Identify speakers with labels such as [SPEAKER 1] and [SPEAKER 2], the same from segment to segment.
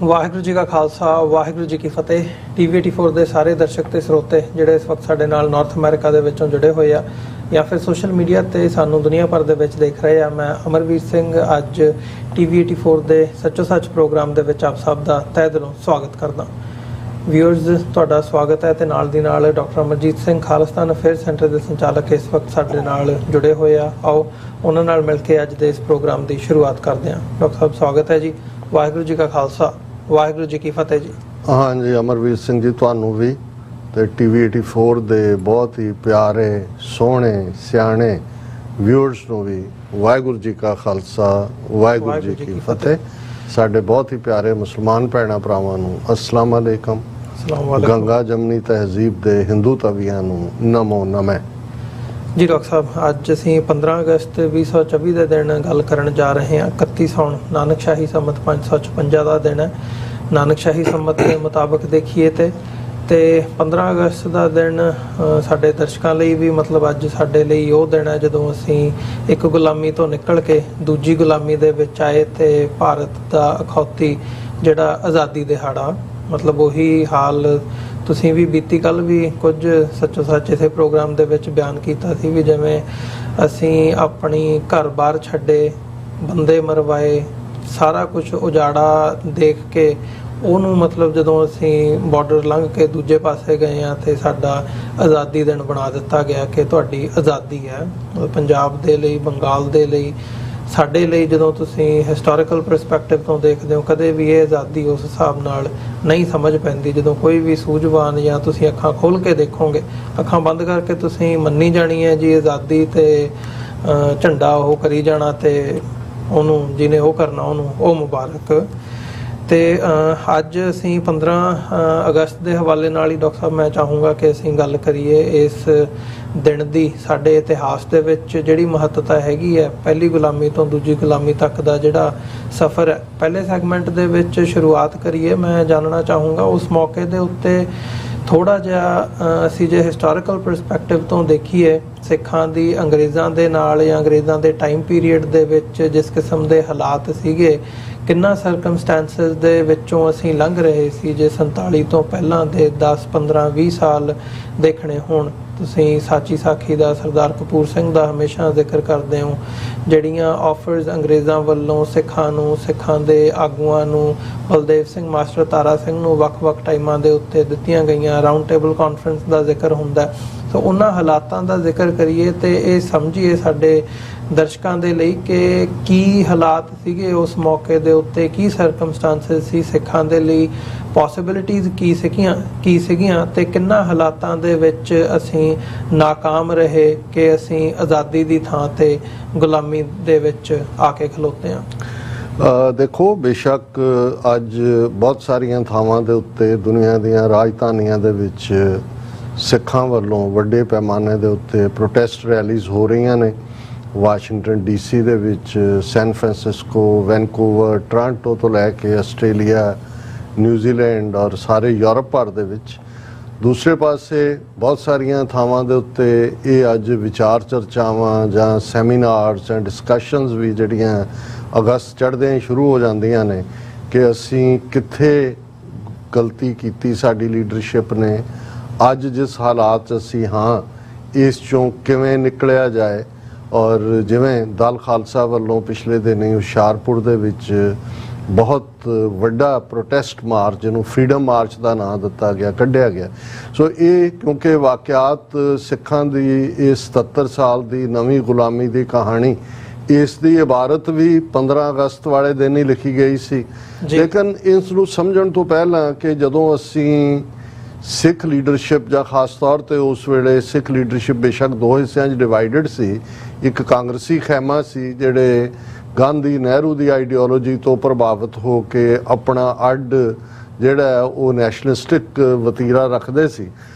[SPEAKER 1] ਵਾਹਿਗੁਰੂ ਜੀ ਕਾ ਖਾਲਸਾ ਵਾਹਿਗੁਰੂ ਜੀ ਕੀ ਫਤਿਹ। TV84 ਦੇ ਸਾਰੇ ਦਰਸ਼ਕ ਤੇ ਸਰੋਤੇ ਜਿਹੜੇ ਇਸ ਵਕਤ ਸਾਡੇ ਨਾਲ ਨਾਰਥ ਅਮਰੀਕਾ ਦੇ ਵਿੱਚੋਂ ਜੁੜੇ ਹੋਏ ਆ ਜਾਂ ਫਿਰ ਸੋਸ਼ਲ ਮੀਡੀਆ ਤੇ ਸਾਨੂੰ ਦੁਨੀਆ ਭਰ ਦੇ ਵਿੱਚ ਦੇਖ ਰਹੇ ਆ, ਮੈਂ ਅਮਰਵੀਰ ਸਿੰਘ ਅੱਜ TV84 ਦੇ ਸੱਚੋ ਸੱਚ ਪ੍ਰੋਗਰਾਮ ਦੇ ਵਿੱਚ ਆਪ ਸਭ ਦਾ ਤਹਿ ਦਿਲੋਂ ਸਵਾਗਤ ਕਰਦਾ। ਵਿਊਅਰਸ, ਤੁਹਾਡਾ ਸਵਾਗਤ ਹੈ ਤੇ ਨਾਲ ਦੀ ਨਾਲ doctor Amarjit Singh Khalistan affair centre ਦੇ ਸੰਚਾਲਕ ਇਸ ਵਕਤ ਸਾਡੇ ਨਾਲ ਜੁੜੇ ਹੋਏ ਆ। ਆਓ ਉਹਨਾਂ ਨਾਲ ਮਿਲ ਕੇ ਅੱਜ ਦੇ ਇਸ ਪ੍ਰੋਗਰਾਮ ਦੀ ਸ਼ੁਰੂਆਤ ਕਰਦੇ ਹਾਂ। ਡਾਕਟਰ ਸਾਹਿਬ ਸਵਾਗਤ ਹੈ ਜੀ। ਵਾਹਿਗੁਰੂ ਜੀ ਕਾ ਖਾਲਸਾ ਵਾਹਿਗੁਰੂ ਜੀ ਕੀ ਫਤਿਹ ਜੀ।
[SPEAKER 2] हाँ जी, अमरवीर सिंह जी ਤੁਹਾਨੂੰ ਵੀ ਤੇ TV84 ਦੇ ਬਹੁਤ ਹੀ ਪਿਆਰੇ ਸੋਹਣੇ ਸਿਆਣੇ ਵਿਊਅਰਸ ਨੂੰ ਵੀ ਵਾਹਿਗੁਰੂ ਜੀ ਕਾ ਖਾਲਸਾ ਵਾਹਿਗੁਰੂ ਜੀ ਕੀ ਫਤਿਹ। ਸਾਡੇ ਬਹੁਤ ਹੀ ਪਿਆਰੇ ਮੁਸਲਮਾਨ ਭੈਣਾਂ ਭਰਾਵਾਂ ਨੂੰ ਅਸਲਾਮ ਅਲੈਕਮ। ਗੰਗਾ ਜਮਨੀ ਤਹਿਜ਼ੀਬ ਦੇ ਹਿੰਦੂ ਤਵੀਆਂ ਨੂੰ ਨਮੋ ਨਮੈ
[SPEAKER 1] ਜੀ। ਡਾਕਟਰ ਸਾਹਿਬ, ਅੱਜ ਅਸੀਂ 15 ਅਗਸਤ 2024 ਦੇ ਦਿਨ ਗੱਲ ਕਰਨ ਜਾ ਰਹੇ ਹਾਂ। 31 ਸੌਣ ਨਾਨਕ ਸ਼ਾਹੀ ਸੰਮਤ 556 ਦਾ ਦਿਨ ਹੈ। ਨਾਨਕ ਸ਼ਾਹੀ ਸੰਮਤ ਦੇ ਮੁਤਾਬਕ ਦੇਖੀਏ ਤੇ 15 ਅਗਸਤ ਦਾ ਦਿਨ ਸਾਡੇ ਦਰਸ਼ਕਾਂ ਲਈ ਵੀ ਮਤਲਬ ਅੱਜ ਸਾਡੇ ਲਈ ਉਹ ਦਿਨ ਹੈ ਜਦੋਂ ਅਸੀਂ ਇੱਕ ਗੁਲਾਮੀ ਤੋਂ ਨਿਕਲ ਕੇ ਦੂਜੀ ਗੁਲਾਮੀ ਦੇ ਵਿੱਚ ਆਏ ਤੇ ਭਾਰਤ ਦਾ ਅਖੌਤੀ ਜਿਹੜਾ ਆਜ਼ਾਦੀ ਦਿਹਾੜਾ, ਮਤਲਬ ਉਹੀ ਹਾਲ ਤੁਸੀਂ ਵੀ ਬੀਤੀ ਕੱਲ ਵੀ ਕੁਝ ਸੱਚੋ ਸੱਚ ਇਸੇ ਪ੍ਰੋਗਰਾਮ ਦੇ ਵਿੱਚ ਬਿਆਨ ਕੀਤਾ ਸੀ ਵੀ ਜਿਵੇਂ ਅਸੀਂ ਆਪਣੀ ਘਰ-ਬਾਰ ਛੱਡੇ, ਬੰਦੇ ਮਰਵਾਏ, ਸਾਰਾ ਕੁਝ ਉਜਾੜਾ ਦੇਖ ਕੇ ਉਹਨੂੰ ਮਤਲਬ ਜਦੋਂ ਅਸੀਂ ਬਾਰਡਰ ਲੰਘ ਕੇ ਦੂਜੇ ਪਾਸੇ ਗਏ ਆ ਤੇ ਸਾਡਾ ਆਜ਼ਾਦੀ ਦਿਨ ਬਣਾ ਦਿੱਤਾ ਗਿਆ ਕਿ ਤੁਹਾਡੀ ਆਜ਼ਾਦੀ ਹੈ। ਪੰਜਾਬ ਦੇ ਲਈ, ਬੰਗਾਲ ਦੇ ਲਈ, ਸਾਡੇ ਲਈ ਜਦੋਂ ਤੁਸੀਂ ਹਿਸਟੋਰੀਕਲ ਪਰਸਪੈਕਟਿਵ ਤੋਂ ਦੇਖਦੇ ਹੋ ਕਦੇ ਵੀ ਇਹ ਆਜ਼ਾਦੀ ਉਸ ਹਿਸਾਬ ਨਾਲ ਨਹੀਂ ਸਮਝ ਪੈਂਦੀ। ਜਦੋਂ ਕੋਈ ਵੀ ਸੂਝਵਾਨ ਜਾਂ ਤੁਸੀਂ ਅੱਖਾਂ ਖੋਲ੍ਹ ਕੇ ਦੇਖੋਗੇ, ਅੱਖਾਂ ਬੰਦ ਕਰਕੇ ਤੁਸੀਂ ਮੰਨੀ ਜਾਣੀ ਹੈ ਜੀ ਆਜ਼ਾਦੀ ਤੇ ਝੰਡਾ ਉਹ ਕਰੀ ਜਾਣਾ ਤੇ ਉਹਨੂੰ ਜਿਹਨੇ ਉਹ ਕਰਨਾ ਉਹਨੂੰ ਉਹ ਮੁਬਾਰਕ। ਤੇ ਅੱਜ ਅਸੀਂ 15 ਅਗਸਤ ਦੇ ਹਵਾਲੇ ਨਾਲ ਹੀ ਡਾਕਟਰ ਸਾਹਿਬ ਮੈਂ ਚਾਹੂੰਗਾ ਕਿ ਅਸੀਂ ਗੱਲ ਕਰੀਏ ਇਸ ਦਿਨ ਦੀ। ਸਾਡੇ ਇਤਿਹਾਸ ਦੇ ਵਿੱਚ ਜਿਹੜੀ ਮਹੱਤਤਾ ਹੈਗੀ ਹੈ, ਪਹਿਲੀ ਗੁਲਾਮੀ ਤੋਂ ਦੂਜੀ ਗੁਲਾਮੀ ਤੱਕ ਦਾ ਜਿਹੜਾ ਸਫ਼ਰ ਹੈ, ਪਹਿਲੇ ਸੈਗਮੈਂਟ ਦੇ ਵਿੱਚ ਸ਼ੁਰੂਆਤ ਕਰੀਏ। ਮੈਂ ਜਾਣਨਾ ਚਾਹੂੰਗਾ ਉਸ ਮੌਕੇ ਦੇ ਉੱਤੇ ਥੋੜ੍ਹਾ ਜਿਹਾ ਅਸੀਂ ਜੇ ਹਿਸਟੋਰੀਕਲ ਪਰਸਪੈਕਟਿਵ ਤੋਂ ਦੇਖੀਏ, ਸਿੱਖਾਂ ਦੀ ਅੰਗਰੇਜ਼ਾਂ ਦੇ ਨਾਲ ਜਾਂ ਅੰਗਰੇਜ਼ਾਂ ਦੇ ਟਾਈਮ ਪੀਰੀਅਡ ਦੇ ਵਿੱਚ ਜਿਸ ਕਿਸਮ ਦੇ ਹਾਲਾਤ ਸੀਗੇ, ਕਿੰਨਾ ਸਰਕਮਸਟੈਂਸਸ ਦੇ ਵਿੱਚੋਂ ਅਸੀਂ ਲੰਘ ਰਹੇ ਸੀ। ਜੇ 47 ਤੋਂ ਪਹਿਲਾਂ ਦੇ 10, 15, 20 ਸਾਲ ਦੇਖਣੇ ਹੋਣ, ਤੁਸੀਂ ਸਾਚੀ ਸਾਖੀ ਦਾ ਸਰਦਾਰ ਕਪੂਰ ਸਿੰਘ ਦਾ ਹਮੇਸ਼ਾ ਜ਼ਿਕਰ ਕਰਦੇ ਹੋ, ਜਿਹੜੀਆਂ ਆਫਰਸ ਅੰਗਰੇਜ਼ਾਂ ਵੱਲੋਂ ਸਿੱਖਾਂ ਨੂੰ, ਸਿੱਖਾਂ ਦੇ ਆਗੂਆਂ ਨੂੰ, ਬਲਦੇਵ ਸਿੰਘ ਮਾਸਟਰ, ਤਾਰਾ ਸਿੰਘ ਨੂੰ ਵੱਖ-ਵੱਖ ਟਾਈਮਾਂ ਦੇ ਉੱਤੇ ਦਿੱਤੀਆਂ ਗਈਆਂ। ਰਾਊਂਡ ਟੇਬਲ ਕਾਨਫਰੰਸ ਦਾ ਜ਼ਿਕਰ ਹੁੰਦਾ। ਸੋ ਉਹਨਾਂ ਹਾਲਾਤਾਂ ਦਾ ਜ਼ਿਕਰ ਕਰੀਏ ਤੇ ਇਹ ਸਮਝੀਏ ਸਾਡੇ ਦਰਸ਼ਕਾਂ ਦੇ ਲਈ ਕਿ ਕੀ ਹਾਲਾਤ ਸੀਗੇ ਉਸ ਮੌਕੇ ਦੇ ਉੱਤੇ, ਕੀ ਸਰਕਮਸਟੈਂਸਸ ਸੀ ਸਿੱਖਾਂ ਦੇ ਲਈ, ਪੋਸੀਬਿਲਿਟੀਜ਼ ਕੀ ਸੀਗੀਆਂ ਤੇ ਕਿੰਨਾ ਹਾਲਾਤਾਂ ਦੇ ਵਿੱਚ ਅਸੀਂ ਨਾਕਾਮ ਰਹੇ ਕਿ ਅਸੀਂ ਆਜ਼ਾਦੀ ਦੀ ਥਾਂ ਤੇ ਗੁਲਾਮੀ ਦੇ ਵਿੱਚ ਆ ਕੇ ਖਲੋਤੇ ਹਾਂ।
[SPEAKER 2] ਦੇਖੋ, ਬੇਸ਼ੱਕ ਅੱਜ ਬਹੁਤ ਸਾਰੀਆਂ ਥਾਵਾਂ ਦੇ ਉੱਤੇ ਦੁਨੀਆ ਦੀਆਂ ਰਾਜਧਾਨੀਆਂ ਦੇ ਵਿੱਚ ਸਿੱਖਾਂ ਵੱਲੋਂ ਵੱਡੇ ਪੈਮਾਨੇ ਦੇ ਉੱਤੇ ਪ੍ਰੋਟੈਸਟ ਰੈਲੀਜ਼ ਹੋ ਰਹੀਆਂ ਨੇ। ਵਾਸ਼ਿੰਗਟਨ DC ਦੇ ਵਿੱਚ, ਸੈਨ ਫਰਾਂਸਿਸਕੋ, ਵੈਨਕੂਵਰ, ਟੋਰਾਂਟੋ ਤੋਂ ਲੈ ਕੇ ਆਸਟ੍ਰੇਲੀਆ, ਨਿਊਜ਼ੀਲੈਂਡ ਔਰ ਸਾਰੇ ਯੂਰਪ ਭਰ ਦੇ ਵਿੱਚ। ਦੂਸਰੇ ਪਾਸੇ ਬਹੁਤ ਸਾਰੀਆਂ ਥਾਵਾਂ ਦੇ ਉੱਤੇ ਇਹ ਅੱਜ ਵਿਚਾਰ ਚਰਚਾਵਾਂ ਜਾਂ ਸੈਮੀਨਾਰਸ ਐਂਡ ਡਿਸਕਸ਼ਨਸ ਵੀ ਜਿਹੜੀਆਂ ਅਗਸਤ ਚੜ੍ਹਦਿਆਂ ਹੀ ਸ਼ੁਰੂ ਹੋ ਜਾਂਦੀਆਂ ਨੇ ਕਿ ਅਸੀਂ ਕਿੱਥੇ ਗਲਤੀ ਕੀਤੀ ਸਾਡੀ ਲੀਡਰਸ਼ਿਪ ਨੇ, ਅੱਜ ਜਿਸ ਹਾਲਾਤ ਅਸੀਂ ਹਾਂ ਇਸ ਚੋਂ ਕਿਵੇਂ ਨਿਕਲਿਆ ਜਾਏ। ਔਰ ਜਿਵੇਂ ਦਲ ਖਾਲਸਾ ਵੱਲੋਂ ਪਿਛਲੇ ਦਿਨੀ ਹੁਸ਼ਿਆਰਪੁਰ ਦੇ ਵਿੱਚ ਬਹੁਤ ਵੱਡਾ ਪ੍ਰੋਟੈਸਟ ਮਾਰਚ, ਜਿਹਨੂੰ ਫਰੀडम ਮਾਰਚ ਦਾ ਨਾਂ ਦਿੱਤਾ ਗਿਆ, ਕੱਢਿਆ ਗਿਆ। ਸੋ ਇਹ ਕਿਉਂਕਿ ਵਾਕਿਆਤ ਸਿੱਖਾਂ ਦੀ ਇਸ 77 ਸਾਲ ਦੀ ਨਵੀਂ ਗੁਲਾਮੀ ਦੀ ਕਹਾਣੀ, ਇਸ ਦੀ ਇਬਾਰਤ ਵੀ 15 ਅਗਸਤ ਵਾਲੇ ਦਿਨ ਹੀ ਲਿਖੀ ਗਈ ਸੀ। ਲੇਕਿਨ ਇਸ ਨੂੰ ਸਮਝਣ ਤੋਂ ਪਹਿਲਾਂ ਕਿ ਜਦੋਂ ਅਸੀਂ ਸਿੱਖ ਲੀਡਰਸ਼ਿਪ ਜਾਂ ਖਾਸ ਤੌਰ ਤੇ ਉਸ ਵੇਲੇ ਸਿੱਖ ਲੀਡਰਸ਼ਿਪ ਬੇਸ਼ੱਕ ਦੋ ਹਿੱਸਿਆਂ 'ਚ ਡਿਵਾਈਡਡ ਸੀ। ਇੱਕ ਕਾਂਗਰਸੀ ਖੈਮਾ ਸੀ ਜਿਹੜੇ ਗਾਂਧੀ ਨਹਿਰੂ ਦੀ ਆਈਡੀਓਲੋਜੀ ਤੋਂ ਪ੍ਰਭਾਵਿਤ ਹੋ ਕੇ ਆਪਣਾ ਅੱਡ ਜਿਹੜਾ ਉਹ ਨੈਸ਼ਨਲਿਸਟਿਕ ਵਤੀਰਾ ਰੱਖਦੇ ਸੀ।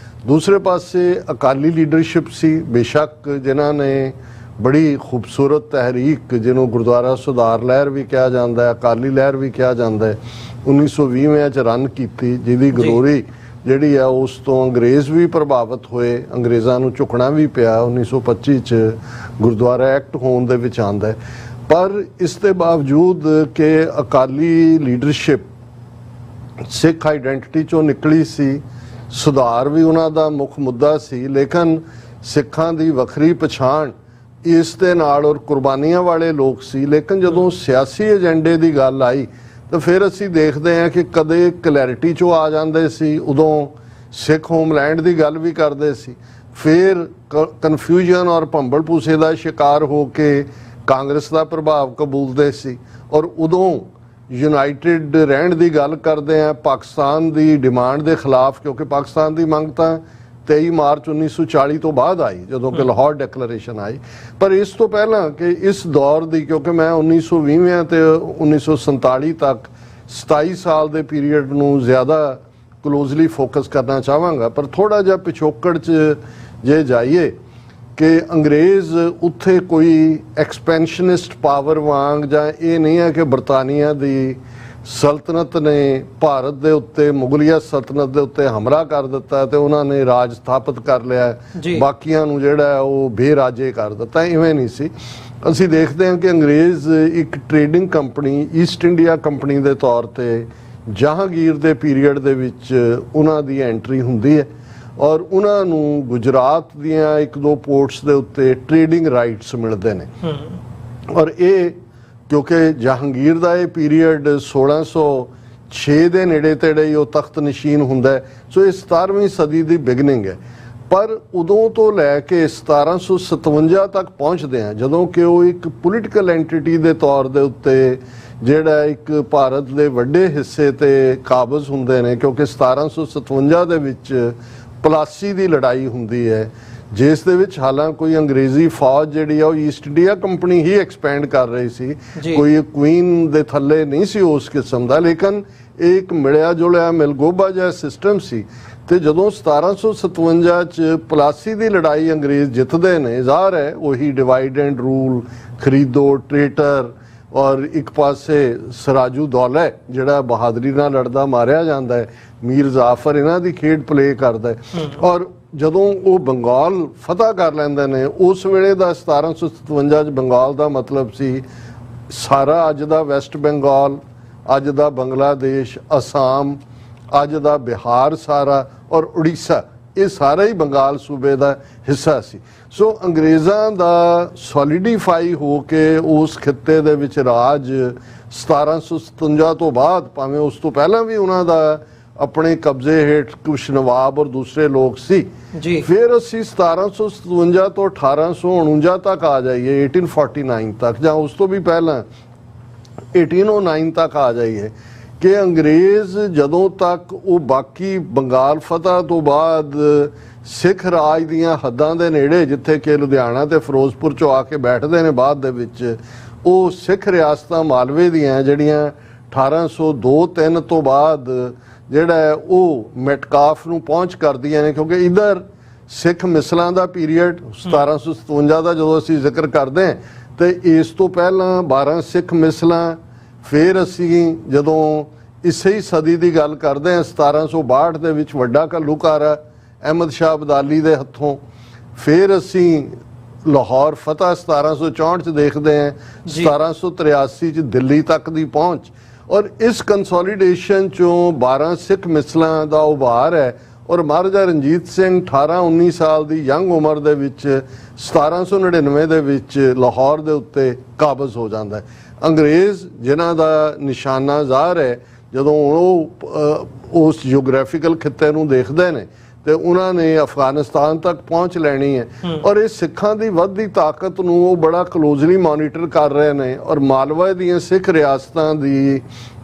[SPEAKER 2] ਦੂਸਰੇ ਪਾਸੇ ਅਕਾਲੀ ਲੀਡਰਸ਼ਿਪ ਸੀ, ਬੇਸ਼ੱਕ ਜਿਨ੍ਹਾਂ ਨੇ ਬੜੀ ਖੂਬਸੂਰਤ ਤਹਿਰੀਕ, ਜਿਹਨੂੰ ਗੁਰਦੁਆਰਾ ਸੁਧਾਰ ਲਹਿਰ ਵੀ ਕਿਹਾ ਜਾਂਦਾ ਹੈ, ਅਕਾਲੀ ਲਹਿਰ ਵੀ ਕਿਹਾ ਜਾਂਦਾ ਹੈ, 1920 'ਚ ਰਨ ਕੀਤੀ, ਜਿਹਦੀ ਗਲੋਰੀ ਜਿਹੜੀ ਆ ਉਸ ਤੋਂ ਅੰਗਰੇਜ਼ ਵੀ ਪ੍ਰਭਾਵਿਤ ਹੋਏ, ਅੰਗਰੇਜ਼ਾਂ ਨੂੰ ਝੁਕਣਾ ਵੀ ਪਿਆ। 1925 'ਚ ਗੁਰਦੁਆਰਾ ਐਕਟ ਹੋਣ ਦੇ ਵਿੱਚ ਆਉਂਦਾ। ਪਰ ਇਸ ਦੇ ਬਾਵਜੂਦ ਕਿ ਅਕਾਲੀ ਲੀਡਰਸ਼ਿਪ ਸਿੱਖ ਆਈਡੈਂਟੀਟੀ ਚੋਂ ਨਿਕਲੀ ਸੀ, ਸੁਧਾਰ ਵੀ ਉਹਨਾਂ ਦਾ ਮੁੱਖ ਮੁੱਦਾ ਸੀ, ਲੇਕਿਨ ਸਿੱਖਾਂ ਦੀ ਵੱਖਰੀ ਪਛਾਣ ਇਸ ਦੇ ਨਾਲ ਔਰ ਕੁਰਬਾਨੀਆਂ ਵਾਲੇ ਲੋਕ ਸੀ। ਲੇਕਿਨ ਜਦੋਂ ਸਿਆਸੀ ਏਜੰਡੇ ਦੀ ਗੱਲ ਆਈ ਤਾਂ ਫਿਰ ਅਸੀਂ ਦੇਖਦੇ ਹਾਂ ਕਿ ਕਦੇ ਕਲੈਰਿਟੀ 'ਚੋਂ ਆ ਜਾਂਦੇ ਸੀ, ਉਦੋਂ ਸਿੱਖ ਹੋਮਲੈਂਡ ਦੀ ਗੱਲ ਵੀ ਕਰਦੇ ਸੀ, ਫਿਰ ਕਨਫਿਊਜ਼ਨ ਔਰ ਭੰਬਲ ਭੂਸੇ ਦਾ ਸ਼ਿਕਾਰ ਹੋ ਕੇ ਕਾਂਗਰਸ ਦਾ ਪ੍ਰਭਾਵ ਕਬੂਲਦੇ ਸੀ, ਔਰ ਉਦੋਂ ਯੂਨਾਈਟਿਡ ਰਹਿਣ ਦੀ ਗੱਲ ਕਰਦੇ ਆ ਪਾਕਿਸਤਾਨ ਦੀ ਡਿਮਾਂਡ ਦੇ ਖਿਲਾਫ, ਕਿਉਂਕਿ ਪਾਕਿਸਤਾਨ ਦੀ ਮੰਗ ਤਾਂ 23 ਮਾਰਚ 1940 ਤੋਂ ਬਾਅਦ ਆਈ ਜਦੋਂ ਕਿ ਲਾਹੌਰ ਡਿਕਲੇਰੇਸ਼ਨ ਆਈ। ਪਰ ਇਸ ਤੋਂ ਪਹਿਲਾਂ ਕਿ ਇਸ ਦੌਰ ਦੀ, ਕਿਉਂਕਿ ਮੈਂ 1920 ਤੇ 1947 ਤੱਕ 27 ਸਾਲ ਦੇ ਪੀਰੀਅਡ ਨੂੰ ਜ਼ਿਆਦਾ ਕਲੋਜ਼ਲੀ ਫੋਕਸ ਕਰਨਾ ਚਾਹਾਂਗਾ, ਪਰ ਥੋੜਾ ਜਿਹਾ ਪਿਛੋਕੜ 'ਚ ਜੇ ਜਾਈਏ ਕਿ ਅੰਗਰੇਜ਼ ਉੱਥੇ ਕੋਈ ਐਕਸਪੈਂਸ਼ਨਿਸਟ ਪਾਵਰ ਵਾਂਗ, ਜਾਂ ਇਹ ਨਹੀਂ ਹੈ ਕਿ ਬਰਤਾਨੀਆ ਦੀ ਸਲਤਨਤ ਨੇ ਭਾਰਤ ਦੇ ਉੱਤੇ, ਮੁਗਲਿਆ ਸਲਤਨਤ ਦੇ ਉੱਤੇ ਹਮਲਾ ਕਰ ਦਿੱਤਾ ਤੇ ਉਹਨਾਂ ਨੇ ਰਾਜ ਸਥਾਪਿਤ ਕਰ ਲਿਆ, ਬਾਕੀਆਂ ਨੂੰ ਜਿਹੜਾ ਉਹ ਬੇਰਾਜੇ ਕਰ ਦਿੱਤਾ, ਇਵੇਂ ਨਹੀਂ ਸੀ। ਅਸੀਂ ਦੇਖਦੇ ਹਾਂ ਕਿ ਅੰਗਰੇਜ਼ ਇੱਕ trading company, East India company ਦੇ ਤੌਰ ਤੇ ਜਹਾਂਗੀਰ ਦੇ ਪੀਰੀਅਡ ਦੇ ਵਿੱਚ ਉਹਨਾਂ ਦੀ ਐਂਟਰੀ ਹੁੰਦੀ ਹੈ, ਔਰ ਉਹਨਾਂ ਨੂੰ ਗੁਜਰਾਤ ਦੀਆਂ 1-2 ਪੋਰਟਸ ਦੇ ਉੱਤੇ ਟ੍ਰੇਡਿੰਗ ਰਾਈਟਸ ਮਿਲਦੇ ਨੇ। ਔਰ ਇਹ ਕਿਉਂਕਿ ਜਹਾਂਗੀਰ ਦਾ ਇਹ ਪੀਰੀਅਡ 1606 ਦੇ ਨੇੜੇ ਤੇੜੇ ਹੀ ਉਹ ਤਖਤ ਨਸ਼ੀਨ ਹੁੰਦਾ ਹੈ, ਸੋ ਇਹ 17ਵੀਂ ਸਦੀ ਦੀ ਬਿਗਨਿੰਗ ਹੈ। ਪਰ ਉਦੋਂ ਤੋਂ ਲੈ ਕੇ 1757 ਤੱਕ ਪਹੁੰਚਦੇ ਆ ਜਦੋਂ ਕਿ ਉਹ ਇੱਕ ਪੋਲੀਟੀਕਲ ਐਂਟੀਟੀ ਦੇ ਤੌਰ ਦੇ ਉੱਤੇ ਜਿਹੜਾ ਇੱਕ ਭਾਰਤ ਦੇ ਵੱਡੇ ਹਿੱਸੇ ਤੇ ਕਾਬਜ਼ ਹੁੰਦੇ ਨੇ, ਕਿਉਂਕਿ 1757 ਦੇ ਵਿੱਚ ਪਲਾਸੀ ਦੀ ਲੜਾਈ ਹੁੰਦੀ ਹੈ, ਜਿਸ ਦੇ ਵਿੱਚ ਹਾਲਾਂ ਕੋਈ ਅੰਗਰੇਜ਼ੀ ਫੌਜ ਜਿਹੜੀ ਆ ਉਹ ਈਸਟ ਇੰਡੀਆ ਕੰਪਨੀ ਹੀ ਐਕਸਪੈਂਡ ਕਰ ਰਹੀ ਸੀ, ਕੋਈ ਕੁਈਨ ਦੇ ਥੱਲੇ ਨਹੀਂ ਸੀ ਉਸ ਕਿਸਮ ਦਾ, ਲੇਕਿਨ ਇਹ ਇੱਕ ਮਿਲਿਆ ਜੁਲਿਆ ਮਿਲਗੋਬਾ ਜਿਹਾ ਸਿਸਟਮ ਸੀ। ਤੇ ਜਦੋਂ 1757 ਚ ਪਲਾਸੀ ਦੀ ਲੜਾਈ ਅੰਗਰੇਜ਼ ਜਿੱਤਦੇ ਨੇ, ਜ਼ਾਹਰ ਹੈ ਉਹੀ ਡਿਵਾਈਡ ਐਂਡ ਰੂਲ, ਖਰੀਦੋ ਟ੍ਰੇਟਰ, ਔਰ ਇੱਕ ਪਾਸੇ ਸਰਾਜੂ ਦੌਲਾ ਜਿਹੜਾ ਬਹਾਦਰੀ ਨਾਲ ਲੜਦਾ ਮਾਰਿਆ ਜਾਂਦਾ ਹੈ, ਮੀਰ ਜ਼ਾਫਰ ਇਹਨਾਂ ਦੀ ਖੇਡ ਪਲੇ ਕਰਦਾ ਹੈ। ਔਰ ਜਦੋਂ ਉਹ ਬੰਗਾਲ ਫਤਹ ਕਰ ਲੈਂਦੇ ਨੇ, ਉਸ ਵੇਲੇ ਦਾ 1757 ਚ ਬੰਗਾਲ ਦਾ ਮਤਲਬ ਸੀ ਸਾਰਾ ਅੱਜ ਦਾ ਵੈਸਟ ਬੰਗਾਲ, ਅੱਜ ਦਾ ਬੰਗਲਾਦੇਸ਼, ਅਸਾਮ, ਅੱਜ ਦਾ ਬਿਹਾਰ ਸਾਰਾ, ਔਰ ਉੜੀਸਾ, ਇਹ ਸਾਰਾ ਹੀ ਬੰਗਾਲ ਸੂਬੇ ਦਾ ਹਿੱਸਾ ਸੀ। ਸੋ ਅੰਗਰੇਜ਼ਾਂ ਦਾ ਸੋਲੀਡੀਫਾਈ ਹੋ ਕੇ ਉਸ ਖਿੱਤੇ ਦੇ ਵਿੱਚ ਰਾਜ 1757 ਤੋਂ ਬਾਅਦ, ਭਾਵੇਂ ਉਸ ਤੋਂ ਪਹਿਲਾਂ ਵੀ ਉਹਨਾਂ ਦਾ ਆਪਣੇ ਕਬਜ਼ੇ ਹੇਠ ਕੁਛ ਨਵਾਬ ਔਰ ਦੂਸਰੇ ਲੋਕ ਸੀ। ਫਿਰ ਅਸੀਂ 1757 ਤੋਂ 1849 ਤੱਕ ਆ ਜਾਈਏ, 1849 ਤੱਕ, ਜਾਂ ਉਸ ਤੋਂ ਵੀ ਪਹਿਲਾਂ 1809 ਤੱਕ ਆ ਜਾਈਏ, ਕਿ ਅੰਗਰੇਜ਼ ਜਦੋਂ ਤੱਕ ਉਹ ਬਾਕੀ ਬੰਗਾਲ ਫਤਹ ਤੋਂ ਬਾਅਦ ਸਿੱਖ ਰਾਜ ਦੀਆਂ ਹੱਦਾਂ ਦੇ ਨੇੜੇ, ਜਿੱਥੇ ਕਿ ਲੁਧਿਆਣਾ ਤੇ ਫਿਰੋਜ਼ਪੁਰ ਚੋਂ ਆ ਕੇ ਬੈਠਦੇ ਨੇ ਬਾਅਦ ਦੇ ਵਿੱਚ, ਉਹ ਸਿੱਖ ਰਿਆਸਤਾਂ ਮਾਲਵੇ ਦੀਆਂ ਜਿਹੜੀਆਂ 1802-03 ਤੋਂ ਬਾਅਦ ਜਿਹੜਾ ਹੈ ਉਹ ਮੈਟਕਾਫ ਨੂੰ ਪਹੁੰਚ ਕਰਦੀਆਂ ਨੇ, ਕਿਉਂਕਿ ਇਧਰ ਸਿੱਖ ਮਿਸਲਾਂ ਦਾ ਪੀਰੀਅਡ 1757 ਦਾ ਜਦੋਂ ਅਸੀਂ ਜ਼ਿਕਰ ਕਰਦੇ ਹਾਂ, ਤੇ ਇਸ ਤੋਂ ਪਹਿਲਾਂ 12 ਸਿੱਖ ਮਿਸਲਾਂ, ਫਿਰ ਅਸੀਂ ਜਦੋਂ ਇਸੇ ਹੀ ਸਦੀ ਦੀ ਗੱਲ ਕਰਦੇ ਹਾਂ 1762 ਦੇ ਵਿੱਚ ਵੱਡਾ ਘੱਲੂਘਾਰਾ ਅਹਿਮਦ ਸ਼ਾਹ ਅਬਦਾਲੀ ਦੇ ਹੱਥੋਂ, ਫਿਰ ਅਸੀਂ ਲਾਹੌਰ ਫਤਹ 1764 ਚ ਦੇਖਦੇ ਹਾਂ, 1783 ਚ ਦਿੱਲੀ ਤੱਕ ਦੀ ਪਹੁੰਚ, ਔਰ ਇਸ ਕੰਸੋਲੀਡੇਸ਼ਨ ਚੋਂ 12 ਸਿੱਖ ਮਿਸਲਾਂ ਦਾ ਉਭਾਰ ਹੈ। ਔਰ ਮਹਾਰਾਜਾ ਰਣਜੀਤ ਸਿੰਘ 18-19 ਸਾਲ ਦੀ ਯੰਗ ਉਮਰ ਦੇ ਵਿੱਚ 1799 ਦੇ ਵਿੱਚ ਲਾਹੌਰ ਦੇ ਉੱਤੇ ਕਾਬਜ਼ ਹੋ ਜਾਂਦਾ ਹੈ। ਅੰਗਰੇਜ਼ ਜਿਨ੍ਹਾਂ ਦਾ ਨਿਸ਼ਾਨਾ ਜ਼ਾਹਰ ਹੈ, ਜਦੋਂ ਉਹ ਉਸ ਜਿਓਗ੍ਰਾਫੀਕਲ ਖਿੱਤੇ ਨੂੰ ਦੇਖਦੇ ਨੇ ਤੇ ਉਹਨਾਂ ਨੇ ਅਫਗਾਨਿਸਤਾਨ ਤੱਕ ਪਹੁੰਚ ਲੈਣੀ ਹੈ, ਔਰ ਇਹ ਸਿੱਖਾਂ ਦੀ ਵੱਧਦੀ ਤਾਕਤ ਨੂੰ ਉਹ ਬੜਾ ਕਲੋਜ਼ਲੀ ਮੋਨੀਟਰ ਕਰ ਰਹੇ ਨੇ, ਔਰ ਮਾਲਵਾ ਦੀਆਂ ਸਿੱਖ ਰਿਆਸਤਾਂ ਦੀ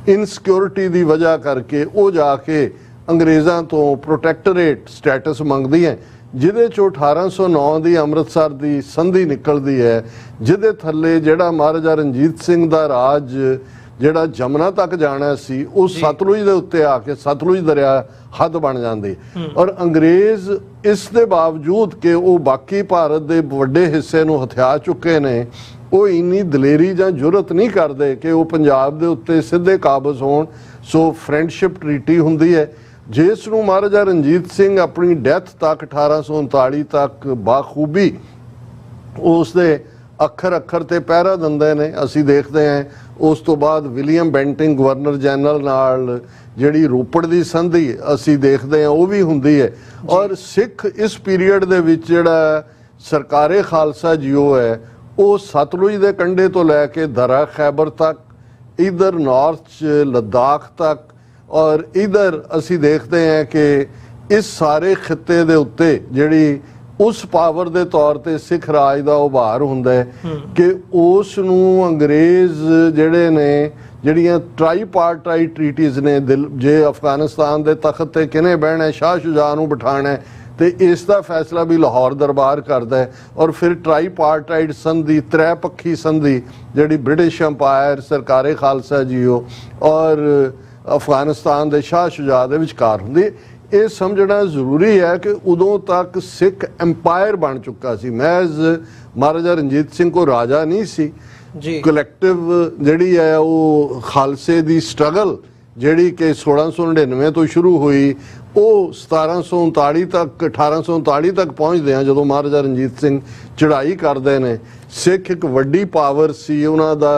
[SPEAKER 2] ਇਨਸਿਕਿਉਰਿਟੀ ਦੀ ਵਜ੍ਹਾ ਕਰਕੇ ਉਹ ਜਾ ਕੇ ਅੰਗਰੇਜ਼ਾਂ ਤੋਂ ਪ੍ਰੋਟੈਕਟੋਰੇਟ ਸਟੇਟਸ ਮੰਗਦੀ ਹੈ, ਜਿਹਦੇ ਚੋਂ 1809 ਦੀ ਅੰਮ੍ਰਿਤਸਰ ਦੀ ਸੰਧੀ ਨਿਕਲਦੀ ਹੈ, ਜਿਹਦੇ ਥੱਲੇ ਜਿਹੜਾ ਮਹਾਰਾਜਾ ਰਣਜੀਤ ਸਿੰਘ ਦਾ ਰਾਜ ਜਿਹੜਾ ਜਮਨਾ ਤੱਕ ਜਾਣਾ ਸੀ, ਉਹ ਸਤਲੁਜ ਦੇ ਉੱਤੇ ਆ ਕੇ ਸਤਲੁਜ ਦਰਿਆ ਹੱਦ ਬਣ ਜਾਂਦੀ। ਔਰ ਅੰਗਰੇਜ਼ ਇਸ ਦੇ ਬਾਵਜੂਦ ਕਿ ਉਹ ਬਾਕੀ ਭਾਰਤ ਦੇ ਵੱਡੇ ਹਿੱਸੇ ਨੂੰ ਹਥਿਆ ਚੁੱਕੇ ਨੇ, ਉਹ ਇੰਨੀ ਦਲੇਰੀ ਜਾਂ ਜੁਰਤ ਨਹੀਂ ਕਰਦੇ ਕਿ ਉਹ ਪੰਜਾਬ ਦੇ ਉੱਤੇ ਸਿੱਧੇ ਕਾਬਜ਼ ਹੋਣ। ਸੋ ਫਰੈਂਡਸ਼ਿਪ ਟਰੀਟੀ ਹੁੰਦੀ ਹੈ, ਜਿਸ ਨੂੰ ਮਹਾਰਾਜਾ ਰਣਜੀਤ ਸਿੰਘ ਆਪਣੀ ਡੈਥ ਤੱਕ 1839 ਤੱਕ ਬਾਖੂਬੀ ਉਸ ਦੇ ਅੱਖਰ ਅੱਖਰ ਤੇ ਪਹਿਰਾ ਦਿੰਦੇ ਨੇ। ਅਸੀਂ ਦੇਖਦੇ ਹਾਂ ਉਸ ਤੋਂ ਬਾਅਦ ਵਿਲੀਅਮ ਬੈਂਟਿੰਗ ਗਵਰਨਰ ਜਨਰਲ ਨਾਲ ਜਿਹੜੀ ਰੋਪੜ ਦੀ ਸੰਧੀ ਅਸੀਂ ਦੇਖਦੇ ਹਾਂ ਉਹ ਵੀ ਹੁੰਦੀ ਹੈ। ਔਰ ਸਿੱਖ ਇਸ ਪੀਰੀਅਡ ਦੇ ਵਿੱਚ ਜਿਹੜਾ ਸਰਕਾਰੇ ਖਾਲਸਾ ਜੀਓ ਹੈ ਉਹ ਸਤਲੁਜ ਦੇ ਕੰਢੇ ਤੋਂ ਲੈ ਕੇ ਦਰਾ ਖੈਬਰ ਤੱਕ, ਇਧਰ ਨਾਰਥ 'ਚ ਲੱਦਾਖ ਤੱਕ, ਔਰ ਇਧਰ ਅਸੀਂ ਦੇਖਦੇ ਹਾਂ ਕਿ ਇਸ ਸਾਰੇ ਖਿੱਤੇ ਦੇ ਉੱਤੇ ਜਿਹੜੀ ਉਸ ਪਾਵਰ ਦੇ ਤੌਰ ਤੇ ਸਿੱਖ ਰਾਜ ਦਾ ਉਭਾਰ ਹੁੰਦਾ ਹੈ ਕਿ ਉਸ ਨੂੰ ਅੰਗਰੇਜ਼ ਜਿਹੜੇ ਨੇ ਜਿਹੜੀਆਂ ਟ੍ਰਾਈਪਾਰਟਾਈਟ ਟ੍ਰੀਟੀਜ਼ ਨੇ, ਜੇ ਅਫਗਾਨਿਸਤਾਨ ਦੇ ਤਖਤ ਤੇ ਕਿਹਨੇ ਬਹਿਣਾ, ਸ਼ਾਹ ਸ਼ੁਜਾ ਨੂੰ ਬਿਠਾਣਾ ਤੇ ਇਸ ਦਾ ਫੈਸਲਾ ਵੀ ਲਾਹੌਰ ਦਰਬਾਰ ਕਰਦਾ ਹੈ। ਔਰ ਫਿਰ ਟ੍ਰਾਈਪਾਰਟਾਈਟ ਸੰਧੀ, ਤ੍ਰੈਪੱਖੀ ਸੰਧੀ ਜਿਹੜੀ ਬ੍ਰਿਟਿਸ਼ ਅੰਪਾਇਰ, ਸਰਕਾਰੇ ਖਾਲਸਾ ਜੀਓ ਔਰ ਅਫਗਾਨਿਸਤਾਨ ਦੇ ਸ਼ਾਹ ਸ਼ੁਜਾ ਦੇ ਵਿਚਕਾਰ ਹੁੰਦੀ। ਇਹ ਸਮਝਣਾ ਜ਼ਰੂਰੀ ਹੈ ਕਿ ਉਦੋਂ ਤੱਕ ਸਿੱਖ ਐਮਪਾਇਰ ਬਣ ਚੁੱਕਾ ਸੀ। ਮਹਿਜ਼ ਮਹਾਰਾਜਾ ਰਣਜੀਤ ਸਿੰਘ ਕੋ ਰਾਜਾ ਨਹੀਂ ਸੀ ਜੀ। ਕਲੈਕਟਿਵ ਜਿਹੜੀ ਹੈ ਉਹ ਖਾਲਸੇ ਦੀ ਸਟਰਗਲ ਜਿਹੜੀ ਕਿ 1699 ਤੋਂ ਸ਼ੁਰੂ ਹੋਈ ਉਹ 1739 ਤੱਕ 1839 ਤੱਕ ਪਹੁੰਚਦੇ ਆ ਜਦੋਂ ਮਹਾਰਾਜਾ ਰਣਜੀਤ ਸਿੰਘ ਚੜ੍ਹਾਈ ਕਰਦੇ ਨੇ। ਸਿੱਖ ਇੱਕ ਵੱਡੀ ਪਾਵਰ ਸੀ, ਉਹਨਾਂ ਦਾ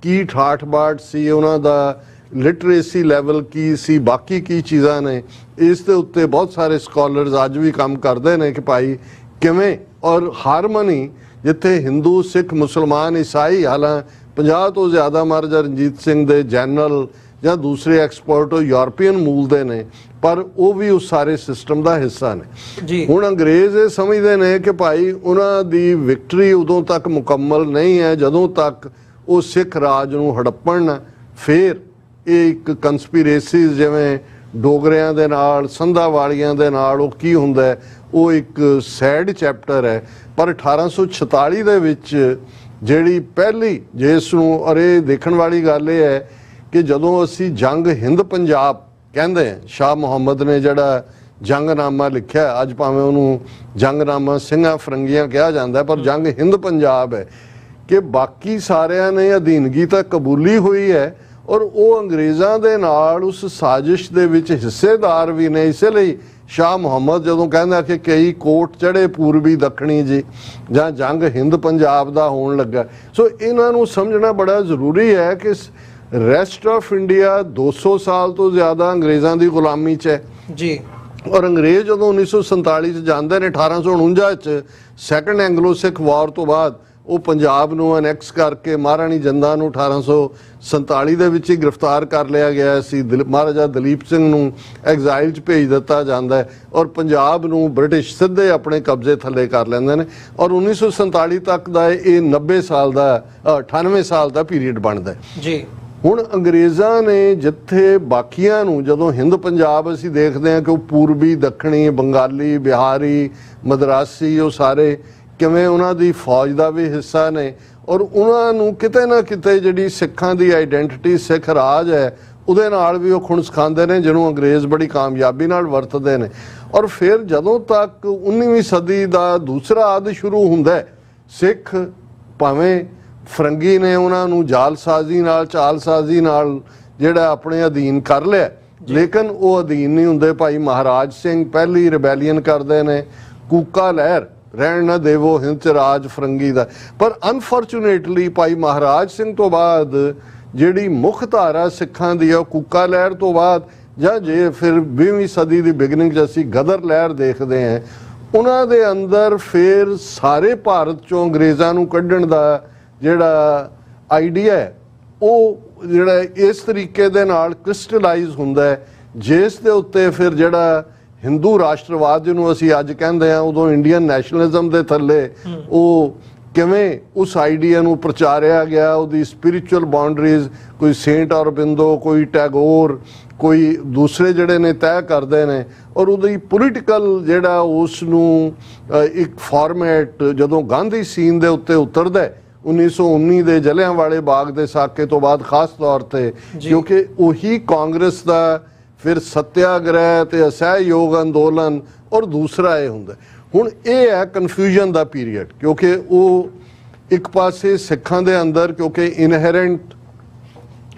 [SPEAKER 2] ਕੀ ਠਾਠ ਬਾਠ ਸੀ, ਉਹਨਾਂ ਦਾ ਲਿਟਰੇਸੀ ਲੈਵਲ ਕੀ ਸੀ, ਬਾਕੀ ਕੀ ਚੀਜ਼ਾਂ ਨੇ, ਇਸ ਦੇ ਉੱਤੇ ਬਹੁਤ ਸਾਰੇ ਸਕਾਲਰਸ ਅੱਜ ਵੀ ਕੰਮ ਕਰਦੇ ਨੇ ਕਿ ਭਾਈ ਕਿਵੇਂ। ਔਰ ਹਾਰਮਨੀ ਜਿੱਥੇ ਹਿੰਦੂ, ਸਿੱਖ, ਮੁਸਲਮਾਨ, ਈਸਾਈ, ਹਾਲਾਂ 50 ਤੋਂ ਜ਼ਿਆਦਾ ਮਹਾਰਾਜਾ ਰਣਜੀਤ ਸਿੰਘ ਦੇ ਜਨਰਲ ਜਾਂ ਦੂਸਰੇ ਐਕਸਪਰਟ ਉਹ ਯੂਰਪੀਅਨ ਮੂਲ ਦੇ ਨੇ, ਪਰ ਉਹ ਵੀ ਉਸ ਸਾਰੇ ਸਿਸਟਮ ਦਾ ਹਿੱਸਾ ਨੇ। ਹੁਣ ਅੰਗਰੇਜ਼ ਇਹ ਸਮਝਦੇ ਨੇ ਕਿ ਭਾਈ ਉਹਨਾਂ ਦੀ ਵਿਕਟਰੀ ਉਦੋਂ ਤੱਕ ਮੁਕੰਮਲ ਨਹੀਂ ਹੈ ਜਦੋਂ ਤੱਕ ਉਹ ਸਿੱਖ ਰਾਜ ਨੂੰ ਹੜੱਪਣ ਨਾ। ਫਿਰ ਇਹ ਇੱਕ ਕੰਸਪੀਰੇਸੀਜ਼ ਜਿਵੇਂ ਡੋਗਰਿਆਂ ਦੇ ਨਾਲ, ਸੰਧਾ ਵਾਲੀਆਂ ਦੇ ਨਾਲ ਉਹ ਕੀ ਹੁੰਦਾ ਹੈ ਉਹ ਇੱਕ ਸੈਡ ਚੈਪਟਰ ਹੈ। ਪਰ 1846 ਦੇ ਵਿੱਚ ਜਿਹੜੀ ਪਹਿਲੀ ਜਿਸ ਨੂੰ, ਔਰ ਇਹ ਦੇਖਣ ਵਾਲੀ ਗੱਲ ਇਹ ਹੈ ਕਿ ਜਦੋਂ ਅਸੀਂ ਜੰਗ ਹਿੰਦ ਪੰਜਾਬ ਕਹਿੰਦੇ ਹਾਂ, ਸ਼ਾਹ ਮੁਹੰਮਦ ਨੇ ਜਿਹੜਾ ਜੰਗਨਾਮਾ ਲਿਖਿਆ, ਅੱਜ ਭਾਵੇਂ ਉਹਨੂੰ ਜੰਗਨਾਮਾ ਸਿੰਘਾਂ ਫਰੰਗੀਆਂ ਕਿਹਾ ਜਾਂਦਾ ਪਰ ਜੰਗ ਹਿੰਦ ਪੰਜਾਬ ਹੈ ਕਿ ਬਾਕੀ ਸਾਰਿਆਂ ਨੇ ਅਧੀਨਗੀ ਤਾਂ ਕਬੂਲੀ ਹੋਈ ਹੈ ਔਰ ਉਹ ਅੰਗਰੇਜ਼ਾਂ ਦੇ ਨਾਲ ਉਸ ਸਾਜ਼ਿਸ਼ ਦੇ ਵਿੱਚ ਹਿੱਸੇਦਾਰ ਵੀ ਨੇ। ਇਸੇ ਲਈ ਸ਼ਾਹ ਮੁਹੰਮਦ ਜਦੋਂ ਕਹਿੰਦਾ ਕਿ ਕਈ ਕੋਟ ਚੜੇ ਪੂਰਬੀ ਦੱਖਣੀ ਜੀ ਜਾਂ ਜੰਗ ਹਿੰਦ ਪੰਜਾਬ ਦਾ ਹੋਣ ਲੱਗਾ। ਸੋ ਇਹਨਾਂ ਨੂੰ ਸਮਝਣਾ ਬੜਾ ਜ਼ਰੂਰੀ ਹੈ ਕਿ ਰੈਸਟ ਆਫ ਇੰਡੀਆ 200 ਸਾਲ ਤੋਂ ਜ਼ਿਆਦਾ ਅੰਗਰੇਜ਼ਾਂ ਦੀ ਗੁਲਾਮੀ 'ਚ ਹੈ ਜੀ। ਔਰ ਅੰਗਰੇਜ਼ ਜਦੋਂ 1947 'ਚ ਜਾਂਦੇ ਨੇ, 1849 'ਚ ਸੈਕੰਡ ਐਂਗਲੋ ਸਿੱਖ ਵਾਰ ਤੋਂ ਬਾਅਦ ਉਹ ਪੰਜਾਬ ਨੂੰ ਅਨੈਕਸ ਕਰਕੇ ਮਹਾਰਾਣੀ ਜਿੰਦਾਂ ਨੂੰ 1847 ਦੇ ਵਿੱਚ ਹੀ ਗ੍ਰਿਫਤਾਰ ਕਰ ਲਿਆ ਗਿਆ ਸੀ। ਮਹਾਰਾਜਾ ਦਲੀਪ ਸਿੰਘ ਨੂੰ ਐਗਜ਼ਾਈਲ 'ਚ ਭੇਜ ਦਿੱਤਾ ਜਾਂਦਾ ਹੈ ਔਰ ਪੰਜਾਬ ਨੂੰ ਬ੍ਰਿਟਿਸ਼ ਸਿੱਧੇ ਆਪਣੇ ਕਬਜ਼ੇ ਥੱਲੇ ਕਰ ਲੈਂਦੇ ਨੇ। ਔਰ 1947 ਤੱਕ ਦਾ ਇਹ 90 ਸਾਲ ਦਾ 98 ਸਾਲ ਦਾ ਪੀਰੀਅਡ ਬਣਦਾ ਜੀ। ਹੁਣ ਅੰਗਰੇਜ਼ਾਂ ਨੇ ਜਿੱਥੇ ਬਾਕੀਆਂ ਨੂੰ, ਜਦੋਂ ਹਿੰਦ ਪੰਜਾਬ ਅਸੀਂ ਦੇਖਦੇ ਹਾਂ ਕਿ ਉਹ ਪੂਰਬੀ, ਦੱਖਣੀ, ਬੰਗਾਲੀ, ਬਿਹਾਰੀ, ਮਦਰਾਸੀ, ਉਹ ਸਾਰੇ ਕਿਵੇਂ ਉਹਨਾਂ ਦੀ ਫੌਜ ਦਾ ਵੀ ਹਿੱਸਾ ਨੇ ਔਰ ਉਹਨਾਂ ਨੂੰ ਕਿਤੇ ਨਾ ਕਿਤੇ ਜਿਹੜੀ ਸਿੱਖਾਂ ਦੀ ਆਈਡੈਂਟੀਟੀ, ਸਿੱਖ ਰਾਜ ਹੈ, ਉਹਦੇ ਨਾਲ ਵੀ ਉਹ ਖੁਣ ਸਿਖਾਉਂਦੇ ਨੇ, ਜਿਹਨੂੰ ਅੰਗਰੇਜ਼ ਬੜੀ ਕਾਮਯਾਬੀ ਨਾਲ ਵਰਤਦੇ ਨੇ। ਔਰ ਫਿਰ ਜਦੋਂ ਤੱਕ 19ਵੀਂ ਸਦੀ ਦਾ ਦੂਸਰਾ ਅੱਧ ਸ਼ੁਰੂ ਹੁੰਦਾ, ਸਿੱਖ ਭਾਵੇਂ ਫਰੰਗੀ ਨੇ ਉਹਨਾਂ ਨੂੰ ਜਾਲਸਾਜ਼ੀ ਨਾਲ, ਚਾਲਸਾਜ਼ੀ ਨਾਲ ਜਿਹੜਾ ਆਪਣੇ ਅਧੀਨ ਕਰ ਲਿਆ, ਲੇਕਿਨ ਉਹ ਅਧੀਨ ਨਹੀਂ ਹੁੰਦੇ। ਭਾਈ ਮਹਾਰਾਜ ਸਿੰਘ ਪਹਿਲੀ ਰਿਬੈਲੀਅਨ ਕਰਦੇ ਨੇ, ਕੂਕਾ ਲਹਿਰ, ਰਹਿਣ ਨਾ ਦੇਵੋ ਹਿੰਦ 'ਚ ਰਾਜ ਫਰੰਗੀ ਦਾ। ਪਰ ਅਨਫੋਰਚੂਨੇਟਲੀ ਭਾਈ ਮਹਾਰਾਜ ਸਿੰਘ ਤੋਂ ਬਾਅਦ ਜਿਹੜੀ ਮੁੱਖ ਧਾਰਾ ਸਿੱਖਾਂ ਦੀ ਆ ਉਹ ਕੂਕਾ ਲਹਿਰ ਤੋਂ ਬਾਅਦ, ਜਾਂ ਜੇ ਫਿਰ 20ਵੀਂ ਸਦੀ ਦੀ ਬਿਗਨਿੰਗ 'ਚ ਅਸੀਂ ਗਦਰ ਲਹਿਰ ਦੇਖਦੇ ਹਾਂ, ਉਹਨਾਂ ਦੇ ਅੰਦਰ ਫਿਰ ਸਾਰੇ ਭਾਰਤ 'ਚੋਂ ਅੰਗਰੇਜ਼ਾਂ ਨੂੰ ਕੱਢਣ ਦਾ ਜਿਹੜਾ ਆਈਡੀਆ ਹੈ ਉਹ ਜਿਹੜਾ ਇਸ ਤਰੀਕੇ ਦੇ ਨਾਲ ਕ੍ਰਿਸਟਲਾਈਜ਼ ਹੁੰਦਾ ਹੈ, ਜਿਸ ਦੇ ਉੱਤੇ ਫਿਰ ਜਿਹੜਾ ਹਿੰਦੂ ਰਾਸ਼ਟਰਵਾਦ ਜਿਹਨੂੰ ਅਸੀਂ ਅੱਜ ਕਹਿੰਦੇ ਹਾਂ, ਉਦੋਂ ਇੰਡੀਅਨ ਨੈਸ਼ਨਲਿਜ਼ਮ ਦੇ ਥੱਲੇ ਉਹ ਕਿਵੇਂ ਉਸ ਆਈਡੀਆ ਨੂੰ ਪ੍ਰਚਾਰਿਆ ਗਿਆ, ਉਹਦੀ ਸਪਿਰਿਚੁਅਲ ਬਾਉਂਡਰੀਜ਼ ਕੋਈ ਸੇਂਟ ਔਰਬਿੰਦੋ, ਕੋਈ ਟੈਗੋਰ, ਕੋਈ ਦੂਸਰੇ ਜਿਹੜੇ ਨੇ ਤੈਅ ਕਰਦੇ ਨੇ ਔਰ ਉਹਦੀ ਪੋਲੀਟੀਕਲ ਜਿਹੜਾ ਉਸ ਨੂੰ ਇੱਕ ਫਾਰਮੈਟ ਜਦੋਂ ਗਾਂਧੀ ਸੀਨ ਦੇ ਉੱਤੇ ਉਤਰਦਾ 1919 ਦੇ ਜਲਿਆਂਵਾਲੇ ਬਾਗ ਦੇ ਸਾਕੇ ਤੋਂ ਬਾਅਦ ਖਾਸ ਤੌਰ ਤੇ, ਕਿਉਂਕਿ ਉਹੀ ਕਾਂਗਰਸ ਦਾ ਫਿਰ ਸੱਤਿਆਗ੍ਰਹਿ ਤੇ ਅਸਹਿਯੋਗ ਅੰਦੋਲਨ ਔਰ ਦੂਸਰਾ ਇਹ ਹੁੰਦਾ। ਹੁਣ ਇਹ ਹੈ ਕਨਫਿਊਜ਼ਨ ਦਾ ਪੀਰੀਅਡ, ਕਿਉਂਕਿ ਉਹ ਇੱਕ ਪਾਸੇ ਸਿੱਖਾਂ ਦੇ ਅੰਦਰ ਕਿਉਂਕਿ ਇਨਹੈਰੈਂਟ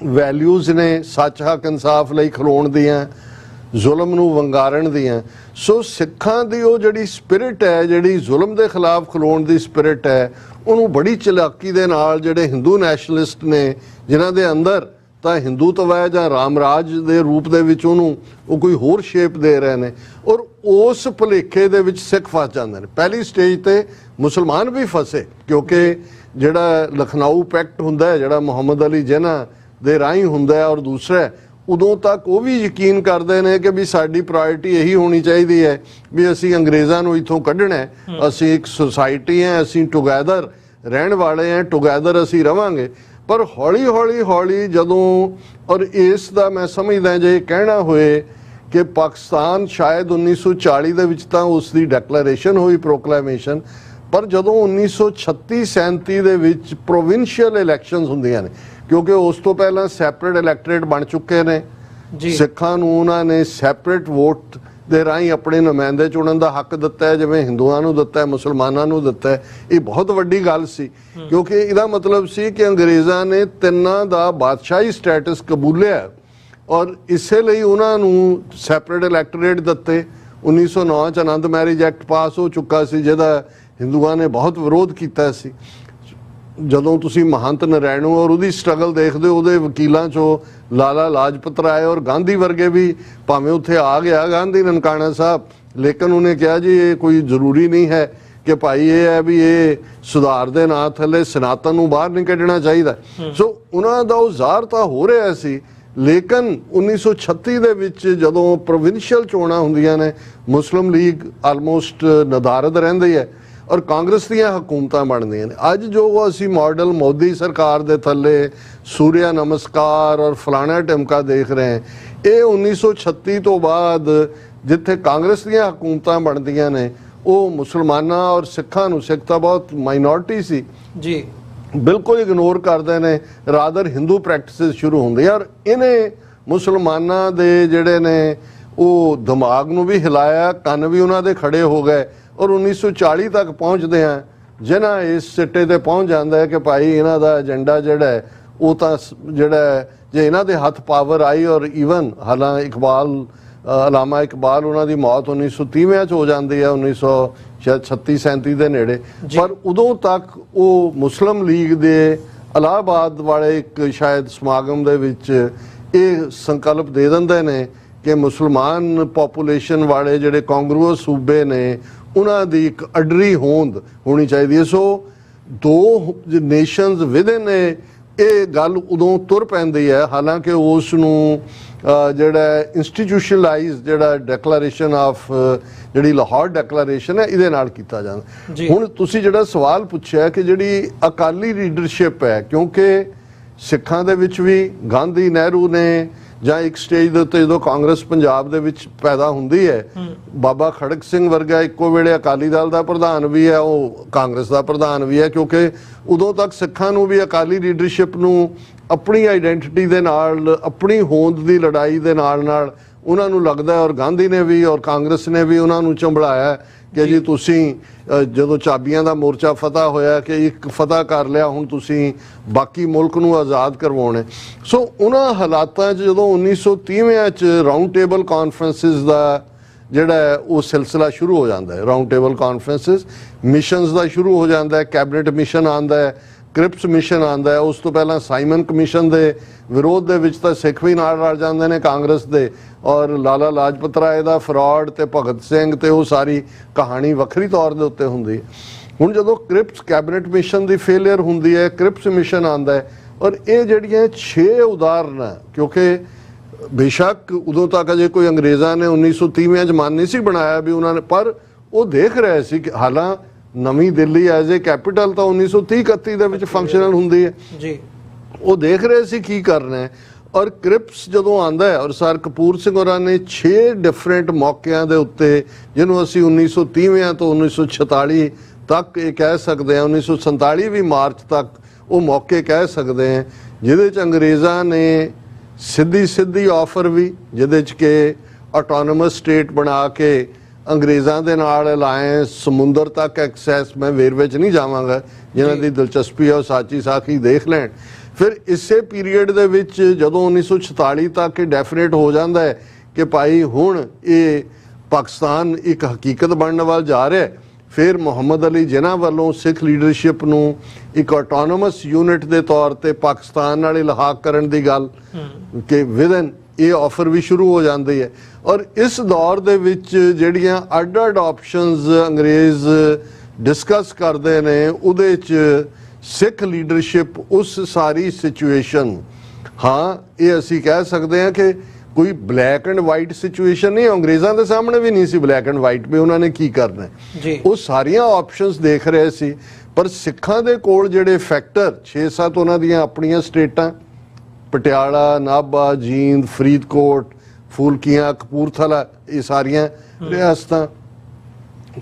[SPEAKER 2] ਵੈਲਿਊਜ਼ ਨੇ ਸੱਚ, ਹੱਕ, ਇਨਸਾਫ ਲਈ ਖਲੋਣ ਦੀਆਂ, ਜ਼ੁਲਮ ਨੂੰ ਵੰਗਾਰਨ ਦੀਆਂ। ਸੋ ਸਿੱਖਾਂ ਦੀ ਉਹ ਜਿਹੜੀ ਸਪਿਰਿਟ ਹੈ, ਜਿਹੜੀ ਜ਼ੁਲਮ ਦੇ ਖਿਲਾਫ ਖਲੋਣ ਦੀ ਸਪਿਰਿਟ ਹੈ, ਉਹਨੂੰ ਬੜੀ ਚਲਾਕੀ ਦੇ ਨਾਲ ਜਿਹੜੇ ਹਿੰਦੂ ਨੈਸ਼ਨਲਿਸਟ ਨੇ, ਜਿਨ੍ਹਾਂ ਦੇ ਅੰਦਰ ਤਾਂ ਹਿੰਦੂਤਵ ਹੈ ਜਾਂ ਰਾਮ ਰਾਜ ਦੇ ਰੂਪ ਦੇ ਵਿੱਚ ਉਹਨੂੰ ਉਹ ਕੋਈ ਹੋਰ ਸ਼ੇਪ ਦੇ ਰਹੇ ਨੇ, ਔਰ ਉਸ ਭੁਲੇਖੇ ਦੇ ਵਿੱਚ ਸਿੱਖ ਫਸ ਜਾਂਦੇ ਨੇ। ਪਹਿਲੀ ਸਟੇਜ ਤੇ ਮੁਸਲਮਾਨ ਵੀ ਫਸੇ, ਕਿਉਂਕਿ ਜਿਹੜਾ ਲਖਨਊ ਪੈਕਟ ਹੁੰਦਾ ਹੈ, ਜਿਹੜਾ ਮੁਹੰਮਦ ਅਲੀ ਜਿਨਾ ਦੇ ਰਾਹੀਂ ਹੁੰਦਾ ਹੈ, ਔਰ ਦੂਸਰਾ ਉਦੋਂ ਤੱਕ ਉਹ ਵੀ ਯਕੀਨ ਕਰਦੇ ਨੇ ਕਿ ਵੀ ਸਾਡੀ ਪ੍ਰਾਇੋਰਟੀ ਇਹੀ ਹੋਣੀ ਚਾਹੀਦੀ ਹੈ ਵੀ ਅਸੀਂ ਅੰਗਰੇਜ਼ਾਂ ਨੂੰ ਇੱਥੋਂ ਕੱਢਣਾ ਹੈ, ਅਸੀਂ ਇੱਕ ਸੁਸਾਇਟੀ ਹੈ, ਅਸੀਂ ਟੁਗੈਦਰ ਰਹਿਣ ਵਾਲੇ ਹਾਂ, ਟੁਗੈਦਰ ਅਸੀਂ ਰਵਾਂਗੇ। ਪਰ ਹੌਲੀ ਹੌਲੀ ਹੌਲੀ ਜਦੋਂ, ਔਰ ਇਸ ਦਾ ਮੈਂ ਸਮਝਦਾ ਜੇ ਕਹਿਣਾ ਹੋਏ ਕਿ ਪਾਕਿਸਤਾਨ ਸ਼ਾਇਦ 1940 ਦੇ ਵਿੱਚ ਤਾਂ ਉਸ ਦੀ ਡੈਕਲੇਰੇਸ਼ਨ ਹੋਈ, ਪ੍ਰੋਕਲੇਮੇਸ਼ਨ, ਪਰ ਜਦੋਂ 1936-37 ਦੇ ਵਿੱਚ ਪ੍ਰੋਵਿੰਸ਼ੀਅਲ ਇਲੈਕਸ਼ਨਸ ਹੁੰਦੀਆਂ ਨੇ, ਕਿਉਂਕਿ ਉਸ ਤੋਂ ਪਹਿਲਾਂ ਸੈਪਰੇਟ ਇਲੈਕਟੋਰੇਟ ਬਣ ਚੁੱਕੇ ਨੇ, ਸਿੱਖਾਂ ਨੂੰ ਉਹਨਾਂ ਨੇ ਸੈਪਰੇਟ ਵੋਟ ਦੇ ਰਾਹੀਂ ਆਪਣੇ ਨੁਮਾਇੰਦੇ ਚੁਣਨ ਦਾ ਹੱਕ ਦਿੱਤਾ ਹੈ, ਜਿਵੇਂ ਹਿੰਦੂਆਂ ਨੂੰ ਦਿੱਤਾ ਹੈ, ਮੁਸਲਮਾਨਾਂ ਨੂੰ ਦਿੱਤਾ ਹੈ। ਇਹ ਬਹੁਤ ਵੱਡੀ ਗੱਲ ਸੀ, ਕਿਉਂਕਿ ਇਹਦਾ ਮਤਲਬ ਸੀ ਕਿ ਅੰਗਰੇਜ਼ਾਂ ਨੇ ਤਿੰਨਾਂ ਦਾ ਬਾਦਸ਼ਾਹੀ ਸਟੇਟਸ ਕਬੂਲਿਆ, ਔਰ ਇਸੇ ਲਈ ਉਹਨਾਂ ਨੂੰ ਸੈਪਰੇਟ ਇਲੈਕਟੋਰੇਟ ਦਿੱਤੇ। 1909 ਚ ਆਨੰਦ ਮੈਰਿਜ ਐਕਟ ਪਾਸ ਹੋ ਚੁੱਕਾ ਸੀ, ਜਿਹਦਾ ਹਿੰਦੂਆਂ ਨੇ ਬਹੁਤ ਵਿਰੋਧ ਕੀਤਾ ਸੀ। ਜਦੋਂ ਤੁਸੀਂ ਮਹੰਤ ਨਰੈਣੂ ਔਰ ਉਹਦੀ ਸਟਰਗਲ ਦੇਖਦੇ ਹੋ, ਉਹਦੇ ਵਕੀਲਾਂ ਚੋਂ ਲਾਲਾ ਲਾਜਪਤ ਰਾਏ ਔਰ ਗਾਂਧੀ ਵਰਗੇ ਵੀ ਭਾਵੇਂ ਉੱਥੇ ਆ ਗਿਆ ਗਾਂਧੀ ਨਨਕਾਣਾ ਸਾਹਿਬ, ਲੇਕਿਨ ਉਹਨੇ ਕਿਹਾ ਜੀ ਇਹ ਕੋਈ ਜ਼ਰੂਰੀ ਨਹੀਂ ਹੈ ਕਿ ਭਾਈ ਇਹ ਹੈ ਵੀ ਇਹ ਸੁਧਾਰ ਦੇ ਨਾਂ ਥੱਲੇ ਸਨਾਤਨ ਨੂੰ ਬਾਹਰ ਨਹੀਂ ਕੱਢਣਾ ਚਾਹੀਦਾ। ਸੋ ਉਹਨਾਂ ਦਾ ਉਹ ਜ਼ਾਹਰ ਤਾਂ ਹੋ ਰਿਹਾ ਸੀ, ਲੇਕਿਨ 1936 ਦੇ ਵਿੱਚ ਜਦੋਂ ਪ੍ਰੋਵਿੰਸ਼ੀਅਲ ਚੋਣਾਂ ਹੁੰਦੀਆਂ ਨੇ, ਮੁਸਲਿਮ ਲੀਗ ਆਲਮੋਸਟ ਨਦਾਰਦ ਰਹਿੰਦੀ ਹੈ ਔਰ ਕਾਂਗਰਸ ਦੀਆਂ ਹਕੂਮਤਾਂ ਬਣਦੀਆਂ ਨੇ। ਅੱਜ ਜੋ ਅਸੀਂ ਮਾਡਲ ਮੋਦੀ ਸਰਕਾਰ ਦੇ ਥੱਲੇ ਸੂਰਿਆ ਨਮਸਕਾਰ ਔਰ ਫਲਾਣਾ ਟਿਮਕਾ ਦੇਖ ਰਹੇ ਹਾਂ, ਇਹ 1936 ਤੋਂ ਬਾਅਦ ਜਿੱਥੇ ਕਾਂਗਰਸ ਦੀਆਂ ਹਕੂਮਤਾਂ ਬਣਦੀਆਂ ਨੇ, ਉਹ ਮੁਸਲਮਾਨਾਂ ਔਰ ਸਿੱਖਾਂ ਨੂੰ, ਸਿੱਖ ਤਾਂ ਬਹੁਤ ਮਾਈਨੋਰਟੀ ਸੀ ਜੀ, ਬਿਲਕੁਲ ਇਗਨੋਰ ਕਰਦੇ ਨੇ, ਰਾਦਰ ਹਿੰਦੂ ਪ੍ਰੈਕਟਿਸਿਸ ਸ਼ੁਰੂ ਹੁੰਦੀਆਂ। ਔਰ ਇਹਨੇ ਮੁਸਲਮਾਨਾਂ ਦੇ ਜਿਹੜੇ ਨੇ ਉਹ ਦਿਮਾਗ ਨੂੰ ਵੀ ਹਿਲਾਇਆ, ਕੰਨ ਵੀ ਉਹਨਾਂ ਦੇ ਖੜੇ ਹੋ ਗਏ, ਔਰ 1940 ਤੱਕ ਪਹੁੰਚਦੇ ਆ ਜਿਹਨਾਂ ਇਸ ਸਿੱਟੇ ਤੇ ਪਹੁੰਚ ਜਾਂਦਾ ਹੈ ਕਿ ਭਾਈ ਇਹਨਾਂ ਦਾ ਏਜੰਡਾ ਜਿਹੜਾ ਹੈ ਉਹ ਤਾਂ ਜਿਹੜਾ ਜੇ ਇਹਨਾਂ ਦੇ ਹੱਥ ਪਾਵਰ ਆਈ, ਔਰ ਈਵਨ ਹਾਲਾਂ ਇਕਬਾਲ, ਅਲਾਮਾ ਇਕਬਾਲ, ਉਹਨਾਂ ਦੀ ਮੌਤ 1930 ਚ ਹੋ ਜਾਂਦੀ ਹੈ, 1936-37 ਦੇ ਨੇੜੇ, ਪਰ ਉਦੋਂ ਤੱਕ ਉਹ ਮੁਸਲਿਮ ਲੀਗ ਦੇ ਇਲਾਹਾਬਾਦ ਵਾਲੇ ਇੱਕ ਸ਼ਾਇਦ ਸਮਾਗਮ ਦੇ ਵਿੱਚ ਇਹ ਸੰਕਲਪ ਦੇ ਦਿੰਦੇ ਨੇ ਕਿ ਮੁਸਲਮਾਨ ਪੋਪੂਲੇਸ਼ਨ ਵਾਲੇ ਜਿਹੜੇ ਕਾਂਗਰੂਅਸ ਸੂਬੇ ਨੇ ਉਹਨਾਂ ਦੀ ਇੱਕ ਅਡਰੀ ਹੋਂਦ ਹੋਣੀ ਚਾਹੀਦੀ ਹੈ। ਸੋ ਦੋ ਨੇਸ਼ਨਸ ਵਿਦਨ ਇਹ ਗੱਲ ਉਦੋਂ ਤੁਰ ਪੈਂਦੀ ਹੈ, ਹਾਲਾਂਕਿ ਉਸ ਨੂੰ ਜਿਹੜਾ ਇੰਸਟੀਟਿਊਸ਼ਨਲਾਈਜ਼ ਜਿਹੜਾ ਡੈਕਲੇਰੇਸ਼ਨ ਆਫ ਜਿਹੜੀ ਲਾਹੌਰ ਡੈਕਲੇਰੇਸ਼ਨ ਹੈ ਇਹਦੇ ਨਾਲ ਕੀਤਾ ਜਾਂਦਾ। ਹੁਣ ਤੁਸੀਂ ਜਿਹੜਾ ਸਵਾਲ ਪੁੱਛਿਆ ਕਿ ਜਿਹੜੀ ਅਕਾਲੀ ਲੀਡਰਸ਼ਿਪ ਹੈ, ਕਿਉਂਕਿ ਸਿੱਖਾਂ ਦੇ ਵਿੱਚ ਵੀ ਗਾਂਧੀ, ਨਹਿਰੂ ਨੇ, ਜਾਂ ਇੱਕ ਸਟੇਜ ਦੇ ਉੱਤੇ ਜਦੋਂ ਕਾਂਗਰਸ ਪੰਜਾਬ ਦੇ ਵਿੱਚ ਪੈਦਾ ਹੁੰਦੀ ਹੈ, ਬਾਬਾ ਖੜਕ ਸਿੰਘ ਵਰਗਾ ਇੱਕੋ ਵੇਲੇ ਅਕਾਲੀ ਦਲ ਦਾ ਪ੍ਰਧਾਨ ਵੀ ਹੈ, ਉਹ ਕਾਂਗਰਸ ਦਾ ਪ੍ਰਧਾਨ ਵੀ ਹੈ, ਕਿਉਂਕਿ ਉਦੋਂ ਤੱਕ ਸਿੱਖਾਂ ਨੂੰ ਵੀ ਅਕਾਲੀ ਲੀਡਰਸ਼ਿਪ ਨੂੰ ਆਪਣੀ ਆਈਡੈਂਟੀਟੀ ਦੇ ਨਾਲ, ਆਪਣੀ ਹੋਂਦ ਦੀ ਲੜਾਈ ਦੇ ਨਾਲ ਨਾਲ ਉਹਨਾਂ ਨੂੰ ਲੱਗਦਾ, ਔਰ ਗਾਂਧੀ ਨੇ ਵੀ ਔਰ ਕਾਂਗਰਸ ਨੇ ਵੀ ਉਹਨਾਂ ਨੂੰ ਝੰਬੜਾਇਆ ਕਿ ਜੀ ਤੁਸੀਂ ਜਦੋਂ ਚਾਬੀਆਂ ਦਾ ਮੋਰਚਾ ਫਤਿਹ ਹੋਇਆ ਕਿ ਇੱਕ ਫਤਿਹ ਕਰ ਲਿਆ, ਹੁਣ ਤੁਸੀਂ ਬਾਕੀ ਮੁਲਕ ਨੂੰ ਆਜ਼ਾਦ ਕਰਵਾਉਣਾ। ਸੋ ਉਹਨਾਂ ਹਾਲਾਤਾਂ 'ਚ ਜਦੋਂ 1930 ਚ ਰਾਊਂਡ ਟੇਬਲ ਕਾਨਫਰੰਸਿਸ ਦਾ ਜਿਹੜਾ ਉਹ ਸਿਲਸਿਲਾ ਸ਼ੁਰੂ ਹੋ ਜਾਂਦਾ ਹੈ, ਰਾਊਂਡ ਟੇਬਲ ਕਾਨਫਰੰਸਿਸ ਮਿਸ਼ਨਸ ਦਾ ਸ਼ੁਰੂ ਹੋ ਜਾਂਦਾ ਹੈ, ਕੈਬਨਿਟ ਮਿਸ਼ਨ ਆਉਂਦਾ ਹੈ, ਕ੍ਰਿਪਸ ਮਿਸ਼ਨ ਆਉਂਦਾ ਹੈ। ਉਸ ਤੋਂ ਪਹਿਲਾਂ ਸਾਈਮਨ ਕਮਿਸ਼ਨ ਦੇ ਵਿਰੋਧ ਦੇ ਵਿੱਚ ਤਾਂ ਸਿੱਖ ਵੀ ਨਾਲ ਰਲ ਜਾਂਦੇ ਨੇ ਕਾਂਗਰਸ ਦੇ, ਔਰ ਲਾਲਾ ਲਾਜਪਤ ਰਾਏ ਦਾ ਫਰਾਡ ਤੇ ਭਗਤ ਸਿੰਘ ਤੇ ਉਹ ਸਾਰੀ ਕਹਾਣੀ ਵੱਖਰੀ ਤੌਰ ਦੇ ਉੱਤੇ ਹੁੰਦੀ ਹੈ। ਹੁਣ ਜਦੋਂ ਕ੍ਰਿਪਸ ਕੈਬਨਿਟ ਮਿਸ਼ਨ ਦੀ ਫੇਲਿਅਰ ਹੁੰਦੀ ਹੈ, ਕ੍ਰਿਪਸ ਮਿਸ਼ਨ ਆਉਂਦਾ ਹੈ, ਔਰ ਇਹ ਜਿਹੜੀਆਂ 6 ਉਦਾਹਰਨਾਂ, ਕਿਉਂਕਿ ਬੇਸ਼ੱਕ ਉਦੋਂ ਤੱਕ ਅਜੇ ਕੋਈ ਅੰਗਰੇਜ਼ਾਂ ਨੇ 1930 ਚ ਮਨ ਨਹੀਂ ਸੀ ਬਣਾਇਆ ਵੀ ਉਹਨਾਂ ਨੇ, ਪਰ ਉਹ ਦੇਖ ਰਹੇ ਸੀ ਕਿ ਹਾਲਾਂ ਨਵੀਂ ਦਿੱਲੀ ਐਜ਼ ਏ ਕੈਪੀਟਲ ਤਾਂ 1930-31 ਦੇ ਵਿੱਚ ਫੰਕਸ਼ਨਲ ਹੁੰਦੀ ਹੈ ਜੀ, ਉਹ ਦੇਖ ਰਹੇ ਸੀ ਕੀ ਕਰਨਾ ਹੈ। ਔਰ ਕ੍ਰਿਪਸ ਜਦੋਂ ਆਉਂਦਾ ਹੈ, ਔਰ ਸਰ ਕਪੂਰ ਸਿੰਘ ਹੋਰਾਂ ਨੇ 6 ਡਿਫਰੈਂਟ ਮੌਕਿਆਂ ਦੇ ਉੱਤੇ, ਜਿਹਨੂੰ ਅਸੀਂ 1930 ਤੋਂ 1946 ਤੱਕ ਇਹ ਕਹਿ ਸਕਦੇ ਹਾਂ, 1947 ਵੀ ਮਾਰਚ ਤੱਕ ਉਹ ਮੌਕੇ ਕਹਿ ਸਕਦੇ ਹਾਂ, ਜਿਹਦੇ 'ਚ ਅੰਗਰੇਜ਼ਾਂ ਨੇ ਸਿੱਧੀ ਆਫਰ ਵੀ, ਜਿਹਦੇ 'ਚ ਕਿ ਆਟੋਨਮਸ ਸਟੇਟ ਬਣਾ ਕੇ ਅੰਗਰੇਜ਼ਾਂ ਦੇ ਨਾਲ ਅਲਾਇੰਸ, ਸਮੁੰਦਰ ਤੱਕ ਐਕਸੈਸ, ਮੈਂ ਵੇਰਵੇ 'ਚ ਨਹੀਂ ਜਾਵਾਂਗਾ, ਜਿਹਨਾਂ ਦੀ ਦਿਲਚਸਪੀ ਹੈ ਉਹ ਸਾਚੀ ਸਾਖੀ ਦੇਖ ਲੈਣ। ਫਿਰ ਇਸੇ ਪੀਰੀਅਡ ਦੇ ਵਿੱਚ ਜਦੋਂ 1946 ਤੱਕ ਇਹ ਡੈਫੀਨੇਟ ਹੋ ਜਾਂਦਾ ਹੈ ਕਿ ਭਾਈ ਹੁਣ ਇਹ ਪਾਕਿਸਤਾਨ ਇੱਕ ਹਕੀਕਤ ਬਣਨ ਵੱਲ ਜਾ ਰਿਹਾ, ਫਿਰ ਮੁਹੰਮਦ ਅਲੀ ਜਿਨ੍ਹਾਂ ਵੱਲੋਂ ਸਿੱਖ ਲੀਡਰਸ਼ਿਪ ਨੂੰ ਇੱਕ ਆਟੋਨੋਮਸ ਯੂਨਿਟ ਦੇ ਤੌਰ ਤੇ ਪਾਕਿਸਤਾਨ ਨਾਲ ਇਲਹਾਕ ਕਰਨ ਦੀ ਗੱਲ ਕਿ ਵਿਦਨ ਇਹ ਆਫਰ ਵੀ ਸ਼ੁਰੂ ਹੋ ਜਾਂਦੀ ਹੈ। ਔਰ ਇਸ ਦੌਰ ਦੇ ਵਿੱਚ ਜਿਹੜੀਆਂ ਅੱਡ-ਅੱਡ ਆਪਸ਼ਨਸ ਅੰਗਰੇਜ਼ ਡਿਸਕਸ ਕਰਦੇ ਨੇ, ਉਹਦੇ 'ਚ ਸਿੱਖ ਲੀਡਰਸ਼ਿਪ ਉਸ ਸਾਰੀ ਸਿਚੁਏਸ਼ਨ, ਹਾਂ ਇਹ ਅਸੀਂ ਕਹਿ ਸਕਦੇ ਹਾਂ ਕਿ ਕੋਈ ਬਲੈਕ ਐਂਡ ਵਾਈਟ ਸਿਚੁਏਸ਼ਨ ਨਹੀਂ, ਅੰਗਰੇਜ਼ਾਂ ਦੇ ਸਾਹਮਣੇ ਵੀ ਨਹੀਂ ਸੀ ਬਲੈਕ ਐਂਡ ਵਾਈਟ ਵੀ ਉਹਨਾਂ ਨੇ ਕੀ ਕਰਨਾ ਜੀ। ਉਹ ਸਾਰੀਆਂ ਆਪਸ਼ਨਸ ਦੇਖ ਰਹੇ ਸੀ, ਪਰ ਸਿੱਖਾਂ ਦੇ ਕੋਲ ਜਿਹੜੇ ਫੈਕਟਰ 6-7 ਉਹਨਾਂ ਦੀਆਂ ਆਪਣੀਆਂ ਸਟੇਟਾਂ, ਪਟਿਆਲਾ, ਨਾਭਾ, ਜੀਂਦ, ਫਰੀਦਕੋਟ, ਫੂਲਕੀਆਂ, ਕਪੂਰਥਲਾ, ਇਹ ਸਾਰੀਆਂ ਰਿਆਸਤਾਂ,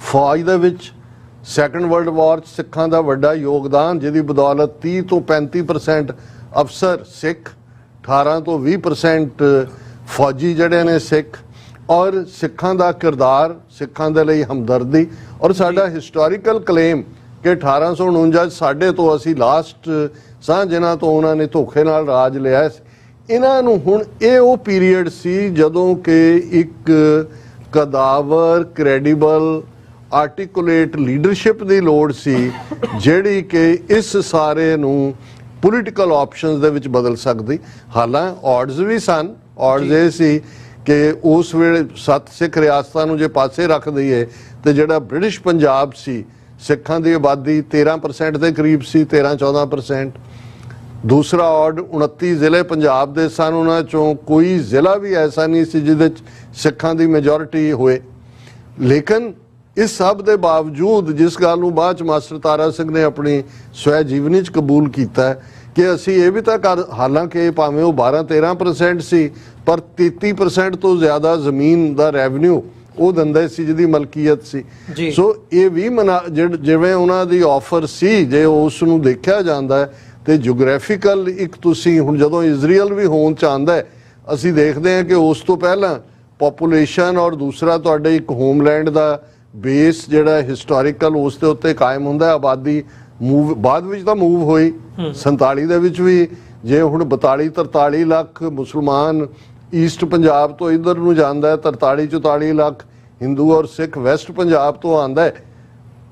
[SPEAKER 2] ਫੌਜ ਦੇ ਵਿੱਚ ਸੈਕੰਡ ਵਰਲਡ ਵਾਰ 'ਚ ਸਿੱਖਾਂ ਦਾ ਵੱਡਾ ਯੋਗਦਾਨ, ਜਿਹਦੀ ਬਦੌਲਤ 30 ਤੋਂ 35% ਅਫਸਰ ਸਿੱਖ, 18 ਤੋਂ 20% ਫੌਜੀ ਜਿਹੜੇ ਨੇ ਸਿੱਖ, ਔਰ ਸਿੱਖਾਂ ਦਾ ਕਿਰਦਾਰ, ਸਿੱਖਾਂ ਦੇ ਲਈ ਹਮਦਰਦੀ, ਔਰ ਸਾਡਾ ਹਿਸਟੋਰੀਕਲ ਕਲੇਮ ਕਿ 1849 ਸਾਡੇ ਤੋਂ ਅਸੀਂ ਲਾਸਟ ਸਾਂ ਜਿਨ੍ਹਾਂ ਤੋਂ ਉਹਨਾਂ ਨੇ ਧੋਖੇ ਨਾਲ ਰਾਜ ਲਿਆ ਸੀ। ਇਹਨਾਂ ਨੂੰ ਹੁਣ ਇਹ ਉਹ ਪੀਰੀਅਡ ਸੀ ਜਦੋਂ ਕਿ ਇੱਕ ਕਦਾਵਰ, ਕ੍ਰੈਡੀਬਲ, ਆਰਟੀਕੂਲੇਟ ਲੀਡਰਸ਼ਿਪ ਦੀ ਲੋੜ ਸੀ, ਜਿਹੜੀ ਕਿ ਇਸ ਸਾਰੇ ਨੂੰ ਪੋਲੀਟੀਕਲ ਆਪਸ਼ਨਸ ਦੇ ਵਿੱਚ ਬਦਲ ਸਕਦੀ। ਹਾਲਾਂ ਆਡਸ ਵੀ ਸਨ, ਆਡਸ ਇਹ ਸੀ ਕਿ ਉਸ ਵੇਲੇ 7 ਸਿੱਖ ਰਿਆਸਤਾਂ ਨੂੰ ਜੇ ਪਾਸੇ ਰੱਖ ਦਈਏ ਤੇ ਜਿਹੜਾ ਬ੍ਰਿਟਿਸ਼ ਪੰਜਾਬ ਸੀ, ਸਿੱਖਾਂ ਦੀ ਆਬਾਦੀ 13% ਦੇ ਕਰੀਬ ਸੀ, 13-14%। ਦੂਸਰਾ ਆਡ 29 ਜ਼ਿਲ੍ਹੇ ਪੰਜਾਬ ਦੇ ਸਨ, ਉਹਨਾਂ ਚੋਂ ਕੋਈ ਜ਼ਿਲ੍ਹਾ ਵੀ ਐਸਾ ਨਹੀਂ ਸੀ ਜਿਹਦੇ 'ਚ ਸਿੱਖਾਂ ਦੀ ਮੈਜੋਰਿਟੀ ਹੋਏ। ਲੇਕਿਨ ਇਸ ਸਭ ਦੇ ਬਾਵਜੂਦ, ਜਿਸ ਗੱਲ ਨੂੰ ਬਾਅਦ 'ਚ ਮਾਸਟਰ ਤਾਰਾ ਸਿੰਘ ਨੇ ਆਪਣੀ ਸਵੈ ਜੀਵਨੀ 'ਚ ਕਬੂਲ ਕੀਤਾ ਕਿ ਅਸੀਂ ਇਹ ਵੀ ਤਾਂ ਹਾਲਾਂਕਿ ਭਾਵੇਂ ਉਹ 12-13% ਸੀ, ਪਰ 33% ਤੋਂ ਜ਼ਿਆਦਾ ਜ਼ਮੀਨ ਦਾ ਰੈਵਨਿਊ ਉਹ ਦਿੰਦੇ ਸੀ ਜਿਹਦੀ ਮਲਕੀਅਤ ਸੀ। ਸੋ ਇਹ ਵੀ ਜਿਵੇਂ ਉਹਨਾਂ ਦੀ ਆਫਰ ਸੀ, ਜੇ ਉਸ ਨੂੰ ਦੇਖਿਆ ਜਾਂਦਾ ਹੈ ਤੇ ਜੀਓਗ੍ਰਾਫੀਕਲ ਇੱਕ ਤੁਸੀਂ ਹੁਣ ਜਦੋਂ ਇਜ਼ਰਾਈਲ ਵੀ ਹੋਣ ਚ ਆਉਂਦਾ ਹੈ, ਅਸੀਂ ਦੇਖਦੇ ਹਾਂ ਕਿ ਉਸ ਤੋਂ ਪਹਿਲਾਂ ਪੋਪੂਲੇਸ਼ਨ ਔਰ ਦੂਸਰਾ ਤੁਹਾਡੇ ਇੱਕ ਹੋਮਲੈਂਡ ਦਾ ਬੇਸ ਜਿਹੜਾ ਹਿਸਟੋਰੀਕਲ ਉਸ ਦੇ ਉੱਤੇ ਕਾਇਮ ਹੁੰਦਾ ਹੈ। ਆਬਾਦੀ ਮੂਵ ਬਾਅਦ ਵਿੱਚ ਤਾਂ ਮੂਵ ਹੋਈ 47 ਦੇ ਵਿੱਚ ਵੀ, ਜੇ ਹੁਣ 42-43 ਲੱਖ ਮੁਸਲਮਾਨ ਈਸਟ ਪੰਜਾਬ ਤੋਂ ਇਧਰ ਨੂੰ ਜਾਂਦਾ ਹੈ, 43-44 ਲੱਖ ਹਿੰਦੂ ਔਰ ਸਿੱਖ ਵੈਸਟ ਪੰਜਾਬ ਤੋਂ ਆਉਂਦਾ ਹੈ।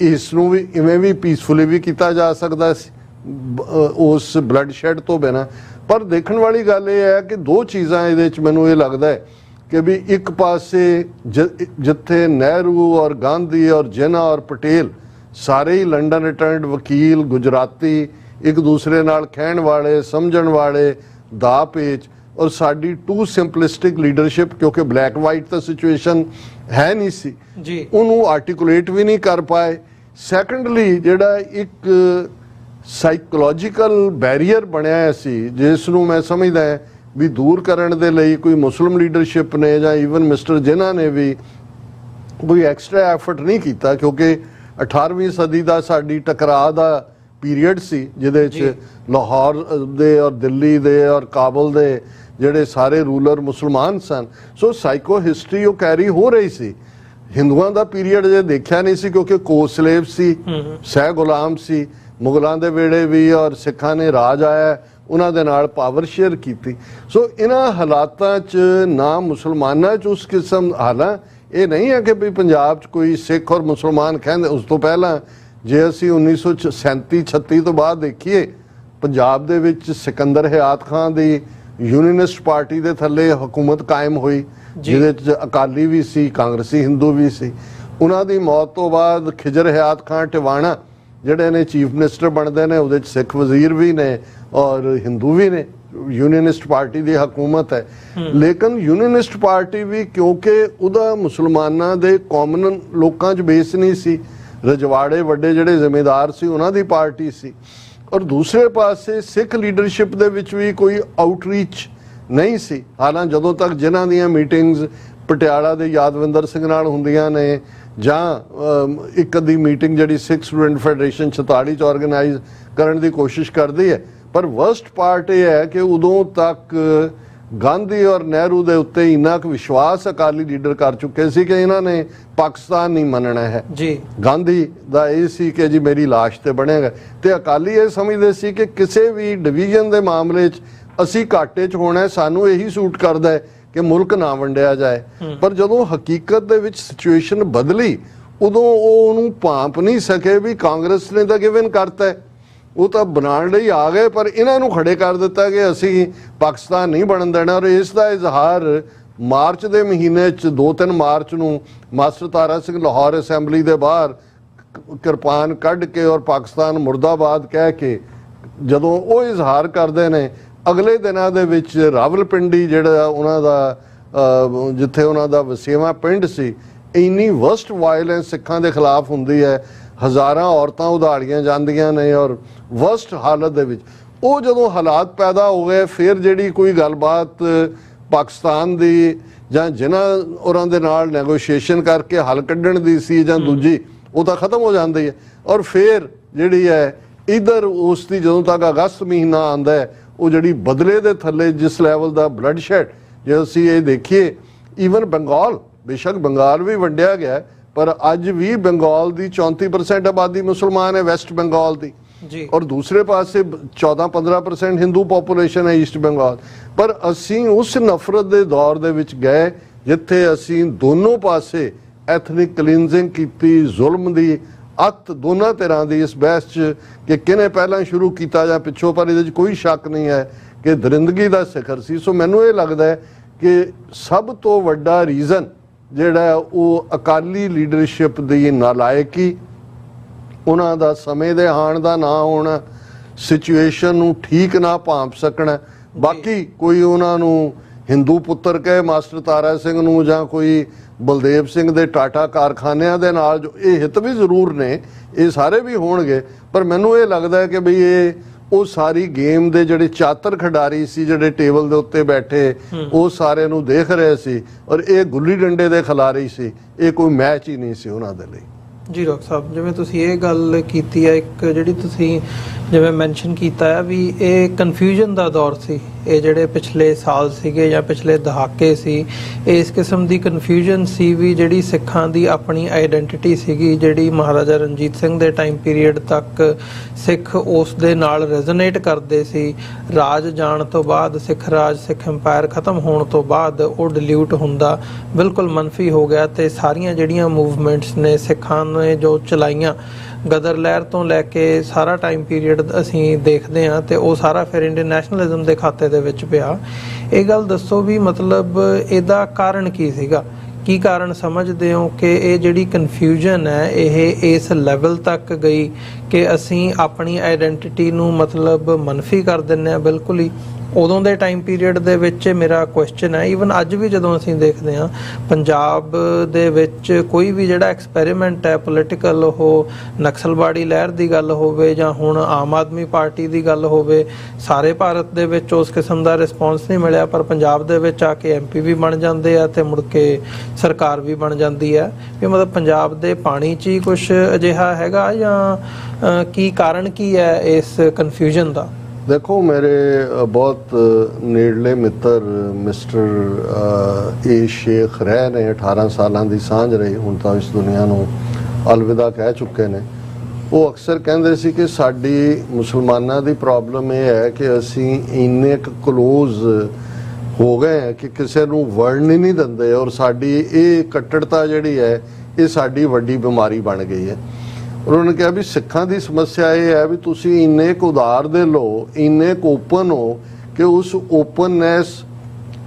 [SPEAKER 2] ਇਸ ਨੂੰ ਵੀ ਇਵੇਂ ਵੀ ਪੀਸਫੁਲੀ ਵੀ ਕੀਤਾ ਜਾ ਸਕਦਾ ਸੀ ਉਸ ਬਲੱਡ ਸ਼ੈਡ ਤੋਂ ਬਿਨਾਂ। ਪਰ ਦੇਖਣ ਵਾਲੀ ਗੱਲ ਇਹ ਹੈ ਕਿ ਦੋ ਚੀਜ਼ਾਂ ਇਹਦੇ 'ਚ ਮੈਨੂੰ ਇਹ ਲੱਗਦਾ ਹੈ ਕਿ ਵੀ ਇੱਕ ਪਾਸੇ ਜਿੱਥੇ ਨਹਿਰੂ ਔਰ ਗਾਂਧੀ ਔਰ ਜਿਨਾ ਔਰ ਪਟੇਲ ਸਾਰੇ ਹੀ ਲੰਡਨ ਰਿਟਰਨਡ ਵਕੀਲ, ਗੁਜਰਾਤੀ, ਇੱਕ ਦੂਸਰੇ ਨਾਲ ਖਹਿਣ ਵਾਲੇ, ਸਮਝਣ ਵਾਲੇ, ਦਾ ਪੇਚ, ਔਰ ਸਾਡੀ ਟੂ ਸਿੰਪਲਿਸਟਿਕ ਲੀਡਰਸ਼ਿਪ, ਕਿਉਂਕਿ ਬਲੈਕ ਵਾਈਟ ਤਾਂ ਸਿਚੁਏਸ਼ਨ ਹੈ ਨਹੀਂ ਸੀ ਜੀ, ਉਹਨੂੰ ਆਰਟੀਕੂਲੇਟ ਵੀ ਨਹੀਂ ਕਰ ਪਾਏ। ਸੈਕੰਡਲੀ ਜਿਹੜਾ ਇੱਕ ਸਾਈਕੋਲੋਜੀਕਲ ਬੈਰੀਅਰ ਬਣਿਆ ਸੀ, ਜਿਸ ਨੂੰ ਮੈਂ ਸਮਝਦਾ ਹੈ ਵੀ ਦੂਰ ਕਰਨ ਦੇ ਲਈ ਕੋਈ ਮੁਸਲਿਮ ਲੀਡਰਸ਼ਿਪ ਨੇ ਜਾਂ ਈਵਨ ਮਿਸਟਰ ਜਿਨ੍ਹਾਂ ਨੇ ਵੀ ਕੋਈ ਐਕਸਟਰਾ ਐਫਰਟ ਨਹੀਂ ਕੀਤਾ, ਕਿਉਂਕਿ 18ਵੀਂ ਸਦੀ ਦਾ ਸਾਡੀ ਟਕਰਾਅ ਦਾ ਪੀਰੀਅਡ ਸੀ ਜਿਹਦੇ 'ਚ ਲਾਹੌਰ ਦੇ ਔਰ ਦਿੱਲੀ ਦੇ ਔਰ ਕਾਬਲ ਦੇ ਜਿਹੜੇ ਸਾਰੇ ਰੂਲਰ ਮੁਸਲਮਾਨ ਸਨ। ਸੋ ਸਾਈਕੋ ਹਿਸਟਰੀ ਉਹ ਕੈਰੀ ਹੋ ਰਹੀ ਸੀ। ਹਿੰਦੂਆਂ ਦਾ ਪੀਰੀਅਡ ਜੇ ਦੇਖਿਆ ਨਹੀਂ ਸੀ, ਕਿਉਂਕਿ ਕੋ-ਸਲੇਵ ਸੀ, ਸਹਿ ਗੁਲਾਮ ਸੀ, ਮੁਗਲਾਂ ਦੇ ਵੇਲੇ ਵੀ, ਔਰ ਸਿੱਖਾਂ ਨੇ ਰਾਜ ਆਇਆ, ਉਹਨਾਂ ਦੇ ਨਾਲ ਪਾਵਰ ਸ਼ੇਅਰ ਕੀਤੀ। ਸੋ ਇਹਨਾਂ ਹਾਲਾਤਾਂ 'ਚ ਨਾ ਮੁਸਲਮਾਨਾਂ 'ਚ ਉਸ ਕਿਸਮ, ਹਾਲਾਂ ਇਹ ਨਹੀਂ ਹੈ ਕਿ ਵੀ ਪੰਜਾਬ 'ਚ ਕੋਈ ਸਿੱਖ ਔਰ ਮੁਸਲਮਾਨ ਕਹਿੰਦੇ। ਉਸ ਤੋਂ ਪਹਿਲਾਂ ਜੇ ਅਸੀਂ 1937-36 ਤੋਂ ਬਾਅਦ ਦੇਖੀਏ, ਪੰਜਾਬ ਦੇ ਵਿੱਚ ਸਿਕੰਦਰ ਹਯਾਤ ਖਾਨ ਦੀ ਯੂਨੀਨਿਸਟ ਪਾਰਟੀ ਦੇ ਥੱਲੇ ਹਕੂਮਤ ਕਾਇਮ ਹੋਈ, ਜਿਹਦੇ 'ਚ ਅਕਾਲੀ ਵੀ ਸੀ, ਕਾਂਗਰਸੀ ਹਿੰਦੂ ਵੀ ਸੀ। ਉਹਨਾਂ ਦੀ ਮੌਤ ਤੋਂ ਬਾਅਦ ਖਿਜਰ ਹਯਾਤ ਖਾਨ ਟਿਵਾਣਾ ਜਿਹੜੇ ਨੇ ਚੀਫ ਮਿਨਿਸਟਰ ਬਣਦੇ ਨੇ, ਉਹਦੇ 'ਚ ਸਿੱਖ ਵਜ਼ੀਰ ਵੀ ਨੇ ਔਰ ਹਿੰਦੂ ਵੀ ਨੇ। ਯੂਨੀਨਿਸਟ ਪਾਰਟੀ ਦੀ ਹਕੂਮਤ ਹੈ, ਲੇਕਿਨ ਯੂਨੀਨਿਸਟ ਪਾਰਟੀ ਵੀ ਕਿਉਂਕਿ ਉਹਦਾ ਮੁਸਲਮਾਨਾਂ ਦੇ ਕਾਮਨ ਲੋਕਾਂ 'ਚ ਬੇਸ ਨਹੀਂ ਸੀ, ਰਜਵਾੜੇ ਵੱਡੇ ਜਿਹੜੇ ਜ਼ਿਮੀਂਦਾਰ ਸੀ ਉਹਨਾਂ ਦੀ ਪਾਰਟੀ ਸੀ। ਔਰ ਦੂਸਰੇ ਪਾਸੇ ਸਿੱਖ ਲੀਡਰਸ਼ਿਪ ਦੇ ਵਿੱਚ ਵੀ ਕੋਈ ਆਊਟਰੀਚ ਨਹੀਂ ਸੀ। ਹਾਲਾਂ ਜਦੋਂ ਤੱਕ ਜਿਨ੍ਹਾਂ ਦੀਆਂ ਮੀਟਿੰਗਸ ਪਟਿਆਲਾ ਦੇ ਯਾਦਵਿੰਦਰ ਸਿੰਘ ਨਾਲ ਹੁੰਦੀਆਂ ਨੇ, ਜਾਂ ਇੱਕ ਅੱਧੀ ਮੀਟਿੰਗ ਜਿਹੜੀ ਸਿੱਖ ਸਟੂਡੈਂਟ ਫੈਡਰੇਸ਼ਨ 46 'ਚ ਆਰਗੇਨਾਈਜ਼ ਕਰਨ ਦੀ ਕੋਸ਼ਿਸ਼ ਕਰਦੀ ਹੈ, ਪਰ ਵਰਸਟ ਪਾਰਟ ਇਹ ਹੈ ਕਿ ਉਦੋਂ ਤੱਕ ਗਾਂਧੀ ਔਰ ਨਹਿਰੂ ਦੇ ਉੱਤੇ ਇੰਨਾ ਕੁ ਵਿਸ਼ਵਾਸ ਅਕਾਲੀ ਲੀਡਰ ਕਰ ਚੁੱਕੇ ਸੀ ਕਿ ਇਹਨਾਂ ਨੇ ਪਾਕਿਸਤਾਨ ਨਹੀਂ ਮੰਨਣਾ ਹੈ ਜੀ। ਗਾਂਧੀ ਦਾ ਇਹ ਸੀ ਕਿ ਜੀ ਮੇਰੀ ਲਾਸ਼ ਤੇ ਬਣੇਗਾ, ਤੇ ਅਕਾਲੀ ਇਹ ਸਮਝਦੇ ਸੀ ਕਿ ਕਿਸੇ ਵੀ ਡਿਵੀਜ਼ਨ ਦੇ ਮਾਮਲੇ 'ਚ ਅਸੀਂ ਘਾਟੇ 'ਚ ਹੋਣਾ, ਸਾਨੂੰ ਇਹੀ ਸੂਟ ਕਰਦਾ ਹੈ ਕਿ ਮੁਲਕ ਨਾ ਵੰਡਿਆ ਜਾਏ। ਪਰ ਜਦੋਂ ਹਕੀਕਤ ਦੇ ਵਿੱਚ ਸਿਚੁਏਸ਼ਨ ਬਦਲੀ, ਉਦੋਂ ਉਹ ਉਹਨੂੰ ਭਾਂਪ ਨਹੀਂ ਸਕੇ ਵੀ ਕਾਂਗਰਸ ਨੇ ਤਾਂ ਗਿਵਨ ਕਰਤਾ ਹੈ, ਉਹ ਤਾਂ ਬਣਾਉਣ ਲਈ ਆ ਗਏ, ਪਰ ਇਹਨਾਂ ਨੂੰ ਖੜੇ ਕਰ ਦਿੱਤਾ ਕਿ ਅਸੀਂ ਪਾਕਿਸਤਾਨ ਨਹੀਂ ਬਣਨ ਦੇਣਾ। ਔਰ ਇਸ ਦਾ ਇਜ਼ਹਾਰ ਮਾਰਚ ਦੇ ਮਹੀਨੇ 'ਚ 2-3 ਮਾਰਚ ਨੂੰ ਮਾਸਟਰ ਤਾਰਾ ਸਿੰਘ ਲਾਹੌਰ ਅਸੈਂਬਲੀ ਦੇ ਬਾਹਰ ਕਿਰਪਾਨ ਕੱਢ ਕੇ ਔਰ ਪਾਕਿਸਤਾਨ ਮੁਰਦਾਬਾਦ ਕਹਿ ਕੇ ਜਦੋਂ ਉਹ ਇਜ਼ਹਾਰ ਕਰਦੇ ਨੇ, ਅਗਲੇ ਦਿਨਾਂ ਦੇ ਵਿੱਚ ਰਾਵਲਪਿੰਡੀ ਜਿਹੜਾ ਉਹਨਾਂ ਦਾ ਜਿੱਥੇ ਉਹਨਾਂ ਦਾ ਵਸੇਵਾ ਪਿੰਡ ਸੀ, ਇੰਨੀ ਵਰਸਟ ਵਾਇਲੈਂਸ ਸਿੱਖਾਂ ਦੇ ਖਿਲਾਫ ਹੁੰਦੀ ਹੈ, ਹਜ਼ਾਰਾਂ ਔਰਤਾਂ ਉਧਾੜੀਆਂ ਜਾਂਦੀਆਂ ਨੇ ਔਰ ਵਰਸਟ ਹਾਲਤ ਦੇ ਵਿੱਚ। ਉਹ ਜਦੋਂ ਹਾਲਾਤ ਪੈਦਾ ਹੋ ਗਏ, ਫਿਰ ਜਿਹੜੀ ਕੋਈ ਗੱਲਬਾਤ ਪਾਕਿਸਤਾਨ ਦੀ ਜਾਂ ਜਿਨ੍ਹਾਂ ਉਹਨਾਂ ਦੇ ਨਾਲ ਨੈਗੋਸ਼ੀਏਸ਼ਨ ਕਰਕੇ ਹੱਲ ਕੱਢਣ ਦੀ ਸੀ ਜਾਂ ਦੂਜੀ, ਉਹ ਤਾਂ ਖਤਮ ਹੋ ਜਾਂਦੀ ਹੈ। ਔਰ ਫਿਰ ਜਿਹੜੀ ਹੈ ਇਧਰ ਉਸ ਦੀ ਜਦੋਂ ਤੱਕ ਅਗਸਤ ਮਹੀਨਾ ਆਉਂਦਾ ਹੈ, ਉਹ ਜਿਹੜੀ ਬਦਲੇ ਦੇ ਥੱਲੇ ਜਿਸ ਲੈਵਲ ਦਾ ਬਲੱਡ ਸ਼ੈਡ, ਜੇ ਅਸੀਂ ਇਹ ਦੇਖੀਏ ਈਵਨ ਬੰਗਾਲ, ਬੇਸ਼ੱਕ ਬੰਗਾਲ ਵੀ ਵੰਡਿਆ ਗਿਆ, ਪਰ ਅੱਜ ਵੀ ਬੰਗਾਲ ਦੀ 34% ਆਬਾਦੀ ਮੁਸਲਮਾਨ ਹੈ, ਵੈਸਟ ਬੰਗਾਲ ਦੀ ਜੀ, ਔਰ ਦੂਸਰੇ ਪਾਸੇ 14-15% ਹਿੰਦੂ ਪੋਪੂਲੇਸ਼ਨ ਹੈ ਈਸਟ ਬੰਗਾਲ। ਪਰ ਅਸੀਂ ਉਸ ਨਫ਼ਰਤ ਦੇ ਦੌਰ ਦੇ ਵਿੱਚ ਗਏ ਜਿੱਥੇ ਅਸੀਂ ਦੋਨੋਂ ਪਾਸੇ ਐਥਨਿਕ ਕਲੀਨਜ਼ਿੰਗ ਕੀਤੀ, ਜ਼ੁਲਮ ਦੀ ਅੱਤ ਦੋਨਾਂ ਧਿਰਾਂ ਦੀ ਇਸ ਬਹਿਸ 'ਚ ਕਿ ਕਿਹਨੇ ਪਹਿਲਾਂ ਸ਼ੁਰੂ ਕੀਤਾ ਜਾਂ ਪਿੱਛੋਂ, ਪਰ ਇਹਦੇ 'ਚ ਕੋਈ ਸ਼ੱਕ ਨਹੀਂ ਹੈ ਕਿ ਦਰਿੰਦਗੀ ਦਾ ਸਿਖਰ ਸੀ। ਸੋ ਮੈਨੂੰ ਇਹ ਲੱਗਦਾ ਹੈ ਕਿ ਸਭ ਤੋਂ ਵੱਡਾ ਰੀਜ਼ਨ ਜਿਹੜਾ ਉਹ ਅਕਾਲੀ ਲੀਡਰਸ਼ਿਪ ਦੀ ਨਾਲਾਇਕੀ, ਉਹਨਾਂ ਦਾ ਸਮੇਂ ਦੇ ਹਾਣ ਦਾ ਨਾ ਹੋਣਾ, ਸਿਚੁਏਸ਼ਨ ਨੂੰ ਠੀਕ ਨਾ ਭਾਂਪ ਸਕਣਾ। ਬਾਕੀ ਕੋਈ ਉਹਨਾਂ ਨੂੰ ਹਿੰਦੂ ਪੁੱਤਰ ਕਹੇ ਮਾਸਟਰ ਤਾਰਾ ਸਿੰਘ ਨੂੰ, ਜਾਂ ਕੋਈ ਬਲਦੇਵ ਸਿੰਘ ਦੇ ਟਾਟਾ ਕਾਰਖਾਨਿਆਂ ਦੇ ਨਾਲ, ਜੋ ਇਹ ਹਿੱਤ ਵੀ ਜ਼ਰੂਰ ਨੇ, ਇਹ ਸਾਰੇ ਵੀ ਹੋਣਗੇ, ਪਰ ਮੈਨੂੰ ਇਹ ਲੱਗਦਾ ਹੈ ਕਿ ਬਈ ਇਹ ਉਹ ਸਾਰੀ ਗੇਮ ਦੇ ਜਿਹੜੇ ਚਾਤਰ ਖਿਡਾਰੀ ਸੀ, ਜਿਹੜੇ ਟੇਬਲ ਦੇ ਉੱਤੇ ਬੈਠੇ, ਉਹ ਸਾਰੇ ਨੂੰ ਦੇਖ ਰਹੇ ਸੀ ਔਰ ਇਹ ਗੁੱਲੀ ਡੰਡੇ ਦੇ ਖਿਲਾੜੀ ਸੀ। ਇਹ ਕੋਈ ਮੈਚ ਹੀ ਨਹੀਂ ਸੀ ਉਹਨਾਂ ਦੇ ਲਈ।
[SPEAKER 1] ਜੀ ਡਾਕਟਰ ਸਾਹਿਬ, ਜਿਵੇਂ ਤੁਸੀਂ ਇਹ ਗੱਲ ਕੀਤੀ ਹੈ, ਇੱਕ ਜਿਹੜੀ ਤੁਸੀਂ ਜਿਵੇਂ ਮੈਂਸ਼ਨ ਕੀਤਾ ਹੈ ਵੀ ਇਹ ਕਨਫਿਊਜ਼ਨ ਦਾ ਦੌਰ ਸੀ, ਇਹ ਜਿਹੜੇ ਪਿਛਲੇ ਸਾਲ ਸੀਗੇ ਜਾਂ ਪਿਛਲੇ ਦਹਾਕੇ ਸੀ, ਇਸ ਕਿਸਮ ਦੀ ਕਨਫਿਊਜ਼ਨ ਸੀ ਵੀ ਜਿਹੜੀ ਸਿੱਖਾਂ ਦੀ ਆਪਣੀ ਆਈਡੈਂਟੀਟੀ ਸੀਗੀ, ਜਿਹੜੀ ਮਹਾਰਾਜਾ ਰਣਜੀਤ ਸਿੰਘ ਦੇ ਟਾਈਮ ਪੀਰੀਅਡ ਤੱਕ ਸਿੱਖ ਉਸ ਦੇ ਨਾਲ ਰੈਜ਼ੋਨੇਟ ਕਰਦੇ ਸੀ। ਰਾਜ ਜਾਣ ਤੋਂ ਬਾਅਦ, ਸਿੱਖ ਰਾਜ, ਸਿੱਖ ਅੰਪਾਇਰ ਖਤਮ ਹੋਣ ਤੋਂ ਬਾਅਦ ਉਹ ਡਿਲਿਊਟ ਹੁੰਦਾ ਬਿਲਕੁਲ ਮੰਨਫੀ ਹੋ ਗਿਆ, ਤੇ ਸਾਰੀਆਂ ਜਿਹੜੀਆਂ ਮੂਵਮੈਂਟਸ ਨੇ ਸਿੱਖਾਂ ਨੇ ਜੋ ਚਲਾਈਆਂ, ਗਦਰ ਲਹਿਰ ਤੋਂ ਲੈ ਕੇ ਸਾਰਾ ਟਾਈਮ ਪੀਰੀਅਡ ਅਸੀਂ ਦੇਖਦੇ ਹਾਂ, ਤੇ ਉਹ ਸਾਰਾ ਫਿਰ ਇੰਡੀਅਨ ਨੈਸ਼ਨਲਿਜ਼ਮ ਦੇ ਖਾਤੇ ਦੇ ਵਿੱਚ ਪਿਆ। ਇਹ ਗੱਲ ਦੱਸੋ ਵੀ ਮਤਲਬ ਇਹਦਾ ਕਾਰਨ ਕੀ ਸੀਗਾ? ਕੀ ਕਾਰਨ ਸਮਝਦੇ ਹੋ ਕਿ ਇਹ ਜਿਹੜੀ ਕਨਫਿਊਜ਼ਨ ਹੈ ਇਹ ਇਸ ਲੈਵਲ ਤੱਕ ਗਈ ਕਿ ਅਸੀਂ ਆਪਣੀ ਆਈਡੈਂਟੀਟੀ ਨੂੰ ਮਤਲਬ ਮੰਨਫੀ ਕਰ ਦਿੰਦੇ ਹਾਂ ਬਿਲਕੁਲ ਹੀ? ਉਦੋਂ ਦੇ ਟਾਈਮ ਪੀਰੀਅਡ ਦੇ ਵਿੱਚ ਮੇਰਾ ਕੁਐਸਚਨ ਹੈ, ਈਵਨ ਅੱਜ ਵੀ ਜਦੋਂ ਅਸੀਂ ਦੇਖਦੇ ਹਾਂ ਪੰਜਾਬ ਦੇ ਵਿੱਚ ਕੋਈ ਵੀ ਜਿਹੜਾ ਐਕਸਪੈਰੀਮੈਂਟ ਹੈ ਪੋਲੀਟੀਕਲ, ਉਹ ਨਕਸਲਵਾੜੀ ਲਹਿਰ ਦੀ ਗੱਲ ਹੋਵੇ ਜਾਂ ਹੁਣ ਆਮ ਆਦਮੀ ਪਾਰਟੀ ਦੀ ਗੱਲ ਹੋਵੇ, ਸਾਰੇ ਭਾਰਤ ਦੇ ਵਿੱਚ ਉਸ ਕਿਸਮ ਦਾ ਰਿਸਪੌਂਸ ਨਹੀਂ ਮਿਲਿਆ, ਪਰ ਪੰਜਾਬ ਦੇ ਵਿੱਚ ਆ ਕੇ MP ਵੀ ਬਣ ਜਾਂਦੇ ਆ ਤੇ ਮੁੜ ਕੇ ਸਰਕਾਰ ਵੀ ਬਣ ਜਾਂਦੀ ਹੈ। ਵੀ ਮਤਲਬ ਪੰਜਾਬ ਦੇ ਪਾਣੀ 'ਚ ਹੀ ਕੁਛ ਅਜਿਹਾ ਹੈਗਾ ਜਾਂ ਕੀ ਕਾਰਨ ਕੀ ਹੈ ਇਸ ਕਨਫਿਊਜ਼ਨ ਦਾ?
[SPEAKER 2] ਦੇਖੋ, ਮੇਰੇ ਬਹੁਤ ਨੇੜਲੇ ਮਿੱਤਰ ਮਿਸਟਰ ਏ ਸ਼ੇਖ ਰਹੇ ਨੇ, 18 ਸਾਲਾਂ ਦੀ ਸਾਂਝ ਰਹੀ, ਹੁਣ ਤਾਂ ਇਸ ਦੁਨੀਆ ਨੂੰ ਅਲਵਿਦਾ ਕਹਿ ਚੁੱਕੇ ਨੇ। ਉਹ ਅਕਸਰ ਕਹਿੰਦੇ ਸੀ ਕਿ ਸਾਡੀ ਮੁਸਲਮਾਨਾਂ ਦੀ ਪ੍ਰੋਬਲਮ ਇਹ ਹੈ ਕਿ ਅਸੀਂ ਇੰਨੇ ਕੁ ਕਲੋਜ਼ ਹੋ ਗਏ ਹੈ ਕਿ ਕਿਸੇ ਨੂੰ ਵੜਨ ਹੀ ਨਹੀਂ ਦਿੰਦੇ, ਔਰ ਸਾਡੀ ਇਹ ਕੱਟੜਤਾ ਜਿਹੜੀ ਹੈ ਇਹ ਸਾਡੀ ਵੱਡੀ ਬਿਮਾਰੀ ਬਣ ਗਈ ਹੈ। ਉਹਨਾਂ ਨੇ ਕਿਹਾ ਵੀ ਸਿੱਖਾਂ ਦੀ ਸਮੱਸਿਆ ਇਹ ਹੈ ਵੀ ਤੁਸੀਂ ਇੰਨੇ ਕੁ ਉਦਾਰ ਦੇ ਲੋ, ਇੰਨੇ ਕੁ ਓਪਨ ਹੋ ਕਿ ਉਸ ਓਪਨਨੈਸ,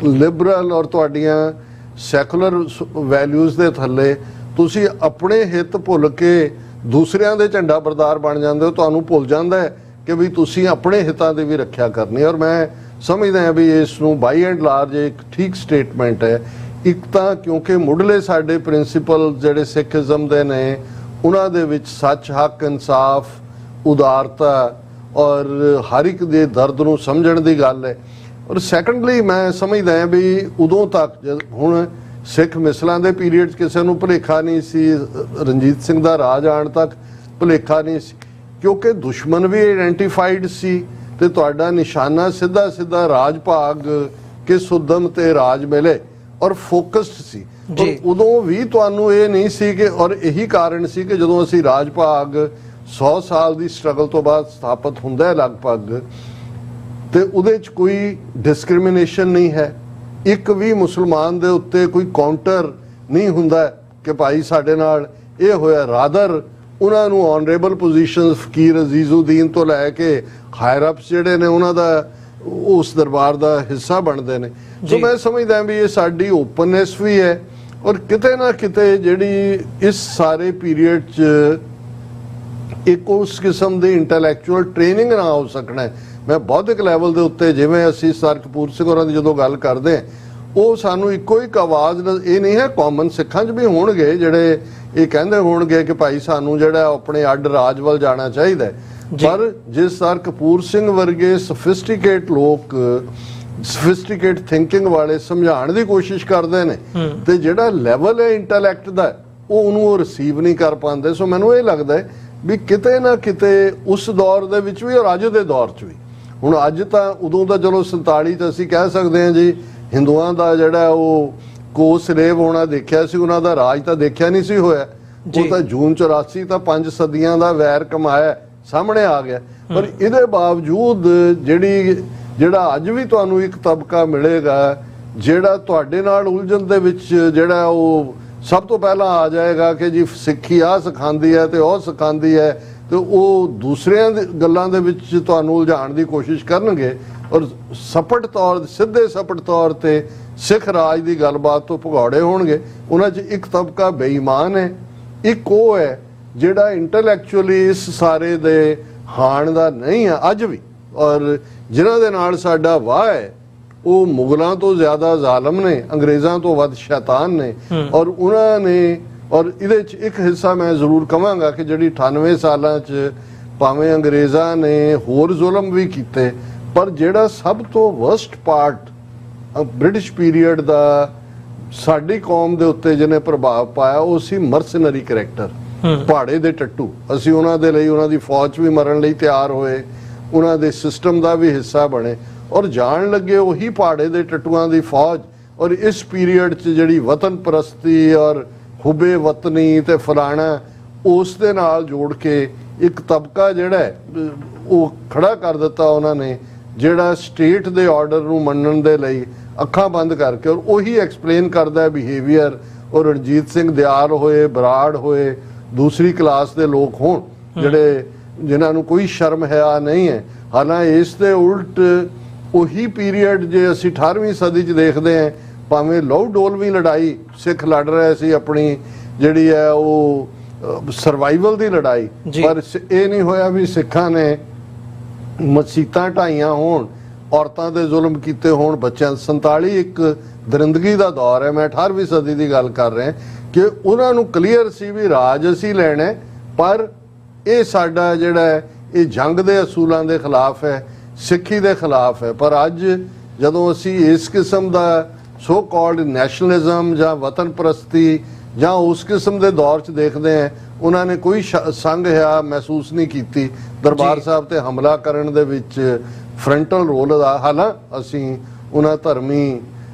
[SPEAKER 2] ਲਿਬਰਲ ਔਰ ਤੁਹਾਡੀਆਂ ਸੈਕੂਲਰ ਵੈਲਿਊਜ਼ ਦੇ ਥੱਲੇ ਤੁਸੀਂ ਆਪਣੇ ਹਿੱਤ ਭੁੱਲ ਕੇ ਦੂਸਰਿਆਂ ਦੇ ਝੰਡਾ ਬਰਦਾਰ ਬਣ ਜਾਂਦੇ ਹੋ। ਤੁਹਾਨੂੰ ਭੁੱਲ ਜਾਂਦਾ ਹੈ ਕਿ ਵੀ ਤੁਸੀਂ ਆਪਣੇ ਹਿੱਤਾਂ ਦੀ ਵੀ ਰੱਖਿਆ ਕਰਨੀ। ਔਰ ਮੈਂ ਸਮਝਦਾ ਹਾਂ ਵੀ ਇਸ ਨੂੰ ਬਾਈ ਐਂਡ ਲਾਰਜ ਇੱਕ ਠੀਕ ਸਟੇਟਮੈਂਟ ਹੈ। ਇੱਕ ਤਾਂ ਕਿਉਂਕਿ ਮੁੱਢਲੇ ਸਾਡੇ ਪ੍ਰਿੰਸੀਪਲ ਜਿਹੜੇ ਸਿੱਖੀਜ਼ਮ ਦੇ ਨੇ, ਉਹਨਾਂ ਦੇ ਵਿੱਚ ਸੱਚ, ਹੱਕ, ਇਨਸਾਫ, ਉਦਾਰਤਾ ਔਰ ਹਰ ਇੱਕ ਦੇ ਦਰਦ ਨੂੰ ਸਮਝਣ ਦੀ ਗੱਲ ਹੈ। ਔਰ ਸੈਕੰਡਲੀ ਮੈਂ ਸਮਝਦਾ ਹਾਂ ਵੀ ਉਦੋਂ ਤੱਕ, ਹੁਣ ਸਿੱਖ ਮਿਸਲਾਂ ਦੇ ਪੀਰੀਅਡ 'ਚ ਕਿਸੇ ਨੂੰ ਭੁਲੇਖਾ ਨਹੀਂ ਸੀ, ਰਣਜੀਤ ਸਿੰਘ ਦਾ ਰਾਜ ਆਉਣ ਤੱਕ ਭੁਲੇਖਾ ਨਹੀਂ ਸੀ, ਕਿਉਂਕਿ ਦੁਸ਼ਮਣ ਵੀ ਆਇਡੈਂਟੀਫਾਈਡ ਸੀ ਤੇ ਤੁਹਾਡਾ ਨਿਸ਼ਾਨਾ ਸਿੱਧਾ ਸਿੱਧਾ ਰਾਜ ਭਾਗ ਕਿਸ ਉਦਮ ਤੇ ਰਾਜ ਮਿਲੇ ਔਰ ਫੋਕਸਡ ਸੀ। ਉਦੋਂ ਵੀ ਤੁਹਾਨੂੰ ਇਹ ਨਹੀਂ ਸੀ ਕਿ, ਔਰ ਇਹੀ ਕਾਰਨ ਸੀ ਕਿ ਜਦੋਂ ਅਸੀਂ ਰਾਜ ਭਾਗ 100 ਸਾਲ ਦੀ ਸਟਰਗਲ ਤੋਂ ਬਾਅਦ ਸਥਾਪਿਤ ਹੁੰਦਾ ਹੈ ਲਗਭਗ, ਤੇ ਉਹਦੇ 'ਚ ਕੋਈ ਡਿਸਕ੍ਰਿਮੀਨੇਸ਼ਨ ਨਹੀਂ ਹੈ। ਇੱਕ ਵੀ ਮੁਸਲਮਾਨ ਦੇ ਉੱਤੇ ਕੋਈ ਕਾਊਂਟਰ ਨਹੀਂ ਹੁੰਦਾ ਕਿ ਭਾਈ ਸਾਡੇ ਨਾਲ ਇਹ ਹੋਇਆ ਰਾਦਰ ਉਹਨਾਂ ਨੂੰ ਆਨਰੇਬਲ ਪੋਜੀਸ਼ਨਸ ਫਕੀਰ ਅਜ਼ੀਜ਼ੁਦੀਨ ਤੋਂ ਲੈ ਕੇ ਹਾਇਰ ਅਪਸ ਜਿਹੜੇ ਨੇ ਉਹਨਾਂ ਦਾ ਉਸ ਦਰਬਾਰ ਦਾ ਹਿੱਸਾ ਬਣਦੇ ਨੇ। ਸੋ ਮੈਂ ਸਮਝਦਾ ਵੀ ਇਹ ਸਾਡੀ ਓਪਨਨੈਸ ਵੀ ਹੈ ਔਰ ਕਿਤੇ ਨਾ ਕਿਤੇ ਜਿਹੜੀ ਇਸ ਸਾਰੇ ਪੀਰੀਅਡ 'ਚ ਇੱਕ ਉਸ ਕਿਸਮ ਦੀ ਇੰਟੈਲੈਕਚੁਅਲ ਟ੍ਰੇਨਿੰਗ ਨਾ ਹੋ ਸਕਣਾ। ਮੈਂ ਬੌਧਿਕ ਲੈਵਲ ਦੇ ਉੱਤੇ ਜਿਵੇਂ ਅਸੀਂ ਸਰ ਕਪੂਰ ਸਿੰਘ ਹੋਰਾਂ ਦੀ ਜਦੋਂ ਗੱਲ ਕਰਦੇ ਹਾਂ ਉਹ ਸਾਨੂੰ ਇੱਕੋ ਇੱਕ ਆਵਾਜ਼ ਇਹ ਨਹੀਂ ਹੈ, ਕਾਮਨ ਸਿੱਖਾਂ 'ਚ ਵੀ ਹੋਣਗੇ ਜਿਹੜੇ ਇਹ ਕਹਿੰਦੇ ਹੋਣਗੇ ਕਿ ਭਾਈ ਸਾਨੂੰ ਜਿਹੜਾ ਆਪਣੇ ਅੱਡ ਰਾਜ ਵੱਲ ਜਾਣਾ ਚਾਹੀਦਾ, ਪਰ ਜਿਸ ਸਰ ਕਪੂਰ ਸਿੰਘ ਵਰਗੇ ਸਫਿਸਟੀਕੇਟ ਲੋਕ ਸਫਿਸਟੀਕੇਟ ਥਿੰਕਿੰਗ ਵਾਲੇ ਸਮਝਾਉਣ ਦੀ ਕੋਸ਼ਿਸ਼ ਕਰਦੇ ਨੇ ਤੇ ਜਿਹੜਾ ਲੈਵਲ ਹੈ ਇੰਟੈਲੈਕਟ ਦਾ ਉਹਨੂੰ ਰਿਸੀਵ ਨਹੀਂ ਕਰ ਪਾਉਂਦੇ। ਸੋ ਮੈਨੂੰ ਇਹ ਲੱਗਦਾ ਹੈ ਵੀ ਕਿਤੇ ਨਾ ਕਿਤੇ ਉਸ ਦੌਰ ਦੇ ਵਿੱਚ ਵੀ ਔਰ ਅੱਜ ਦੇ ਦੌਰ 'ਚ ਵੀ, ਹੁਣ ਅੱਜ ਤਾਂ ਉਦੋਂ ਦਾ ਚਲੋ 47 'ਚ ਅਸੀਂ ਕਹਿ ਸਕਦੇ ਹਾਂ ਜੀ ਹਿੰਦੂਆਂ ਦਾ ਜਿਹੜਾ ਉਹ ਕੋਸਲੇਵ ਹੋਣਾ ਦੇਖਿਆ ਸੀ, ਉਹਨਾਂ ਦਾ ਰਾਜ ਤਾਂ ਦੇਖਿਆ ਨਹੀਂ ਸੀ ਹੋਇਆ। ਉਹ ਤਾਂ ਜੂਨ 84 ਤਾਂ 5 ਸਦੀਆਂ ਦਾ ਵੈਰ ਕਮਾਇਆ ਸਾਹਮਣੇ ਆ ਗਿਆ। ਪਰ ਇਹਦੇ ਬਾਵਜੂਦ ਜਿਹੜਾ ਅੱਜ ਵੀ ਤੁਹਾਨੂੰ ਇੱਕ ਤਬਕਾ ਮਿਲੇਗਾ ਜਿਹੜਾ ਤੁਹਾਡੇ ਨਾਲ ਉਲਝਣ ਦੇ ਵਿੱਚ ਜਿਹੜਾ ਉਹ ਸਭ ਤੋਂ ਪਹਿਲਾਂ ਆ ਜਾਏਗਾ ਕਿ ਜੀ ਸਿੱਖੀ ਆਹ ਸਿਖਾਉਂਦੀ ਹੈ ਤੇ ਉਹ ਸਿਖਾਉਂਦੀ ਹੈ, ਤੇ ਉਹ ਦੂਸਰਿਆਂ ਦੇ ਗੱਲਾਂ ਦੇ ਵਿੱਚ ਤੁਹਾਨੂੰ ਉਲਝਾਉਣ ਦੀ ਕੋਸ਼ਿਸ਼ ਕਰਨਗੇ ਔਰ ਸਿੱਧੇ ਸਪਟ ਤੌਰ ਤੇ ਸਿੱਖ ਰਾਜ ਦੀ ਗੱਲਬਾਤ ਤੋਂ ਭਗੌੜੇ ਹੋਣਗੇ। ਉਹਨਾਂ 'ਚ ਇੱਕ ਤਬਕਾ ਬੇਈਮਾਨ ਹੈ, ਇੱਕ ਉਹ ਹੈ ਜਿਹੜਾ ਇੰਟੈਲੈਕਚੁਅਲੀ ਇਸ ਸਾਰੇ ਦੇ ਹਾਣ ਦਾ ਨਹੀਂ ਹੈ ਅੱਜ ਵੀ, ਔਰ ਜਿਨ੍ਹਾਂ ਦੇ ਨਾਲ ਸਾਡਾ ਵਾਹ ਹੈ ਉਹ ਮੁਗਲਾਂ ਤੋਂ ਜ਼ਿਆਦਾ ਜ਼ਾਲਮ ਨੇ, ਅੰਗਰੇਜ਼ਾਂ ਤੋਂ ਵੱਧ ਸ਼ੈਤਾਨ ਨੇ। ਔਰ ਉਹਨਾਂ ਨੇ ਔਰ ਇਹਦੇ 'ਚ ਇੱਕ ਹਿੱਸਾ ਮੈਂ ਜ਼ਰੂਰ ਕਹਾਂਗਾ ਕਿ ਜਿਹੜੀ 98 ਸਾਲਾਂ 'ਚ ਭਾਵੇਂ ਅੰਗਰੇਜ਼ਾਂ ਨੇ ਹੋਰ ਜ਼ੁਲਮ ਵੀ ਕੀਤੇ, ਪਰ ਜਿਹੜਾ ਸਭ ਤੋਂ ਵਰਸਟ ਪਾਰਟ ਬ੍ਰਿਟਿਸ਼ ਪੀਰੀਅਡ ਦਾ ਸਾਡੀ ਕੌਮ ਦੇ ਉੱਤੇ ਜਿਹਨੇ ਪ੍ਰਭਾਵ ਪਾਇਆ ਉਹ ਸੀ ਮਰਸਨਰੀ ਕਰੈਕਟਰ, ਪਹਾੜੇ ਦੇ ਟੱਟੂ। ਅਸੀਂ ਉਹਨਾਂ ਦੇ ਲਈ ਉਹਨਾਂ ਦੀ ਫੌਜ ਵੀ ਮਰਨ ਲਈ ਤਿਆਰ ਹੋਏ, ਉਹਨਾਂ ਦੇ ਸਿਸਟਮ ਦਾ ਵੀ ਹਿੱਸਾ ਬਣੇ ਔਰ ਜਾਣ ਲੱਗੇ ਉਹੀ ਪਹਾੜੇ ਦੇ ਟੱਟੂਆਂ ਦੀ ਫੌਜ। ਔਰ ਇਸ ਪੀਰੀਅਡ 'ਚ ਜਿਹੜੀ ਵਤਨ ਪ੍ਰਸਤੀ ਔਰ ਹੁਬੇ ਵਤਨੀ ਤੇ ਫਲਾਣਾ ਉਸ ਦੇ ਨਾਲ ਜੋੜ ਕੇ ਇੱਕ ਤਬਕਾ ਜਿਹੜਾ ਉਹ ਖੜਾ ਕਰ ਦਿੱਤਾ ਉਹਨਾਂ ਨੇ, ਜਿਹੜਾ ਸਟੇਟ ਦੇ ਆਰਡਰ ਨੂੰ ਮੰਨਣ ਦੇ ਲਈ ਅੱਖਾਂ ਬੰਦ ਕਰਕੇ ਔਰ ਉਹੀ ਐਕਸਪਲੇਨ ਕਰਦਾ ਬਿਹੇਵੀਅਰ। ਔਰ ਰਣਜੀਤ ਸਿੰਘ ਦਿਆਲ ਹੋਏ, ਬਰਾੜ ਹੋਏ, ਦੂਸਰੀ ਕਲਾਸ ਦੇ ਲੋਕ ਹੋਣ ਜਿਨ੍ਹਾਂ ਨੂੰ ਕੋਈ ਸ਼ਰਮ ਹਿਆ ਨਹੀਂ ਹੈ। ਹਾਲਾਂਕਿ ਇਸ ਦੇ ਉਲਟ ਉਹੀ ਪੀਰੀਅਡ ਜੇ ਅਸੀਂ 18ਵੀਂ ਸਦੀ 'ਚ ਦੇਖਦੇ ਹਾਂ, ਭਾਵੇਂ ਲਹੂ ਡੋਲਵੀਂ ਲੜਾਈ ਸਿੱਖ ਲੜ ਰਹੇ ਸੀ ਆਪਣੀ ਜਿਹੜੀ ਹੈ ਉਹ ਸਰਵਾਈਵਲ ਦੀ ਲੜਾਈ, ਪਰ ਇਹ ਨਹੀਂ ਹੋਇਆ ਵੀ ਸਿੱਖਾਂ ਨੇ ਮਸੀਤਾਂ ਢਾਈਆਂ ਹੋਣ, ਔਰਤਾਂ ਦੇ ਜ਼ੁਲਮ ਕੀਤੇ ਹੋਣ, ਬੱਚਿਆਂ 47 ਇੱਕ ਦਰਿੰਦਗੀ ਦਾ ਦੌਰ ਹੈ। ਮੈਂ 18ਵੀਂ ਸਦੀ ਦੀ ਗੱਲ ਕਰ ਰਿਹਾ ਕਿ ਉਹਨਾਂ ਨੂੰ ਕਲੀਅਰ ਸੀ ਵੀ ਰਾਜ ਅਸੀਂ ਲੈਣਾ, ਪਰ ਇਹ ਸਾਡਾ ਜਿਹੜਾ ਹੈ ਇਹ ਜੰਗ ਦੇ ਅਸੂਲਾਂ ਦੇ ਖਿਲਾਫ ਹੈ, ਸਿੱਖੀ ਦੇ ਖਿਲਾਫ ਹੈ। ਪਰ ਅੱਜ ਜਦੋਂ ਅਸੀਂ ਇਸ ਕਿਸਮ ਦਾ ਸੋ ਕਾਲਡ ਨੈਸ਼ਨਲਿਜ਼ਮ ਜਾਂ ਵਤਨ ਪ੍ਰਸਤੀ ਜਾਂ ਉਸ ਕਿਸਮ ਦੇ ਦੌਰ 'ਚ ਦੇਖਦੇ ਹਾਂ, ਉਹਨਾਂ ਨੇ ਕੋਈ ਸੰਗ ਹਿਆ ਮਹਿਸੂਸ ਨਹੀਂ ਕੀਤੀ ਦਰਬਾਰ ਸਾਹਿਬ ਤੇ ਹਮਲਾ ਕਰਨ ਦੇ ਵਿੱਚ ਫਰੰਟਲ ਰੋਲ ਦਾ। ਹਾਲਾਂਕਿ ਅਸੀਂ ਉਹਨਾਂ ਧਰਮੀ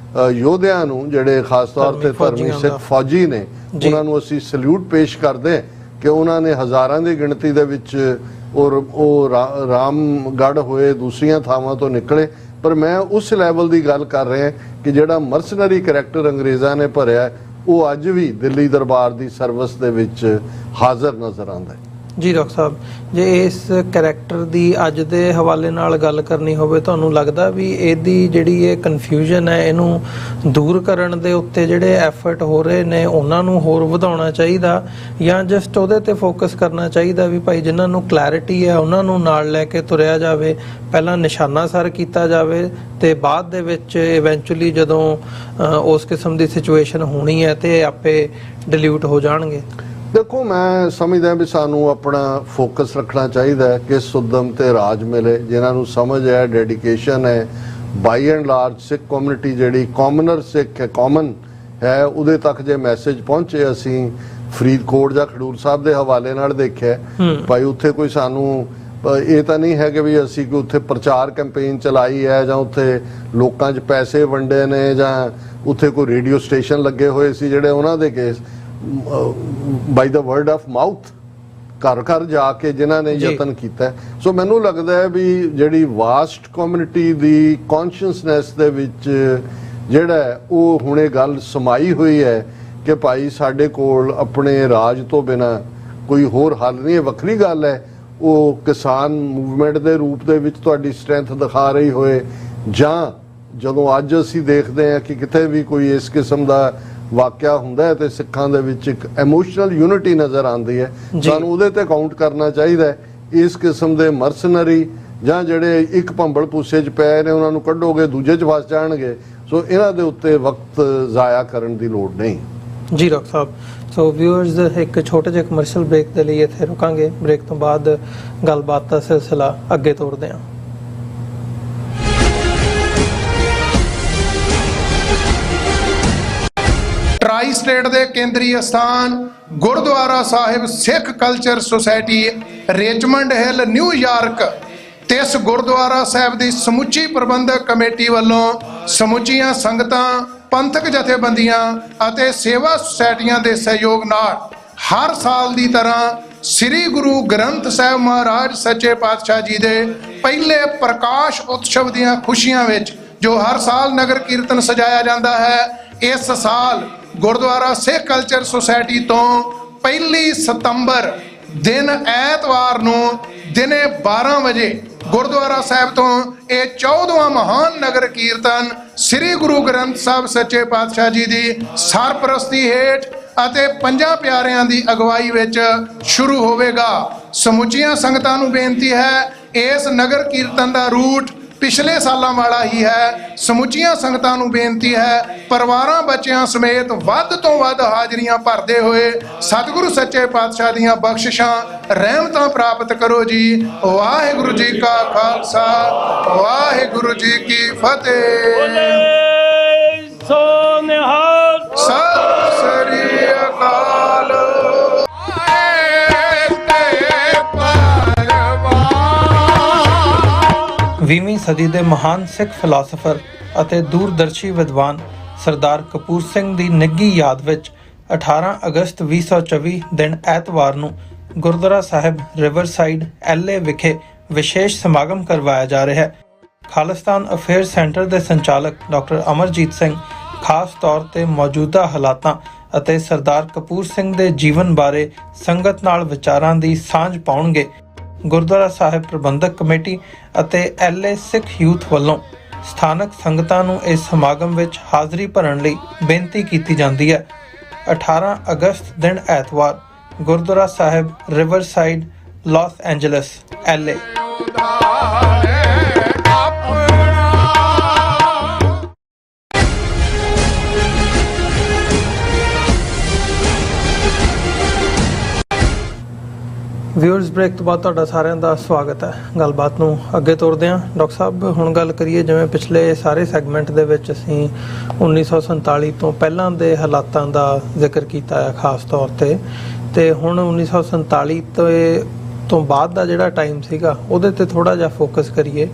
[SPEAKER 2] ਯੋਧਿਆਂ ਨੂੰ ਜਿਹੜੇ ਖਾਸ ਤੌਰ ਤੇ ਧਰਮੀ ਸਿੱਖ ਫੌਜੀ ਨੇ ਉਹਨਾਂ ਨੂੰ ਅਸੀਂ ਸਲੂਟ ਪੇਸ਼ ਕਰਦੇ ਕਿ ਉਹਨਾਂ ਨੇ ਹਜ਼ਾਰਾਂ ਦੀ ਗਿਣਤੀ ਦੇ ਵਿੱਚ ਉਹ ਰਾਮਗੜ੍ਹ ਹੋਏ ਦੂਸਰੀਆਂ ਥਾਵਾਂ ਤੋਂ ਨਿਕਲੇ। ਪਰ ਮੈਂ ਉਸ ਲੈਵਲ ਦੀ ਗੱਲ ਕਰ ਰਿਹਾ ਕਿ ਜਿਹੜਾ ਮਰਸਨਰੀ ਕਰੈਕਟਰ ਅੰਗਰੇਜ਼ਾਂ ਨੇ ਭਰਿਆ ਉਹ ਅੱਜ ਵੀ ਦਿੱਲੀ ਦਰਬਾਰ ਦੀ ਸਰਵਿਸ ਦੇ ਵਿੱਚ ਹਾਜ਼ਰ ਨਜ਼ਰ ਆਉਂਦਾ ਹੈ।
[SPEAKER 1] ਜੀ ਡਾਕਟਰ ਸਾਹਿਬ, ਜੇ ਇਸ ਕੈਰੈਕਟਰ ਦੀ ਅੱਜ ਦੇ ਹਵਾਲੇ ਨਾਲ ਗੱਲ ਕਰਨੀ ਹੋਵੇ, ਤੁਹਾਨੂੰ ਲੱਗਦਾ ਵੀ ਇਹਦੀ ਜਿਹੜੀ ਇਹ ਕਨਫਿਊਜ਼ਨ ਹੈ ਇਹਨੂੰ ਦੂਰ ਕਰਨ ਦੇ ਉੱਤੇ ਜਿਹੜੇ ਐਫਰਟ ਹੋ ਰਹੇ ਨੇ ਉਹਨਾਂ ਨੂੰ ਹੋਰ ਵਧਾਉਣਾ ਚਾਹੀਦਾ, ਜਾਂ ਜਸਟ ਉਹਦੇ ਤੇ ਫੋਕਸ ਕਰਨਾ ਚਾਹੀਦਾ ਵੀ ਭਾਈ ਜਿਨ੍ਹਾਂ ਨੂੰ ਕਲੈਰਿਟੀ ਹੈ ਉਹਨਾਂ ਨੂੰ ਨਾਲ ਲੈ ਕੇ ਤੁਰਿਆ ਜਾਵੇ, ਪਹਿਲਾਂ ਨਿਸ਼ਾਨਾ ਸਰ ਕੀਤਾ ਜਾਵੇ ਤੇ ਬਾਅਦ ਦੇ ਵਿੱਚ ਇਵੈਂਚੁਅਲੀ ਜਦੋਂ ਉਸ ਕਿਸਮ ਦੀ ਸਿਚੁਏਸ਼ਨ ਹੋਣੀ ਹੈ ਤੇ ਆਪੇ ਡਿਲਿਊਟ ਹੋ ਜਾਣਗੇ?
[SPEAKER 2] ਦੇਖੋ, ਮੈਂ ਸਮਝਦਾ ਵੀ ਸਾਨੂੰ ਆਪਣਾ ਫੋਕਸ ਰੱਖਣਾ ਚਾਹੀਦਾ ਹੈ ਕਿ ਸੁਦਮ ਤੇ ਰਾਜ ਮਿਲੇ, ਜਿਨ੍ਹਾਂ ਨੂੰ ਸਮਝ ਹੈ, ਡੈਡੀਕੇਸ਼ਨ ਹੈ। ਬਾਈ ਐਂਡ ਲਾਰਜ ਸਿੱਖ ਕਮਿਊਨਿਟੀ ਜਿਹੜੀ ਕਾਮਨਰ ਸਿੱਖ ਹੈ, ਕਾਮਨ ਹੈ, ਉਹਦੇ ਤੱਕ ਜੇ ਮੈਸੇਜ ਪਹੁੰਚੇ। ਅਸੀਂ ਫਰੀਦਕੋਟ ਜਾਂ ਖਡੂਰ ਸਾਹਿਬ ਦੇ ਹਵਾਲੇ ਨਾਲ ਦੇਖਿਆ ਭਾਈ ਉੱਥੇ ਕੋਈ ਸਾਨੂੰ ਇਹ ਤਾਂ ਨਹੀਂ ਹੈ ਕਿ ਵੀ ਅਸੀਂ ਕੋਈ ਉੱਥੇ ਪ੍ਰਚਾਰ ਕੈਂਪੇਨ ਚਲਾਈ ਹੈ ਜਾਂ ਉੱਥੇ ਲੋਕਾਂ 'ਚ ਪੈਸੇ ਵੰਡੇ ਨੇ ਜਾਂ ਉੱਥੇ ਕੋਈ ਰੇਡੀਓ ਸਟੇਸ਼ਨ ਲੱਗੇ ਹੋਏ ਸੀ ਜਿਹੜੇ ਉਹਨਾਂ ਦੇ case by the word of mouth ਘਰ ਘਰ ਜਾ ਕੇ ਜਿਨ੍ਹਾਂ ਨੇ ਯਤਨ ਕੀਤਾ। ਸੋ ਮੈਨੂੰ ਲੱਗਦਾ ਹੈ ਵੀ ਜਿਹੜੀ ਵਾਸਟ ਕਮਿਊਨਿਟੀ ਦੀ ਕੌਨਸ਼ੀਅਸਨੈਸ ਦੇ ਵਿੱਚ ਜਿਹੜਾ ਉਹ ਹੁਣ ਇਹ ਗੱਲ ਸਮਾਈ ਹੋਈ ਹੈ ਕਿ ਭਾਈ ਸਾਡੇ ਕੋਲ ਆਪਣੇ ਰਾਜ ਤੋਂ ਬਿਨਾਂ ਕੋਈ ਹੋਰ ਹੱਲ ਨਹੀਂ। ਇਹ ਵੱਖਰੀ ਗੱਲ ਹੈ ਉਹ ਕਿਸਾਨ ਮੂਵਮੈਂਟ ਦੇ ਰੂਪ ਦੇ ਵਿੱਚ ਤੁਹਾਡੀ ਸਟਰੈਂਥ ਦਿਖਾ ਰਹੀ ਹੋਏ, ਜਾਂ ਜਦੋਂ ਅੱਜ ਅਸੀਂ ਦੇਖਦੇ ਹਾਂ ਕਿ ਕਿਤੇ ਵੀ ਕੋਈ ਇਸ ਕਿਸਮ ਦਾ ਵਾਕਿਆ ਹੁੰਦਾ ਹੈ ਤੇ ਸਿੱਖਾਂ ਦੇ ਵਿੱਚ ਇੱਕ ਇਮੋਸ਼ਨਲ ਯੂਨਿਟੀ ਨਜ਼ਰ ਆਉਂਦੀ ਹੈ। ਸਾਨੂੰ ਉਹਦੇ ਤੇ ਕਾਊਂਟ ਕਰਨਾ ਚਾਹੀਦਾ ਹੈ। ਇਸ ਕਿਸਮ ਦੇ ਮਰਸਨਰੀ ਜਾਂ ਜਿਹੜੇ ਇੱਕ ਭੰਬਲ ਪੂਸੇ 'ਚ ਪਏ ਨੇ ਉਹਨਾਂ ਨੂੰ ਕੱਢੋਗੇ ਦੂਜੇ 'ਚ ਫਸ ਜਾਣਗੇ। ਸੋ ਇਹਨਾਂ ਦੇ ਉੱਤੇ ਵਕਤ ਜ਼ਾਇਆ ਕਰਨ ਦੀ ਲੋੜ ਨਹੀਂ।
[SPEAKER 1] ਜੀ ਡਾਕਟਰ ਸਾਹਿਬ, ਸੋ ਵਿਊਅਰਸ ਇੱਕ ਛੋਟੇ ਜਿਹੇ ਕਮਰਸ਼ੀਅਲ ਬ੍ਰੇਕ ਦੇ ਲਈ ਇੱਥੇ ਰੁਕਾਂਗੇ। ਬ੍ਰੇਕ ਤੋਂ ਬਾਅਦ ਗੱਲਬਾਤ ਦਾ ਸਿਲਸਿਲਾ ਅੱਗੇ ਤੋਰਦੇ ਹਾਂ।
[SPEAKER 3] ਟਰਾਈ ਸਟੇਟ ਦੇ ਕੇਂਦਰੀ ਅਸਥਾਨ Gurdwara Sahib Sikh culture society Richmond Hill New York ਤੇ ਇਸ ਗੁਰਦੁਆਰਾ ਸਾਹਿਬ ਦੀ ਸਮੁੱਚੀ ਪ੍ਰਬੰਧਕ ਕਮੇਟੀ ਵੱਲੋਂ ਸਮੁੱਚੀਆਂ ਸੰਗਤਾਂ, ਪੰਥਕ ਜਥੇਬੰਦੀਆਂ ਅਤੇ ਸੇਵਾ ਸੁਸਾਇਟੀਆਂ ਦੇ ਸਹਿਯੋਗ ਨਾਲ ਹਰ ਸਾਲ ਦੀ ਤਰ੍ਹਾਂ ਸ੍ਰੀ ਗੁਰੂ ਗ੍ਰੰਥ ਸਾਹਿਬ ਮਹਾਰਾਜ ਸੱਚੇ ਪਾਤਸ਼ਾਹ ਜੀ ਦੇ ਪਹਿਲੇ ਪ੍ਰਕਾਸ਼ ਉਤਸਵ ਦੀਆਂ ਖੁਸ਼ੀਆਂ ਵਿੱਚ ਜੋ ਹਰ ਸਾਲ ਨਗਰ ਕੀਰਤਨ ਸਜਾਇਆ ਜਾਂਦਾ ਹੈ, ਇਸ ਸਾਲ ਗੁਰਦੁਆਰਾ ਸਿੱਖ ਕਲਚਰ ਸੁਸਾਇਟੀ ਤੋਂ 1 ਸਤੰਬਰ ਦਿਨ ਐਤਵਾਰ ਨੂੰ ਦਿਨੇ 12 ਵਜੇ ਗੁਰਦੁਆਰਾ ਸਾਹਿਬ ਤੋਂ ਇਹ 14ਵਾਂ ਮਹਾਨ ਨਗਰ ਕੀਰਤਨ ਸ੍ਰੀ ਗੁਰੂ ਗ੍ਰੰਥ ਸਾਹਿਬ ਸੱਚੇ ਪਾਤਸ਼ਾਹ ਜੀ ਦੀ ਸਰਪ੍ਰਸਤੀ ਹੇਠ ਅਤੇ 5 ਪਿਆਰਿਆਂ ਦੀ ਅਗਵਾਈ ਵਿੱਚ ਸ਼ੁਰੂ ਹੋਵੇਗਾ। ਸਮੁੱਚੀਆਂ ਸੰਗਤਾਂ ਨੂੰ ਬੇਨਤੀ ਹੈ, ਇਸ ਨਗਰ ਕੀਰਤਨ ਦਾ ਰੂਟ ਪਿਛਲੇ ਸਾਲਾਂ ਵਾਲਾ ਹੀ ਹੈ। ਸਮੁੱਚੀਆਂ ਸੰਗਤਾਂ ਨੂੰ ਬੇਨਤੀ ਹੈ, ਪਰਿਵਾਰਾਂ ਬੱਚਿਆਂ ਸਮੇਤ ਵੱਧ ਤੋਂ ਵੱਧ ਹਾਜ਼ਰੀਆਂ ਭਰਦੇ ਹੋਏ ਸਤਿਗੁਰੂ ਸੱਚੇ ਪਾਤਸ਼ਾਹ ਦੀਆਂ ਬਖਸ਼ਿਸ਼ਾਂ ਰਹਿਮਤਾਂ ਪ੍ਰਾਪਤ ਕਰੋ ਜੀ। ਵਾਹਿਗੁਰੂ ਜੀ ਕਾ ਖਾਲਸਾ, ਵਾਹਿਗੁਰੂ ਜੀ ਕੀ ਫਤਿਹ।
[SPEAKER 4] ਸੋ ਨਿਹਾਲ
[SPEAKER 3] ਸਤਿ ਸ੍ਰੀ ਅਕਾਲ।
[SPEAKER 1] 20ਵੀਂ ਸਦੀ ਦੇ ਮਹਾਨ ਸਿੱਖ ਫਿਲਾਸਫਰ ਅਤੇ ਦੂਰਦਰਸ਼ੀ ਵਿਦਵਾਨ ਸਰਦਾਰ ਕਪੂਰ ਸਿੰਘ ਦੀ ਨਿੱਘੀ ਯਾਦ ਵਿੱਚ 18 ਅਗਸਤ 2024 ਦਿਨ ਐਤਵਾਰ ਨੂੰ ਗੁਰਦੁਆਰਾ ਸਾਹਿਬ ਰਿਵਰਸਾਈਡ LA ਵਿਖੇ ਵਿਸ਼ੇਸ਼ ਸਮਾਗਮ ਕਰਵਾਇਆ ਜਾ ਰਿਹਾ ਹੈ। ਖਾਲਿਸਤਾਨ ਅਫੇਅਰ ਸੈਂਟਰ ਦੇ ਸੰਚਾਲਕ ਡਾਕਟਰ ਅਮਰਜੀਤ ਸਿੰਘ ਖਾਸ ਤੌਰ ਤੇ ਮੌਜੂਦਾ ਹਾਲਾਤਾਂ ਅਤੇ ਸਰਦਾਰ ਕਪੂਰ ਸਿੰਘ ਦੇ ਜੀਵਨ ਬਾਰੇ ਸੰਗਤ ਨਾਲ ਵਿਚਾਰਾਂ ਦੀ ਸਾਂਝ ਪਾਉਣਗੇ। ਗੁਰਦੁਆਰਾ ਸਾਹਿਬ ਪ੍ਰਬੰਧਕ ਕਮੇਟੀ ਅਤੇ LA ਸਿੱਖ ਯੂਥ ਵੱਲੋਂ ਸਥਾਨਕ ਸੰਗਤਾਂ ਨੂੰ ਇਸ ਸਮਾਗਮ ਵਿੱਚ ਹਾਜ਼ਰੀ ਭਰਨ ਲਈ ਬੇਨਤੀ ਕੀਤੀ ਜਾਂਦੀ ਹੈ। 18 ਅਗਸਤ ਦਿਨ ਐਤਵਾਰ Gurdwara Sahib Riverside, Los Angeles, LA। Viewers, break ਤੋਂ ਬਾਅਦ ਤੁਹਾਡਾ ਸਾਰਿਆਂ ਦਾ ਸਵਾਗਤ ਹੈ। ਗੱਲਬਾਤ ਨੂੰ ਅੱਗੇ ਤੋਰਦੇ ਹਾਂ। ਡਾਕਟਰ ਸਾਹਿਬ, ਹੁਣ ਗੱਲ ਕਰੀਏ, ਜਿਵੇਂ ਪਿਛਲੇ ਸਾਰੇ ਸੈਗਮੈਂਟ ਦੇ ਵਿੱਚ ਅਸੀਂ 1947 ਤੋਂ ਪਹਿਲਾਂ ਦੇ ਹਾਲਾਤਾਂ ਦਾ ਜ਼ਿਕਰ ਕੀਤਾ ਹੈ ਖਾਸ ਤੌਰ ਤੇ ਹੁਣ 1947 ਤੋਂ ਬਾਅਦ ਦਾ ਜਿਹੜਾ ਟਾਈਮ ਸੀਗਾ ਉਹਦੇ ਤੇ ਥੋੜਾ ਜਿਹਾ ਫੋਕਸ ਕਰੀਏ।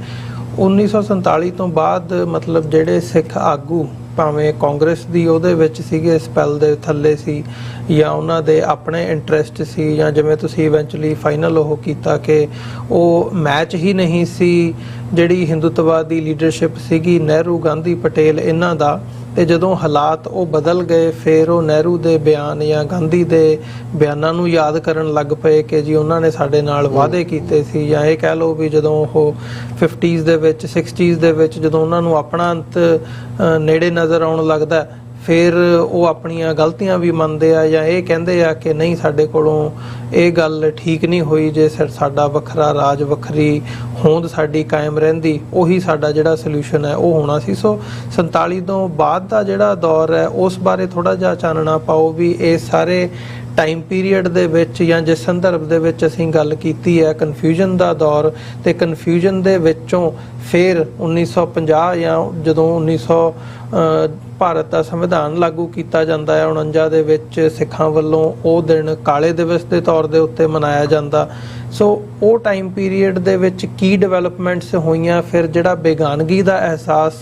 [SPEAKER 1] 1947 ਤੋਂ ਬਾਅਦ ਮਤਲਬ ਜਿਹੜੇ ਸਿੱਖ ਆਗੂ ਭਾਵੇਂ ਕਾਂਗਰਸ ਦੀ ਉਹਦੇ ਵਿੱਚ ਸੀਗੇ, ਸਪੈਲ ਦੇ ਥੱਲੇ ਸੀ, ਜਾਂ ਉਹਨਾਂ ਦੇ ਆਪਣੇ ਇੰਟਰਸਟ ਸੀ, ਜਾਂ ਜਿਵੇਂ ਤੁਸੀਂ ਇਵੈਂਚੁਅਲੀ ਫਾਈਨਲ ਉਹ ਕੀਤਾ ਕਿ ਉਹ ਮੈਚ ਹੀ ਨਹੀਂ ਸੀ ਜਿਹੜੀ ਹਿੰਦੂਤਵਾਦੀ ਲੀਡਰਸ਼ਿਪ ਸੀਗੀ ਨਹਿਰੂ, ਗਾਂਧੀ, ਪਟੇਲ ਇਹਨਾਂ ਦਾ। ਤੇ ਜਦੋਂ ਹਾਲਾਤ ਉਹ ਬਦਲ ਗਏ, ਫਿਰ ਉਹ ਨਹਿਰੂ ਦੇ ਬਿਆਨ ਜਾਂ ਗਾਂਧੀ ਦੇ ਬਿਆਨਾਂ ਨੂੰ ਯਾਦ ਕਰਨ ਲੱਗ ਪਏ ਕਿ ਜੀ ਉਹਨਾਂ ਨੇ ਸਾਡੇ ਨਾਲ ਵਾਅਦੇ ਕੀਤੇ ਸੀ, ਜਾਂ ਇਹ ਕਹਿ ਲਓ ਵੀ ਜਦੋਂ ਉਹ 50s ਦੇ ਵਿੱਚ 60s ਦੇ ਵਿੱਚ ਜਦੋਂ ਉਹਨਾਂ ਨੂੰ ਆਪਣਾ ਅੰਤ ਨੇੜੇ ਨਜ਼ਰ ਆਉਣ ਲੱਗਦਾ, ਫਿਰ ਉਹ ਆਪਣੀਆਂ ਗਲਤੀਆਂ ਵੀ ਮੰਨਦੇ ਆ, ਜਾਂ ਇਹ ਕਹਿੰਦੇ ਆ ਕਿ ਨਹੀਂ ਸਾਡੇ ਕੋਲੋਂ ਇਹ ਗੱਲ ਠੀਕ ਨਹੀਂ ਹੋਈ, ਜੇ ਸਾਡਾ ਵੱਖਰਾ ਰਾਜ, ਵੱਖਰੀ ਹੋਂਦ ਸਾਡੀ ਕਾਇਮ ਰਹਿੰਦੀ, ਉਹੀ ਸਾਡਾ ਜਿਹੜਾ ਸੋਲੂਸ਼ਨ ਹੈ ਉਹ ਹੋਣਾ ਸੀ। ਸੋ 47 ਤੋਂ ਬਾਅਦ ਦਾ ਜਿਹੜਾ ਦੌਰ ਹੈ ਉਸ ਬਾਰੇ ਥੋੜਾ ਜਿਹਾ ਚਾਨਣਾ ਪਾਓ ਵੀ ਇਹ ਸਾਰੇ ਟਾਈਮ ਪੀਰੀਅਡ ਦੇ ਵਿੱਚ ਜਾਂ ਜਿਸ ਸੰਦਰਭ ਦੇ ਵਿੱਚ ਅਸੀਂ ਗੱਲ ਕੀਤੀ ਹੈ ਕਨਫਿਊਜ਼ਨ ਦਾ ਦੌਰ, ਤੇ ਕਨਫਿਊਜ਼ਨ ਦੇ ਵਿੱਚੋਂ ਫਿਰ 1950 ਜਾਂ ਜਦੋਂ 1900 ਭਾਰਤ ਦਾ ਸੰਵਿਧਾਨ ਲਾਗੂ ਕੀਤਾ ਜਾਂਦਾ ਹੈ 49 ਦੇ ਵਿੱਚ ਸਿੱਖਾਂ ਵੱਲੋਂ, ਉਹ ਦਿਨ ਕਾਲੇ ਦਿਵਸ ਦੇ ਤੌਰ ਦੇ ਉੱਤੇ ਮਨਾਇਆ ਜਾਂਦਾ। ਸੋ ਉਹ ਟਾਈਮ ਪੀਰੀਅਡ ਦੇ ਵਿੱਚ ਕੀ ਡਿਵੈਲਪਮੈਂਟਸ ਹੋਈਆਂ, ਫਿਰ ਜਿਹੜਾ ਬੇਗਾਨਗੀ ਦਾ ਅਹਿਸਾਸ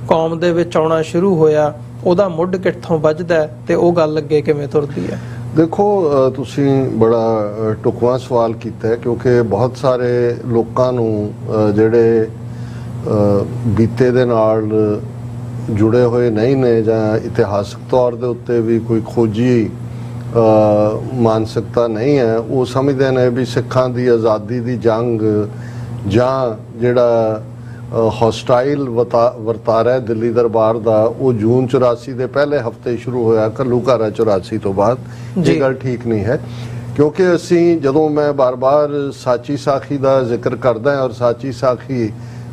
[SPEAKER 1] ਕੌਮ ਦੇ ਵਿੱਚ ਆਉਣਾ ਸ਼ੁਰੂ ਹੋਇਆ, ਉਹਦਾ ਮੁੱਢ ਕਿੱਥੋਂ ਵੱਜਦਾ ਤੇ ਉਹ ਗੱਲ ਅੱਗੇ ਕਿਵੇਂ ਤੁਰਦੀ ਹੈ?
[SPEAKER 2] ਦੇਖੋ, ਤੁਸੀਂ ਬੜਾ ਟੁਕਵਾਂ ਸਵਾਲ ਕੀਤਾ ਹੈ, ਕਿਉਂਕਿ ਬਹੁਤ ਸਾਰੇ ਲੋਕਾਂ ਨੂੰ ਜਿਹੜੇ ਬੀਤੇ ਦੇ ਨਾਲ ਜੁੜੇ ਹੋਏ ਨਹੀਂ ਨੇ ਜਾਂ ਇਤਿਹਾਸਕ ਤੌਰ ਦੇ ਉੱਤੇ ਵੀ ਕੋਈ ਖੋਜੀ ਮਾਨਸਿਕਤਾ ਨਹੀਂ ਹੈ, ਉਹ ਸਮਝਦੇ ਨੇ ਵੀ ਸਿੱਖਾਂ ਦੀ ਆਜ਼ਾਦੀ ਦੀ ਜੰਗ ਜਾਂ ਜਿਹੜਾ ਹੌਸਟਾਈਲ ਵਰਤਾਰਾ ਹੈ ਦਿੱਲੀ ਦਰਬਾਰ ਦਾ, ਉਹ ਜੂਨ 84 ਦੇ ਪਹਿਲੇ ਹਫਤੇ ਸ਼ੁਰੂ ਹੋਇਆ, ਘੱਲੂਘਾਰਾ 84 ਤੋਂ ਬਾਅਦ। ਇਹ ਗੱਲ ਠੀਕ ਨਹੀਂ ਹੈ, ਕਿਉਂਕਿ ਅਸੀਂ ਜਦੋਂ ਮੈਂ ਬਾਰ-ਬਾਰ ਸਾਚੀ ਸਾਖੀ ਦਾ ਜ਼ਿਕਰ ਕਰਦਾ ਹਾਂ, ਔਰ ਸਾਚੀ ਸਾਖੀ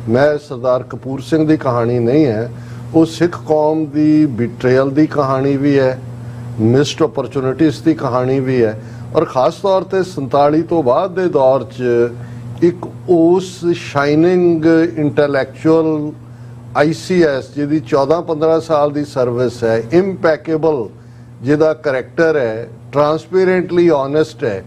[SPEAKER 2] ਮੈਂ ਸਰਦਾਰ ਕਪੂਰ ਸਿੰਘ ਦੀ ਕਹਾਣੀ ਨਹੀਂ ਹੈ, ਉਹ ਸਿੱਖ ਕੌਮ ਦੀ ਬਿਟਰੇਅਲ ਦੀ ਕਹਾਣੀ ਵੀ ਹੈ, ਮਿਸਡ ਓਪਰਚੁਨਿਟੀਜ਼ ਦੀ ਕਹਾਣੀ ਵੀ ਹੈ, ਔਰ ਖਾਸ ਤੌਰ ਤੇ 47 ਤੋਂ ਬਾਅਦ ਦੇ ਦੌਰ 'ਚ ਇੱਕ ਉਸ ਸ਼ਾਈਨਿੰਗ ਇੰਟੈਲੈਕਚੁਅਲ ICS ਜਿਹਦੀ 14-15 ਸਾਲ ਦੀ ਸਰਵਿਸ ਹੈ, ਇੰਪੈਕੇਬਲ ਜਿਹਦਾ ਕਰੈਕਟਰ ਹੈ, ਟਰਾਂਸਪੇਰੈਂਟਲੀ ਓਨੈਸਟ ਹੈ,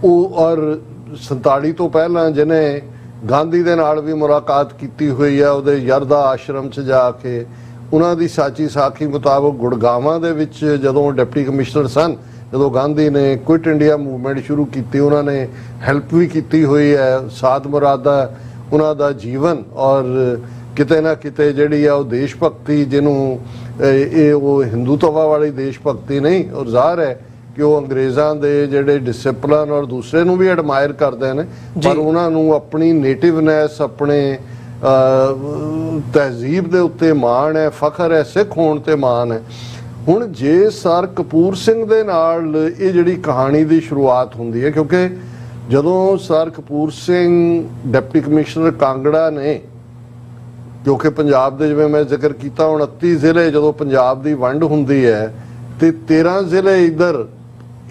[SPEAKER 2] ਉਹ ਔਰ 47 ਤੋਂ ਪਹਿਲਾਂ ਜਿਹਨੇ ਗਾਂਧੀ ਦੇ ਨਾਲ ਵੀ ਮੁਲਾਕਾਤ ਕੀਤੀ ਹੋਈ ਹੈ, ਉਹਦੇ ਯਰਦਾ ਆਸ਼ਰਮ 'ਚ ਜਾ ਕੇ, ਉਹਨਾਂ ਦੀ ਸਾਚੀ ਸਾਖੀ ਮੁਤਾਬਕ ਗੁੜਗਾਵਾਂ ਦੇ ਵਿੱਚ ਜਦੋਂ ਡਿਪਟੀ ਕਮਿਸ਼ਨਰ ਸਨ, ਜਦੋਂ ਗਾਂਧੀ ਨੇ ਕੁਇਟ ਇੰਡੀਆ ਮੂਵਮੈਂਟ ਸ਼ੁਰੂ ਕੀਤੀ, ਉਹਨਾਂ ਨੇ ਹੈਲਪ ਵੀ ਕੀਤੀ ਹੋਈ ਹੈ। ਸਾਧ ਮੁਰਾਦਾ ਉਹਨਾਂ ਦਾ ਜੀਵਨ ਔਰ ਕਿਤੇ ਨਾ ਕਿਤੇ ਜਿਹੜੀ ਆ ਉਹ ਦੇਸ਼ ਭਗਤੀ, ਜਿਹਨੂੰ ਇਹ ਉਹ ਹਿੰਦੂਤਵਾ ਵਾਲੀ ਦੇਸ਼ ਭਗਤੀ ਨਹੀਂ, ਔਰ ਜ਼ਾਹਰ ਹੈ ਕਿ ਉਹ ਅੰਗਰੇਜ਼ਾਂ ਦੇ ਜਿਹੜੇ ਡਿਸਪਲਿਨ ਔਰ ਦੂਸਰੇ ਨੂੰ ਵੀ ਐਡਮਾਇਰ ਕਰਦੇ ਨੇ, ਪਰ ਉਹਨਾਂ ਨੂੰ ਆਪਣੀ ਨੇਟਿਵਨੈਸ, ਆਪਣੇ ਤਹਿਜ਼ੀਬ ਦੇ ਉੱਤੇ ਮਾਣ ਹੈ, ਫਖਰ ਹੈ, ਸਿੱਖ ਹੋਣ ਤੇ ਮਾਣ ਹੈ। ਹੁਣ ਜੇ ਸਰ ਕਪੂਰ ਸਿੰਘ ਦੇ ਨਾਲ ਇਹ ਜਿਹੜੀ ਕਹਾਣੀ ਦੀ ਸ਼ੁਰੂਆਤ ਹੁੰਦੀ ਹੈ, ਕਿਉਂਕਿ ਜਦੋਂ sir Kapur Singh deputy commissioner Kangra ਨੇ, ਕਿਉਂਕਿ ਪੰਜਾਬ ਦੇ ਜਿਵੇਂ ਮੈਂ ਜ਼ਿਕਰ ਕੀਤਾ 29 ਜ਼ਿਲ੍ਹੇ ਜਦੋਂ ਪੰਜਾਬ ਦੀ ਵੰਡ ਹੁੰਦੀ ਹੈ ਤੇ 13 ਜ਼ਿਲ੍ਹੇ ਇੱਧਰ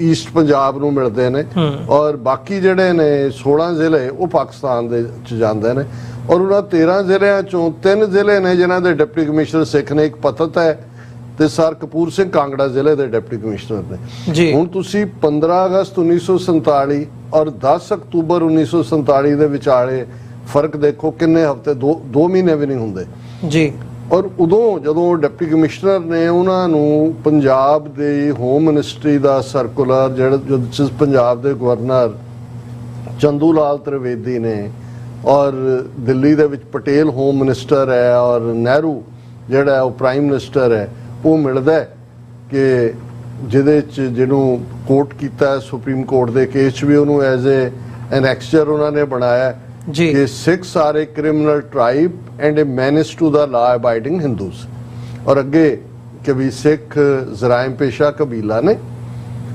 [SPEAKER 2] ਈਸਟ ਪੰਜਾਬ ਨੂੰ ਮਿਲਦੇ ਨੇ, ਔਰ ਬਾਕੀ ਜਿਹੜੇ ਨੇ 16 ਜ਼ਿਲ੍ਹੇ ਉਹ ਪਾਕਿਸਤਾਨ ਦੇ ਚ ਜਾਂਦੇ ਨੇ, ਔਰ ਉਹਨਾਂ 13 ਜ਼ਿਲ੍ਹਿਆਂ ਚੋਂ 3 ਜ਼ਿਲ੍ਹੇ ਨੇ ਜਿਨ੍ਹਾਂ ਦੇ ਡਿਪਟੀ ਕਮਿਸ਼ਨਰ ਸਿੱਖ ਨੇ, ਇੱਕ ਪਤਤ ਹੈ ਤੇ ਸਰ ਕਪੂਰ ਸਿੰਘ ਕਾਂਗੜਾ ਜ਼ਿਲ੍ਹੇ ਦੇ ਡਿਪਟੀ ਕਮਿਸ਼ਨਰ ਨੇ। ਹੁਣ ਤੁਸੀਂ 15 ਅਗਸਤ 1947 ਔਰ 10 ਅਕਤੂਬਰ 1947 ਦੇ ਵਿਚਾਲੇ ਫਰਕ ਦੇਖੋ, ਕਿੰਨੇ ਹਫ਼ਤੇ, 2 ਮਹੀਨੇ ਵੀ ਨਹੀਂ ਹੁੰਦੇ ਜੀ। ਔਰ ਉਦੋਂ ਜਦੋਂ ਡਿਪਟੀ ਕਮਿਸ਼ਨਰ ਨੇ ਉਹਨਾਂ ਨੂੰ ਪੰਜਾਬ ਦੇ ਹੋਮ ਮਿਨਿਸਟਰੀ ਦਾ ਸਰਕੂਲਰ, ਜਿਹੜਾ ਪੰਜਾਬ ਦੇ ਗਵਰਨਰ ਚੰਦੂ ਲਾਲ ਤ੍ਰਿਵੇਦੀ ਨੇ, ਔਰ ਦਿੱਲੀ ਦੇ ਵਿੱਚ ਪਟੇਲ ਹੋਮ ਮਿਨਿਸਟਰ ਹੈ ਔਰ ਨਹਿਰੂ ਜਿਹੜਾ ਉਹ ਪ੍ਰਾਈਮ ਮਿਨਿਸਟਰ ਹੈ, ਉਹ ਮਿਲਦਾ ਕਿ ਜਿਹਦੇ 'ਚ ਜਿਹਨੂੰ ਕੋਟ ਕੀਤਾ ਸੁਪਰੀਮ ਕੋਰਟ ਦੇ ਕੇਸ 'ਚ ਵੀ ਉਹਨੂੰ ਐਜ਼ ਐਨ ਐਕਸਚਰ ਉਹਨਾਂ ਨੇ ਬਣਾਇਆ ਕਿ Sikhs are a criminal tribe and a menace to the law abiding Hindus, ਔਰ ਅੱਗੇ ਕਿ ਵੀ ਸਿੱਖ ਜ਼ਰਾਇਮ ਪੇਸ਼ਾ ਕਬੀਲਾ ਨੇ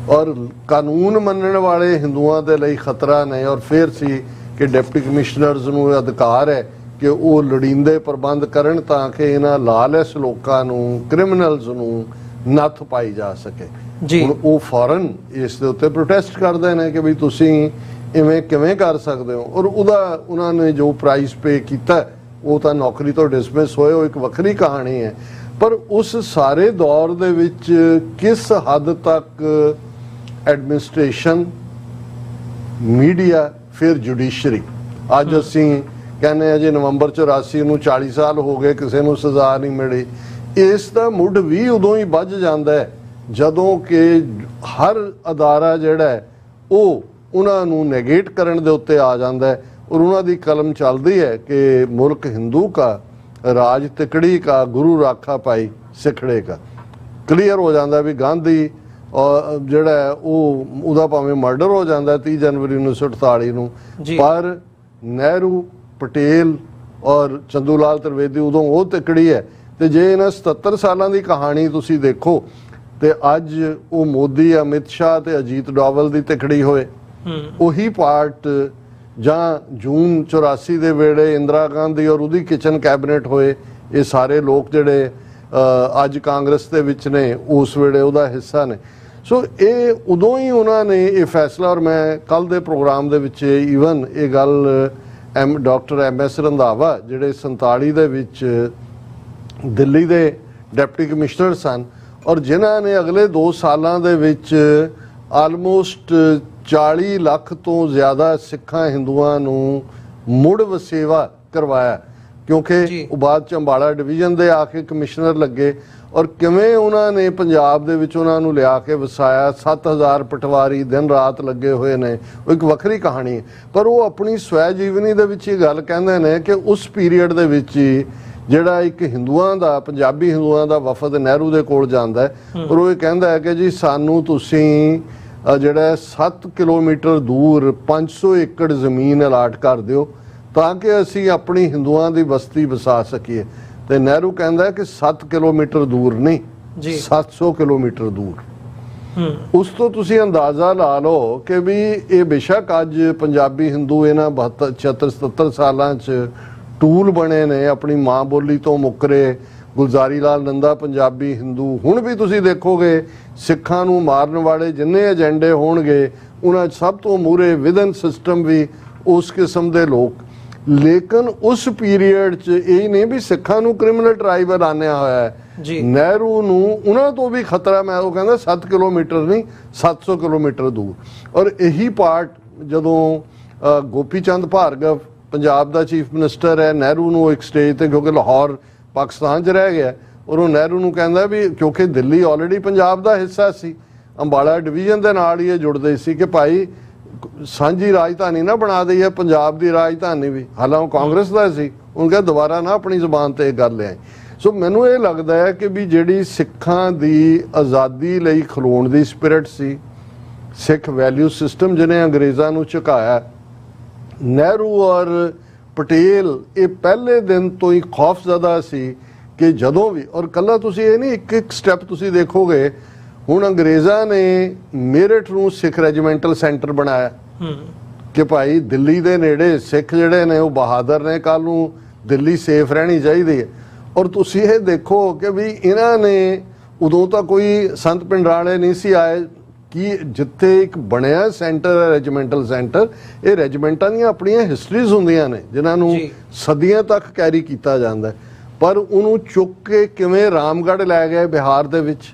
[SPEAKER 2] ਔਰ ਕਾਨੂੰਨ ਮੰਨਣ ਵਾਲੇ ਹਿੰਦੂਆਂ ਦੇ ਲਈ ਖਤਰਾ ਨੇ, ਔਰ ਫਿਰ ਸੀ ਕਿ ਡਿਪਟੀ ਕਮਿਸ਼ਨਰਜ਼ ਨੂੰ ਅਧਿਕਾਰ ਹੈ ਕਿ ਉਹ ਲੋੜੀਂਦੇ ਪ੍ਰਬੰਧ ਕਰਨ ਤਾਂ ਕਿ ਇਹਨਾਂ ਲਾਲੈਸ ਲੋਕਾਂ ਨੂੰ, ਕ੍ਰਿਮੀਨਲਜ਼ ਨੂੰ ਨੱਥ ਪਾਈ ਜਾ ਸਕੇ। ਹੁਣ ਉਹ ਫੌਰਨ ਇਸ ਦੇ ਉੱਤੇ ਪ੍ਰੋਟੈਸਟ ਕਰਦੇ ਨੇ ਕਿ ਵੀ ਤੁਸੀਂ ਇਵੇਂ ਕਿਵੇਂ ਕਰ ਸਕਦੇ ਹੋ, ਔਰ ਉਹਦਾ ਉਹਨਾਂ ਨੇ ਜੋ ਪ੍ਰਾਈਸ ਪੇ ਕੀਤਾ ਉਹ ਤਾਂ ਨੌਕਰੀ ਤੋਂ ਡਿਸਮਿਸ ਹੋਏ, ਉਹ ਇੱਕ ਵੱਖਰੀ ਕਹਾਣੀ ਹੈ। ਪਰ ਉਸ ਸਾਰੇ ਦੌਰ ਦੇ ਵਿੱਚ ਕਿਸ ਹੱਦ ਤੱਕ ਐਡਮਿਨਿਸਟ੍ਰੇਸ਼ਨ, ਮੀਡੀਆ, ਫਿਰ ਜੁਡੀਸ਼ਰੀ, ਅੱਜ ਅਸੀਂ ਕਹਿੰਦੇ ਆ ਜੀ ਨਵੰਬਰ 84 ਨੂੰ 40 ਸਾਲ ਹੋ ਗਏ, ਕਿਸੇ ਨੂੰ ਸਜ਼ਾ ਨਹੀਂ ਮਿਲੀ, ਇਸ ਦਾ ਮੁੱਢ ਵੀ ਉਦੋਂ ਹੀ ਵੱਜ ਜਾਂਦਾ ਹੈ ਜਦੋਂ ਕਿ ਹਰ ਅਦਾਰਾ ਜਿਹੜਾ ਹੈ ਉਹ ਉਹਨਾਂ ਨੂੰ ਨੈਗੇਟ ਕਰਨ ਦੇ ਉੱਤੇ ਆ ਜਾਂਦਾ ਹੈ, ਔਰ ਉਹਨਾਂ ਦੀ ਕਲਮ ਚੱਲਦੀ ਹੈ ਕਿ ਮੁਲਕ ਹਿੰਦੂ ਕਾ, ਰਾਜ ਤਿਕੜੀ ਕਾ, ਗੁਰੂ ਰਾਖਾ ਪਾਈ ਸਿਖੜੇ ਕਾ। ਕਲੀਅਰ ਹੋ ਜਾਂਦਾ ਵੀ ਗਾਂਧੀ ਔਰ ਜਿਹੜਾ ਉਹ ਉਹਦਾ ਭਾਵੇਂ ਮਰਡਰ ਹੋ ਜਾਂਦਾ 30 ਜਨਵਰੀ 1948 ਨੂੰ, ਪਰ ਨਹਿਰੂ, ਪਟੇਲ ਔਰ ਚੰਦੂ ਲਾਲ ਤ੍ਰਿਵੇਦੀ ਉਦੋਂ ਉਹ ਤਿਕੜੀ ਹੈ। ਤੇ ਜੇ ਇਹਨਾਂ 77 ਸਾਲਾਂ ਦੀ ਕਹਾਣੀ ਤੁਸੀਂ ਦੇਖੋ ਤੇ ਅੱਜ ਉਹ ਮੋਦੀ, ਅਮਿਤ ਸ਼ਾਹ ਤੇ ਅਜੀਤ ਡੋਵਲ ਦੀ ਤਿਕੜੀ ਹੋਏ, ਉਹੀ ਪਾਰਟ ਜਾਂ ਜੂਨ 84 ਦੇ ਵੇਲੇ ਇੰਦਰਾ ਗਾਂਧੀ ਔਰ ਉਹਦੀ ਕਿਚਨ ਕੈਬਨਿਟ ਹੋਏ, ਇਹ ਸਾਰੇ ਲੋਕ ਜਿਹੜੇ ਅੱਜ ਕਾਂਗਰਸ ਦੇ ਵਿੱਚ ਨੇ ਉਸ ਵੇਲੇ ਉਹਦਾ ਹਿੱਸਾ ਨੇ। ਸੋ ਇਹ ਉਦੋਂ ਹੀ ਉਹਨਾਂ ਨੇ ਇਹ ਫੈਸਲਾ, ਔਰ ਮੈਂ ਕੱਲ ਦੇ ਪ੍ਰੋਗਰਾਮ ਦੇ ਵਿੱਚ ਈਵਨ ਇਹ ਗੱਲ ਡਾਕਟਰ MS ਰੰਧਾਵਾ ਜਿਹੜੇ 47 ਦੇ ਵਿੱਚ ਦਿੱਲੀ ਦੇ ਡਿਪਟੀ ਕਮਿਸ਼ਨਰ ਸਨ ਔਰ ਜਿਨ੍ਹਾਂ ਨੇ ਅਗਲੇ 2 ਸਾਲਾਂ ਦੇ ਵਿੱਚ ਆਲਮੋਸਟ 40 ਲੱਖ ਤੋਂ ਜ਼ਿਆਦਾ ਸਿੱਖਾਂ ਹਿੰਦੂਆਂ ਨੂੰ ਮੁੜ ਵਸੇਵਾ ਕਰਵਾਇਆ, ਕਿਉਂਕਿ ਉਹ ਬਾਅਦ ਚ ਅੰਬਾਲਾ ਡਿਵੀਜ਼ਨ ਦੇ ਆ ਕੇ ਕਮਿਸ਼ਨਰ ਲੱਗੇ, ਔਰ ਕਿਵੇਂ ਉਹਨਾਂ ਨੇ ਪੰਜਾਬ ਦੇ ਵਿੱਚ ਉਹਨਾਂ ਨੂੰ ਲਿਆ ਕੇ ਵਸਾਇਆ। 7000 ਪਟਵਾਰੀ ਦਿਨ ਰਾਤ ਲੱਗੇ ਹੋਏ ਨੇ, ਉਹ ਇੱਕ ਵੱਖਰੀ ਕਹਾਣੀ ਹੈ। ਪਰ ਉਹ ਆਪਣੀ ਸਵੈ ਜੀਵਨੀ ਦੇ ਵਿੱਚ ਇਹ ਗੱਲ ਕਹਿੰਦੇ ਨੇ ਕਿ ਉਸ ਪੀਰੀਅਡ ਦੇ ਵਿੱਚ ਹੀ ਜਿਹੜਾ ਇੱਕ ਹਿੰਦੂਆਂ ਦਾ, ਪੰਜਾਬੀ ਹਿੰਦੂਆਂ ਦਾ ਵਫਦ ਨਹਿਰੂ ਦੇ ਕੋਲ ਜਾਂਦਾ ਹੈ ਔਰ ਉਹ ਇਹ ਕਹਿੰਦਾ ਹੈ ਕਿ ਜੀ ਸਾਨੂੰ ਤੁਸੀਂ ਜਿਹੜਾ 7 ਕਿਲੋਮੀਟਰ ਦੂਰ 500 ਏਕੜ ਜ਼ਮੀਨ ਅਲਾਟ ਕਰ ਦਿਓ ਤਾਂ ਕਿ ਅਸੀਂ ਆਪਣੀ ਹਿੰਦੂਆਂ ਦੀ ਬਸਤੀ ਵਸਾ ਸਕੀਏ। ਤੇ ਨਹਿਰੂ ਕਹਿੰਦਾ ਕਿ 7 ਕਿਲੋਮੀਟਰ ਦੂਰ ਨਹੀਂ ਜੀ, 700 ਕਿਲੋਮੀਟਰ ਦੂਰ। ਉਸ ਤੋਂ ਤੁਸੀਂ ਅੰਦਾਜ਼ਾ ਲਾ ਲਓ ਕਿ ਵੀ ਇਹ ਬੇਸ਼ੱਕ ਅੱਜ ਪੰਜਾਬੀ ਹਿੰਦੂ ਇਹਨਾਂ 72 76 77 ਸਾਲਾਂ 'ਚ ਟੂਲ ਬਣੇ ਨੇ, ਆਪਣੀ ਮਾਂ ਬੋਲੀ ਤੋਂ ਮੁੱਕਰੇ। ਗੁਲਜ਼ਾਰੀ ਲਾਲ ਨੰਦਾ ਪੰਜਾਬੀ ਹਿੰਦੂ, ਹੁਣ ਵੀ ਤੁਸੀਂ ਦੇਖੋਗੇ ਸਿੱਖਾਂ ਨੂੰ ਮਾਰਨ ਵਾਲੇ ਜਿੰਨੇ ਏਜੰਡੇ ਹੋਣਗੇ ਉਹਨਾਂ 'ਚ ਸਭ ਤੋਂ ਮੂਹਰੇ ਵਿਦਨ ਸਿਸਟਮ ਵੀ ਉਸ ਕਿਸਮ ਦੇ ਲੋਕ। ਲੇਕਿਨ ਉਸ ਪੀਰੀਅਡ 'ਚ ਇਹ ਨਹੀਂ ਵੀ ਸਿੱਖਾਂ ਨੂੰ ਕ੍ਰਿਮੀਨਲ ਟ੍ਰਾਈਬ ਐਲਾਨਿਆ ਹੋਇਆ ਹੈ ਜੀ। ਨਹਿਰੂ ਨੂੰ ਉਹਨਾਂ ਤੋਂ ਵੀ ਖਤਰਾ, ਮੈਂ ਉਹ ਕਹਿੰਦਾ 7 ਕਿਲੋਮੀਟਰ ਨਹੀਂ 700 ਕਿਲੋਮੀਟਰ ਦੂਰ। ਔਰ ਇਹੀ ਪਾਰਟ ਜਦੋਂ ਗੋਪੀ ਚੰਦ ਭਾਰਗਵ ਪੰਜਾਬ ਦਾ ਚੀਫ ਮਿਨਿਸਟਰ ਹੈ, ਨਹਿਰੂ ਨੂੰ ਇੱਕ ਸਟੇਜ ਤੇ, ਕਿਉਂਕਿ ਲਾਹੌਰ ਪਾਕਿਸਤਾਨ 'ਚ ਰਹਿ ਗਿਆ, ਔਰ ਉਹ ਨਹਿਰੂ ਨੂੰ ਕਹਿੰਦਾ ਵੀ ਕਿਉਂਕਿ ਦਿੱਲੀ ਆਲਰੇਡੀ ਪੰਜਾਬ ਦਾ ਹਿੱਸਾ ਸੀ, ਅੰਬਾਲਾ ਡਿਵੀਜ਼ਨ ਦੇ ਨਾਲ ਹੀ ਇਹ ਜੁੜਦੇ ਸੀ ਕਿ ਭਾਈ ਸਾਂਝੀ ਰਾਜਧਾਨੀ ਨਾ ਬਣਾ ਦਈਏ ਪੰਜਾਬ ਦੀ ਰਾਜਧਾਨੀ ਵੀ, ਹਾਲਾਂਕਿ ਕਾਂਗਰਸ ਦਾ ਸੀ। ਉਹਨੂੰ ਕਿਹਾ ਦੁਬਾਰਾ ਨਾ ਆਪਣੀ ਜ਼ੁਬਾਨ ਤੇ ਇਹ ਗੱਲ ਲਿਆਏ। ਸੋ ਮੈਨੂੰ ਇਹ ਲੱਗਦਾ ਹੈ ਕਿ ਵੀ ਜਿਹੜੀ ਸਿੱਖਾਂ ਦੀ ਆਜ਼ਾਦੀ ਲਈ ਖਲੋਣ ਦੀ ਸਪਿਰਿਟ ਸੀ, ਸਿੱਖ ਵੈਲਿਊ ਸਿਸਟਮ ਜਿਹਨੇ ਅੰਗਰੇਜ਼ਾਂ ਨੂੰ ਝੁਕਾਇਆ, ਨਹਿਰੂ ਔਰ ਪਟੇਲ ਇਹ ਪਹਿਲੇ ਦਿਨ ਤੋਂ ਹੀ ਖੌਫਜ਼ਦਾ ਸੀ ਕਿ ਜਦੋਂ ਵੀ, ਔਰ ਕੱਲਾ ਤੁਸੀਂ ਇਹ ਨਹੀਂ ਇੱਕ ਇੱਕ ਸਟੈਪ ਤੁਸੀਂ ਦੇਖੋਗੇ, ਹੁਣ ਅੰਗਰੇਜ਼ਾਂ ਨੇ ਮੇਰਠ ਨੂੰ ਸਿੱਖ ਰੈਜੀਮੈਂਟਲ ਸੈਂਟਰ ਬਣਾਇਆ ਕਿ ਭਾਈ ਦਿੱਲੀ ਦੇ ਨੇੜੇ ਸਿੱਖ ਜਿਹੜੇ ਨੇ ਉਹ ਬਹਾਦਰ ਨੇ, ਕੱਲ ਨੂੰ ਦਿੱਲੀ ਸੇਫ ਰਹਿਣੀ ਚਾਹੀਦੀ ਹੈ। ਔਰ ਤੁਸੀਂ ਇਹ ਦੇਖੋ ਕਿ ਵੀ ਇਹਨਾਂ ਨੇ ਉਦੋਂ ਤਾਂ ਕੋਈ ਸੰਤ ਪਿੰਡਰਾਲੇ ਨਹੀਂ ਸੀ ਆਏ ਕਿ ਜਿੱਥੇ ਇੱਕ ਬਣਿਆ ਸੈਂਟਰ ਹੈ ਰੈਜੀਮੈਂਟਲ ਸੈਂਟਰ, ਇਹ ਰੈਜੀਮੈਂਟਾਂ ਦੀਆਂ ਆਪਣੀਆਂ ਹਿਸਟਰੀਜ਼ ਹੁੰਦੀਆਂ ਨੇ ਜਿਨ੍ਹਾਂ ਨੂੰ ਸਦੀਆਂ ਤੱਕ ਕੈਰੀ ਕੀਤਾ ਜਾਂਦਾ, ਪਰ ਉਹਨੂੰ ਚੁੱਕ ਕੇ ਕਿਵੇਂ ਰਾਮਗੜ੍ਹ ਲੈ ਗਏ ਬਿਹਾਰ ਦੇ ਵਿੱਚ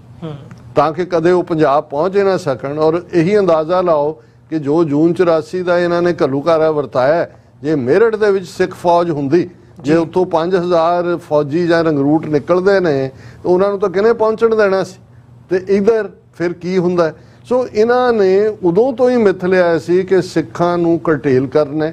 [SPEAKER 2] ਤਾਂ ਕਿ ਕਦੇ ਉਹ ਪੰਜਾਬ ਪਹੁੰਚ ਨਾ ਸਕਣ। ਔਰ ਇਹੀ ਅੰਦਾਜ਼ਾ ਲਾਓ ਕਿ ਜੋ ਜੂਨ 84 ਦਾ ਇਹਨਾਂ ਨੇ ਘੱਲੂਘਾਰਾ ਵਰਤਾਇਆ, ਜੇ ਮੇਰਠ ਦੇ ਵਿੱਚ ਸਿੱਖ ਫੌਜ ਹੁੰਦੀ, ਜੇ ਉੱਥੋਂ 5000 ਫੌਜੀ ਜਾਂ ਰੰਗਰੂਟ ਨਿਕਲਦੇ ਨੇ ਉਹਨਾਂ ਨੂੰ ਤਾਂ ਕਿਹਨੇ ਪਹੁੰਚਣ ਦੇਣਾ ਸੀ, ਤੇ ਇਧਰ ਫਿਰ ਕੀ ਹੁੰਦਾ। ਸੋ ਇਹਨਾਂ ਨੇ ਉਦੋਂ ਤੋਂ ਹੀ ਮਿੱਥ ਲਿਆ ਸੀ ਕਿ ਸਿੱਖਾਂ ਨੂੰ ਕਰਟੇਲ ਕਰਨਾ।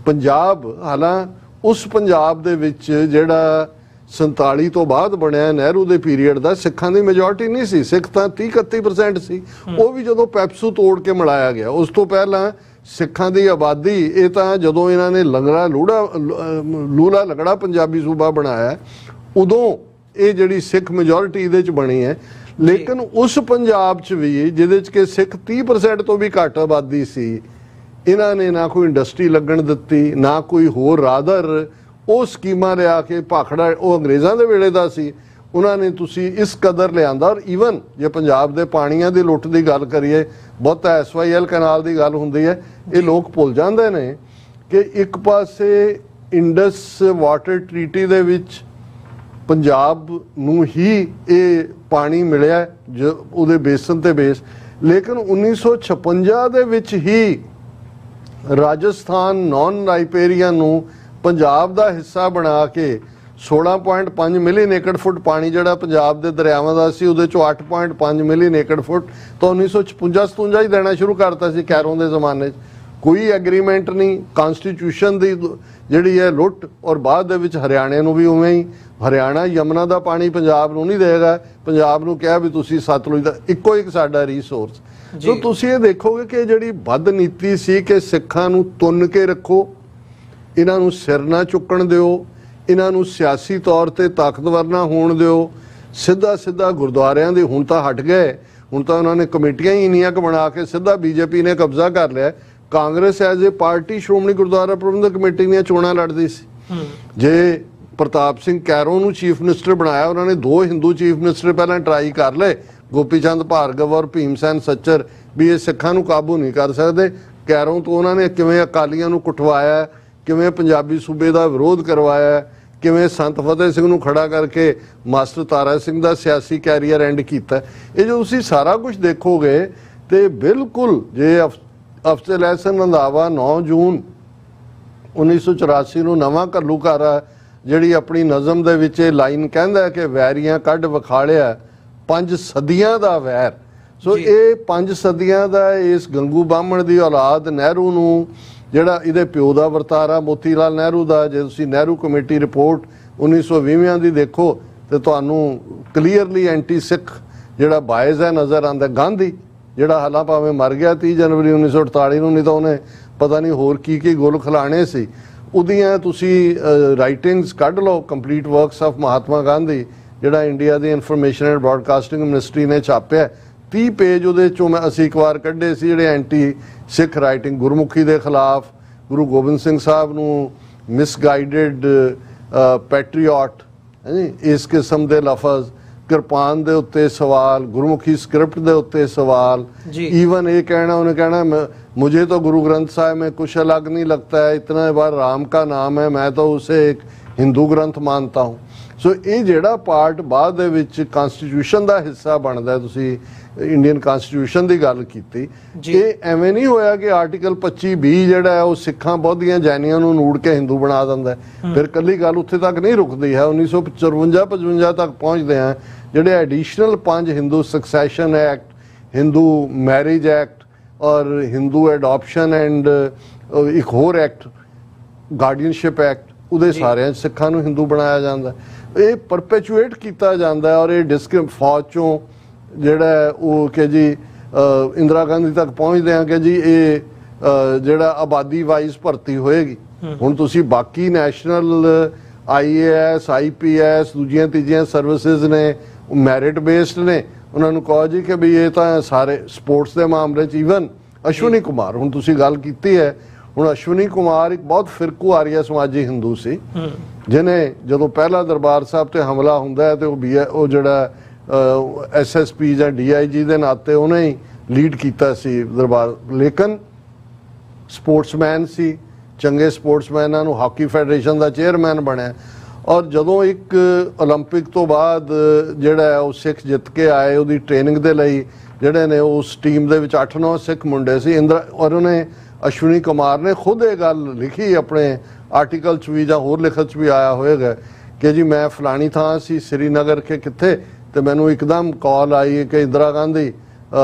[SPEAKER 2] ਪੰਜਾਬ, ਹਾਲਾਂ ਉਸ ਪੰਜਾਬ ਦੇ ਵਿੱਚ ਜਿਹੜਾ 47 ਤੋਂ ਬਾਅਦ ਬਣਿਆ ਨਹਿਰੂ ਦੇ ਪੀਰੀਅਡ ਦਾ, ਸਿੱਖਾਂ ਦੀ ਮੈਜੋਰਟੀ ਨਹੀਂ ਸੀ, ਸਿੱਖ ਤਾਂ 30-31% ਸੀ, ਉਹ ਵੀ ਜਦੋਂ ਪੈਪਸੂ ਤੋੜ ਕੇ ਮਿਲਾਇਆ ਗਿਆ। ਉਸ ਤੋਂ ਪਹਿਲਾਂ ਸਿੱਖਾਂ ਦੀ ਆਬਾਦੀ, ਇਹ ਤਾਂ ਜਦੋਂ ਇਹਨਾਂ ਨੇ ਲੂਲਾ ਲੰਗੜਾ ਪੰਜਾਬੀ ਸੂਬਾ ਬਣਾਇਆ ਉਦੋਂ ਇਹ ਜਿਹੜੀ ਸਿੱਖ ਮੈਜੋਰਟੀ ਇਹਦੇ 'ਚ ਬਣੀ ਹੈ। ਲੇਕਿਨ ਉਸ ਪੰਜਾਬ 'ਚ ਵੀ ਜਿਹਦੇ 'ਚ ਕਿ ਸਿੱਖ 30% ਤੋਂ ਵੀ ਘੱਟ ਆਬਾਦੀ ਸੀ, ਇਹਨਾਂ ਨੇ ਨਾ ਕੋਈ ਇੰਡਸਟਰੀ ਲੱਗਣ ਦਿੱਤੀ, ਨਾ ਕੋਈ ਹੋਰ ਰਾਦਰ ਉਹ ਸਕੀਮਾਂ ਲਿਆ ਕੇ ਭਾਖੜਾ, ਉਹ ਅੰਗਰੇਜ਼ਾਂ ਦੇ ਵੇਲੇ ਦਾ ਸੀ, ਉਹਨਾਂ ਨੇ ਤੁਸੀਂ ਇਸ ਕਦਰ ਲਿਆਂਦਾ। ਔਰ ਈਵਨ ਜੇ ਪੰਜਾਬ ਦੇ ਪਾਣੀਆਂ ਦੀ ਲੁੱਟ ਦੀ ਗੱਲ ਕਰੀਏ, ਬਹੁਤਾ SYL ਕਨਾਲ ਦੀ ਗੱਲ ਹੁੰਦੀ ਹੈ, ਇਹ ਲੋਕ ਭੁੱਲ ਜਾਂਦੇ ਨੇ ਕਿ ਇੱਕ ਪਾਸੇ ਇੰਡਸ ਵਾਟਰ ਟ੍ਰੀਟੀ ਦੇ ਵਿੱਚ ਪੰਜਾਬ ਨੂੰ ਹੀ ਇਹ ਪਾਣੀ ਮਿਲਿਆ ਜੋ ਉਹਦੇ ਬੇਸਨ ਤੇ ਬੇਸ, ਲੇਕਿਨ 1956 ਦੇ ਵਿੱਚ ਹੀ ਰਾਜਸਥਾਨ ਨੌਨ ਰਾਈਪੇਰੀਅਨ ਨੂੰ ਪੰਜਾਬ ਦਾ ਹਿੱਸਾ ਬਣਾ ਕੇ 16.5 ਮਿਲੀਅਨ ਏਕੜ ਫੁੱਟ ਪਾਣੀ ਜਿਹੜਾ ਪੰਜਾਬ ਦੇ ਦਰਿਆਵਾਂ ਦਾ ਸੀ, ਉਹਦੇ ਚੋਂ 8.5 ਮਿਲੀਅਨ ਏਕੜ ਫੁੱਟ ਤਾਂ 1956 ਹੀ ਦੇਣਾ ਸ਼ੁਰੂ ਕਰਤਾ ਸੀ ਕੈਰੋਂ ਦੇ ਜ਼ਮਾਨੇ 'ਚ। ਕੋਈ ਐਗਰੀਮੈਂਟ ਨਹੀਂ, ਕਾਨਸਟੀਟਿਊਸ਼ਨ ਦੀ ਜਿਹੜੀ ਹੈ ਲੁੱਟ, ਔਰ ਬਾਅਦ ਦੇ ਵਿੱਚ ਹਰਿਆਣੇ ਨੂੰ ਵੀ ਉਵੇਂ ਹੀ, ਹਰਿਆਣਾ ਯਮਨਾ ਦਾ ਪਾਣੀ ਪੰਜਾਬ ਨੂੰ ਨਹੀਂ ਦੇਗਾ, ਪੰਜਾਬ ਨੂੰ ਕਿਹਾ ਵੀ ਤੁਸੀਂ ਸਤਲੁਜ ਦਾ ਇੱਕੋ ਇੱਕ ਸਾਡਾ ਰੀਸੋਰਸ। ਸੋ ਤੁਸੀਂ ਇਹ ਦੇਖੋਗੇ ਕਿ ਜਿਹੜੀ ਬਦ ਨੀਤੀ ਸੀ ਕਿ ਸਿੱਖਾਂ ਨੂੰ ਤੁੰਨ ਕੇ ਰੱਖੋ, ਇਹਨਾਂ ਨੂੰ ਸਿਰ ਨਾ ਚੁੱਕਣ ਦਿਓ, ਇਹਨਾਂ ਨੂੰ ਸਿਆਸੀ ਤੌਰ ਤੇ ਤਾਕਤਵਰ ਨਾ ਹੋਣ ਦਿਓ, ਸਿੱਧਾ ਗੁਰਦੁਆਰਿਆਂ ਦੇ ਹੁਣ ਤਾਂ ਹਟ ਗਏ, ਹੁਣ ਤਾਂ ਉਹਨਾਂ ਨੇ ਕਮੇਟੀਆਂ ਹੀ ਇੰਨੀਆਂ ਕੁ ਬਣਾ ਕੇ ਸਿੱਧਾ BJP ਨੇ ਕਬਜ਼ਾ ਕਰ ਲਿਆ। Congress as a party Shiromani Gurdwara Prabandhak committee ਦੀਆਂ ਚੋਣਾਂ ਲੜਦੀ ਸੀ। ਜੇ ਪ੍ਰਤਾਪ ਸਿੰਘ ਕੈਰੋਂ ਨੂੰ ਚੀਫ ਮਿਨਿਸਟਰ ਬਣਾਇਆ, ਉਹਨਾਂ ਨੇ 2 ਹਿੰਦੂ ਚੀਫ ਮਿਨਿਸਟਰ ਪਹਿਲਾਂ ਟਰਾਈ ਕਰ ਲਏ, ਗੋਪੀ ਚੰਦ ਭਾਰਗਵ ਔਰ ਭੀਮ ਸੈਨ ਸੱਚਰ, ਵੀ ਇਹ ਸਿੱਖਾਂ ਨੂੰ ਕਾਬੂ ਨਹੀਂ ਕਰ ਸਕਦੇ। ਕੈਰੋਂ ਤੋਂ ਉਹਨਾਂ ਨੇ ਕਿਵੇਂ ਅਕਾਲੀਆਂ ਨੂੰ ਕੁੱਟਵਾਇਆ, ਕਿਵੇਂ ਪੰਜਾਬੀ ਸੂਬੇ ਦਾ ਵਿਰੋਧ ਕਰਵਾਇਆ, ਕਿਵੇਂ ਸੰਤ ਫਤਿਹ ਸਿੰਘ ਨੂੰ ਖੜਾ ਕਰਕੇ ਮਾਸਟਰ ਤਾਰਾ ਸਿੰਘ ਦਾ ਸਿਆਸੀ ਕੈਰੀਅਰ ਐਂਡ ਕੀਤਾ। ਇਹ ਜੋ ਤੁਸੀਂ ਸਾਰਾ ਕੁਝ ਦੇਖੋਗੇ ਤੇ ਬਿਲਕੁਲ ਜੇ ਅਫਜ਼ਲ ਅਹਿਸਨ ਰੰਧਾਵਾ 9 ਜੂਨ 1984 ਨੂੰ ਨਵਾਂ ਘੱਲੂਘਾਰਾ ਜਿਹੜੀ ਆਪਣੀ ਨਜ਼ਮ ਦੇ ਵਿੱਚ ਇਹ ਲਾਈਨ ਕਹਿੰਦਾ ਕਿ ਵੈਰੀਆਂ ਕੱਢ ਵਿਖਾਲਿਆ 5 ਸਦੀਆਂ ਦਾ ਵੈਰ। ਸੋ ਇਹ 5 ਸਦੀਆਂ ਦਾ ਇਸ ਗੰਗੂ ਬਾਹਮਣ ਦੀ ਔਲਾਦ ਨਹਿਰੂ ਨੂੰ ਜਿਹੜਾ ਇਹਦੇ ਪਿਓ ਦਾ ਵਰਤਾਰਾ ਮੋਤੀ ਲਾਲ ਨਹਿਰੂ ਦਾ, ਜੇ ਤੁਸੀਂ ਨਹਿਰੂ ਕਮੇਟੀ ਰਿਪੋਰਟ 1920 ਦੀ ਦੇਖੋ ਤੇ ਤੁਹਾਨੂੰ ਕਲੀਅਰਲੀ ਐਂਟੀ ਸਿੱਖ ਜਿਹੜਾ ਬਾਇਜ਼ ਹੈ ਨਜ਼ਰ ਆਉਂਦਾ। ਗਾਂਧੀ ਜਿਹੜਾ ਹਾਲਾਂ ਭਾਵੇਂ ਮਰ ਗਿਆ 30 ਜਨਵਰੀ 1948 ਨੂੰ, ਨਹੀਂ ਤਾਂ ਉਹਨੇ ਪਤਾ ਨਹੀਂ ਹੋਰ ਕੀ ਗੁਲ ਖਿਲਾਣੇ ਸੀ। ਉਹਦੀਆਂ ਤੁਸੀਂ ਰਾਈਟਿੰਗਸ ਕੱਢ ਲਓ, complete works of Mahatma Gandhi ਜਿਹੜਾ India the information and broadcasting ministry ਨੇ ਛਾਪਿਆ, 30 ਪੇਜ ਉਹਦੇ ਚੋਂ ਅਸੀਂ ਇੱਕ ਵਾਰ ਕੱਢੇ ਸੀ ਜਿਹੜੇ ਐਂਟੀ ਸਿੱਖ ਰਾਈਟਿੰਗ, ਗੁਰਮੁਖੀ ਦੇ ਖਿਲਾਫ, ਗੁਰੂ ਗੋਬਿੰਦ ਸਿੰਘ ਸਾਹਿਬ ਨੂੰ ਮਿਸਗਾਈਡਡ ਪੈਟਰੀਓਟ, ਇਸ ਕਿਸਮ ਦੇ ਲਫ਼ਜ਼, ਕਿਰਪਾਨ ਦੇ ਉੱਤੇ ਸਵਾਲ, ਗੁਰਮੁਖੀ ਸਕ੍ਰਿਪਟ ਦੇ ਉੱਤੇ ਸਵਾਲ, ਈਵਨ ਇਹ ਕਹਿਣਾ, ਉਹਨੇ ਕਹਿਣਾ मुझे तो गुरु ग्रंथ साहिब में कुछ अलग नहीं लगता है, इतना बार राम का नाम है, मैं तो उसे एक हिंदू ग्रंथ मानता हूँ। सो ये ਜਿਹੜਾ ਪਾਰਟ ਬਾਅਦ ਦੇ ਵਿੱਚ ਕਨਸਟੀਟਿਊਸ਼ਨ ਦਾ ਹਿੱਸਾ ਬਣਦਾ, ਤੁਸੀਂ ਇੰਡੀਅਨ ਕਨਸਟੀਟਿਊਸ਼ਨ ਦੀ ਗੱਲ ਕੀਤੀ, ਇਹ ਐਵੇਂ ਨਹੀਂ ਹੋਇਆ ਕਿ ਆਰਟੀਕਲ 25(b) ਜਿਹੜਾ ਹੈ ਉਹ ਸਿੱਖਾਂ ਬੌਧੀਆਂ ਜੈਨੀਆਂ ਨੂੰ ਨੂੜ ਕੇ ਹਿੰਦੂ ਬਣਾ ਦਿੰਦਾ। ਫਿਰ ਕੱਲੀ ਗੱਲ ਉੱਥੇ ਤੱਕ ਨਹੀਂ ਰੁਕਦੀ ਹੈ, 1954-55 ਤੱਕ ਪਹੁੰਚਦੇ ਆ, ਜਿਹੜੇ additional 5 Hindu succession act, Hindu marriage act ਔਰ ਹਿੰਦੂ ਐਡੋਪਸ਼ਨ ਐਂਡ ਇੱਕ ਹੋਰ ਐਕਟ ਗਾਰਡੀਅਨਸ਼ਿਪ ਐਕਟ, ਉਹਦੇ ਸਾਰਿਆਂ ਸਿੱਖਾਂ ਨੂੰ ਹਿੰਦੂ ਬਣਾਇਆ ਜਾਂਦਾ। ਇਹ ਪਰਪੈਚੁਏਟ ਕੀਤਾ ਜਾਂਦਾ ਔਰ ਇਹ ਫੌਜ ਚੋਂ ਜਿਹੜਾ ਉਹ ਕਿ ਜੀ ਇੰਦਰਾ ਗਾਂਧੀ ਤੱਕ ਪਹੁੰਚਦੇ ਆ ਕਿ ਜੀ ਇਹ ਜਿਹੜਾ ਆਬਾਦੀ ਵਾਈਜ਼ ਭਰਤੀ ਹੋਏਗੀ। ਹੁਣ ਤੁਸੀਂ ਬਾਕੀ ਨੈਸ਼ਨਲ IAS IPS ਦੂਜੀਆਂ ਤੀਜੀਆਂ ਸਰਵਿਸਿਜ਼ ਨੇ, ਮੈਰਿਟ ਬੇਸਡ ਨੇ, ਉਹਨਾਂ ਨੂੰ ਕਹੋ ਜੀ ਕਿ ਵੀ ਇਹ ਤਾਂ ਸਾਰੇ ਸਪੋਰਟਸ ਦੇ ਮਾਮਲੇ 'ਚ, ਈਵਨ ਅਸ਼ਵਨੀ ਕੁਮਾਰ, ਹੁਣ ਤੁਸੀਂ ਗੱਲ ਕੀਤੀ ਹੈ, ਹੁਣ ਅਸ਼ਵਨੀ ਕੁਮਾਰ ਇੱਕ ਬਹੁਤ ਫਿਰਕੂ ਆਰੀਆ ਸਮਾਜੀ ਹਿੰਦੂ ਸੀ, ਜਿਹਨੇ ਜਦੋਂ ਪਹਿਲਾ ਦਰਬਾਰ ਸਾਹਿਬ ਤੇ ਹਮਲਾ ਹੁੰਦਾ ਹੈ ਤੇ ਉਹ ਜਿਹੜਾ SSP ਜਾਂ DIG ਦੇ ਨਾਤੇ ਉਹਨੇ ਹੀ ਲੀਡ ਕੀਤਾ ਸੀ ਦਰਬਾਰ, ਲੇਕਿਨ ਸਪੋਰਟਸਮੈਨ ਸੀ, ਚੰਗੇ ਸਪੋਰਟਸਮੈਨਾਂ ਨੂੰ ਹਾਕੀ ਫੈਡਰੇਸ਼ਨ ਦਾ ਚੇਅਰਮੈਨ ਬਣਿਆ। ਔਰ ਜਦੋਂ ਇੱਕ ਓਲੰਪਿਕ ਤੋਂ ਬਾਅਦ ਜਿਹੜਾ ਉਹ ਸਿੱਖ ਜਿੱਤ ਕੇ ਆਏ, ਉਹਦੀ ਟ੍ਰੇਨਿੰਗ ਦੇ ਲਈ ਜਿਹੜੇ ਨੇ ਉਸ ਟੀਮ ਦੇ ਵਿੱਚ 8-9 ਸਿੱਖ ਮੁੰਡੇ ਸੀ। ਔਰ ਉਹਨੇ ਅਸ਼ਵਨੀ ਕੁਮਾਰ ਨੇ ਖੁਦ ਇਹ ਗੱਲ ਲਿਖੀ ਆਪਣੇ ਆਰਟੀਕਲ 'ਚ ਵੀ ਜਾਂ ਹੋਰ ਲਿਖਤ 'ਚ ਵੀ ਆਇਆ ਹੋਏਗਾ ਕਿ ਜੀ ਮੈਂ ਫਲਾਣੀ ਥਾਂ ਸੀ ਸ੍ਰੀਨਗਰ ਕੇ ਕਿੱਥੇ, ਤੇ ਮੈਨੂੰ ਇੱਕਦਮ ਕਾਲ ਆਈ ਕਿ ਇੰਦਰਾ ਗਾਂਧੀ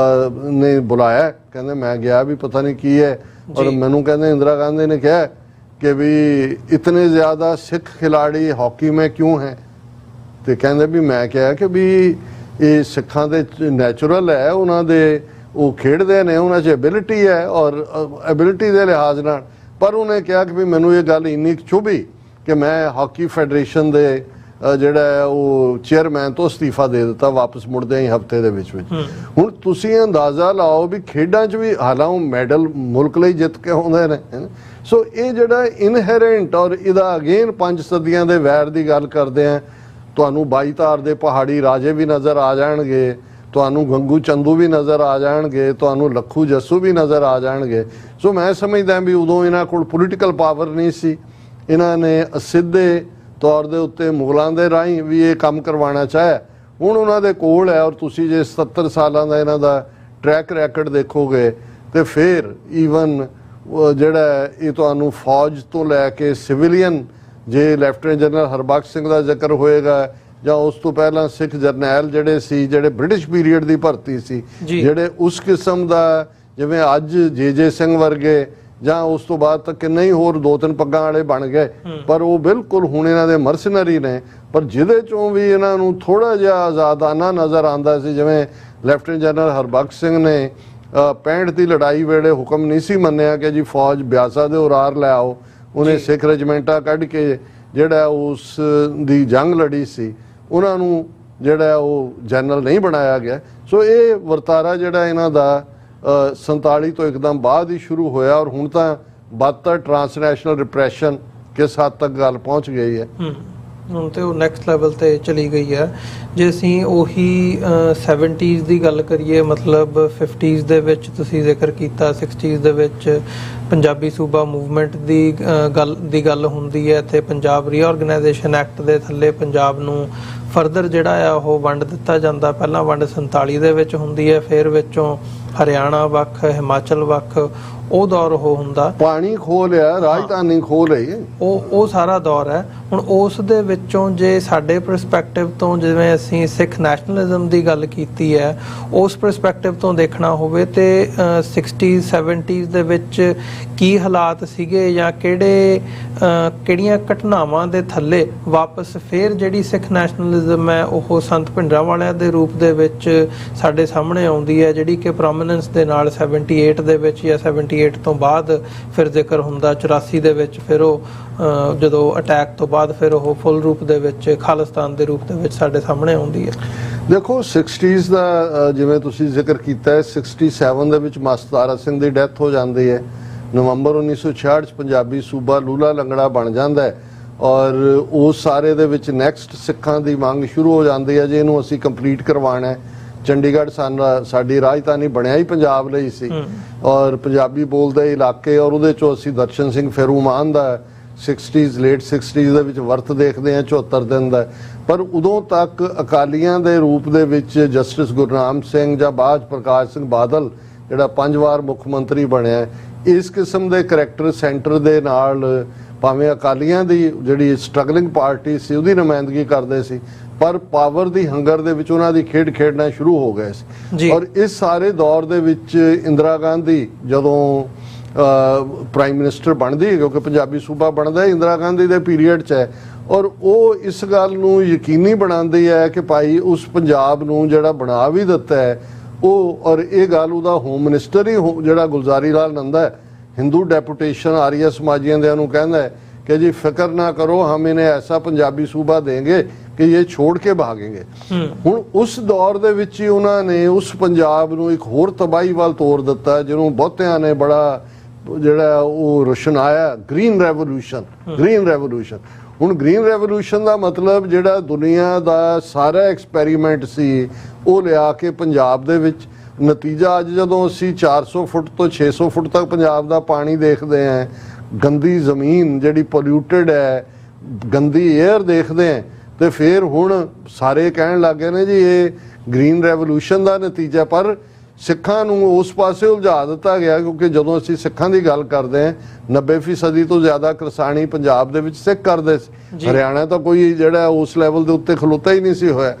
[SPEAKER 2] ਨੇ ਬੁਲਾਇਆ, ਕਹਿੰਦੇ ਮੈਂ ਗਿਆ ਵੀ ਪਤਾ ਨਹੀਂ ਕੀ ਹੈ, ਔਰ ਮੈਨੂੰ ਕਹਿੰਦੇ ਇੰਦਰਾ ਗਾਂਧੀ ਨੇ ਕਿਹਾ कि भी इतने ज़्यादा सिख खिलाड़ी हॉकी में क्यों हैं, तो कहते भी मैं क्या कि भी ये सिखा दे नैचुरल है, उन्होंने वो खेडते ने, उन्होंने एबिलिटी है और एबिलिटी के लिहाज नाल, पर उन्हें कहा कि भी मैनू ये गल इन्नी चुभी कि मैं हॉकी फैडरेशन के ਜਿਹੜਾ ਉਹ ਚੇਅਰਮੈਨ ਤੋਂ ਅਸਤੀਫਾ ਦੇ ਦਿੱਤਾ ਵਾਪਸ ਮੁੜਦੇ ਹੀ ਹਫਤੇ ਦੇ ਵਿੱਚ। ਹੁਣ ਤੁਸੀਂ ਅੰਦਾਜ਼ਾ ਲਾਓ ਵੀ ਖੇਡਾਂ 'ਚ ਵੀ ਹਾਲਾਂ ਉਹ ਮੈਡਲ ਮੁਲਕ ਲਈ ਜਿੱਤ ਕੇ ਆਉਂਦੇ ਨੇ। ਸੋ ਇਹ ਜਿਹੜਾ ਇਨਹੈਰੈਂਟ ਔਰ ਇਹਦਾ ਅਗੇਨ 5 ਸਦੀਆਂ ਦੇ ਵੈਰ ਦੀ ਗੱਲ ਕਰਦੇ ਆ, ਤੁਹਾਨੂੰ 22 ਧਾਰ ਦੇ ਪਹਾੜੀ ਰਾਜੇ ਵੀ ਨਜ਼ਰ ਆ ਜਾਣਗੇ, ਤੁਹਾਨੂੰ ਗੰਗੂ ਚੰਦੂ ਵੀ ਨਜ਼ਰ ਆ ਜਾਣਗੇ, ਤੁਹਾਨੂੰ ਲੱਖੂ ਜੱਸੂ ਵੀ ਨਜ਼ਰ ਆ ਜਾਣਗੇ। ਸੋ ਮੈਂ ਸਮਝਦਾ ਵੀ ਉਦੋਂ ਇਹਨਾਂ ਕੋਲ ਪੋਲੀਟੀਕਲ ਪਾਵਰ ਨਹੀਂ ਸੀ, ਇਹਨਾਂ ਨੇ ਸਿੱਧੇ ਤੌਰ ਦੇ ਉੱਤੇ ਮੁਗਲਾਂ ਦੇ ਰਾਹੀਂ ਵੀ ਇਹ ਕੰਮ ਕਰਵਾਉਣਾ ਚਾਹਿਆ। ਹੁਣ ਉਹਨਾਂ ਦੇ ਕੋਲ ਹੈ, ਔਰ ਤੁਸੀਂ ਜੇ 70 ਸਾਲਾਂ ਦਾ ਇਹਨਾਂ ਦਾ ਟਰੈਕ ਰੈਕਡ ਦੇਖੋਗੇ ਤੇ ਫਿਰ ਈਵਨ ਜਿਹੜਾ ਇਹ ਤੁਹਾਨੂੰ ਫੌਜ ਤੋਂ ਲੈ ਕੇ ਸਿਵਿਲੀਅਨ, ਜੇ ਲੈਫਟੀਨੈਂਟ ਜਨਰਲ ਹਰਬਖਸ਼ ਸਿੰਘ ਦਾ ਜ਼ਿਕਰ ਹੋਏਗਾ ਜਾਂ ਉਸ ਤੋਂ ਪਹਿਲਾਂ ਸਿੱਖ ਜਰਨੈਲ ਜਿਹੜੇ ਸੀ, ਜਿਹੜੇ ਬ੍ਰਿਟਿਸ਼ ਪੀਰੀਅਡ ਦੀ ਭਰਤੀ ਸੀ, ਜਿਹੜੇ ਉਸ ਕਿਸਮ ਦਾ, ਜਿਵੇਂ ਅੱਜ ਜੇ ਸਿੰਘ ਵਰਗੇ, ਜਾਂ ਉਸ ਤੋਂ ਬਾਅਦ ਤੱਕ ਕਿੰਨੇ ਹੀ ਹੋਰ 2-3 ਪੱਗਾਂ ਵਾਲੇ ਬਣ ਗਏ, ਪਰ ਉਹ ਬਿਲਕੁਲ ਹੁਣ ਇਹਨਾਂ ਦੇ ਮਰਸਨਰੀ ਨੇ, ਪਰ ਜਿਹਦੇ ਚੋਂ ਵੀ ਇਹਨਾਂ ਨੂੰ ਥੋੜਾ ਜਿਹਾ ਆਜ਼ਾਦਾਨਾ ਨਜ਼ਰ ਆਉਂਦਾ ਸੀ। ਜਿਵੇਂ ਲੈਫਟੀਨੈਂਟ ਜਨਰਲ ਹਰਬਖਸ਼ ਸਿੰਘ ਨੇ 65 ਦੀ ਲੜਾਈ ਵੇਲੇ ਹੁਕਮ ਨਹੀਂ ਸੀ ਮੰਨਿਆ ਕਿ ਜੀ ਫੌਜ ਬਿਆਸਾ ਦੇ ਉਰਾਰ ਲੈ ਆਓ, ਉਹਨੇ ਸਿੱਖ ਰੈਜੀਮੈਂਟਾਂ ਕੱਢ ਕੇ ਜਿਹੜਾ ਉਸ ਦੀ ਜੰਗ ਲੜੀ ਸੀ, ਉਹਨਾਂ ਨੂੰ ਜਿਹੜਾ ਉਹ ਜਨਰਲ ਨਹੀਂ ਬਣਾਇਆ ਗਿਆ। ਸੋ ਇਹ ਵਰਤਾਰਾ ਜਿਹੜਾ ਇਹਨਾਂ ਦਾ 47 ਤੋਂ ਇੱਕਦਮ ਬਾਅਦ ਹੀ ਸ਼ੁਰੂ ਹੋਇਆ, ਔਰ ਹੁਣ ਤਾਂ ਬਦਤਰ ਟ੍ਰਾਂਸਨੈਸ਼ਨਲ ਰਿਪਰੈਸ਼ਨ ਕਿਸ ਹੱਦ ਤੱਕ ਗੱਲ ਪਹੁੰਚ ਗਈ ਹੈ,
[SPEAKER 1] ਹੁਣ ਤੇ ਉਹ ਨੈਕਸਟ ਲੈਵਲ ਤੇ ਚਲੀ ਗਈ ਹੈ। ਜੇ ਅਸੀਂ ਉਹੀ 70s ਦੀ ਗੱਲ ਕਰੀਏ, ਮਤਲਬ 50s ਦੇ ਵਿੱਚ ਤੁਸੀਂ ਜ਼ਿਕਰ ਕੀਤਾ, 60s ਦੇ ਵਿੱਚ ਪੰਜਾਬੀ ਸੂਬਾ ਮੂਵਮੈਂਟ ਦੀ ਗੱਲ ਹੁੰਦੀ ਹੈ ਤੇ ਪੰਜਾਬ ਰੀਆਰਗਨਾਈਜੇਸ਼ਨ ਐਕਟ ਦੇ ਥੱਲੇ ਪੰਜਾਬ ਨੂੰ ਫਰਦਰ ਜਿਹੜਾ ਆ ਉਹ ਵੰਡ ਦਿੱਤਾ ਜਾਂਦਾ। ਪਹਿਲਾਂ ਵੰਡ 47 ਦੇ ਵਿੱਚ ਹੁੰਦੀ ਹੈ, ਫਿਰ ਵਿੱਚੋਂ ਹਰਿਆਣਾ ਵੱਖ, ਹਿਮਾਚਲ ਵੱਖ, ਉਹ ਦੌਰ ਉਹ ਹੁੰਦਾ।
[SPEAKER 2] ਪਾਣੀ ਖੋਹ ਲਿਆ, ਰਾਜਧਾਨੀ ਖੋਹ ਲਈ,
[SPEAKER 1] ਉਹ ਸਾਰਾ ਦੌਰ ਹੈ। ਹੁਣ ਉਸ ਦੇ ਵਿੱਚੋਂ ਜੇ ਸਾਡੇ ਪਰਸਪੈਕਟਿਵ ਤੋਂ, ਜਿਵੇਂ ਅਸੀਂ ਸਿੱਖ ਨੈਸ਼ਨਲਿਜ਼ਮ ਦੀ ਗੱਲ ਕੀਤੀ ਹੈ, ਉਸ ਪਰਸਪੈਕਟਿਵ ਤੋਂ ਦੇਖਣਾ ਹੋਵੇ ਤੇ 60s 70s ਦੇ ਵਿੱਚ ਕੀ ਹਾਲਾਤ ਸੀਗੇ ਜਾਂ ਕਿਹੜੀਆਂ ਘਟਨਾਵਾਂ ਦੇ ਥੱਲੇ ਵਾਪਸ ਫਿਰ ਜਿਹੜੀ ਸਿੱਖ ਨੈਸ਼ਨਲਿਜ਼ਮ ਹੈ ਉਹ ਸੰਤ ਭਿੰਡਰਾਂਵਾਲਿਆਂ ਦੇ ਰੂਪ ਦੇ ਵਿੱਚ ਸਾਡੇ ਸਾਹਮਣੇ ਆਉਂਦੀ ਹੈ, ਜਿਹੜੀ ਕਿ ਪ੍ਰੋਮੀਨੈਂਸ ਦੇ ਨਾਲ 78 ਦੇ ਵਿੱਚ ਜਾਂ 78 ਤੋਂ ਬਾਅਦ ਫਿਰ ਜ਼ਿਕਰ ਹੁੰਦਾ। 84 ਦੇ ਵਿੱਚ ਫਿਰ ਉਹ ਜਦੋਂ ਅਟੈਕ ਤੋਂ ਬਾਅਦ ਫਿਰ ਉਹ ਫੁੱਲ ਰੂਪ ਦੇ ਵਿੱਚ ਖਾਲਿਸਤਾਨ ਦੇ ਰੂਪ ਦੇ ਵਿੱਚ ਸਾਡੇ ਸਾਹਮਣੇ ਆਉਂਦੀ ਹੈ।
[SPEAKER 2] ਦੇਖੋ 60s ਦਾ ਜਿਵੇਂ ਤੁਸੀਂ ਜ਼ਿਕਰ ਕੀਤਾ ਹੈ, 67 ਦੇ ਵਿੱਚ ਮਾਸਟਰ ਤਾਰਾ ਸਿੰਘ ਦੀ ਡੈਥ ਹੋ ਜਾਂਦੀ ਹੈ। ਨਵੰਬਰ 1966 ਚ ਪੰਜਾਬੀ ਸੂਬਾ ਲੂਲਾ ਲੰਗੜਾ ਬਣ ਜਾਂਦਾ ਹੈ ਔਰ ਉਸ ਸਾਰੇ ਦੇ ਵਿੱਚ ਨੈਕਸਟ ਸਿੱਖਾਂ ਦੀ ਮੰਗ ਸ਼ੁਰੂ ਹੋ ਜਾਂਦੀ ਹੈ ਜੀ ਇਹਨੂੰ ਅਸੀਂ ਕੰਪਲੀਟ ਕਰਵਾਉਣਾ ਹੈ। ਚੰਡੀਗੜ੍ਹ ਸਾਡੀ ਰਾਜਧਾਨੀ ਬਣਿਆ ਹੀ ਪੰਜਾਬ ਲਈ ਸੀ ਔਰ ਪੰਜਾਬੀ ਬੋਲਦੇ ਇਲਾਕੇ ਔਰ ਉਹਦੇ ਚੋਂ ਅਸੀਂ ਦਰਸ਼ਨ ਸਿੰਘ ਫੇਰੂਮਾਨ ਦਾ 60s ਲੇਟ 60s ਦੇ ਵਿੱਚ ਵਰਤ ਦੇਖਦੇ ਹਾਂ 74 ਦਿਨ ਦਾ। ਪਰ ਉਦੋਂ ਤੱਕ ਅਕਾਲੀਆਂ ਦੇ ਰੂਪ ਦੇ ਵਿੱਚ ਜਸਟਿਸ ਗੁਰਨਾਮ ਸਿੰਘ ਜਾਂ ਬਾਅਦ ਪ੍ਰਕਾਸ਼ ਸਿੰਘ ਬਾਦਲ ਜਿਹੜਾ 5 ਵਾਰ ਮੁੱਖ ਮੰਤਰੀ ਬਣਿਆ, ਇਸ ਕਿਸਮ ਦੇ ਕਰੈਕਟਰ ਸੈਂਟਰ ਦੇ ਨਾਲ ਭਾਵੇਂ ਅਕਾਲੀਆਂ ਦੀ ਜਿਹੜੀ ਸਟਰਗਲਿੰਗ ਪਾਰਟੀ ਸੀ ਉਹਦੀ ਨੁਮਾਇੰਦਗੀ ਕਰਦੇ ਸੀ, ਪਰ ਪਾਵਰ ਦੀ ਹੰਗਰ ਦੇ ਵਿੱਚ ਉਹਨਾਂ ਦੀ ਖੇਡਣਾ ਸ਼ੁਰੂ ਹੋ ਗਏ ਸੀ। ਔਰ ਇਸ ਸਾਰੇ ਦੌਰ ਦੇ ਵਿੱਚ ਇੰਦਰਾ ਗਾਂਧੀ ਜਦੋਂ ਪ੍ਰਾਈਮ ਮਿਨਿਸਟਰ ਬਣਦੀ ਹੈ, ਕਿਉਂਕਿ ਪੰਜਾਬੀ ਸੂਬਾ ਬਣਦਾ ਇੰਦਰਾ ਗਾਂਧੀ ਦੇ ਪੀਰੀਅਡ 'ਚ ਹੈ, ਔਰ ਉਹ ਇਸ ਗੱਲ ਨੂੰ ਯਕੀਨੀ ਬਣਾਉਂਦੀ ਹੈ ਕਿ ਭਾਈ ਉਸ ਪੰਜਾਬ ਨੂੰ ਜਿਹੜਾ ਬਣਾ ਵੀ ਦਿੱਤਾ ਹੈ ਉਹ, ਔਰ ਇਹ ਗੱਲ ਉਹਦਾ ਹੋਮ ਮਿਨਿਸਟਰ ਹੀ ਜਿਹੜਾ ਗੁਲਜ਼ਾਰੀ ਲਾਲ ਨੰਦਾ ਹੈ, ਹਿੰਦੂ ਡੈਪੂਟੇਸ਼ਨ ਆਰੀਆ ਸਮਾਜੀਆਂ ਦੇ ਨੂੰ ਕਹਿੰਦਾ ਹੈ कि जी फिक्र ना करो, हम इन्हें ऐसा पंजाबी सूबा देंगे कि ये छोड़ के भागेंगे। हुण उस दौर दे विच ही उन्होंने उस पंजाब नूं एक होर तबाही वाल तोड़ दिता जिन्हों बहुतियां ने बड़ा जिहड़ा वो रोशन आया ग्रीन रेवोल्यूशन। हुण ग्रीन रेवोल्यूशन का मतलब जिहड़ा दुनिया का सारा एक्सपैरीमेंट सी वो लिया के पंजाब दे विच नतीजा अज जदों असीं 400 फुट तो 600 फुट तक पंजाब का पानी देखते हैं, गंदी जमीन जिहड़ी पोल्यूटेड है, गंदी एयर देखते हैं, तो फिर हुण सारे कहण लग गए ने जी ये ग्रीन रेवोल्यूशन का नतीजा। पर सिखां नूं उस पासे उलझा दिता गया क्योंकि जदों असीं सिखां दी गल करदे हैं 90% तो ज़्यादा किसानी पंजाब दे विच सिख करदे सी, हरियाणा तो कोई जिहड़ा उस लैवल दे उत्ते खलोता ही नहीं सी होया।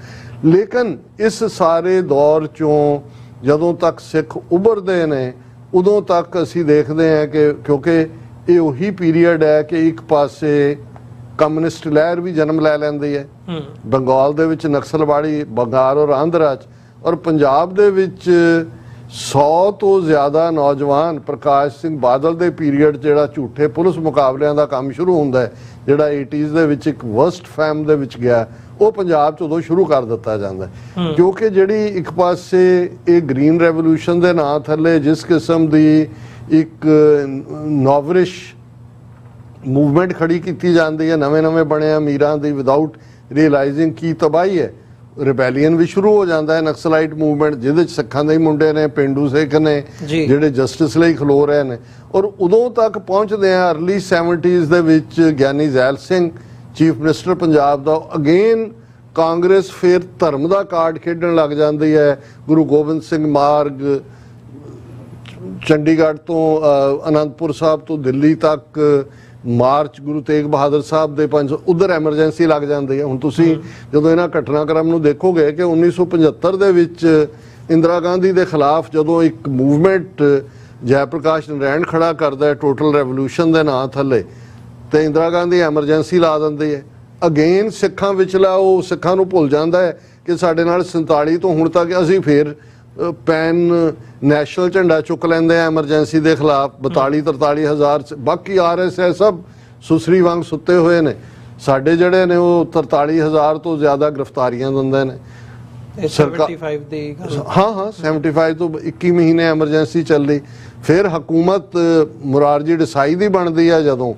[SPEAKER 2] लेकिन इस सारे दौर चों जदों तक सिख उभरदे ने उदों तक असीं देखदे हैं कि क्योंकि ये उही पीरीयड है कि एक पासे कम्युनिस्ट लहर भी जन्म लै लैंदी है, बंगाल दे विच नक्सलवाड़ी बंगाल और आंध्रा च, और पंजाब दे विच 100 तो ज़्यादा नौजवान प्रकाश सिंह बादल दे पीरीयड जिहड़ा झूठे पुलिस मुकाबलियां दा काम शुरू हुंदा है, जिहड़ा 80s दे विच एक वर्स्ट फैम दे विच गया, वो पंजाब च उदों शुरू कर दिता जांदा है। क्योंकि जिहड़ी एक पासे ये ग्रीन रेवोल्यूशन दे नां थल्ले जिस किस्म दी एक नॉवरिश मूवमेंट खड़ी की जाती है, नवे नवे बने अमीरां दी विदाउट रियलाइजिंग की तबाही है, रिबेलीयन भी शुरू हो जाता है, नक्सलाइट मूवमेंट जिहदे सिखां दे मुंडे ने पेंडू सिख ने जिहड़े जस्टिस लई खलो रहे ने। और उदों तक पहुँचदे हैं अर्ली 70s दे विच ज्ञानी gel Singh chief minister Punjab दा, अगेन कांग्रेस फिर धर्म का कार्ड खेडण लग जाती है। गुरु गोबिंद सिंह मार्ग चंडीगढ़ तो आनंदपुर साहब तो दिल्ली तक मार्च गुरु तेग बहादुर साहब दे 500 उधर एमरजेंसी लग जाती है। हुण तुसीं जदों इन्हां घटनाक्रम नूं देखोगे कि 1975 दे विच इंदिरा गांधी दे खिलाफ जदों एक मूवमेंट जयप्रकाश नारायण खड़ा करदा है टोटल रेवोल्यूशन दे नां थल्ले, तो इंदिरा गांधी एमरजेंसी ला दिंदी है। अगेन सिखां विचला वो सिखां नूं भुल जांदा है कि साडे नाल 47 तो हुण तक असीं फिर पैन नैशनल झंडा चुक लेंदे हैं एमरजेंसी के खिलाफ 42-43 हज़ार, बाकी RSS सब सुसरी वांग सुते हुए ने, साडे जड़े ने वो 43,000 तो ज़्यादा गिरफ्तारियां दिंदे ने। 75 तो 21 महीने एमरजेंसी चल रही। फिर हुकूमत मुरारजी देसाई दी बनदी है जदों,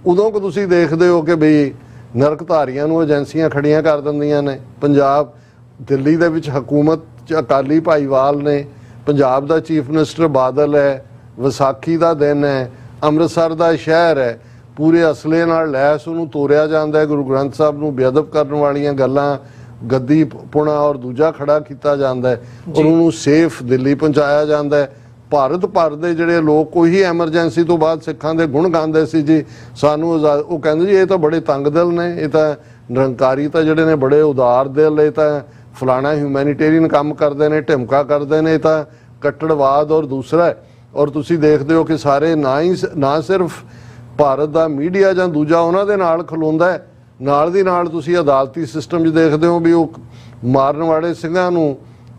[SPEAKER 2] उदों को तुसीं देखदे हो कि बई नरकधारियां नूं एजेंसियां खड़ियां कर दिंदियां ने। पंजाब दिल्ली दे विच हुकूमत अकाली भाईवाल ने, पंजाब दा चीफ मिनिस्टर बादल है, विसाखी का दिन है, अमृतसर का शहर है, पूरे असले नाल लैस उन्होंने तोड़िया जाता है, गुरु ग्रंथ साहब नूं बेअदब करने वालियां गल्लां गद्दी पुणा और दूजा खड़ा किया जाता है और उन्होंने सेफ दिल्ली पहुँचाया जाता है। ਭਾਰਤ ਭਰ ਦੇ ਜਿਹੜੇ ਲੋਕ ਉਹੀ ਐਮਰਜੈਂਸੀ ਤੋਂ ਬਾਅਦ ਸਿੱਖਾਂ ਦੇ ਗੁਣ ਗਾਉਂਦੇ ਸੀ ਜੀ, ਸਾਨੂੰ ਉਹ ਕਹਿੰਦੇ ਜੀ ਇਹ ਤਾਂ ਬੜੇ ਤੰਗ ਦਿਲ ਨੇ, ਇਹ ਤਾਂ ਨਿਰੰਕਾਰੀ ਤਾਂ ਜਿਹੜੇ ਨੇ ਬੜੇ ਉਦਾਰ ਦਿਲ, ਇਹ ਤਾਂ ਫਲਾਣਾ ਹਿਊਮੈਨਿਟੇਰੀਅਨ ਕੰਮ ਕਰਦੇ ਨੇ, ਢਿਮਕਾ ਕਰਦੇ ਨੇ, ਇਹ ਤਾਂ ਕੱਟੜਵਾਦ ਔਰ ਦੂਸਰਾ ਹੈ। ਔਰ ਤੁਸੀਂ ਦੇਖਦੇ ਹੋ ਕਿ ਸਾਰੇ ਨਾ ਸਿਰਫ ਭਾਰਤ ਦਾ ਮੀਡੀਆ ਜਾਂ ਦੂਜਾ ਉਹਨਾਂ ਦੇ ਨਾਲ ਖਲੋਂਦਾ ਹੈ, ਨਾਲ ਦੀ ਨਾਲ ਤੁਸੀਂ ਅਦਾਲਤੀ ਸਿਸਟਮ 'ਚ ਦੇਖਦੇ ਹੋ ਵੀ ਉਹ ਮਾਰਨ ਵਾਲੇ ਸਿੰਘਾਂ ਨੂੰ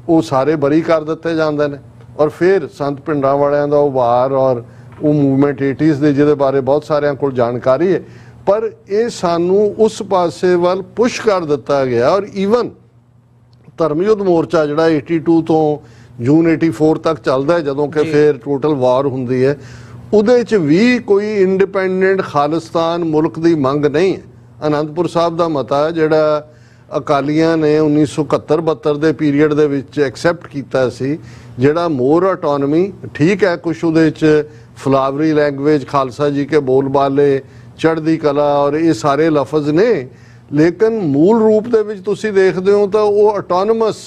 [SPEAKER 2] ਉਹ ਸਾਰੇ ਬਰੀ ਕਰ ਦਿੱਤੇ ਜਾਂਦੇ ਨੇ। ਔਰ ਫਿਰ ਸੰਤ ਪਿੰਡਾਂ ਵਾਲਿਆਂ ਦਾ ਉਹ ਵਾਰ ਔਰ ਉਹ ਮੂਵਮੈਂਟ 80s ਦੇ ਜਿਹਦੇ ਬਾਰੇ ਬਹੁਤ ਸਾਰਿਆਂ ਕੋਲ ਜਾਣਕਾਰੀ ਹੈ, ਪਰ ਇਹ ਸਾਨੂੰ ਉਸ ਪਾਸੇ ਵੱਲ ਪੁਸ਼ ਕਰ ਦਿੱਤਾ ਗਿਆ। ਔਰ ਈਵਨ ਧਰਮਯੁੱਧ ਮੋਰਚਾ ਜਿਹੜਾ 82 ਤੋਂ ਜੂਨ 84 ਤੱਕ ਚੱਲਦਾ ਹੈ, ਜਦੋਂ ਕਿ ਫਿਰ ਟੋਟਲ ਵਾਰ ਹੁੰਦੀ ਹੈ, ਉਹਦੇ 'ਚ ਵੀ ਕੋਈ ਇੰਡੀਪੈਂਡੈਂਟ ਖਾਲਿਸਤਾਨ ਮੁਲਕ ਦੀ ਮੰਗ ਨਹੀਂ ਹੈ। ਅਨੰਦਪੁਰ ਸਾਹਿਬ ਦਾ ਮਤਾ ਜਿਹੜਾ ਅਕਾਲੀਆਂ ਨੇ 1971-72 ਦੇ ਪੀਰੀਅਡ ਦੇ ਵਿੱਚ ਐਕਸੈਪਟ ਕੀਤਾ ਸੀ, ਜਿਹੜਾ ਮੋਰ ਆਟੋਨਮੀ, ਠੀਕ ਹੈ ਕੁਛ ਉਹਦੇ 'ਚ ਫਲਾਵਰੀ ਲੈਂਗੁਏਜ, ਖਾਲਸਾ ਜੀ ਕੇ ਬੋਲ ਬਾਲੇ, ਚੜ੍ਹਦੀ ਕਲਾ ਔਰ ਇਹ ਸਾਰੇ ਲਫ਼ਜ਼ ਨੇ, ਲੇਕਿਨ ਮੂਲ ਰੂਪ ਦੇ ਵਿੱਚ ਤੁਸੀਂ ਦੇਖਦੇ ਹੋ ਤਾਂ ਉਹ ਆਟੋਨਮਸ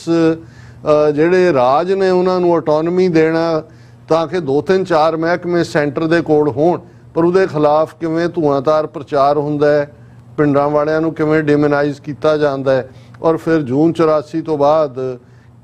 [SPEAKER 2] ਜਿਹੜੇ ਰਾਜ ਨੇ ਉਹਨਾਂ ਨੂੰ ਆਟੋਨਮੀ ਦੇਣਾ ਤਾਂ ਕਿ 2-3-4 ਮਹਿਕਮੇ ਸੈਂਟਰ ਦੇ ਕੋਲ ਹੋਣ, ਪਰ ਉਹਦੇ ਖਿਲਾਫ ਕਿਵੇਂ ਧੂਆਂਧਾਰ ਪ੍ਰਚਾਰ ਹੁੰਦਾ ਹੈ, ਪਿੰਡਾਂ ਵਾਲਿਆਂ ਨੂੰ ਕਿਵੇਂ ਡਿਮੋਨਾਈਜ਼ ਕੀਤਾ ਜਾਂਦਾ ਹੈ, ਔਰ ਫਿਰ ਜੂਨ 84 ਤੋਂ ਬਾਅਦ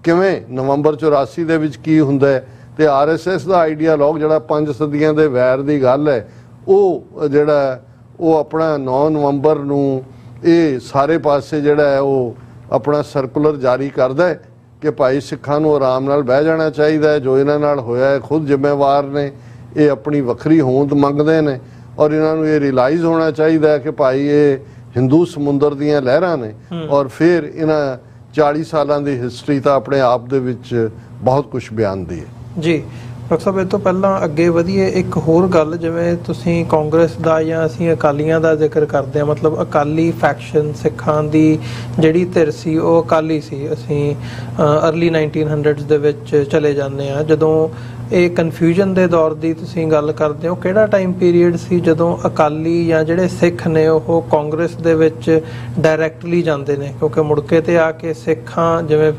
[SPEAKER 2] ਕਿਵੇਂ ਨਵੰਬਰ 84 ਦੇ ਵਿੱਚ ਕੀ ਹੁੰਦਾ ਹੈ, ਤੇ RSS ਦਾ ਆਈਡੀਆਲੋਗ ਜਿਹੜਾ 5 ਸਦੀਆਂ ਦੇ ਵੈਰ ਦੀ ਗੱਲ ਹੈ, ਉਹ ਜਿਹੜਾ ਉਹ ਆਪਣਾ 9 ਨਵੰਬਰ ਨੂੰ ਇਹ ਸਾਰੇ ਪਾਸੇ ਜਿਹੜਾ ਹੈ ਉਹ ਆਪਣਾ ਸਰਕੂਲਰ ਜਾਰੀ ਕਰਦਾ ਹੈ ਕਿ ਭਾਈ ਸਿੱਖਾਂ ਨੂੰ ਆਰਾਮ ਨਾਲ ਬਹਿ ਜਾਣਾ ਚਾਹੀਦਾ ਹੈ, ਜੋ ਇਹਨਾਂ ਨਾਲ ਹੋਇਆ ਹੈ ਖੁਦ ਜ਼ਿੰਮੇਵਾਰ ਨੇ, ਇਹ ਆਪਣੀ ਵੱਖਰੀ ਹੋਂਦ ਮੰਗਦੇ ਨੇ, ਔਰ ਇਹਨਾਂ ਨੂੰ ਇਹ ਰਿਅਲਾਈਜ਼ ਹੋਣਾ ਚਾਹੀਦਾ ਹੈ ਕਿ ਭਾਈ ਇਹ ਹਿੰਦੂ ਸਮੁੰਦਰ ਦੀਆਂ ਲਹਿਰਾਂ ਨੇ। ਔਰ ਫਿਰ ਇਹਨਾਂ 40 ਸਾਲਾਂ ਦੀ ਹਿਸਟਰੀ ਤਾਂ ਆਪਣੇ ਆਪ ਦੇ ਵਿੱਚ ਬਹੁਤ ਕੁਝ ਬਿਆਨਦੀ ਹੈ
[SPEAKER 1] ਜੀ। ਡਾਕਟਰ ਸਾਹਿਬ, ਇਹ ਤੋਂ ਪਹਿਲਾਂ ਅੱਗੇ ਵਧੀਏ, ਇੱਕ ਹੋਰ ਗੱਲ, ਜਿਵੇਂ ਤੁਸੀਂ ਕਾਂਗਰਸ ਦਾ ਜਾਂ ਅਸੀਂ ਅਕਾਲੀਆਂ ਦਾ ਜ਼ਿਕਰ ਕਰਦੇ ਹਾਂ, ਮਤਲਬ ਅਕਾਲੀ ਫੈਕਸ਼ਨ, ਸਿੱਖਾਂ ਦੀ ਜਿਹੜੀ ਧਿਰ ਸੀ ਉਹ ਅਕਾਲੀ ਸੀ। ਅਸੀਂ ਅਰਲੀ 1900s ਦੇ ਵਿੱਚ ਚਲੇ ਜਾਂਦੇ ਹਾਂ, ਜਦੋਂ ਇਹ ਕਨਫਿਊਜ਼ਨ ਦੇ ਦੌਰ ਦੀ ਤੁਸੀਂ ਗੱਲ ਕਰਦੇ ਹੋ, ਕਿਹੜਾ ਟਾਈਮ ਪੀਰੀਅਡ ਸੀ ਜਦੋਂ ਅਕਾਲੀ ਜਾਂ ਜਿਹੜੇ ਸਿੱਖ ਨੇ ਉਹ ਕਾਂਗਰਸ ਦੇ ਵਿੱਚ ਡਾਇਰੈਕਟਲੀ ਜਾਂਦੇ ਨੇ? ਕਿਉਂਕਿ ਮੁੜਕੇ ਤੇ ਆ ਕੇ ਸਿੱਖਾਂ, ਜਿਵੇਂ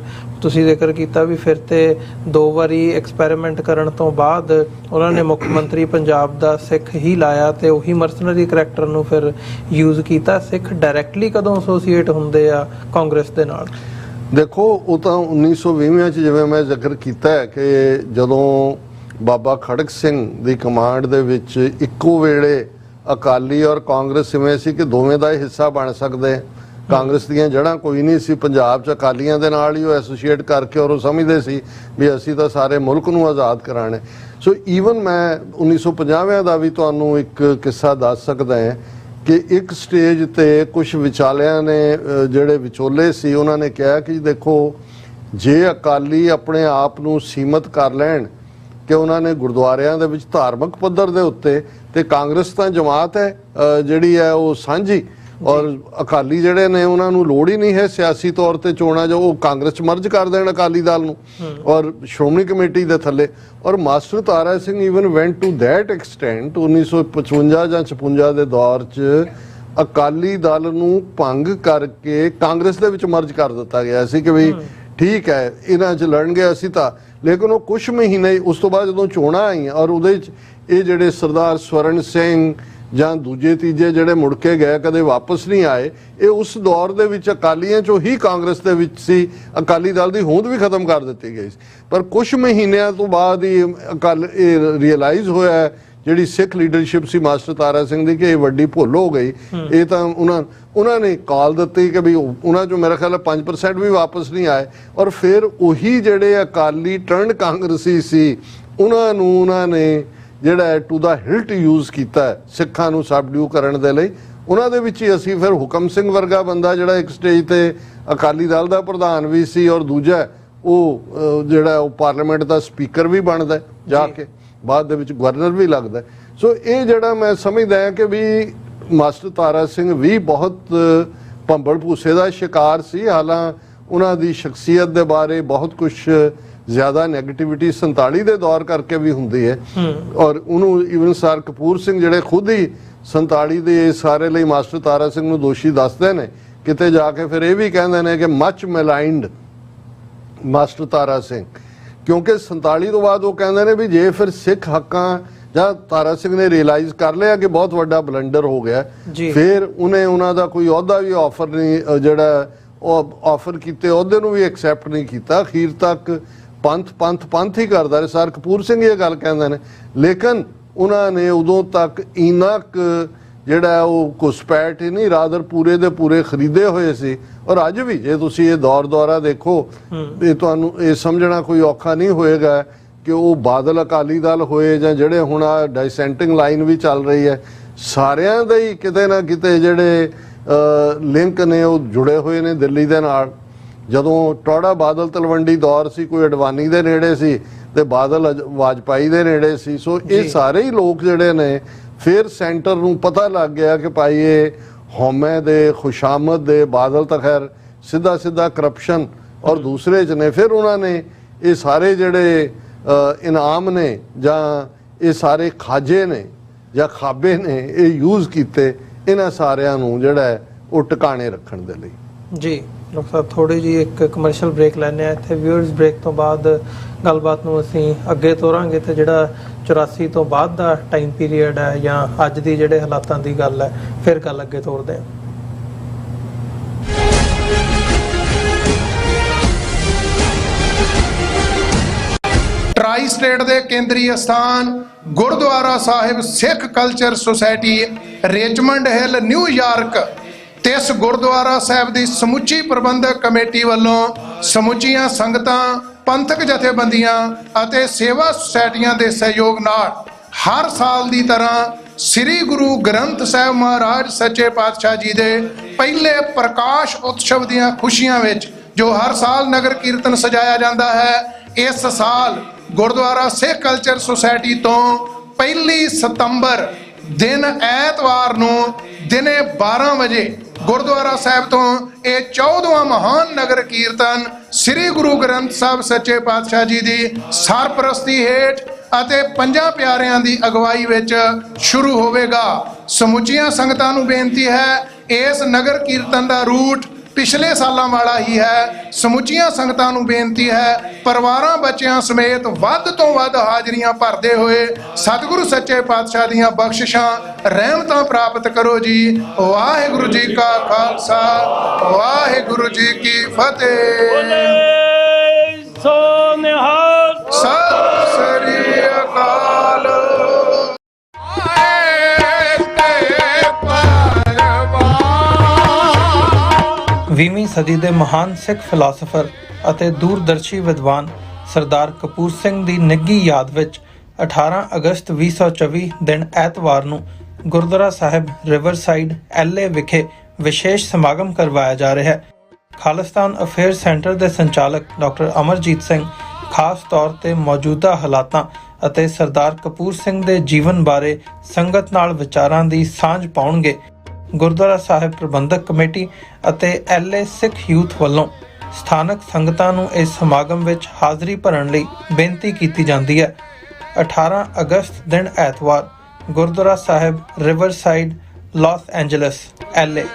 [SPEAKER 1] ਤੁਸੀਂ ਜ਼ਿਕਰ ਕੀਤਾ ਵੀ ਫਿਰ ਤੇ 2 ਵਾਰੀ ਐਕਸਪੈਰੀਮੈਂਟ ਕਰਨ ਤੋਂ ਬਾਅਦ ਉਹਨਾਂ ਨੇ ਮੁੱਖ ਮੰਤਰੀ ਪੰਜਾਬ ਦਾ ਸਿੱਖ ਹੀ ਲਾਇਆ ਤੇ ਉਹੀ ਮਰਸਨਰੀ ਕਰੈਕਟਰ ਨੂੰ ਫਿਰ ਯੂਜ਼ ਕੀਤਾ। ਸਿੱਖ ਡਾਇਰੈਕਟਲੀ ਕਦੋਂ ਐਸੋਸੀਏਟ ਹੁੰਦੇ ਆ ਕਾਂਗਰਸ ਦੇ ਨਾਲ?
[SPEAKER 2] ਦੇਖੋ, ਉਹ ਤਾਂ 1920 'ਚ ਜਿਵੇਂ ਮੈਂ ਜ਼ਿਕਰ ਕੀਤਾ ਹੈ ਕਿ ਜਦੋਂ ਬਾਬਾ ਖੜਕ ਸਿੰਘ ਦੀ ਕਮਾਂਡ ਦੇ ਵਿੱਚ ਇੱਕੋ ਵੇਲੇ ਅਕਾਲੀ ਔਰ ਕਾਂਗਰਸ ਇਵੇਂ ਸੀ ਕਿ ਦੋਵੇਂ ਦਾ ਹੀ ਹਿੱਸਾ ਬਣ ਸਕਦੇ। ਕਾਂਗਰਸ ਦੀਆਂ ਜੜ੍ਹਾਂ ਕੋਈ ਨਹੀਂ ਸੀ ਪੰਜਾਬ 'ਚ, ਅਕਾਲੀਆਂ ਦੇ ਨਾਲ ਹੀ ਉਹ ਐਸੋਸੀਏਟ ਕਰਕੇ, ਔਰ ਉਹ ਸਮਝਦੇ ਸੀ ਵੀ ਅਸੀਂ ਤਾਂ ਸਾਰੇ ਮੁਲਕ ਨੂੰ ਆਜ਼ਾਦ ਕਰਾਣਾ। ਸੋ ਈਵਨ ਮੈਂ 1950 ਦਾ ਵੀ ਤੁਹਾਨੂੰ ਇੱਕ ਕਿੱਸਾ ਦੱਸ ਸਕਦਾ ਹਾਂ ਕਿ ਇੱਕ ਸਟੇਜ ਤੇ ਕੁਝ ਵਿਚਾਲਿਆਂ ਨੇ, ਜਿਹੜੇ ਵਿਚੋਲੇ ਸੀ, ਉਹਨਾਂ ਨੇ ਕਿਹਾ ਕਿ ਦੇਖੋ, ਜੇ ਅਕਾਲੀ ਆਪਣੇ ਆਪ ਨੂੰ ਸੀਮਤ ਕਰ ਲੈਣ ਕਿ ਉਹਨਾਂ ਨੇ ਗੁਰਦੁਆਰਿਆਂ ਦੇ ਵਿੱਚ ਧਾਰਮਿਕ ਪੱਧਰ ਦੇ ਉੱਤੇ, ਤੇ ਕਾਂਗਰਸ ਤਾਂ ਜਮਾਤ ਹੈ ਜਿਹੜੀ ਹੈ ਉਹ ਸਾਂਝੀ, ਔਰ ਅਕਾਲੀ ਜਿਹੜੇ ਨੇ ਉਹਨਾਂ ਨੂੰ ਲੋੜ ਹੀ ਨਹੀਂ ਹੈ ਸਿਆਸੀ ਤੌਰ ਤੇ ਚੋਣਾਂ, ਜੋ ਉਹ ਕਾਂਗਰਸ 'ਚ ਮਰਜ ਕਰ ਦੇਣ ਅਕਾਲੀ ਦਲ ਨੂੰ ਔਰ ਸ਼੍ਰੋਮਣੀ ਕਮੇਟੀ ਦੇ ਥੱਲੇ। ਔਰ master Tara Singh even went to that extent 1955 ਜਾਂ 56 ਦੇ ਦੌਰ 'ਚ ਅਕਾਲੀ ਦਲ ਨੂੰ ਭੰਗ ਕਰਕੇ ਕਾਂਗਰਸ ਦੇ ਵਿੱਚ ਮਰਜ ਕਰ ਦਿੱਤਾ ਗਿਆ ਸੀ ਕਿ ਵੀ ਠੀਕ ਹੈ ਇਹਨਾਂ 'ਚ ਲੜਨਗੇ ਅਸੀਂ ਤਾਂ। ਲੇਕਿਨ ਉਹ ਕੁਝ ਮਹੀਨੇ ਉਸ ਤੋਂ ਬਾਅਦ ਜਦੋਂ ਚੋਣਾਂ ਆਈਆਂ ਔਰ ਉਹਦੇ 'ਚ ਇਹ ਜਿਹੜੇ ਸਰਦਾਰ ਸਵਰਨ ਸਿੰਘ ਜਾਂ ਦੂਜੇ ਤੀਜੇ ਜਿਹੜੇ ਮੁੜ ਕੇ ਗਏ, ਕਦੇ ਵਾਪਸ ਨਹੀਂ ਆਏ, ਇਹ ਉਸ ਦੌਰ ਦੇ ਵਿੱਚ ਅਕਾਲੀਆਂ 'ਚੋਂ ਹੀ ਕਾਂਗਰਸ ਦੇ ਵਿੱਚ ਸੀ। ਅਕਾਲੀ ਦਲ ਦੀ ਹੋਂਦ ਵੀ ਖਤਮ ਕਰ ਦਿੱਤੀ ਗਈ ਸੀ। ਪਰ ਕੁਝ ਮਹੀਨਿਆਂ ਤੋਂ ਬਾਅਦ ਹੀ ਇਹ ਰਿਅਲਾਈਜ਼ ਹੋਇਆ, ਜਿਹੜੀ ਸਿੱਖ ਲੀਡਰਸ਼ਿਪ ਸੀ ਮਾਸਟਰ ਤਾਰਾ ਸਿੰਘ ਦੀ, ਕਿ ਇਹ ਵੱਡੀ ਭੁੱਲ ਹੋ ਗਈ। ਇਹ ਤਾਂ ਉਹਨਾਂ ਨੇ ਕਾਲ ਦਿੱਤੀ ਕਿ ਵੀ ਉਹਨਾਂ 'ਚੋਂ ਮੇਰਾ ਖਿਆਲ 5% ਵੀ ਵਾਪਸ ਨਹੀਂ ਆਏ। ਔਰ ਫਿਰ ਉਹੀ ਜਿਹੜੇ ਅਕਾਲੀ ਟਰਨ ਕਾਂਗਰਸੀ ਸੀ, ਉਹਨਾਂ ਨੇ ਜਿਹੜਾ ਟੂ ਦਾ ਹਿਲਟ ਯੂਜ਼ ਕੀਤਾ ਸਿੱਖਾਂ ਨੂੰ ਸਬਡਿਊ ਕਰਨ ਦੇ ਲਈ। ਉਹਨਾਂ ਦੇ ਵਿੱਚ ਹੀ ਅਸੀਂ ਫਿਰ ਹੁਕਮ ਸਿੰਘ ਵਰਗਾ ਬੰਦਾ, ਜਿਹੜਾ ਇੱਕ ਸਟੇਜ ਤੇ ਅਕਾਲੀ ਦਲ ਦਾ ਪ੍ਰਧਾਨ ਵੀ ਸੀ ਔਰ ਦੂਜਾ ਉਹ ਜਿਹੜਾ ਉਹ ਪਾਰਲੀਮੈਂਟ ਦਾ ਸਪੀਕਰ ਵੀ ਬਣਦਾ ਜਾ ਕੇ, ਬਾਅਦ ਦੇ ਵਿੱਚ ਗਵਰਨਰ ਵੀ ਲੱਗਦਾ। ਸੋ ਇਹ ਜਿਹੜਾ ਮੈਂ ਸਮਝਦਾ ਹਾਂ ਕਿ ਵੀ ਮਾਸਟਰ ਤਾਰਾ ਸਿੰਘ ਵੀ ਬਹੁਤ ਭੰਬਲ ਭੂਸੇ ਦਾ ਸ਼ਿਕਾਰ ਸੀ। ਹਾਲਾਂ ਉਹਨਾਂ ਦੀ ਸ਼ਖਸੀਅਤ ਦੇ ਬਾਰੇ ਬਹੁਤ ਕੁਝ ਜ਼ਿਆਦਾ ਨੈਗੇਟਿਵਿਟੀ 47 ਦੇ ਦੌਰ ਕਰਕੇ ਵੀ ਹੁੰਦੀ ਹੈ। ਔਰ ਉਹਨੂੰ ਈਵਨ ਸਰ ਕਪੂਰ ਸਿੰਘ ਜਿਹੜੇ ਖੁਦ ਹੀ 47 ਦੇ ਸਾਰੇ ਲਈ ਮਾਸਟਰ ਤਾਰਾ ਸਿੰਘ ਨੂੰ ਦੋਸ਼ੀ ਦੱਸਦੇ ਨੇ, ਕਿਤੇ ਜਾ ਕੇ ਫਿਰ ਇਹ ਵੀ ਕਹਿੰਦੇ ਨੇ ਕਿ ਮੱਚ ਮੈਲਾਈਂਡ ਮਾਸਟਰ ਤਾਰਾ ਸਿੰਘ, ਕਿਉਂਕਿ 47 ਤੋਂ ਬਾਅਦ ਉਹ ਕਹਿੰਦੇ ਨੇ ਵੀ ਜੇ ਫਿਰ ਸਿੱਖ ਹੱਕਾਂ ਜਾਂ ਤਾਰਾ ਸਿੰਘ ਨੇ ਰਿਅਲਾਈਜ਼ ਕਰ ਲਿਆ ਕਿ ਬਹੁਤ ਵੱਡਾ ਬਲੰਡਰ ਹੋ ਗਿਆ, ਫਿਰ ਉਹਨੇ ਉਹਨਾਂ ਦਾ ਕੋਈ ਅਹੁਦਾ ਵੀ ਆਫਰ ਨਹੀਂ, ਜਿਹੜਾ ਉਹ ਆਫਰ ਕੀਤੇ ਅਹੁਦੇ ਨੂੰ ਵੀ ਐਕਸੈਪਟ ਨਹੀਂ ਕੀਤਾ। ਅਖੀਰ ਤੱਕ ਪੰਥ ਹੀ ਕਰਦਾ ਰਿਹਾ। ਸਰ ਕਪੂਰ ਸਿੰਘ ਇਹ ਗੱਲ ਕਹਿੰਦੇ ਨੇ, ਲੇਕਿਨ ਉਹਨਾਂ ਨੇ ਉਦੋਂ ਤੱਕ ਇੰਨਾ ਕੁ ਜਿਹੜਾ ਉਹ ਘੁਸਪੈਠ ਹੀ ਨਹੀਂ, ਰਾਦਰ ਪੂਰੇ ਦੇ ਪੂਰੇ ਖਰੀਦੇ ਹੋਏ ਸੀ। ਔਰ ਅੱਜ ਵੀ ਜੇ ਤੁਸੀਂ ਇਹ ਦੌਰਾ ਦੇਖੋ, ਇਹ ਤੁਹਾਨੂੰ ਇਹ ਸਮਝਣਾ ਕੋਈ ਔਖਾ ਨਹੀਂ ਹੋਏਗਾ ਕਿ ਉਹ ਬਾਦਲ ਅਕਾਲੀ ਦਲ ਹੋਏ ਜਾਂ ਜਿਹੜੇ ਹੁਣ ਆ ਡਾਈਸੈਂਟਿੰਗ ਲਾਈਨ ਵੀ ਚੱਲ ਰਹੀ ਹੈ, ਸਾਰਿਆਂ ਦੇ ਹੀ ਕਿਤੇ ਨਾ ਕਿਤੇ ਜਿਹੜੇ ਲਿੰਕ ਨੇ ਉਹ ਜੁੜੇ ਹੋਏ ਨੇ ਦਿੱਲੀ ਦੇ ਨਾਲ। ਜਦੋਂ ਟੌੜਾ ਬਾਦਲ ਤਲਵੰਡੀ ਦੌਰ ਸੀ, ਕੋਈ ਅਡਵਾਨੀ ਦੇ ਨੇੜੇ ਸੀ ਤੇ ਬਾਦਲ ਵਾਜਪਾਈ ਦੇ ਨੇੜੇ ਸੀ। ਸੋ ਇਹ ਸਾਰੇ ਹੀ ਲੋਕ ਜਿਹੜੇ ਨੇ, ਫਿਰ ਸੈਂਟਰ ਨੂੰ ਪਤਾ ਲੱਗ ਗਿਆ ਕਿ ਭਾਈ ਇਹ ਹਉਮੈ ਦੇ, ਖੁਸ਼ਾਮਦ ਦੇ, ਬਾਦਲ ਤਾਂ ਖੈਰ ਸਿੱਧਾ ਕਰਪਸ਼ਨ ਔਰ ਦੂਸਰੇ 'ਚ ਨੇ। ਫਿਰ ਉਹਨਾਂ ਨੇ ਇਹ ਸਾਰੇ ਜਿਹੜੇ ਇਨਾਮ ਨੇ ਜਾਂ ਇਹ ਸਾਰੇ ਖਾਜੇ ਨੇ ਜਾਂ ਖਾਬੇ ਨੇ, ਇਹ ਯੂਜ਼ ਕੀਤੇ ਇਹਨਾਂ ਸਾਰਿਆਂ ਨੂੰ ਜਿਹੜਾ ਉਹ ਟਿਕਾਣੇ ਰੱਖਣ ਦੇ ਲਈ।
[SPEAKER 1] ਜੀ ਡਾਕਟਰ ਸਾਹਿਬ, ਥੋੜੀ ਜੀ ਇੱਕ ਕਮਰਸ਼ੀਅਲ ਬ੍ਰੇਕ ਲੈਣੇ ਆ ਇੱਥੇ। ਵਿਊਅਰਸ ਬ੍ਰੇਕ ਤੋਂ ਬਾਅਦ ਗੱਲਬਾਤ ਨੂੰ ਅਸੀਂ ਅੱਗੇ ਤੋਰਾਂਗੇ ਤੇ ਜਿਹੜਾ 84 ਤੋਂ ਬਾਅਦ ਦਾ ਟਾਈਮ ਪੀਰੀਅਡ ਹੈ ਜਾਂ ਅੱਜ ਦੀ ਜਿਹੜੇ ਹਾਲਾਤਾਂ ਦੀ ਗੱਲ ਹੈ, ਫਿਰ ਗੱਲ ਅੱਗੇ ਤੋਰਦੇ ਹਾਂ।
[SPEAKER 3] ਟਰਾਈ ਸਟੇਟ ਦੇ ਕੇਂਦਰੀ ਅਸਥਾਨ Gurdwara Sahib Sikh culture society Richmond Hill New York ਤੇ ਇਸ ਗੁਰਦੁਆਰਾ ਸਾਹਿਬ ਦੀ ਸਮੁੱਚੀ ਪ੍ਰਬੰਧਕ ਕਮੇਟੀ ਵੱਲੋਂ ਸਮੁੱਚੀਆਂ ਸੰਗਤਾਂ, ਪੰਥਕ ਜਥੇਬੰਦੀਆਂ ਅਤੇ ਸੇਵਾ ਸੁਸਾਇਟੀਆਂ ਦੇ ਸਹਿਯੋਗ ਨਾਲ ਹਰ ਸਾਲ ਦੀ ਤਰ੍ਹਾਂ ਸ੍ਰੀ ਗੁਰੂ ਗ੍ਰੰਥ ਸਾਹਿਬ ਮਹਾਰਾਜ ਸੱਚੇ ਪਾਤਸ਼ਾਹ ਜੀ ਦੇ ਪਹਿਲੇ ਪ੍ਰਕਾਸ਼ ਉਤਸਵ ਦੀਆਂ ਖੁਸ਼ੀਆਂ ਵਿੱਚ ਜੋ ਹਰ ਸਾਲ ਨਗਰ ਕੀਰਤਨ ਸਜਾਇਆ ਜਾਂਦਾ ਹੈ, ਇਸ ਸਾਲ ਗੁਰਦੁਆਰਾ ਸਿੱਖ ਕਲਚਰ ਸੁਸਾਇਟੀ ਤੋਂ 1 ਸਤੰਬਰ ਦਿਨ ਐਤਵਾਰ ਨੂੰ ਦਿਨੇ 12 ਵਜੇ ਗੁਰਦੁਆਰਾ ਸਾਹਿਬ ਤੋਂ ਇਹ 14ਵਾਂ ਮਹਾਨ ਨਗਰ ਕੀਰਤਨ ਸ੍ਰੀ ਗੁਰੂ ਗ੍ਰੰਥ ਸਾਹਿਬ ਸੱਚੇ ਪਾਤਸ਼ਾਹ ਜੀ ਦੀ ਸਰਪ੍ਰਸਤੀ ਹੇਠ ਅਤੇ 5 ਪਿਆਰਿਆਂ ਦੀ ਅਗਵਾਈ ਵਿੱਚ ਸ਼ੁਰੂ ਹੋਵੇਗਾ। ਸਮੁੱਚੀਆਂ ਸੰਗਤਾਂ ਨੂੰ ਬੇਨਤੀ ਹੈ, ਇਸ ਨਗਰ ਕੀਰਤਨ ਦਾ ਰੂਟ ਪਿਛਲੇ ਸਾਲਾਂ ਵਾਲਾ ਹੀ ਹੈ। ਸਮੁੱਚੀਆਂ ਸੰਗਤਾਂ ਨੂੰ ਬੇਨਤੀ ਹੈ, ਪਰਿਵਾਰਾਂ ਬੱਚਿਆਂ ਸਮੇਤ ਵੱਧ ਤੋਂ ਵੱਧ ਹਾਜ਼ਰੀਆਂ ਭਰਦੇ ਹੋਏ ਸਤਿਗੁਰੂ ਸੱਚੇ ਪਾਤਸ਼ਾਹ ਦੀਆਂ ਬਖਸ਼ਿਸ਼ਾਂ, ਰਹਿਮਤਾਂ ਪ੍ਰਾਪਤ ਕਰੋ ਜੀ। ਵਾਹਿਗੁਰੂ ਜੀ ਕਾ ਖਾਲਸਾ, ਵਾਹਿਗੁਰੂ ਜੀ ਕੀ ਫਤਿਹ। ਸੋ ਨਿਹਾਲ, ਸਤਿ ਸ੍ਰੀ ਅਕਾਲ।
[SPEAKER 1] 20ਵੀਂ ਸਦੀ ਦੇ ਮਹਾਨ ਸਿੱਖ ਫਿਲਾਸਫਰ ਅਤੇ ਦੂਰਦਰਸ਼ੀ ਵਿਦਵਾਨ ਸਰਦਾਰ ਕਪੂਰ ਸਿੰਘ ਦੀ ਨਿੱਘੀ ਯਾਦ ਵਿੱਚ 18 ਅਗਸਤ 2024 ਦਿਨ ਐਤਵਾਰ ਨੂੰ ਗੁਰਦੁਆਰਾ ਸਾਹਿਬ ਰਿਵਰਸਾਈਡ LA ਵਿਖੇ ਵਿਸ਼ੇਸ਼ ਸਮਾਗਮ ਕਰਵਾਇਆ ਜਾ ਰਿਹਾ ਹੈ। ਖਾਲਿਸਤਾਨ ਅਫੇਅਰ ਸੈਂਟਰ ਦੇ ਸੰਚਾਲਕ ਡਾਕਟਰ ਅਮਰਜੀਤ ਸਿੰਘ ਖਾਸ ਤੌਰ ਤੇ ਮੌਜੂਦਾ ਹਾਲਾਤਾਂ ਅਤੇ ਸਰਦਾਰ ਕਪੂਰ ਸਿੰਘ ਦੇ ਜੀਵਨ ਬਾਰੇ ਸੰਗਤ ਨਾਲ ਵਿਚਾਰਾਂ ਦੀ ਸਾਂਝ ਪਾਉਣਗੇ। ਗੁਰਦੁਆਰਾ ਸਾਹਿਬ ਪ੍ਰਬੰਧਕ ਕਮੇਟੀ ਅਤੇ LA ਸਿੱਖ ਯੂਥ ਵੱਲੋਂ ਸਥਾਨਕ ਸੰਗਤਾਂ ਨੂੰ ਇਸ ਸਮਾਗਮ ਵਿੱਚ ਹਾਜ਼ਰੀ ਭਰਨ ਲਈ ਬੇਨਤੀ ਕੀਤੀ ਜਾਂਦੀ ਹੈ। 18 ਅਗਸਤ ਦਿਨ ਐਤਵਾਰ Gurdwara Sahib Riverside, Los Angeles, LA।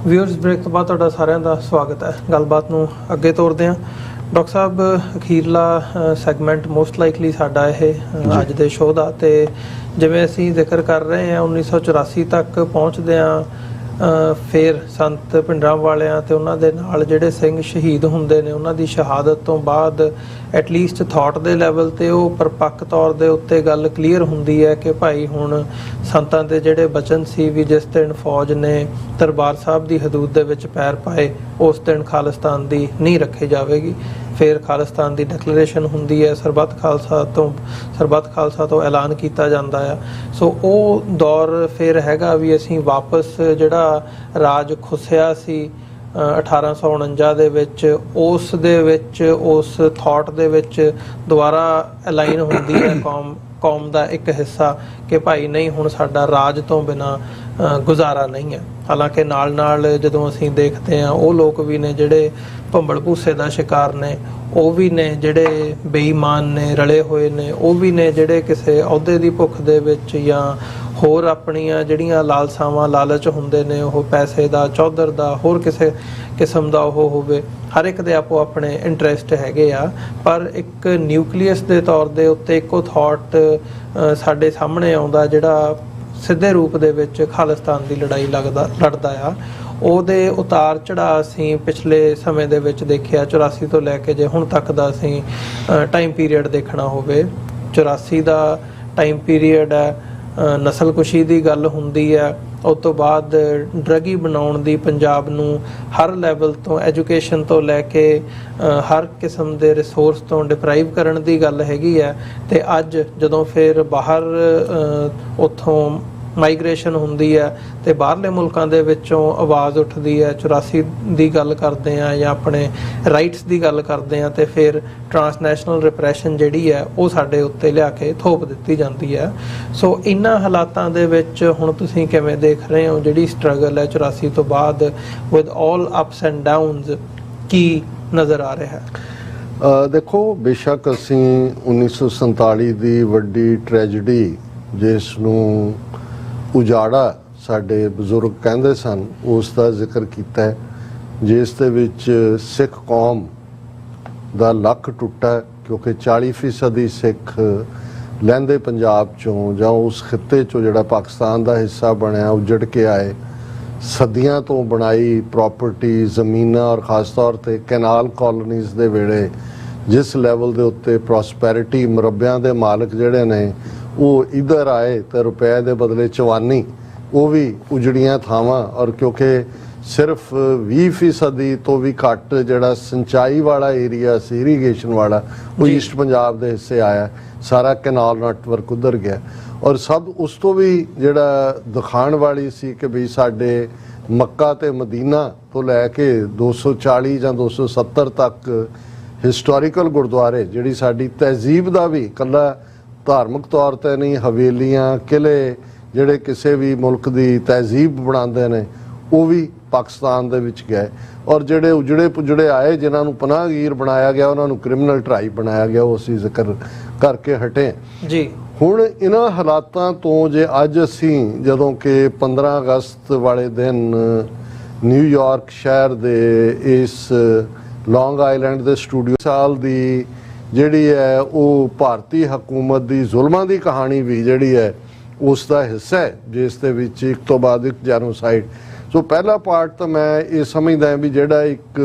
[SPEAKER 1] Viewers break ਤੋਂ ਬਾਅਦ ਤੁਹਾਡਾ ਸਾਰਿਆਂ ਦਾ ਸਵਾਗਤ ਹੈ। ਗੱਲਬਾਤ ਨੂੰ ਅੱਗੇ ਤੋਰਦੇ ਹਾਂ। ਡਾਕਟਰ ਸਾਹਿਬ, ਅਖੀਰਲਾ ਸੈਗਮੈਂਟ ਮੋਸਟ ਲਾਈਕਲੀ ਸਾਡਾ ਇਹ ਅੱਜ ਦੇ ਸ਼ੋਅ ਦਾ, ਤੇ ਜਿਵੇਂ ਅਸੀਂ ਜ਼ਿਕਰ ਕਰ ਰਹੇ ਹਾਂ 1984 ਤੱਕ ਪਹੁੰਚਦੇ ਹਾਂ, ਫਿਰ ਸੰਤ ਭਿੰਡਰਾਂ ਵਾਲਿਆਂ ਤੇ ਉਹਨਾਂ ਦੇ ਨਾਲ ਜਿਹੜੇ ਸਿੰਘ ਸ਼ਹੀਦ ਹੁੰਦੇ ਨੇ, ਉਹਨਾਂ ਦੀ ਸ਼ਹਾਦਤ ਤੋਂ ਬਾਅਦ ਐਟਲੀਸਟ ਥਾਟ ਦੇ ਲੈਵਲ ਤੇ ਉਹ ਪਰਪੱਕ ਤੌਰ ਦੇ ਉੱਤੇ ਗੱਲ ਕਲੀਅਰ ਹੁੰਦੀ ਹੈ ਕਿ ਭਾਈ ਹੁਣ ਸੰਤਾਂ ਦੇ ਜਿਹੜੇ ਬਚਨ ਸੀ ਵੀ ਜਿਸ ਦਿਨ ਫੌਜ ਨੇ ਦਰਬਾਰ ਸਾਹਿਬ ਦੀ ਹਦੂਦ ਦੇ ਵਿੱਚ ਪੈਰ ਪਾਏ ਉਸ ਦਿਨ ਖਾਲਿਸਤਾਨ ਦੀ ਨੀਂਹ ਰੱਖੀ ਜਾਵੇਗੀ। ਫਿਰ ਖਾਲਿਸਤਾਨ ਦੀ ਡਿਕਲੇਰੇਸ਼ਨ ਹੁੰਦੀ ਹੈ, ਸਰਬੱਤ ਖਾਲਸਾ ਤੋਂ ਐਲਾਨ ਕੀਤਾ ਜਾਂਦਾ ਆ। ਸੋ ਉਹ ਦੌਰ ਫਿਰ ਹੈਗਾ ਵੀ ਅਸੀਂ ਵਾਪਸ ਜਿਹੜਾ ਰਾਜ ਖੁੱਸਿਆ ਸੀ 1849 ਦੇ ਵਿੱਚ, ਉਸ ਦੇ ਵਿੱਚ ਉਸ ਥਾਟ ਦੇ ਵਿੱਚ ਦੁਬਾਰਾ ਅਲਾਈਨ ਹੁੰਦੀ ਹੈ ਕੌਮ ਦਾ ਇੱਕ ਹਿੱਸਾ ਕਿ ਭਾਈ ਨਹੀਂ, ਹੁਣ ਸਾਡਾ ਰਾਜ ਤੋਂ ਬਿਨਾਂ ਗੁਜ਼ਾਰਾ ਨਹੀਂ ਹੈ। ਹਾਲਾਂਕਿ ਨਾਲ ਜਦੋਂ ਅਸੀਂ ਦੇਖਦੇ ਹਾਂ ਉਹ ਲੋਕ ਵੀ ਨੇ ਜਿਹੜੇ ਭੰਬਲ ਭੂਸੇ ਦਾ ਸ਼ਿਕਾਰ ਨੇ, ਉਹ ਵੀ ਨੇ ਜਿਹੜੇ ਬੇਈਮਾਨ ਨੇ, ਰਲੇ ਹੋਏ ਨੇ, ਉਹ ਵੀ ਨੇ ਜਿਹੜੇ ਕਿਸੇ ਅਹੁਦੇ ਦੀ ਭੁੱਖ ਦੇ ਵਿੱਚ ਜਾਂ ਹੋਰ ਆਪਣੀਆਂ ਜਿਹੜੀਆਂ ਲਾਲਸਾਵਾਂ ਲਾਲਚ ਹੁੰਦੇ ਨੇ, ਉਹ ਪੈਸੇ ਦਾ, ਚੌਧਰ ਦਾ, ਹੋਰ ਕਿਸੇ ਕਿਸਮ ਦਾ ਉਹ ਹੋਵੇ, ਹਰ ਇੱਕ ਦੇ ਆਪੋ ਆਪਣੇ ਇੰਟਰਸਟ ਹੈਗੇ ਆ। ਪਰ ਇੱਕ ਨਿਊਕਲੀਅਸ ਦੇ ਤੌਰ ਦੇ ਉੱਤੇ ਇੱਕੋ ਥਾਟ ਸਾਡੇ ਸਾਹਮਣੇ ਆਉਂਦਾ ਜਿਹੜਾ ਸਿੱਧੇ ਰੂਪ ਦੇ ਵਿੱਚ ਖਾਲਿਸਤਾਨ ਦੀ ਲੜਾਈ ਲੜਦਾ ਆ। ਉਹਦੇ ਉਤਾਰ ਚੜ੍ਹਾਅ ਅਸੀਂ ਪਿਛਲੇ ਸਮੇਂ ਦੇ ਵਿੱਚ ਦੇਖਿਆ। 84 ਤੋਂ ਲੈ ਕੇ ਜੇ ਹੁਣ ਤੱਕ ਦਾ ਅਸੀਂ ਟਾਈਮ ਪੀਰੀਅਡ ਦੇਖਣਾ ਹੋਵੇ, 84 ਦਾ ਟਾਈਮ ਪੀਰੀਅਡ ਹੈ, ਨਸਲਕੁਸ਼ੀ ਦੀ ਗੱਲ ਹੁੰਦੀ ਹੈ। ਉਸ ਤੋਂ ਬਾਅਦ ਡਰੱਗੀ ਬਣਾਉਣ ਦੀ, ਪੰਜਾਬ ਨੂੰ ਹਰ ਲੈਵਲ ਤੋਂ, ਐਜੂਕੇਸ਼ਨ ਤੋਂ ਲੈ ਕੇ ਹਰ ਕਿਸਮ ਦੇ ਰਿਸੋਰਸ ਤੋਂ ਡਿਪਰਾਈਵ ਕਰਨ ਦੀ ਗੱਲ ਹੈਗੀ ਹੈ। ਤੇ ਅੱਜ ਜਦੋਂ ਫਿਰ ਬਾਹਰ ਉੱਥੋਂ ਮਾਈਗ੍ਰੇਸ਼ਨ ਹੁੰਦੀ ਹੈ ਤੇ ਬਾਹਰਲੇ ਮੁਲਕਾਂ ਦੇ ਵਿੱਚੋਂ ਆਵਾਜ਼ ਉੱਠਦੀ ਹੈ, 84 ਦੀ ਗੱਲ ਕਰਦੇ ਆ ਜਾਂ ਆਪਣੇ ਰਾਈਟਸ ਦੀ ਗੱਲ ਕਰਦੇ ਆ, ਤੇ ਫਿਰ ਟਰਾਂਸਨੈਸ਼ਨਲ ਰਿਪਰੈਸ਼ਨ ਜਿਹੜੀ ਹੈ ਉਹ ਸਾਡੇ ਉੱਤੇ ਲਿਆ ਕੇ ਥੋਪ ਦਿੱਤੀ ਜਾਂਦੀ ਹੈ। ਸੋ ਇਹਨਾਂ ਹਾਲਾਤਾਂ ਦੇ ਵਿੱਚ ਹੁਣ ਤੁਸੀਂ ਕਿਵੇਂ ਦੇਖ ਰਹੇ ਹੋ ਜਿਹੜੀ ਸਟਰਗਲ ਹੈ 84 ਤੋਂ ਬਾਅਦ with all ups and downs, ਕੀ ਨਜ਼ਰ ਆ ਰਿਹਾ ਹੈ?
[SPEAKER 2] ਦੇਖੋ, ਬੇਸ਼ੱਕ ਅਸੀਂ 1947 ਦੀ ਵੱਡੀ ਟ੍ਰੈਜਡੀ ਜਿਸ ਨੂੰ ਉਜਾੜਾ ਸਾਡੇ ਬਜ਼ੁਰਗ ਕਹਿੰਦੇ ਸਨ, ਉਸ ਦਾ ਜ਼ਿਕਰ ਕੀਤਾ ਹੈ, ਜਿਸ ਦੇ ਵਿੱਚ ਸਿੱਖ ਕੌਮ ਦਾ ਲੱਕ ਟੁੱਟਾ ਕਿਉਂਕਿ 40% ਸਿੱਖ ਲਹਿੰਦੇ ਪੰਜਾਬ ਚੋਂ ਜਾਂ ਉਸ ਖਿੱਤੇ ਚੋਂ ਜਿਹੜਾ ਪਾਕਿਸਤਾਨ ਦਾ ਹਿੱਸਾ ਬਣਿਆ ਉੱਜੜ ਕੇ ਆਏ। ਸਦੀਆਂ ਤੋਂ ਬਣਾਈ ਪ੍ਰਾਪਰਟੀ, ਜ਼ਮੀਨਾਂ ਔਰ ਖਾਸ ਤੌਰ ਤੇ ਕੈਨਾਲ ਕਾਲੋਨੀਜ਼ ਦੇ ਵੇਲੇ ਜਿਸ ਲੈਵਲ ਦੇ ਉੱਤੇ ਪ੍ਰੋਸਪੈਰਿਟੀ, ਮੁਰੱਬਿਆਂ ਦੇ ਮਾਲਕ ਜਿਹੜੇ ਨੇ ਉਹ ਇੱਧਰ ਆਏ ਤੇ ਰੁਪਏ ਦੇ ਬਦਲੇ ਚਵਾਨੀ, ਉਹ ਵੀ ਉਜੜੀਆਂ ਥਾਵਾਂ। ਔਰ ਕਿਉਂਕਿ ਸਿਰਫ 20% ਤੋਂ ਵੀ ਘੱਟ ਜਿਹੜਾ ਸਿੰਚਾਈ ਵਾਲਾ ਏਰੀਆ ਸੀ, ਇਰੀਗੇਸ਼ਨ ਵਾਲਾ, ਉਹ ਈਸਟ ਪੰਜਾਬ ਦੇ ਹਿੱਸੇ ਆਇਆ, ਸਾਰਾ ਕੈਨਾਲ ਨੈਟਵਰਕ ਉਧਰ ਗਿਆ। ਔਰ ਸਭ ਉਸ ਤੋਂ ਵੀ ਜਿਹੜਾ ਦਿਖਾਉਣ ਵਾਲੀ ਸੀ ਕਿ ਵੀ ਸਾਡੇ ਮੱਕਾ ਤੇ ਮਦੀਨਾ ਤੋਂ ਲੈ ਕੇ 240 ਜਾਂ 270 ਤੱਕ ਹਿਸਟੋਰੀਕਲ ਗੁਰਦੁਆਰੇ, ਜਿਹੜੀ ਸਾਡੀ ਤਹਿਜ਼ੀਬ ਦਾ ਵੀ ਇਕੱਲਾ ਧਾਰਮਿਕ ਤੌਰ ਤੇ ਨਹੀਂ, ਹਵੇਲੀਆਂ, ਕਿਲੇ ਜਿਹੜੇ ਕਿਸੇ ਵੀ ਮੁਲਕ ਦੀ ਤਹਿਜ਼ੀਬ ਬਣਾਉਂਦੇ ਨੇ, ਉਹ ਵੀ ਪਾਕਿਸਤਾਨ ਦੇ ਵਿੱਚ ਗਏ। ਔਰ ਜਿਹੜੇ ਉਜੜੇ ਪੁਜੜੇ ਆਏ ਜਿਨ੍ਹਾਂ ਨੂੰ ਪਨਾਹਗੀਰ ਬਣਾਇਆ ਗਿਆ, ਉਹਨਾਂ ਨੂੰ ਕ੍ਰਿਮੀਨਲ ਟ੍ਰਾਈਬ ਬਣਾਇਆ ਗਿਆ, ਉਹ ਅਸੀਂ ਜ਼ਿਕਰ ਕਰਕੇ ਹਟੇ ਜੀ। ਹੁਣ ਇਹਨਾਂ ਹਾਲਾਤਾਂ ਤੋਂ ਜੇ ਅੱਜ ਅਸੀਂ ਜਦੋਂ ਕਿ 15 ਅਗਸਤ ਵਾਲੇ ਦਿਨ ਨਿਊਯਾਰਕ ਸ਼ਹਿਰ ਦੇ ਇਸ ਲੌਂਗ ਆਈਲੈਂਡ ਦੇ ਸਟੂਡੀਓ ਸਾਲ ਦੀ ਜਿਹੜੀ ਹੈ ਉਹ ਭਾਰਤੀ ਹਕੂਮਤ ਦੀ ਜ਼ੁਲਮਾਂ ਦੀ ਕਹਾਣੀ ਵੀ ਜਿਹੜੀ ਹੈ ਉਸ ਦਾ ਹਿੱਸਾ ਹੈ, ਜਿਸ ਦੇ ਵਿੱਚ ਇੱਕ ਤੋਂ ਬਾਅਦ ਇੱਕ ਜੈਨੋਸਾਈਡ। ਸੋ ਪਹਿਲਾ ਪਾਰਟ ਤਾਂ ਮੈਂ ਇਹ ਸਮਝਦਾ ਵੀ ਜਿਹੜਾ ਇੱਕ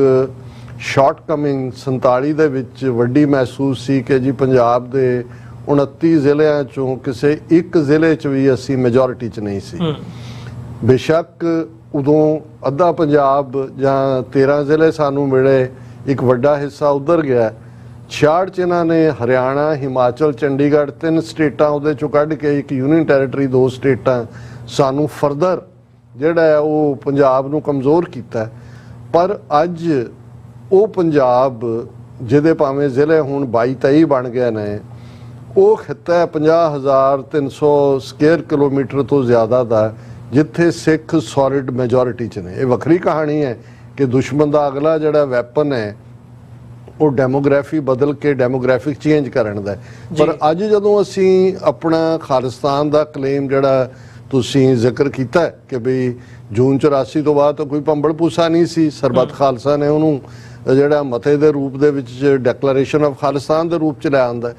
[SPEAKER 2] ਸ਼ਾਰਟ ਕਮਿੰਗ 47 ਦੇ ਵਿੱਚ ਵੱਡੀ ਮਹਿਸੂਸ ਸੀ ਕਿ ਜੀ ਪੰਜਾਬ ਦੇ 29 ਜ਼ਿਲ੍ਹਿਆਂ ਚੋਂ ਕਿਸੇ ਇੱਕ ਜ਼ਿਲ੍ਹੇ 'ਚ ਵੀ ਅਸੀਂ ਮੈਜੋਰਿਟੀ 'ਚ ਨਹੀਂ ਸੀ। ਬੇਸ਼ੱਕ ਉਦੋਂ ਅੱਧਾ ਪੰਜਾਬ ਜਾਂ 13 ਜ਼ਿਲ੍ਹੇ ਸਾਨੂੰ ਮਿਲੇ, ਇੱਕ ਵੱਡਾ ਹਿੱਸਾ ਉੱਧਰ ਗਿਆ। 66 'ਚ ਇਹਨਾਂ ਨੇ ਹਰਿਆਣਾ, ਹਿਮਾਚਲ, ਚੰਡੀਗੜ੍ਹ 3 ਸਟੇਟਾਂ ਉਹਦੇ ਚੋਂ ਕੱਢ ਕੇ ਇੱਕ ਯੂਨੀਅਨ ਟੈਰੀਟਰੀ 2 ਸਟੇਟਾਂ ਸਾਨੂੰ ਫਰਦਰ ਜਿਹੜਾ ਹੈ ਉਹ ਪੰਜਾਬ ਨੂੰ ਕਮਜ਼ੋਰ ਕੀਤਾ। ਪਰ ਅੱਜ ਉਹ ਪੰਜਾਬ ਜਿਹਦੇ ਭਾਵੇਂ ਜ਼ਿਲ੍ਹੇ ਹੁਣ 22-23 ਬਣ ਗਏ ਨੇ, ਉਹ ਖਿੱਤਾ 50,300 ਸਕੁਅਰ ਕਿਲੋਮੀਟਰ ਤੋਂ ਜ਼ਿਆਦਾ ਦਾ, ਜਿੱਥੇ ਸਿੱਖ ਸੋਲਿਡ ਮੈਜੋਰਿਟੀ 'ਚ ਨੇ। ਇਹ ਵੱਖਰੀ ਕਹਾਣੀ ਹੈ ਕਿ ਦੁਸ਼ਮਣ ਦਾ ਅਗਲਾ ਜਿਹੜਾ ਵੈਪਨ ਹੈ ਉਹ ਡੈਮੋਗ੍ਰਾਫੀ ਬਦਲ ਕੇ ਡੈਮੋਗ੍ਰਾਫਿਕ ਚੇਂਜ ਕਰਨ ਦਾ। ਪਰ ਅੱਜ ਜਦੋਂ ਅਸੀਂ ਆਪਣਾ ਖਾਲਿਸਤਾਨ ਦਾ ਕਲੇਮ ਜਿਹੜਾ ਤੁਸੀਂ ਜ਼ਿਕਰ ਕੀਤਾ ਕਿ ਵੀ ਜੂਨ 84 ਤੋਂ ਬਾਅਦ ਤਾਂ ਕੋਈ ਭੰਬਲ ਭੂਸਾ ਨਹੀਂ ਸੀ, ਸਰਬੱਤ ਖਾਲਸਾ ਨੇ ਉਹਨੂੰ ਜਿਹੜਾ ਮਤੇ ਦੇ ਰੂਪ ਦੇ ਵਿੱਚ ਡੈਕਲੇਰੇਸ਼ਨ ਆਫ ਖਾਲਿਸਤਾਨ ਦੇ ਰੂਪ 'ਚ ਲੈ ਆਂਦਾ।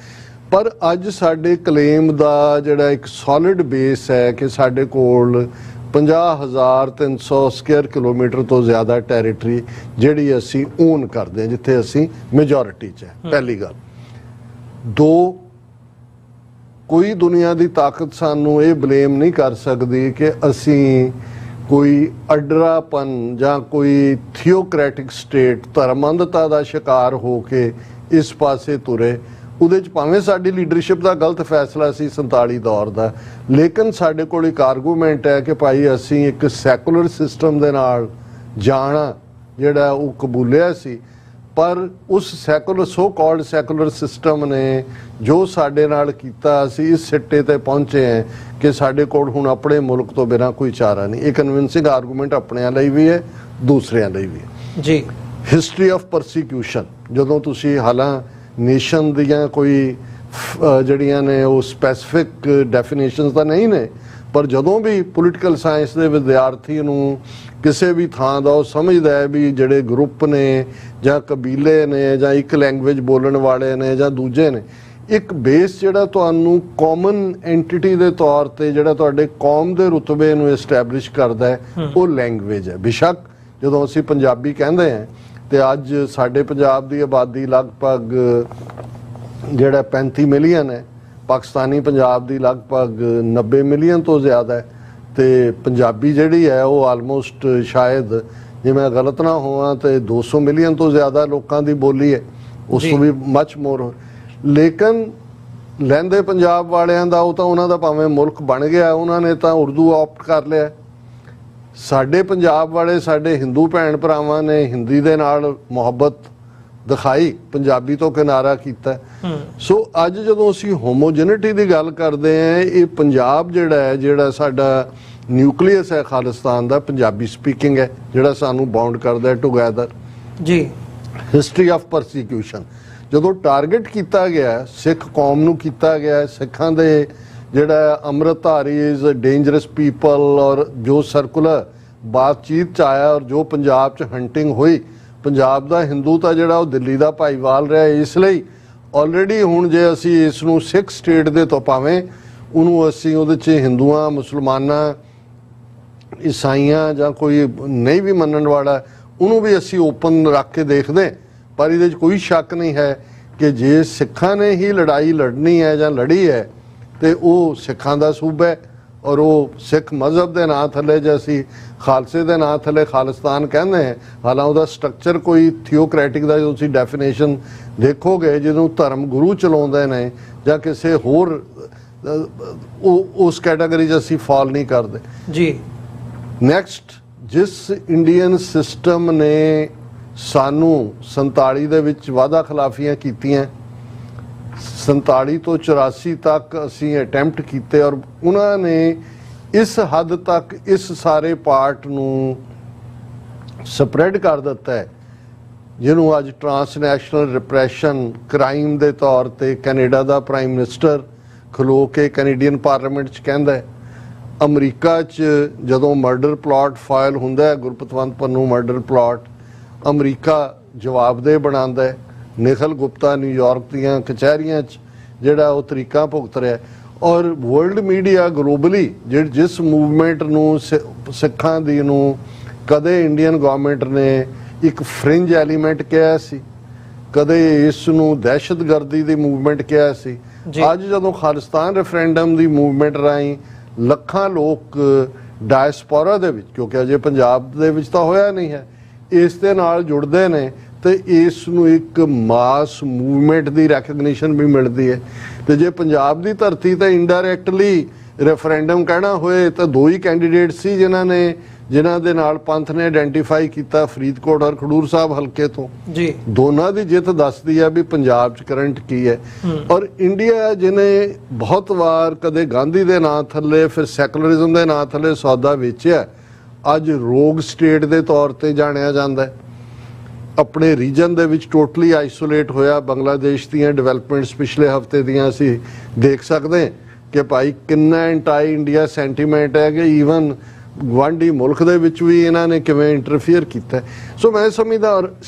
[SPEAKER 2] ਪਰ ਅੱਜ ਸਾਡੇ ਕਲੇਮ ਦਾ ਜਿਹੜਾ ਇੱਕ ਸੋਲਿਡ ਬੇਸ ਹੈ ਕਿ ਸਾਡੇ ਕੋਲ 50,300 ਸਕੁਅਰ ਕਿਲੋਮੀਟਰ ਤੋਂ ਜ਼ਿਆਦਾ ਟੈਰੀਟਰੀ ਜਿਹੜੀ ਅਸੀਂ ਓਨ ਕਰਦੇ ਹਾਂ, ਜਿੱਥੇ ਅਸੀਂ ਮੈਜੋਰਿਟੀ 'ਚ ਹੈ। ਪਹਿਲੀ ਗੱਲ। ਦੋ, ਕੋਈ ਦੁਨੀਆ ਦੀ ਤਾਕਤ ਸਾਨੂੰ ਇਹ ਬਲੇਮ ਨਹੀਂ ਕਰ ਸਕਦੀ ਕਿ ਅਸੀਂ ਕੋਈ ਅਡਰਾਪਨ ਜਾਂ ਕੋਈ ਥਿਓਕ੍ਰੈਟਿਕ ਸਟੇਟ, ਧਰਮਅੰਧਤਾ ਦਾ ਸ਼ਿਕਾਰ ਹੋ ਕੇ ਇਸ ਪਾਸੇ ਤੁਰੇ। ਉਹਦੇ 'ਚ ਭਾਵੇਂ ਸਾਡੀ ਲੀਡਰਸ਼ਿਪ ਦਾ ਗਲਤ ਫੈਸਲਾ ਸੀ 47 ਦੌਰ ਦਾ, ਲੇਕਿਨ ਸਾਡੇ ਕੋਲ ਇੱਕ ਆਰਗੂਮੈਂਟ ਹੈ ਕਿ ਭਾਈ ਅਸੀਂ ਇੱਕ ਸੈਕੂਲਰ ਸਿਸਟਮ ਦੇ ਨਾਲ ਜਾਣਾ ਜਿਹੜਾ ਉਹ ਕਬੂਲਿਆ ਸੀ। ਪਰ ਉਸ secular so called secular system ਨੇ ਜੋ ਸਾਡੇ ਨਾਲ ਕੀਤਾ, ਅਸੀਂ ਇਸ ਸਿੱਟੇ ਤੇ ਪਹੁੰਚੇ ਹਾਂ ਕਿ ਸਾਡੇ ਕੋਲ ਹੁਣ ਆਪਣੇ ਮੁਲਕ ਤੋਂ ਬਿਨਾਂ ਕੋਈ ਚਾਰਾ ਨਹੀਂ। ਇਹ ਕਨਵਿੰਸਿੰਗ ਆਰਗੂਮੈਂਟ ਆਪਣਿਆਂ ਲਈ ਵੀ ਹੈ, ਦੂਸਰਿਆਂ ਲਈ ਵੀ ਹੈ
[SPEAKER 1] ਜੀ।
[SPEAKER 2] ਹਿਸਟਰੀ ਆਫ ਪਰਸੀਕਿਊਸ਼ਨ, ਜਦੋਂ ਤੁਸੀਂ ਹਾਲਾਂ ਨੇਸ਼ਨ ਦੀਆਂ ਕੋਈ ਜਿਹੜੀਆਂ ਨੇ ਉਹ ਸਪੈਸੀਫਿਕ ਡੈਫੀਨੇਸ਼ਨਸ ਤਾਂ ਨਹੀਂ ਨੇ, ਪਰ ਜਦੋਂ ਵੀ ਪੋਲੀਟੀਕਲ ਸਾਇੰਸ ਦੇ ਵਿਦਿਆਰਥੀ ਨੂੰ ਕਿਸੇ ਵੀ ਥਾਂ ਦਾ ਉਹ ਸਮਝਦਾ ਹੈ ਵੀ ਜਿਹੜੇ ਗਰੁੱਪ ਨੇ ਜਾਂ ਕਬੀਲੇ ਨੇ ਜਾਂ ਇੱਕ ਲੈਂਗੁਏਜ ਬੋਲਣ ਵਾਲੇ ਨੇ ਜਾਂ ਦੂਜੇ ਨੇ, ਇੱਕ ਬੇਸ ਜਿਹੜਾ ਤੁਹਾਨੂੰ ਕਾਮਨ ਐਂਟੀਟੀ ਦੇ ਤੌਰ ਤੇ ਜਿਹੜਾ ਤੁਹਾਡੇ ਕੌਮ ਦੇ ਰੁਤਬੇ ਨੂੰ ਐਸਟੈਬਲਿਸ਼ ਕਰਦਾ ਹੈ, ਉਹ ਲੈਂਗੁਏਜ ਹੈ। ਬੇਸ਼ੱਕ ਜਦੋਂ ਅਸੀਂ ਪੰਜਾਬੀ ਕਹਿੰਦੇ ਹਾਂ ਤੇ ਅੱਜ ਸਾਡੇ ਪੰਜਾਬ ਦੀ ਆਬਾਦੀ ਲਗਭਗ ਜਿਹੜਾ 35 ਮਿਲੀਅਨ ਹੈ, ਪਾਕਿਸਤਾਨੀ ਪੰਜਾਬ ਦੀ ਲਗਭਗ 90 ਮਿਲੀਅਨ ਤੋਂ ਜ਼ਿਆਦਾ ਹੈ, ਤੇ ਪੰਜਾਬੀ ਜਿਹੜੀ ਹੈ ਉਹ ਆਲਮੋਸਟ ਸ਼ਾਇਦ ਜੇ ਮੈਂ ਗਲਤ ਨਾ ਹੋਵਾਂ ਤੇ 200 ਮਿਲੀਅਨ ਤੋਂ ਜ਼ਿਆਦਾ ਲੋਕਾਂ ਦੀ ਬੋਲੀ ਹੈ, ਉਸ ਤੋਂ ਵੀ ਮੱਚ ਮੋਰ। ਲੇਕਿਨ ਲਹਿੰਦੇ ਪੰਜਾਬ ਵਾਲਿਆਂ ਦਾ ਉਹ ਤਾਂ ਉਹਨਾਂ ਦਾ ਭਾਵੇਂ ਮੁਲਕ ਬਣ ਗਿਆ, ਉਹਨਾਂ ਨੇ ਤਾਂ ਉਰਦੂ ਆਪਟ ਕਰ ਲਿਆ। ਸਾਡੇ ਪੰਜਾਬ ਵਾਲੇ ਸਾਡੇ ਹਿੰਦੂ ਭੈਣ ਭਰਾਵਾਂ ਨੇ ਹਿੰਦੀ ਦੇ ਨਾਲ ਮੁਹੱਬਤ ਦਿਖਾਈ, ਪੰਜਾਬੀ ਤੋਂ ਕਿਨਾਰਾ ਕੀਤਾ। ਸੋ ਅੱਜ ਜਦੋਂ ਅਸੀਂ ਹੋਮੋਜੈਨਿਟੀ ਦੀ ਗੱਲ ਕਰਦੇ ਹਾਂ, ਇਹ ਪੰਜਾਬ ਜਿਹੜਾ ਹੈ, ਜਿਹੜਾ ਸਾਡਾ ਨਿਊਕਲੀਅਸ ਹੈ ਖਾਲਿਸਤਾਨ ਦਾ, ਪੰਜਾਬੀ ਸਪੀਕਿੰਗ ਹੈ, ਜਿਹੜਾ ਸਾਨੂੰ ਬਾਉਂਡ ਕਰਦਾ ਹੈ ਟੂਗੈਦਰ
[SPEAKER 1] ਜੀ।
[SPEAKER 2] ਹਿਸਟਰੀ ਆਫ ਪਰਸੀਕਿਊਸ਼ਨ ਜਦੋਂ ਟਾਰਗੇਟ ਕੀਤਾ ਗਿਆ ਸਿੱਖ ਕੌਮ ਨੂੰ ਕੀਤਾ ਗਿਆ, ਸਿੱਖਾਂ ਦੇ ਜਿਹੜਾ ਅੰਮ੍ਰਿਤਧਾਰੀਜ਼ ਡੇਂਜਰਸ ਪੀਪਲ, ਔਰ ਜੋ ਸਰਕੂਲਰ ਬਾਤਚੀਤ 'ਚ ਆਇਆ ਔਰ ਜੋ ਪੰਜਾਬ 'ਚ ਹੰਟਿੰਗ ਹੋਈ, ਪੰਜਾਬ ਦਾ ਹਿੰਦੂ ਤਾਂ ਜਿਹੜਾ ਉਹ ਦਿੱਲੀ ਦਾ ਭਾਈਵਾਲ ਰਿਹਾ। ਇਸ ਲਈ ਆਲਰੇਡੀ ਹੁਣ ਜੇ ਅਸੀਂ ਇਸ ਨੂੰ ਸਿੱਖ ਸਟੇਟ ਦੇ ਤੋਂ ਭਾਵੇਂ ਉਹਨੂੰ ਅਸੀਂ ਉਹਦੇ 'ਚ ਹਿੰਦੂਆਂ, ਮੁਸਲਮਾਨਾਂ, ਈਸਾਈਆਂ ਜਾਂ ਕੋਈ ਨਹੀਂ ਵੀ ਮੰਨਣ ਵਾਲਾ, ਉਹਨੂੰ ਵੀ ਅਸੀਂ ਓਪਨ ਰੱਖ ਕੇ ਦੇਖਦੇ, ਪਰ ਇਹਦੇ 'ਚ ਕੋਈ ਸ਼ੱਕ ਨਹੀਂ ਹੈ ਕਿ ਜੇ ਸਿੱਖਾਂ ਨੇ ਹੀ ਲੜਾਈ ਲੜਨੀ ਹੈ ਜਾਂ ਲੜੀ ਹੈ ਤੇ ਉਹ ਸਿੱਖਾਂ ਦਾ ਸੂਬਾ ਹੈ, ਔਰ ਉਹ ਸਿੱਖ ਮਜ਼ਹਬ ਦੇ ਨਾਂ ਥੱਲੇ, ਜੇ ਅਸੀਂ ਖਾਲਸੇ ਦੇ ਨਾਂ ਥੱਲੇ ਖਾਲਿਸਤਾਨ ਕਹਿੰਦੇ ਹਾਂ, ਹਾਲਾਂ ਉਹਦਾ ਸਟਰਕਚਰ ਕੋਈ ਥਿਓਕ੍ਰੈਟਿਕ ਦਾ ਜੋ ਤੁਸੀਂ ਡੈਫੀਨੇਸ਼ਨ ਦੇਖੋਗੇ ਜਿਹਨੂੰ ਧਰਮ ਗੁਰੂ ਚਲਾਉਂਦੇ ਨੇ ਜਾਂ ਕਿਸੇ ਹੋਰ ਉਸ ਕੈਟਾਗਰੀ 'ਚ ਅਸੀਂ ਫਾਲ ਨਹੀਂ ਕਰਦੇ
[SPEAKER 1] ਜੀ।
[SPEAKER 2] ਨੈਕਸਟ, ਜਿਸ ਇੰਡੀਅਨ ਸਿਸਟਮ ਨੇ ਸਾਨੂੰ 47 ਦੇ ਵਿੱਚ ਵਾਅਦਾ ਖਿਲਾਫੀਆਂ ਕੀਤੀਆਂ, 47 ਤੋਂ 84 ਤੱਕ ਅਸੀਂ ਅਟੈਂਪਟ ਕੀਤੇ, ਔਰ ਉਹਨਾਂ ਨੇ ਇਸ ਹੱਦ ਤੱਕ ਇਸ ਸਾਰੇ ਪਾਰਟ ਨੂੰ ਸਪਰੈਡ ਕਰ ਦਿੱਤਾ ਹੈ ਜਿਹਨੂੰ ਅੱਜ ਟਰਾਂਸਨੈਸ਼ਨਲ ਰਿਪਰੈਸ਼ਨ ਕ੍ਰਾਈਮ ਦੇ ਤੌਰ ਤੇ ਕੈਨੇਡਾ ਦਾ ਪ੍ਰਾਈਮ ਮਿਨਿਸਟਰ ਖਲੋ ਕੇ ਕੈਨੇਡੀਅਨ ਪਾਰਲੀਮੈਂਟ 'ਚ ਕਹਿੰਦਾ ਹੈ। ਅਮਰੀਕਾ 'ਚ ਜਦੋਂ ਮਰਡਰ ਪਲਾਟ ਫਾਈਲ ਹੁੰਦਾ ਹੈ, Gurpatwant Pannun murder plot, America ਜਵਾਬਦੇਹ ਬਣਾਉਂਦਾ ਹੈ। ਨਿਖਲ ਗੁਪਤਾ ਨਿਊਯਾਰਕ ਦੀਆਂ ਕਚਹਿਰੀਆਂ 'ਚ ਜਿਹੜਾ ਉਹ ਤਰੀਕਾ ਭੁਗਤ ਰਿਹਾ, ਔਰ ਵਰਲਡ ਮੀਡੀਆ ਗਲੋਬਲੀ ਜਿਸ ਮੂਵਮੈਂਟ ਨੂੰ ਸਿੱਖਾਂ ਦੀ ਨੂੰ ਕਦੇ ਇੰਡੀਅਨ ਗਵਰਨਮੈਂਟ ਨੇ ਇੱਕ ਫ੍ਰਿੰਜ ਐਲੀਮੈਂਟ ਕਿਹਾ ਸੀ, ਕਦੇ ਇਸ ਨੂੰ ਦਹਿਸ਼ਤਗਰਦੀ ਦੀ ਮੂਵਮੈਂਟ ਕਿਹਾ ਸੀ। ਅੱਜ ਜਦੋਂ ਖਾਲਿਸਤਾਨ ਰੈਫਰੈਂਡਮ ਦੀ ਮੂਵਮੈਂਟ ਰਾਹੀਂ ਲੱਖਾਂ ਲੋਕ ਡਾਇਸਪੋਰਾ ਦੇ ਵਿੱਚ, ਕਿਉਂਕਿ ਅਜੇ ਪੰਜਾਬ ਦੇ ਵਿੱਚ ਤਾਂ ਹੋਇਆ ਨਹੀਂ ਹੈ, ਇਸ ਦੇ ਨਾਲ ਜੁੜਦੇ ਨੇ ਤੇ ਇਸ ਨੂੰ ਇੱਕ ਮਾਸ ਮੂਵਮੈਂਟ ਦੀ ਰੈਕਗਨੀਸ਼ਨ ਵੀ ਮਿਲਦੀ ਹੈ। ਤੇ ਜੇ ਪੰਜਾਬ ਦੀ ਧਰਤੀ ਤੇ ਇਨਡਾਇਰੈਕਟਲੀ ਰੈਫਰੈਂਡਮ ਕਹਿਣਾ ਹੋਏ ਤਾਂ ਦੋ ਹੀ ਕੈਂਡੀਡੇਟ ਸੀ ਜਿਨ੍ਹਾਂ ਦੇ ਨਾਲ ਪੰਥ ਨੇ ਆਇਡੈਂਟੀਫਾਈ ਕੀਤਾ, ਫਰੀਦਕੋਟ ਔਰ ਖਡੂਰ ਸਾਹਿਬ ਹਲਕੇ ਤੋਂ ਜੀ। ਦੋਨਾਂ ਦੀ ਜਿੱਤ ਦੱਸਦੀ ਹੈ ਵੀ ਪੰਜਾਬ 'ਚ ਕਰੰਟ ਕੀ ਹੈ। ਔਰ ਇੰਡੀਆ ਜਿਹਨੇ ਬਹੁਤ ਵਾਰ ਕਦੇ ਗਾਂਧੀ ਦੇ ਨਾਂ ਥੱਲੇ ਫਿਰ ਸੈਕੂਲਰਿਜ਼ਮ ਦੇ ਨਾਂ ਥੱਲੇ ਸੌਦਾ ਵੇਚਿਆ, ਅੱਜ ਰੋਗ ਸਟੇਟ ਦੇ ਤੌਰ ਤੇ ਜਾਣਿਆ ਜਾਂਦਾ ਹੈ। ਆਪਣੇ ਰੀਜਨ ਦੇ ਵਿੱਚ ਟੋਟਲੀ ਆਈਸੋਲੇਟ ਹੋਇਆ। ਬੰਗਲਾਦੇਸ਼ ਦੀਆਂ ਡਿਵੈਲਪਮੈਂਟਸ ਪਿਛਲੇ ਹਫਤੇ ਦੀਆਂ ਅਸੀਂ ਦੇਖ ਸਕਦੇ ਕਿ ਭਾਈ ਕਿੰਨਾ ਐਂਟਾਈ ਇੰਡੀਆ ਸੈਂਟੀਮੈਂਟ ਹੈ ਕਿ ਈਵਨ ਗੁਆਂਢੀ ਮੁਲਕ ਦੇ ਵਿੱਚ ਵੀ ਇਹਨਾਂ ਨੇ ਕਿਵੇਂ ਇੰਟਰਫੀਅਰ ਕੀਤਾ। ਸੋ ਮੈਂ ਸਮਝਦਾ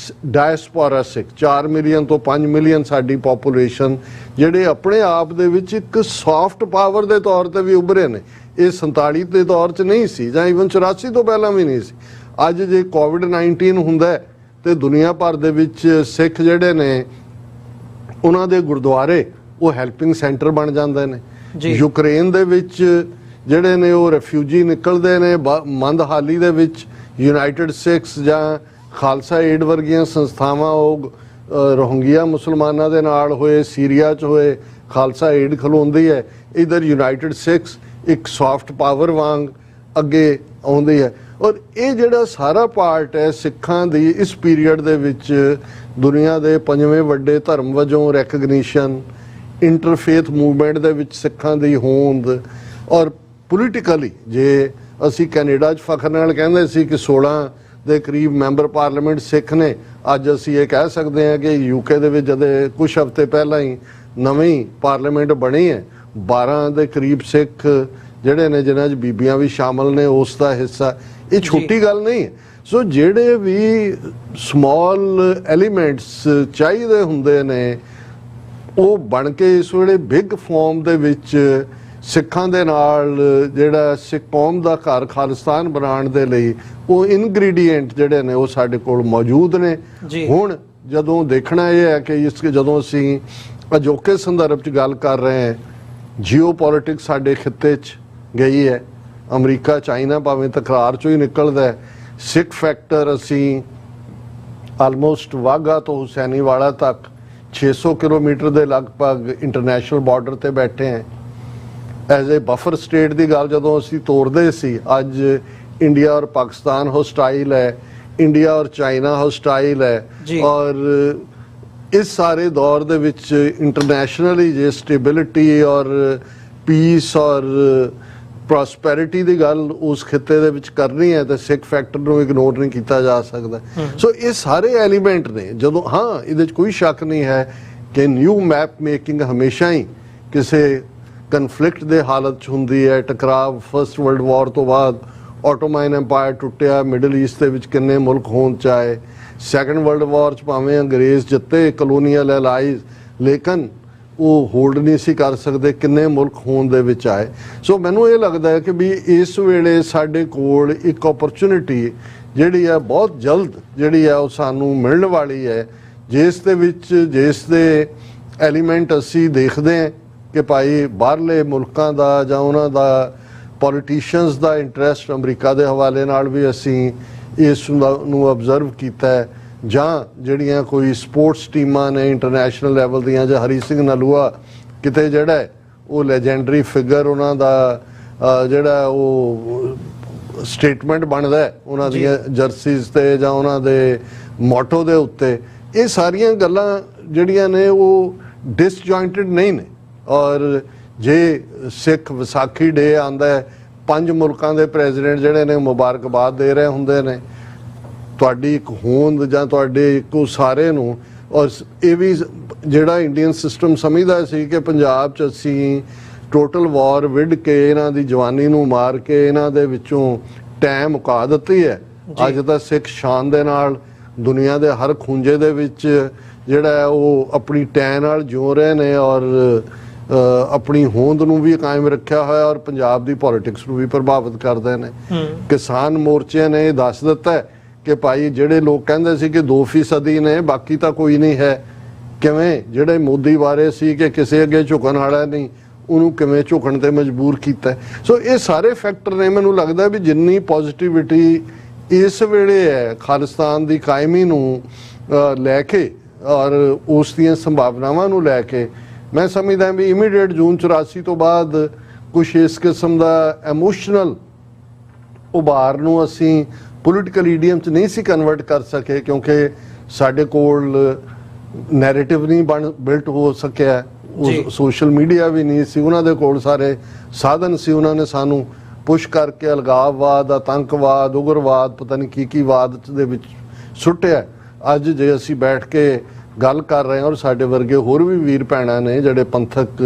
[SPEAKER 2] ਡਾਇਸਪੋਰਾ ਸਿੱਖ 4 ਮਿਲੀਅਨ ਤੋਂ 5 ਮਿਲੀਅਨ ਸਾਡੀ ਪੋਪੂਲੇਸ਼ਨ ਜਿਹੜੇ ਆਪਣੇ ਆਪ ਦੇ ਵਿੱਚ ਇੱਕ ਸੌਫਟ ਪਾਵਰ ਦੇ ਤੌਰ ਤੇ ਵੀ ਉੱਭਰੇ ਨੇ। ਇਹ 47 ਦੇ ਦੌਰ 'ਚ ਨਹੀਂ ਸੀ ਜਾਂ ਈਵਨ 84 ਤੋਂ ਪਹਿਲਾਂ ਵੀ ਨਹੀਂ ਸੀ। ਅੱਜ ਜੇ ਕੋਵਿਡ-19 ਹੁੰਦਾ ਤੇ ਦੁਨੀਆ ਭਰ ਦੇ ਵਿੱਚ ਸਿੱਖ ਜਿਹੜੇ ਨੇ ਉਹਨਾਂ ਦੇ ਗੁਰਦੁਆਰੇ ਉਹ ਹੈਲਪਿੰਗ ਸੈਂਟਰ ਬਣ ਜਾਂਦੇ ਨੇ। ਯੂਕਰੇਨ ਦੇ ਵਿੱਚ ਜਿਹੜੇ ਨੇ ਉਹ ਰੈਫਿਊਜੀ ਨਿਕਲਦੇ ਨੇ, ਮੰਦਹਾਲੀ ਦੇ ਵਿੱਚ ਯੂਨਾਈਟਿਡ ਸਿੱਖਸ ਜਾਂ ਖਾਲਸਾ ਏਡ ਵਰਗੀਆਂ ਸੰਸਥਾਵਾਂ ਉਹ ਰੋਹਿੰਗਿਆ ਮੁਸਲਮਾਨਾਂ ਦੇ ਨਾਲ ਹੋਏ, ਸੀਰੀਆ 'ਚ ਹੋਏ, ਖਾਲਸਾ ਏਡ ਖਲੋਂਦੀ ਹੈ। ਇਧਰ ਯੂਨਾਈਟਿਡ ਸਿੱਖਸ ਇੱਕ ਸੌਫਟ ਪਾਵਰ ਵਾਂਗ ਅੱਗੇ ਆਉਂਦੀ ਹੈ। ਔਰ ਇਹ ਜਿਹੜਾ ਸਾਰਾ ਪਾਰਟ ਹੈ ਸਿੱਖਾਂ ਦੀ ਇਸ ਪੀਰੀਅਡ ਦੇ ਵਿੱਚ ਦੁਨੀਆ ਦੇ 5ਵੇਂ ਵੱਡੇ ਧਰਮ ਵਜੋਂ ਰੈਕਗਨੀਸ਼ਨ, ਇੰਟਰਫੇਥ ਮੂਵਮੈਂਟ ਦੇ ਵਿੱਚ ਸਿੱਖਾਂ ਦੀ ਹੋਂਦ, ਔਰ ਪੋਲੀਟੀਕਲੀ ਜੇ ਅਸੀਂ ਕੈਨੇਡਾ 'ਚ ਫਖਰ ਨਾਲ ਕਹਿੰਦੇ ਸੀ ਕਿ 16 ਦੇ ਕਰੀਬ ਮੈਂਬਰ ਪਾਰਲੀਮੈਂਟ ਸਿੱਖ ਨੇ, ਅੱਜ ਅਸੀਂ ਇਹ ਕਹਿ ਸਕਦੇ ਹਾਂ ਕਿ ਯੂਕੇ ਦੇ ਵਿੱਚ ਜਦ ਕੁਝ ਹਫ਼ਤੇ ਪਹਿਲਾਂ ਹੀ ਨਵੀਂ ਪਾਰਲੀਮੈਂਟ ਬਣੀ ਹੈ, 12 ਦੇ ਕਰੀਬ ਸਿੱਖ ਜਿਹੜੇ ਨੇ ਜਿਨ੍ਹਾਂ 'ਚ ਬੀਬੀਆਂ ਵੀ ਸ਼ਾਮਲ ਨੇ ਉਸ ਦਾ ਹਿੱਸਾ। ਇਹ ਛੋਟੀ ਗੱਲ ਨਹੀਂ ਹੈ। ਸੋ ਜਿਹੜੇ ਵੀ ਸਮਾਲ ਐਲੀਮੈਂਟਸ ਚਾਹੀਦੇ ਹੁੰਦੇ ਨੇ ਉਹ ਬਣ ਕੇ ਇਸ ਵੇਲੇ ਬਿਗ ਫਾਰਮ ਦੇ ਵਿੱਚ ਸਿੱਖਾਂ ਦੇ ਨਾਲ ਜਿਹੜਾ ਸਿੱਖ ਕੌਮ ਦਾ ਘਰ ਖਾਲਿਸਤਾਨ ਬਣਾਉਣ ਦੇ ਲਈ ਉਹ ਇਨਗਰੀਡੀਐਂਟ ਜਿਹੜੇ ਨੇ ਉਹ ਸਾਡੇ ਕੋਲ ਮੌਜੂਦ ਨੇ। ਹੁਣ ਜਦੋਂ ਦੇਖਣਾ ਇਹ ਹੈ ਕਿ ਜਦੋਂ ਅਸੀਂ ਅਜੋਕੇ ਸੰਦਰਭ 'ਚ ਗੱਲ ਕਰ ਰਹੇ ਹਾਂ, ਜੀਓ ਪੋਲੀਟਿਕਸ ਸਾਡੇ ਖਿੱਤੇ 'ਚ ਗਈ ਹੈ, ਅਮਰੀਕਾ ਚਾਈਨਾ ਭਾਵੇਂ ਤਕਰਾਰ 'ਚੋਂ ਹੀ ਨਿਕਲਦਾ ਹੈ, ਸਿੱਖ ਫੈਕਟਰ ਅਸੀਂ ਆਲਮੋਸਟ ਵਾਘਾ ਤੋਂ ਹੁਸੈਨੀਵਾਲਾ ਤੱਕ 600 ਕਿਲੋਮੀਟਰ ਦੇ ਲਗਭਗ ਇੰਟਰਨੈਸ਼ਨਲ ਬਾਰਡਰ ਤੇ ਬੈਠੇ ਹਾਂ। ਐਜ਼ ਏ ਬਫਰ ਸਟੇਟ ਦੀ ਗੱਲ ਜਦੋਂ ਅਸੀਂ ਤੋਰਦੇ ਸੀ, ਅੱਜ ਇੰਡੀਆ ਔਰ ਪਾਕਿਸਤਾਨ ਹੋਸਟਾਈਲ ਹੈ, ਇੰਡੀਆ ਔਰ ਚਾਈਨਾ ਹੋਸਟਾਈਲ ਹੈ, ਔਰ ਇਸ ਸਾਰੇ ਦੌਰ ਦੇ ਵਿੱਚ ਇੰਟਰਨੈਸ਼ਨਲੀ ਜੇ ਸਟੇਬਿਲਿਟੀ ਔਰ ਪੀਸ ਔਰ ਪ੍ਰੋਸਪੈਰਿਟੀ ਦੀ ਗੱਲ ਉਸ ਖਿੱਤੇ ਦੇ ਵਿੱਚ ਕਰਨੀ ਹੈ ਤਾਂ ਸਿੱਖ ਫੈਕਟਰ ਨੂੰ ਇਗਨੋਰ ਨਹੀਂ ਕੀਤਾ ਜਾ ਸਕਦਾ। ਸੋ ਇਹ ਸਾਰੇ ਐਲੀਮੈਂਟ ਨੇ ਜਦੋਂ, ਹਾਂ ਇਹਦੇ 'ਚ ਕੋਈ ਸ਼ੱਕ ਨਹੀਂ ਹੈ ਕਿ ਨਿਊ ਮੈਪ ਮੇਕਿੰਗ ਹਮੇਸ਼ਾ ਹੀ ਕਿਸੇ ਕਨਫਲਿਕਟ ਦੇ ਹਾਲਤ 'ਚ ਹੁੰਦੀ ਹੈ। ਟਕਰਾਵ ਫਸਟ ਵਰਲਡ ਵਾਰ ਤੋਂ ਬਾਅਦ ਆਟੋਮਾਨ ਐਮਪਾਇਰ ਟੁੱਟਿਆ, ਮਿਡਲ ਈਸਟ ਦੇ ਵਿੱਚ ਕਿੰਨੇ ਮੁਲਕ ਹੋਂਦ 'ਚ ਆਏ, ਸੈਕੰਡ ਵਰਲਡ ਵਾਰ 'ਚ ਭਾਵੇਂ ਅੰਗਰੇਜ਼ ਜਿੱਤੇ ਕਲੋਨੀਅਲ ਐਲਾਈਜ਼, ਲੇਕਿਨ ਉਹ ਹੋਲਡ ਨਹੀਂ ਸੀ ਕਰ ਸਕਦੇ, ਕਿੰਨੇ ਮੁਲਕ ਹੋਂਦ ਦੇ ਵਿੱਚ ਆਏ। ਸੋ ਮੈਨੂੰ ਇਹ ਲੱਗਦਾ ਹੈ ਕਿ ਵੀ ਇਸ ਵੇਲੇ ਸਾਡੇ ਕੋਲ ਇੱਕ ਓਪਰਚੁਨਿਟੀ ਜਿਹੜੀ ਹੈ ਬਹੁਤ ਜਲਦ ਜਿਹੜੀ ਹੈ ਉਹ ਸਾਨੂੰ ਮਿਲਣ ਵਾਲੀ ਹੈ, ਜਿਸ ਦੇ ਵਿੱਚ ਜਿਸ ਦੇ ਐਲੀਮੈਂਟ ਅਸੀਂ ਦੇਖਦੇ ਹਾਂ ਕਿ ਭਾਈ ਬਾਹਰਲੇ ਮੁਲਕਾਂ ਦਾ ਜਾਂ ਉਹਨਾਂ ਦਾ ਪੋਲੀਟੀਸ਼ੀਅਨਸ ਦਾ ਇੰਟਰਸਟ ਅਮਰੀਕਾ ਦੇ ਹਵਾਲੇ ਨਾਲ ਵੀ ਅਸੀਂ ਇਸ ਨੂੰ ਆਬਜ਼ਰਵ ਕੀਤਾ ਹੈ, ਜਾਂ ਜਿਹੜੀਆਂ ਕੋਈ ਸਪੋਰਟਸ ਟੀਮਾਂ ਨੇ ਇੰਟਰਨੈਸ਼ਨਲ ਲੈਵਲ ਦੀਆਂ, ਜਾਂ ਹਰੀ ਸਿੰਘ ਨਲੂਆ ਕਿਤੇ ਜਿਹੜਾ ਉਹ ਲੈਜੈਂਡਰੀ ਫਿਗਰ ਉਹਨਾਂ ਦਾ ਜਿਹੜਾ ਉਹ ਸਟੇਟਮੈਂਟ ਬਣਦਾ ਉਹਨਾਂ ਦੀਆਂ ਜਰਸੀਜ਼ ਤੇ ਜਾਂ ਉਹਨਾਂ ਦੇ ਮੋਟੋ ਦੇ ਉੱਤੇ, ਇਹ ਸਾਰੀਆਂ ਗੱਲਾਂ ਜਿਹੜੀਆਂ ਨੇ ਉਹ ਡਿਸਜੁਆਇੰਟਡ ਨਹੀਂ ਨੇ। ਔਰ ਜੇ ਸਿੱਖ ਵਿਸਾਖੀ ਡੇ ਆਉਂਦਾ ਹੈ, 5 ਮੁਲਕਾਂ ਦੇ ਪ੍ਰੈਜ਼ੀਡੈਂਟ ਜਿਹੜੇ ਨੇ ਮੁਬਾਰਕਬਾਦ ਦੇ ਰਹੇ ਹੁੰਦੇ ਨੇ ਤੁਹਾਡੀ ਇੱਕ ਹੋਂਦ ਜਾਂ ਤੁਹਾਡੇ ਇੱਕੋ ਸਾਰੇ ਨੂੰ। ਔਰ ਇਹ ਵੀ ਜਿਹੜਾ ਇੰਡੀਅਨ ਸਿਸਟਮ ਸਮਝਦਾ ਸੀ ਕਿ ਪੰਜਾਬ 'ਚ ਅਸੀਂ ਟੋਟਲ ਵਾਰ ਵਿੱਢ ਕੇ ਇਹਨਾਂ ਦੀ ਜਵਾਨੀ ਨੂੰ ਮਾਰ ਕੇ ਇਹਨਾਂ ਦੇ ਵਿੱਚੋਂ ਟਾਈਮ ਮੁਕਾ ਦਿੱਤੀ ਹੈ, ਅੱਜ ਤਾਂ ਸਿੱਖ ਸ਼ਾਨ ਦੇ ਨਾਲ ਦੁਨੀਆ ਦੇ ਹਰ ਖੂੰਜੇ ਦੇ ਵਿੱਚ ਜਿਹੜਾ ਉਹ ਆਪਣੀ ਟੈਂ ਨਾਲ ਜਿਉ ਰਹੇ ਨੇ ਔਰ ਆਪਣੀ ਹੋਂਦ ਨੂੰ ਵੀ ਕਾਇਮ ਰੱਖਿਆ ਹੋਇਆ ਔਰ ਪੰਜਾਬ ਦੀ ਪੋਲਿਟਿਕਸ ਨੂੰ ਵੀ ਪ੍ਰਭਾਵਿਤ ਕਰਦੇ ਨੇ। ਕਿਸਾਨ ਮੋਰਚੇ ਨੇ ਇਹ ਦੱਸ ਦਿੱਤਾ ਕਿ ਭਾਈ ਜਿਹੜੇ ਲੋਕ ਕਹਿੰਦੇ ਸੀ ਕਿ 2% ਨੇ ਬਾਕੀ ਤਾਂ ਕੋਈ ਨਹੀਂ ਹੈ, ਕਿਵੇਂ ਜਿਹੜੇ ਮੋਦੀ ਬਾਰੇ ਸੀ ਕਿ ਕਿਸੇ ਅੱਗੇ ਝੁਕਣ ਵਾਲਾ ਨਹੀਂ, ਉਹਨੂੰ ਕਿਵੇਂ ਝੁਕਣ ਤੇ ਮਜਬੂਰ ਕੀਤਾ। ਸੋ ਇਹ ਸਾਰੇ ਫੈਕਟਰ ਨੇ, ਮੈਨੂੰ ਲੱਗਦਾ ਵੀ ਜਿੰਨੀ ਪੋਜ਼ਿਟਿਵਿਟੀ ਇਸ ਵੇਲੇ ਹੈ ਖਾਲਿਸਤਾਨ ਦੀ ਕਾਇਮੀ ਨੂੰ ਲੈ ਕੇ ਔਰ ਉਸ ਦੀਆਂ ਸੰਭਾਵਨਾਵਾਂ ਨੂੰ ਲੈ ਕੇ, ਮੈਂ ਸਮਝਦਾ ਵੀ ਇਮੀਡੀਏਟ ਜੂਨ 84 ਤੋਂ ਬਾਅਦ ਕੁਛ ਇਸ ਕਿਸਮ ਦਾ ਐਮੋਸ਼ਨਲ ਉਭਾਰ ਨੂੰ ਅਸੀਂ ਪੋਲੀਟੀਕਲ ਈਡੀਅਮ 'ਚ ਨਹੀਂ ਸੀ ਕਨਵਰਟ ਕਰ ਸਕੇ, ਕਿਉਂਕਿ ਸਾਡੇ ਕੋਲ ਨੈਰੇਟਿਵ ਨਹੀਂ ਬਿਲਟ ਹੋ ਸਕਿਆ, ਸੋਸ਼ਲ ਮੀਡੀਆ ਵੀ ਨਹੀਂ ਸੀ ਉਹਨਾਂ ਦੇ ਕੋਲ, ਸਾਰੇ ਸਾਧਨ ਸੀ, ਉਹਨਾਂ ਨੇ ਸਾਨੂੰ ਪੁਸ਼ ਕਰਕੇ ਅਲਗਾਵਵਾਦ, ਆਤੰਕਵਾਦ, ਉਗਰਵਾਦ, ਪਤਾ ਨਹੀਂ ਕੀ ਵਾਦ ਦੇ ਵਿੱਚ ਸੁੱਟਿਆ। ਅੱਜ ਜੇ ਅਸੀਂ ਬੈਠ ਕੇ ਗੱਲ ਕਰ ਰਹੇ ਹਾਂ ਔਰ ਸਾਡੇ ਵਰਗੇ ਹੋਰ ਵੀ ਵੀਰ ਭੈਣਾਂ ਨੇ ਜਿਹੜੇ ਪੰਥਕ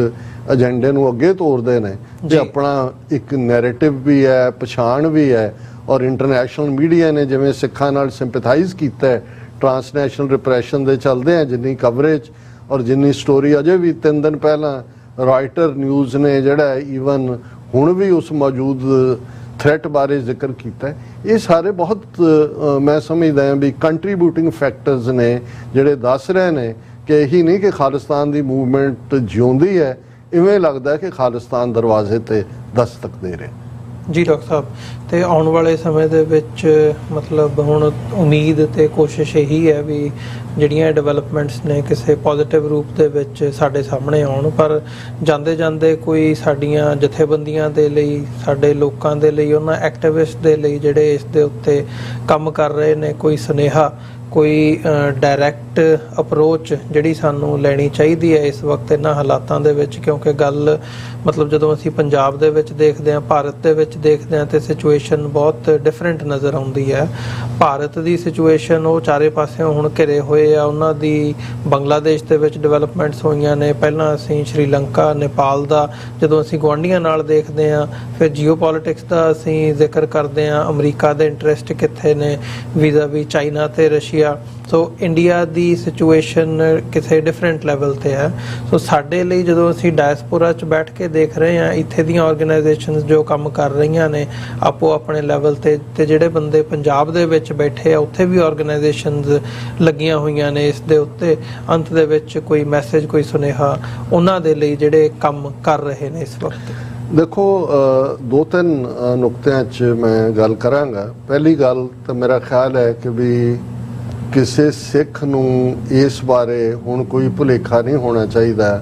[SPEAKER 2] ਏਜੰਡੇ ਨੂੰ ਅੱਗੇ ਤੋਰਦੇ ਨੇ ਤੇ ਆਪਣਾ ਇੱਕ ਨੈਰੇਟਿਵ ਵੀ ਹੈ, ਪਛਾਣ ਵੀ ਹੈ, ਔਰ ਇੰਟਰਨੈਸ਼ਨਲ ਮੀਡੀਆ ਨੇ ਜਿਵੇਂ ਸਿੱਖਾਂ ਨਾਲ ਸਿੰਪੈਥਾਈਜ਼ ਕੀਤਾ ਹੈ ਟਰਾਂਸਨੈਸ਼ਨਲ ਰਿਪਰੈਸ਼ਨ ਦੇ ਚੱਲਦੇ ਆ, ਜਿੰਨੀ ਕਵਰੇਜ ਔਰ ਜਿੰਨੀ ਸਟੋਰੀ ਅਜੇ ਵੀ 3 ਦਿਨ ਪਹਿਲਾਂ ਰਾਇਟਰ ਨਿਊਜ਼ ਨੇ ਜਿਹੜਾ ਈਵਨ ਹੁਣ ਵੀ ਉਸ ਮੌਜੂਦ ਥ੍ਰੈਟ ਬਾਰੇ ਜ਼ਿਕਰ ਕੀਤਾ ਹੈ। ਇਹ ਸਾਰੇ ਬਹੁਤ ਮੈਂ ਸਮਝਦਾ ਹਾਂ ਵੀ ਕੰਟਰੀਬਿਊਟਿੰਗ ਫੈਕਟਰਸ ਨੇ ਜਿਹੜੇ ਦੱਸ ਰਹੇ ਨੇ ਕਿ ਇਹੀ ਨਹੀਂ ਕਿ ਖਾਲਿਸਤਾਨ ਦੀ ਮੂਵਮੈਂਟ ਜਿਉਂਦੀ ਹੈ, ਇਵੇਂ ਲੱਗਦਾ ਕਿ ਖਾਲਿਸਤਾਨ ਦਰਵਾਜ਼ੇ ਤੇ ਦਸਤਕ ਦੇ ਰਿਹਾ।
[SPEAKER 1] ਜੀ ਡਾਕਟਰ ਸਾਹਿਬ, ਤੇ ਆਉਣ ਵਾਲੇ ਸਮੇਂ ਦੇ ਵਿੱਚ ਮਤਲਬ ਹੁਣ ਉਮੀਦ ਤੇ ਕੋਸ਼ਿਸ਼ ਇਹੀ ਹੈ ਵੀ ਜਿਹੜੀਆਂ ਡਿਵੈਲਪਮੈਂਟਸ ਨੇ ਕਿਸੇ ਪੋਜ਼ਿਟਿਵ ਰੂਪ ਦੇ ਵਿੱਚ ਸਾਡੇ ਸਾਹਮਣੇ ਆਉਣ, ਪਰ ਜਾਂਦੇ ਜਾਂਦੇ ਕੋਈ ਸਾਡੀਆਂ ਜਥੇਬੰਦੀਆਂ ਦੇ ਲਈ, ਸਾਡੇ ਲੋਕਾਂ ਦੇ ਲਈ, ਉਹਨਾਂ ਐਕਟਿਵਿਸਟ ਦੇ ਲਈ ਜਿਹੜੇ ਇਸ ਦੇ ਉੱਤੇ ਕੰਮ ਕਰ ਰਹੇ ਨੇ, ਕੋਈ ਸੁਨੇਹਾ, ਕੋਈ ਡਾਇਰੈਕਟ ਅਪਰੋਚ ਜਿਹੜੀ ਸਾਨੂੰ ਲੈਣੀ ਚਾਹੀਦੀ ਹੈ ਇਸ ਵਕਤ ਇਹਨਾਂ ਹਾਲਾਤਾਂ ਦੇ ਵਿੱਚ? ਕਿਉਂਕਿ ਗੱਲ ਮਤਲਬ ਜਦੋਂ ਅਸੀਂ ਪੰਜਾਬ ਦੇ ਵਿੱਚ ਦੇਖਦੇ ਹਾਂ, ਭਾਰਤ ਦੇ ਵਿੱਚ ਦੇਖਦੇ ਹਾਂ, ਤੇ ਸਿਚੁਏਸ਼ਨ ਬਹੁਤ ਡਿਫਰੈਂਟ ਨਜ਼ਰ ਆਉਂਦੀ ਹੈ। ਭਾਰਤ ਦੀ ਸਿਚੁਏਸ਼ਨ ਉਹ ਚਾਰੇ ਪਾਸਿਓਂ ਹੁਣ ਘਿਰੇ ਹੋਏ ਆ, ਉਹਨਾਂ ਦੀ ਬੰਗਲਾਦੇਸ਼ ਦੇ ਵਿੱਚ ਡਿਵੈਲਪਮੈਂਟਸ ਹੋਈਆਂ ਨੇ, ਪਹਿਲਾਂ ਅਸੀਂ ਸ਼੍ਰੀਲੰਕਾ, ਨੇਪਾਲ ਦਾ, ਜਦੋਂ ਅਸੀਂ ਗੁਆਂਢੀਆਂ ਨਾਲ ਦੇਖਦੇ ਹਾਂ, ਫਿਰ ਜੀਓਪੋਲਿਟਿਕਸ ਦਾ ਅਸੀਂ ਜ਼ਿਕਰ ਕਰਦੇ ਹਾਂ, ਅਮਰੀਕਾ ਦੇ ਇੰਟਰਸਟ ਕਿੱਥੇ ਨੇ ਵੀਜ਼ਾ ਵੀ ਚਾਈਨਾ ਤੇ ਰਸ਼ੀਆ। ਸੋ ਇੰਡੀਆ ਦੀ ਸਿਚੁਏਸ਼ਨ ਕਿਸੇ ਡਿਫਰੈਂਟ ਲੈਵਲ ਤੇ ਹੈ। ਸੋ ਸਾਡੇ ਲਈ ਜਦੋਂ ਅਸੀਂ ਡਾਇਸਪੋਰਾ 'ਚ ਬੈਠ ਕੇ ਦੇਖ ਰਹੇ ਹਾਂ, ਇੱਥੇ ਦੀਆਂ ਆਰਗੇਨਾਈਜੇਸ਼ਨਸ ਜੋ ਕੰਮ ਕਰ ਰਹੀਆਂ ਨੇ ਆਪੋ ਆਪਣੇ ਲੈਵਲ ਤੇ ਜਿਹੜੇ ਬੰਦੇ ਪੰਜਾਬ ਦੇ ਵਿੱਚ ਬੈਠੇ ਆ ਉੱਥੇ ਵੀ ਆਰਗੇਨਾਈਜੇਸ਼ਨਸ ਲੱਗੀਆਂ ਹੋਈਆਂ ਨੇ ਇਸ ਦੇ ਉੱਤੇ, ਅੰਤ ਦੇ ਵਿੱਚ ਕੋਈ ਮੈਸੇਜ, ਕੋਈ ਸੁਨੇਹਾ ਉਹਨਾਂ ਦੇ ਲਈ ਜਿਹੜੇ ਕੰਮ ਕਰ ਰਹੇ ਨੇ ਇਸ ਵਕਤ?
[SPEAKER 2] ਦੇਖੋ, 2-3 ਨੁਕਤਿਆਂ 'ਚ ਮੈਂ ਗੱਲ ਕਰਾਂਗਾ। ਪਹਿਲੀ ਗੱਲ ਤਾਂ ਮੇਰਾ ਖਿਆਲ ਹੈ ਕਿ ਵੀ ਕਿਸੇ ਸਿੱਖ ਨੂੰ ਇਸ ਬਾਰੇ ਹੁਣ ਕੋਈ ਭੁਲੇਖਾ ਨਹੀਂ ਹੋਣਾ ਚਾਹੀਦਾ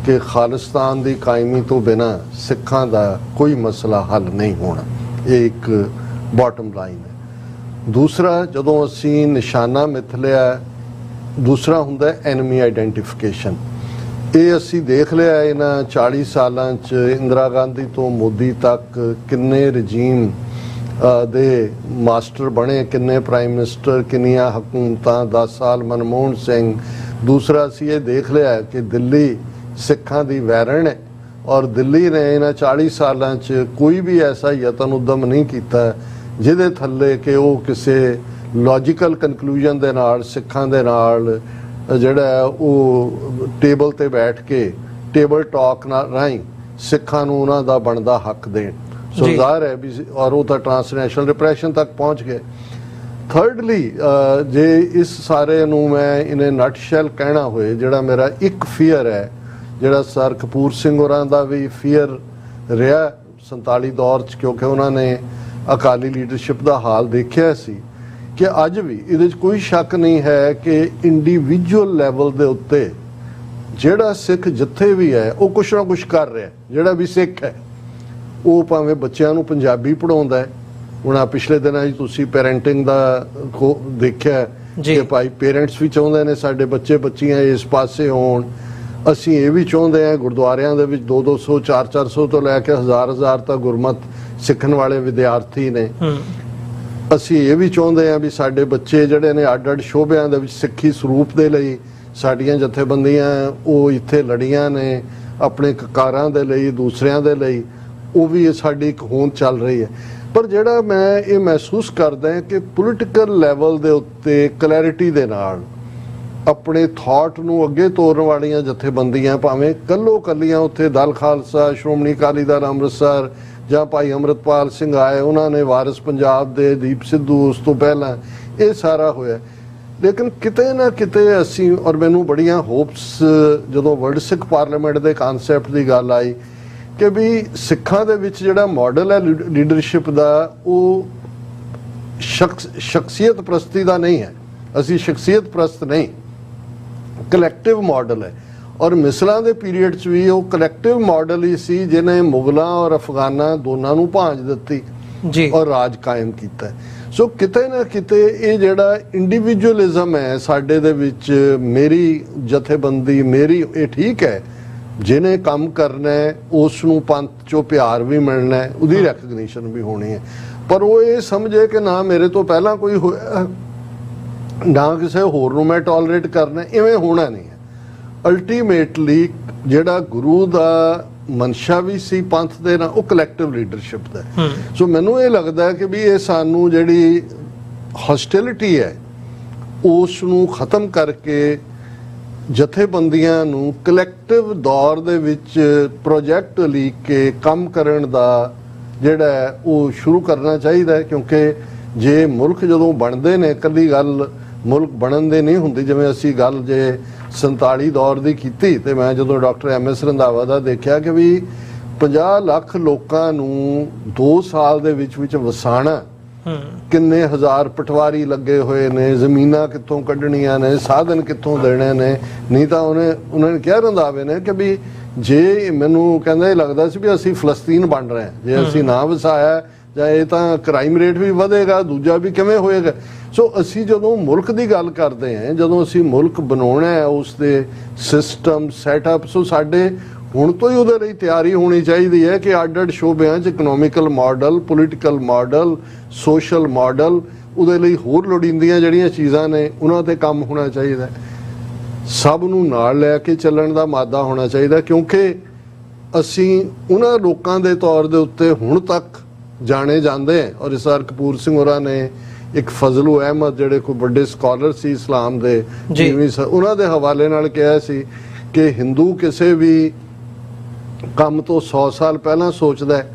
[SPEAKER 2] ਕਿ ਖਾਲਿਸਤਾਨ ਦੀ ਕਾਇਮੀ ਤੋਂ ਬਿਨਾਂ ਸਿੱਖਾਂ ਦਾ ਕੋਈ ਮਸਲਾ ਹੱਲ ਨਹੀਂ ਹੋਣਾ। ਇਹ ਇੱਕ ਬਾਟਮ ਲਾਈਨ ਹੈ। ਦੂਸਰਾ, ਜਦੋਂ ਅਸੀਂ ਨਿਸ਼ਾਨਾ ਮਿਥ ਲਿਆ, ਦੂਸਰਾ ਹੁੰਦਾ ਐਨਮੀ ਆਈਡੈਂਟੀਫਿਕੇਸ਼ਨ। ਇਹ ਅਸੀਂ ਦੇਖ ਲਿਆ ਇਹਨਾਂ 40 ਸਾਲਾਂ 'ਚ ਇੰਦਰਾ ਗਾਂਧੀ ਤੋਂ ਮੋਦੀ ਤੱਕ ਕਿੰਨੇ ਰਜੀਮ ਦੇ ਮਾਸਟਰ ਬਣੇ, ਕਿੰਨੇ ਪ੍ਰਾਈਮ ਮਿਨਿਸਟਰ, ਕਿੰਨੀਆਂ ਹਕੂਮਤਾਂ, 10 ਸਾਲ ਮਨਮੋਹਨ ਸਿੰਘ। ਦੂਸਰਾ ਅਸੀਂ ਇਹ ਦੇਖ ਲਿਆ ਕਿ ਦਿੱਲੀ ਸਿੱਖਾਂ ਦੀ ਵੈਰਣ ਹੈ ਔਰ ਦਿੱਲੀ ਨੇ ਇਹਨਾਂ 40 ਸਾਲਾਂ 'ਚ ਕੋਈ ਵੀ ਐਸਾ ਯਤਨ ਉਦਮ ਨਹੀਂ ਕੀਤਾ ਜਿਹਦੇ ਥੱਲੇ ਕਿ ਉਹ ਕਿਸੇ ਲੌਜੀਕਲ ਕਨਕਲੂਜਨ ਦੇ ਨਾਲ ਸਿੱਖਾਂ ਦੇ ਨਾਲ ਜਿਹੜਾ ਉਹ ਟੇਬਲ ਤੇ ਬੈਠ ਕੇ ਟੇਬਲ ਟਾਕ ਨਾਲ ਰਾਹੀਂ ਸਿੱਖਾਂ ਨੂੰ ਉਹਨਾਂ ਦਾ ਬਣਦਾ ਹੱਕ ਦੇਣ। ਸੋ ਜ਼ਾਹਰ ਹੈ ਵੀ, ਔਰ ਉਹ ਤਾਂ ਟ੍ਰਾਂਸਨੈਸ਼ਨਲ ਰਿਪਰੈਸ਼ਨ ਤੱਕ ਪਹੁੰਚ ਗਏ। ਥਰਡਲੀ, ਜੇ ਇਸ ਸਾਰੇ ਨੂੰ ਮੈਂ ਇਨੇ ਨਟ ਸ਼ੈਲ ਕਹਿਣਾ ਹੋਏ, ਜਿਹੜਾ ਮੇਰਾ ਇੱਕ ਫੀਅਰ ਹੈ, ਜਿਹੜਾ ਸਰ ਕਪੂਰ ਸਿੰਘ ਹੋਰਾਂ ਦਾ ਵੀ ਫੀਅਰ ਰਿਹਾ 47 ਦੌਰ 'ਚ, ਕਿਉਂਕਿ ਉਹਨਾਂ ਨੇ ਅਕਾਲੀ ਲੀਡਰਸ਼ਿਪ ਦਾ ਹਾਲ ਦੇਖਿਆ ਸੀ, ਕਿ ਅੱਜ ਵੀ ਇਹਦੇ 'ਚ ਕੋਈ ਸ਼ੱਕ ਨਹੀਂ ਹੈ ਕਿ ਇੰਡੀਵਿਜੂਅਲ ਲੈਵਲ ਦੇ ਉੱਤੇ ਜਿਹੜਾ ਸਿੱਖ ਜਿੱਥੇ ਵੀ ਹੈ ਉਹ ਕੁਛ ਨਾ ਕੁਛ ਕਰ ਰਿਹਾ। ਜਿਹੜਾ ਵੀ ਸਿੱਖ ਹੈ ਉਹ ਭਾਵੇਂ ਬੱਚਿਆਂ ਨੂੰ ਪੰਜਾਬੀ ਪੜ੍ਹਾਉਂਦਾ ਹੈ। ਹੁਣ ਆ ਪਿਛਲੇ ਦਿਨਾਂ 'ਚ ਤੁਸੀਂ ਪੈਰੈਂਟਿੰਗ ਦਾ ਦੇਖਿਆ ਕਿ ਭਾਈ ਪੇਰੈਂਟਸ ਵੀ ਚਾਹੁੰਦੇ ਨੇ ਸਾਡੇ ਬੱਚੇ ਬੱਚੀਆਂ ਇਸ ਪਾਸੇ ਹੋਣ। ਅਸੀਂ ਇਹ ਵੀ ਚਾਹੁੰਦੇ ਹਾਂ ਗੁਰਦੁਆਰਿਆਂ ਦੇ ਵਿੱਚ 200 400 ਤੋਂ ਲੈ ਕੇ 1000 ਤੱਕ ਗੁਰਮਤ ਸਿੱਖਣ ਵਾਲੇ ਵਿਦਿਆਰਥੀ ਨੇ। ਅਸੀਂ ਇਹ ਵੀ ਚਾਹੁੰਦੇ ਹਾਂ ਵੀ ਸਾਡੇ ਬੱਚੇ ਜਿਹੜੇ ਨੇ ਅੱਡ-ਅੱਡ ਸ਼ੋਬਿਆਂ ਦੇ ਵਿੱਚ ਸਿੱਖੀ ਸਰੂਪ ਦੇ ਲਈ ਸਾਡੀਆਂ ਜਥੇਬੰਦੀਆਂ ਉਹ ਇੱਥੇ ਲੜੀਆਂ ਨੇ ਆਪਣੇ ਕਕਾਰਾਂ ਦੇ ਲਈ, ਦੂਸਰਿਆਂ ਦੇ ਲਈ, ਉਹ ਵੀ ਸਾਡੀ ਇੱਕ ਹੋਂਦ ਚੱਲ ਰਹੀ ਹੈ। ਪਰ ਜਿਹੜਾ ਮੈਂ ਇਹ ਮਹਿਸੂਸ ਕਰਦਾ ਹਾਂ ਕਿ ਪੋਲੀਟੀਕਲ ਲੈਵਲ ਦੇ ਉੱਤੇ ਕਲੈਰਿਟੀ ਦੇ ਨਾਲ ਆਪਣੇ ਥਾਟ ਨੂੰ ਅੱਗੇ ਤੋਰਨ ਵਾਲੀਆਂ ਜਥੇਬੰਦੀਆਂ, ਭਾਵੇਂ ਕੱਲੀਆਂ ਉੱਥੇ ਦਲ ਖਾਲਸਾ, ਸ਼੍ਰੋਮਣੀ ਅਕਾਲੀ ਦਲ ਅੰਮ੍ਰਿਤਸਰ ਜਾਂ ਭਾਈ ਅੰਮ੍ਰਿਤਪਾਲ ਸਿੰਘ ਆਏ, ਉਹਨਾਂ ਨੇ ਵਾਰਿਸ ਪੰਜਾਬ ਦੇ, ਦੀਪ ਸਿੱਧੂ ਉਸ ਤੋਂ ਪਹਿਲਾਂ, ਇਹ ਸਾਰਾ ਹੋਇਆ। ਲੇਕਿਨ ਕਿਤੇ ਨਾ ਕਿਤੇ ਅਸੀਂ, ਔਰ ਮੈਨੂੰ ਬੜੀਆਂ ਹੋਪਸ ਜਦੋਂ ਵਰਲਡ ਸਿੱਖ ਪਾਰਲੀਮੈਂਟ ਦੇ ਕਨਸੈਪਟ ਦੀ ਗੱਲ ਆਈ ਕਿ ਵੀ ਸਿੱਖਾਂ ਦੇ ਵਿੱਚ ਜਿਹੜਾ ਮਾਡਲ ਹੈ ਲੀਡਰਸ਼ਿਪ ਦਾ ਉਹ ਸ਼ਖਸੀਅਤ ਪ੍ਰਸਤੀ ਦਾ ਨਹੀਂ ਹੈ। ਅਸੀਂ ਸ਼ਖਸੀਅਤ ਪ੍ਰਸਤ ਨਹੀਂ, ਕਲੈਕਟਿਵ ਮਾਡਲ ਹੈ। ਔਰ ਮਿਸਲਾਂ ਦੇ ਪੀਰੀਅਡ 'ਚ ਵੀ ਉਹ ਕਲੈਕਟਿਵ ਮਾਡਲ ਹੀ ਸੀ ਜਿਹਨੇ ਮੁਗਲਾਂ ਔਰ ਅਫਗਾਨਾਂ ਦੋਨਾਂ ਨੂੰ ਭਾਂਜ ਦਿੱਤੀ ਔਰ ਰਾਜ ਕਾਇਮ ਕੀਤਾ। ਸੋ ਕਿਤੇ ਨਾ ਕਿਤੇ ਇਹ ਜਿਹੜਾ ਇੰਡੀਵਿਜੂਅਲਿਜ਼ਮ ਹੈ ਸਾਡੇ ਦੇ ਵਿੱਚ, ਮੇਰੀ ਜਥੇਬੰਦੀ, ਮੇਰੀ, ਇਹ ਠੀਕ ਹੈ, ਜਿਹਨੇ ਕੰਮ ਕਰਨਾ ਹੈ ਉਸ ਨੂੰ ਪੰਥ 'ਚੋਂ ਪਿਆਰ ਵੀ ਮਿਲਣਾ ਹੈ, ਉਹਦੀ ਰੈਕਗਨੀਸ਼ਨ ਵੀ ਹੋਣੀ ਹੈ। ਪਰ ਉਹ ਇਹ ਸਮਝੇ ਕਿ ਨਾ ਮੇਰੇ ਤੋਂ ਪਹਿਲਾਂ ਕੋਈ ਹੋਇਆ, ਨਾ ਕਿਸੇ ਹੋਰ ਨੂੰ ਮੈਂ ਟੋਲਰੇਟ ਕਰਨਾ, ਇਵੇਂ ਹੋਣਾ ਨਹੀਂ ਹੈ। ਅਲਟੀਮੇਟਲੀ ਜਿਹੜਾ ਗੁਰੂ ਦਾ ਮਨਸ਼ਾ ਵੀ ਸੀ ਪੰਥ ਦੇ ਨਾਲ, ਉਹ ਕਲੈਕਟਿਵ ਲੀਡਰਸ਼ਿਪ ਦਾ। ਸੋ ਮੈਨੂੰ ਇਹ ਲੱਗਦਾ ਕਿ ਵੀ ਇਹ ਸਾਨੂੰ ਜਿਹੜੀ ਹੌਸਟਿਲਿਟੀ ਹੈ ਉਸ ਨੂੰ ਖਤਮ ਕਰਕੇ ਜਥੇਬੰਦੀਆਂ ਨੂੰ ਕਲੈਕਟਿਵ ਦੌਰ ਦੇ ਵਿੱਚ ਪ੍ਰੋਜੈਕਟ ਲੀਕ ਕੇ ਕੰਮ ਕਰਨ ਦਾ ਜਿਹੜਾ ਉਹ ਸ਼ੁਰੂ ਕਰਨਾ ਚਾਹੀਦਾ ਹੈ। ਕਿਉਂਕਿ ਜੇ ਮੁਲਕ ਜਦੋਂ ਬਣਦੇ ਨੇ, ਇਕੱਲੀ ਗੱਲ ਮੁਲਕ ਬਣਨ ਦੇ ਨਹੀਂ ਹੁੰਦੀ। ਜਿਵੇਂ ਅਸੀਂ ਗੱਲ ਜੇ 47 ਦੌਰ ਦੀ ਕੀਤੀ, ਤੇ ਮੈਂ ਜਦੋਂ ਡਾਕਟਰ MS ਰੰਧਾਵਾ ਦਾ ਦੇਖਿਆ ਕਿ ਵੀ 50 ਲੱਖ ਲੋਕਾਂ ਨੂੰ 2 ਸਾਲ ਦੇ ਵਿੱਚ ਵਸਾਣਾ, ਕਿੰਨੇ ਹਜ਼ਾਰ ਪਟਵਾਰੀ ਲੱਗੇ ਹੋਏ ਨੇ, ਜ਼ਮੀਨਾਂ ਕਿੱਥੋਂ ਕੱਢਣੀਆਂ ਨੇ, ਸਾਧਨ ਕਿੱਥੋਂ ਦੇਣੇ ਨੇ। ਨਹੀਂ ਤਾਂ ਉਹਨਾਂ ਨੇ ਕਿਹਾ ਰੰਧਾਵੇ ਨੇ ਕਿ ਵੀ ਜੇ ਮੈਨੂੰ ਕਹਿੰਦਾ ਇਹ ਲੱਗਦਾ ਸੀ ਵੀ ਅਸੀਂ ਫਲਸਤੀਨ ਬਣ ਰਹੇ ਹਾਂ, ਜੇ ਅਸੀਂ ਨਾ ਵਸਾਇਆ ਜਾਂ ਇਹ ਤਾਂ ਕ੍ਰਾਈਮ ਰੇਟ ਵੀ ਵਧੇਗਾ, ਦੂਜਾ ਵੀ ਕਿਵੇਂ ਹੋਏਗਾ। ਸੋ ਅਸੀਂ ਜਦੋਂ ਮੁਲਕ ਦੀ ਗੱਲ ਕਰਦੇ ਹਾਂ, ਜਦੋਂ ਅਸੀਂ ਮੁਲਕ ਬਣਾਉਣਾ ਹੈ, ਉਸ ਦੇ ਸਿਸਟਮ ਸੈਟਅਪ, ਸੋ ਸਾਡੇ ਹੁਣ ਤੋਂ ਹੀ ਉਹਦੇ ਲਈ ਤਿਆਰੀ ਹੋਣੀ ਚਾਹੀਦੀ ਹੈ ਕਿ ਅੱਡ-ਅੱਡ ਸ਼ੋਬਿਆਂ 'ਚ economical model, political model, social model, ਉਹਦੇ ਲਈ ਹੋਰ ਲੋੜੀਂਦੀਆਂ ਜਿਹੜੀਆਂ ਚੀਜ਼ਾਂ ਨੇ ਉਹਨਾਂ 'ਤੇ ਕੰਮ ਹੋਣਾ ਚਾਹੀਦਾ। ਸਭ ਨੂੰ ਨਾਲ ਲੈ ਕੇ ਚੱਲਣ ਦਾ ਮਾਦਾ ਹੋਣਾ ਚਾਹੀਦਾ, ਕਿਉਂਕਿ ਅਸੀਂ ਉਹਨਾਂ ਲੋਕਾਂ ਦੇ ਤੌਰ ਦੇ ਉੱਤੇ ਹੁਣ ਤੱਕ ਜਾਣੇ ਜਾਂਦੇ ਹਾਂ। ਔਰ ਇਸ ਵਾਰ ਕਪੂਰ ਸਿੰਘ ਹੋਰਾਂ ਨੇ ਇੱਕ ਫਜ਼ਲੂ ਅਹਿਮਦ ਜਿਹੜੇ ਕੋਈ ਵੱਡੇ ਸਕਾਲਰ ਸੀ ਇਸਲਾਮ ਦੇ, ਉਹਨਾਂ ਦੇ ਹਵਾਲੇ ਨਾਲ ਕਿਹਾ ਸੀ ਕਿ ਹਿੰਦੂ ਕਿਸੇ ਵੀ ਕੰਮ ਤੋਂ 100 ਸਾਲ ਪਹਿਲਾਂ ਸੋਚਦਾ ਹੈ,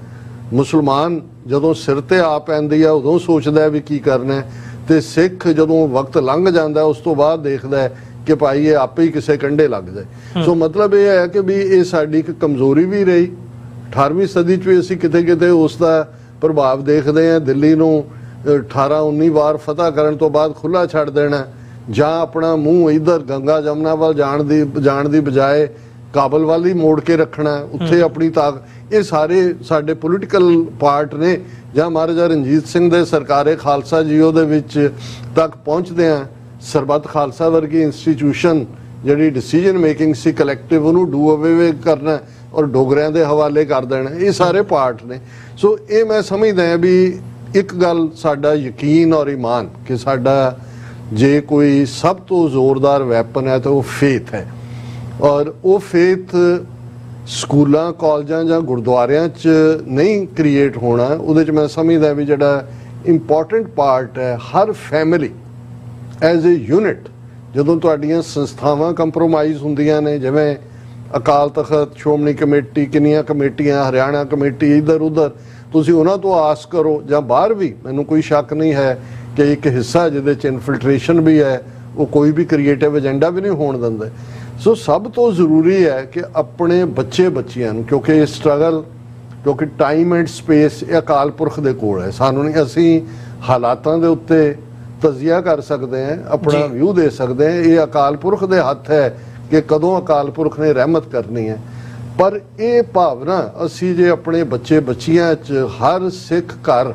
[SPEAKER 2] ਮੁਸਲਮਾਨ ਜਦੋਂ ਸਿਰ ਤੇ ਆ ਪੈਂਦੀ ਆ ਉਦੋਂ ਸੋਚਦਾ ਵੀ ਕੀ ਕਰਨਾ ਹੈ, ਤੇ ਸਿੱਖ ਜਦੋਂ ਵਕਤ ਲੰਘ ਜਾਂਦਾ ਉਸ ਤੋਂ ਬਾਅਦ ਦੇਖਦਾ ਹੈ ਕਿ ਭਾਈ ਇਹ ਆਪੇ ਹੀ ਕਿਸੇ ਕੰਢੇ ਲੱਗ ਜਾਏ। ਸੋ ਮਤਲਬ ਇਹ ਹੈ ਕਿ ਵੀ ਇਹ ਸਾਡੀ ਇੱਕ ਕਮਜ਼ੋਰੀ ਵੀ ਰਹੀ। 18ਵੀਂ ਸਦੀ 'ਚ ਵੀ ਅਸੀਂ ਕਿਤੇ ਕਿਤੇ ਉਸ ਦਾ ਪ੍ਰਭਾਵ ਦੇਖਦੇ ਹਾਂ। ਦਿੱਲੀ ਨੂੰ 18-19 ਵਾਰ ਫਤਿਹ ਕਰਨ ਤੋਂ ਬਾਅਦ ਖੁੱਲ੍ਹਾ ਛੱਡ ਦੇਣਾ, ਜਾਂ ਆਪਣਾ ਮੂੰਹ ਇੱਧਰ ਗੰਗਾ ਜਮਨਾ ਵੱਲ ਜਾਣ ਦੀ ਬਜਾਏ ਕਾਬਲ ਵੱਲ ਹੀ ਮੋੜ ਕੇ ਰੱਖਣਾ, ਉੱਥੇ ਆਪਣੀ ਤਾਕਤ। ਇਹ ਸਾਰੇ ਸਾਡੇ ਪੋਲੀਟੀਕਲ ਪਾਰਟ ਨੇ। ਜਾਂ ਮਹਾਰਾਜਾ ਰਣਜੀਤ ਸਿੰਘ ਦੇ ਸਰਕਾਰੇ ਖਾਲਸਾ ਜੀਓ ਦੇ ਵਿੱਚ ਤੱਕ ਪਹੁੰਚਦੇ ਆ, ਸਰਬੱਤ ਖਾਲਸਾ ਵਰਗੀ ਇੰਸਟੀਟਿਊਸ਼ਨ ਜਿਹੜੀ ਡਿਸੀਜਨ ਮੇਕਿੰਗ ਸੀ ਕਲੈਕਟਿਵ, ਉਹਨੂੰ ਡੂ ਅਵੇ ਕਰਨਾ ਔਰ ਡੋਗਰਿਆਂ ਦੇ ਹਵਾਲੇ ਕਰ ਦੇਣਾ। ਇਹ ਸਾਰੇ ਪਾਰਟ ਨੇ। ਸੋ ਇਹ ਮੈਂ ਸਮਝਦਾ ਹਾਂ ਵੀ ਇੱਕ ਗੱਲ ਸਾਡਾ ਯਕੀਨ ਔਰ ਈਮਾਨ ਕਿ ਸਾਡਾ ਜੇ ਕੋਈ ਸਭ ਤੋਂ ਜ਼ੋਰਦਾਰ ਵੈਪਨ ਹੈ ਤਾਂ ਉਹ ਫੇਥ ਹੈ। ਔਰ ਉਹ ਫੇਥ ਸਕੂਲਾਂ, ਕਾਲਜਾਂ ਜਾਂ ਗੁਰਦੁਆਰਿਆਂ 'ਚ ਨਹੀਂ ਕ੍ਰੀਏਟ ਹੋਣਾ। ਉਹਦੇ 'ਚ ਮੈਂ ਸਮਝਦਾ ਵੀ ਜਿਹੜਾ ਇੰਪੋਰਟੈਂਟ ਪਾਰਟ ਹੈ, ਹਰ ਫੈਮਿਲੀ ਐਜ਼ ਏ ਯੂਨਿਟ, ਜਦੋਂ ਤੁਹਾਡੀਆਂ ਸੰਸਥਾਵਾਂ ਕੰਪਰੋਮਾਈਜ਼ ਹੁੰਦੀਆਂ ਨੇ, ਜਿਵੇਂ ਅਕਾਲ ਤਖਤ, ਸ਼੍ਰੋਮਣੀ ਕਮੇਟੀ, ਕਿੰਨੀਆਂ ਕਮੇਟੀਆਂ, ਹਰਿਆਣਾ ਕਮੇਟੀ, ਇੱਧਰ ਉੱਧਰ, ਤੁਸੀਂ ਉਹਨਾਂ ਤੋਂ ਆਸ ਕਰੋ। ਜਾਂ ਬਾਹਰ ਵੀ ਮੈਨੂੰ ਕੋਈ ਸ਼ੱਕ ਨਹੀਂ ਹੈ ਕਿ ਇੱਕ ਹਿੱਸਾ ਜਿਹਦੇ 'ਚ ਇਨਫਿਲਟ੍ਰੇਸ਼ਨ ਵੀ ਹੈ, ਉਹ ਕੋਈ ਵੀ ਕ੍ਰੀਏਟਿਵ ਏਜੰਡਾ ਵੀ ਨਹੀਂ ਹੋਣ ਦਿੰਦੇ। ਸੋ ਸਭ ਤੋਂ ਜ਼ਰੂਰੀ ਹੈ ਕਿ ਆਪਣੇ ਬੱਚਿਆਂ ਨੂੰ, ਕਿਉਂਕਿ ਇਹ ਸਟਰਗਲ, ਕਿਉਂਕਿ ਟਾਈਮ ਐਂਡ ਸਪੇਸ ਇਹ ਅਕਾਲ ਪੁਰਖ ਦੇ ਕੋਲ ਹੈ। ਸਾਨੂੰ ਨਹੀਂ, ਅਸੀਂ ਹਾਲਾਤਾਂ ਦੇ ਉੱਤੇ ਤਜ਼ੀਆ ਕਰ ਸਕਦੇ ਹਾਂ, ਆਪਣਾ ਵਿਊ ਦੇ ਸਕਦੇ ਹਾਂ। ਇਹ ਅਕਾਲ ਪੁਰਖ ਦੇ ਹੱਥ ਹੈ ਕਿ ਕਦੋਂ ਅਕਾਲ ਪੁਰਖ ਨੇ ਰਹਿਮਤ ਕਰਨੀ ਹੈ। ਪਰ ਇਹ ਭਾਵਨਾ ਅਸੀਂ ਜੇ ਆਪਣੇ ਬੱਚਿਆਂ 'ਚ, ਹਰ ਸਿੱਖ ਘਰ,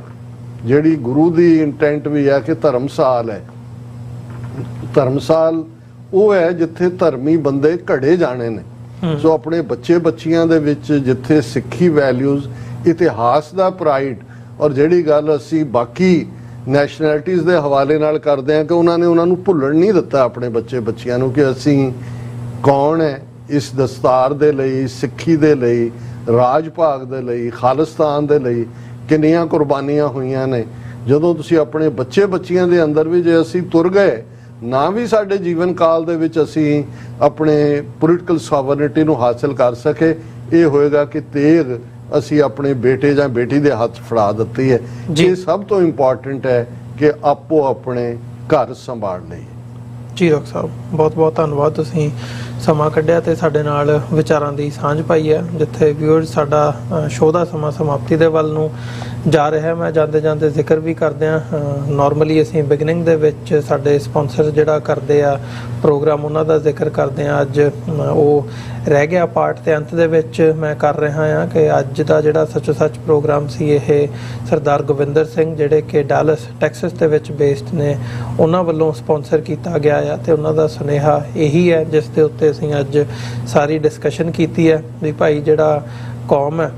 [SPEAKER 2] ਜਿਹੜੀ ਗੁਰੂ ਦੀ ਇੰਟੈਂਟ ਵੀ ਹੈ ਕਿ ਧਰਮਸਾਲ ਹੈ, ਧਰਮਸਾਲ ਉਹ ਹੈ ਜਿੱਥੇ ਧਰਮੀ ਬੰਦੇ ਘੜੇ ਜਾਣੇ ਨੇ। ਸੋ ਆਪਣੇ ਬੱਚਿਆਂ ਦੇ ਵਿੱਚ ਜਿੱਥੇ ਸਿੱਖੀ ਵੈਲਿਊਜ਼, ਇਤਿਹਾਸ ਦਾ ਪ੍ਰਾਈਡ, ਔਰ ਜਿਹੜੀ ਗੱਲ ਅਸੀਂ ਬਾਕੀ ਨੈਸ਼ਨੈਲਿਟੀਜ਼ ਦੇ ਹਵਾਲੇ ਨਾਲ ਕਰਦੇ ਹਾਂ ਕਿ ਉਹਨਾਂ ਨੇ ਉਹਨਾਂ ਨੂੰ ਭੁੱਲਣ ਨਹੀਂ ਦਿੱਤਾ ਆਪਣੇ ਬੱਚਿਆਂ ਨੂੰ ਕਿ ਅਸੀਂ ਕੌਣ ਹੈ, ਇਸ ਦਸਤਾਰ ਦੇ ਲਈ, ਸਿੱਖੀ ਦੇ ਲਈ, ਰਾਜ ਭਾਗ ਦੇ ਲਈ, ਖਾਲਿਸਤਾਨ ਦੇ ਲਈ ਕਿੰਨੀਆਂ ਕੁਰਬਾਨੀਆਂ ਹੋਈਆਂ ਨੇ। ਜਦੋਂ ਤੁਸੀਂ ਆਪਣੇ ਬੱਚਿਆਂ ਦੇ ਅੰਦਰ ਵੀ ਜੇ ਅਸੀਂ ਤੁਰ ਗਏ ਨਾ ਵੀ ਸਾਡੇ ਜੀਵਨ ਕਾਲ ਦੇ ਵਿੱਚ ਅਸੀਂ ਆਪਣੇ ਪੋਲੀਟੀਕਲ ਸੋਵਰਨਿਟੀ ਨੂੰ ਹਾਸਲ ਕਰ ਸਕੇ, ਇਹ ਹੋਏਗਾ ਕਿ ਤੇਗ ਅਸੀਂ ਆਪਣੇ ਬੇਟੇ ਜਾਂ ਬੇਟੀ ਦੇ ਹੱਥ ਫੜਾ ਦਿੱਤੀ ਹੈ। ਇਹ ਸਭ ਤੋਂ ਇੰਪੋਰਟੈਂਟ ਹੈ ਕਿ ਆਪੋ ਆਪਣੇ ਘਰ ਸੰਭਾਲ ਲਈਏ।
[SPEAKER 1] ਜੀ ਡਾਕਟਰ ਸਾਹਿਬ, ਬਹੁਤ ਬਹੁਤ ਧੰਨਵਾਦ, ਤੁਸੀਂ ਸਮਾਂ ਕੱਢਿਆ ਤੇ ਸਾਡੇ ਨਾਲ ਵਿਚਾਰਾਂ ਦੀ ਸਾਂਝ ਪਾਈ ਹੈ। ਜਿੱਥੇ ਵਿਊਅਰਸ ਸਾਡਾ ਸ਼ੋਅ ਦਾ ਸਮਾਂ ਸਮਾਪਤੀ ਦੇ ਵੱਲ ਨੂੰ ਜਾ ਰਿਹਾ, ਮੈਂ ਜਾਂਦੇ ਜ਼ਿਕਰ ਵੀ ਕਰਦੇ ਹਾਂ। ਨਾਰਮਲੀ ਅਸੀਂ ਬਿਗਨਿੰਗ ਦੇ ਵਿੱਚ ਸਾਡੇ ਸਪਾਂਸਰ ਜਿਹੜਾ ਕਰਦੇ ਆ ਪ੍ਰੋਗਰਾਮ, ਉਹਨਾਂ ਦਾ ਜ਼ਿਕਰ ਕਰਦੇ ਹਾਂ। ਅੱਜ ਉਹ ਰਹਿ ਗਿਆ ਪਾਰਟ, ਤੇ ਅੰਤ ਦੇ ਵਿੱਚ ਮੈਂ ਕਰ ਰਿਹਾ ਹਾਂ ਕਿ ਅੱਜ ਦਾ ਜਿਹੜਾ ਸੱਚੋ ਸੱਚ ਪ੍ਰੋਗਰਾਮ ਸੀ, ਇਹ ਸਰਦਾਰ ਗੋਬਿੰਦਰ ਸਿੰਘ ਜਿਹੜੇ ਕਿ ਡਾਲਸ ਟੈਕਸਸ ਦੇ ਵਿੱਚ ਬੇਸਡ ਨੇ, ਉਹਨਾਂ ਵੱਲੋਂ ਸਪਾਂਸਰ ਕੀਤਾ ਗਿਆ ਆ। ਤੇ ਉਹਨਾਂ ਦਾ ਸੁਨੇਹਾ ਇਹੀ ਹੈ ਜਿਸ ਦੇ ਉੱਤੇ ਅਸੀਂ ਅੱਜ ਸਾਰੀ ਡਿਸਕਸ਼ਨ ਕੀਤੀ ਹੈ ਵੀ ਭਾਈ ਜਿਹੜਾ ਕੌਮ ਹੈ,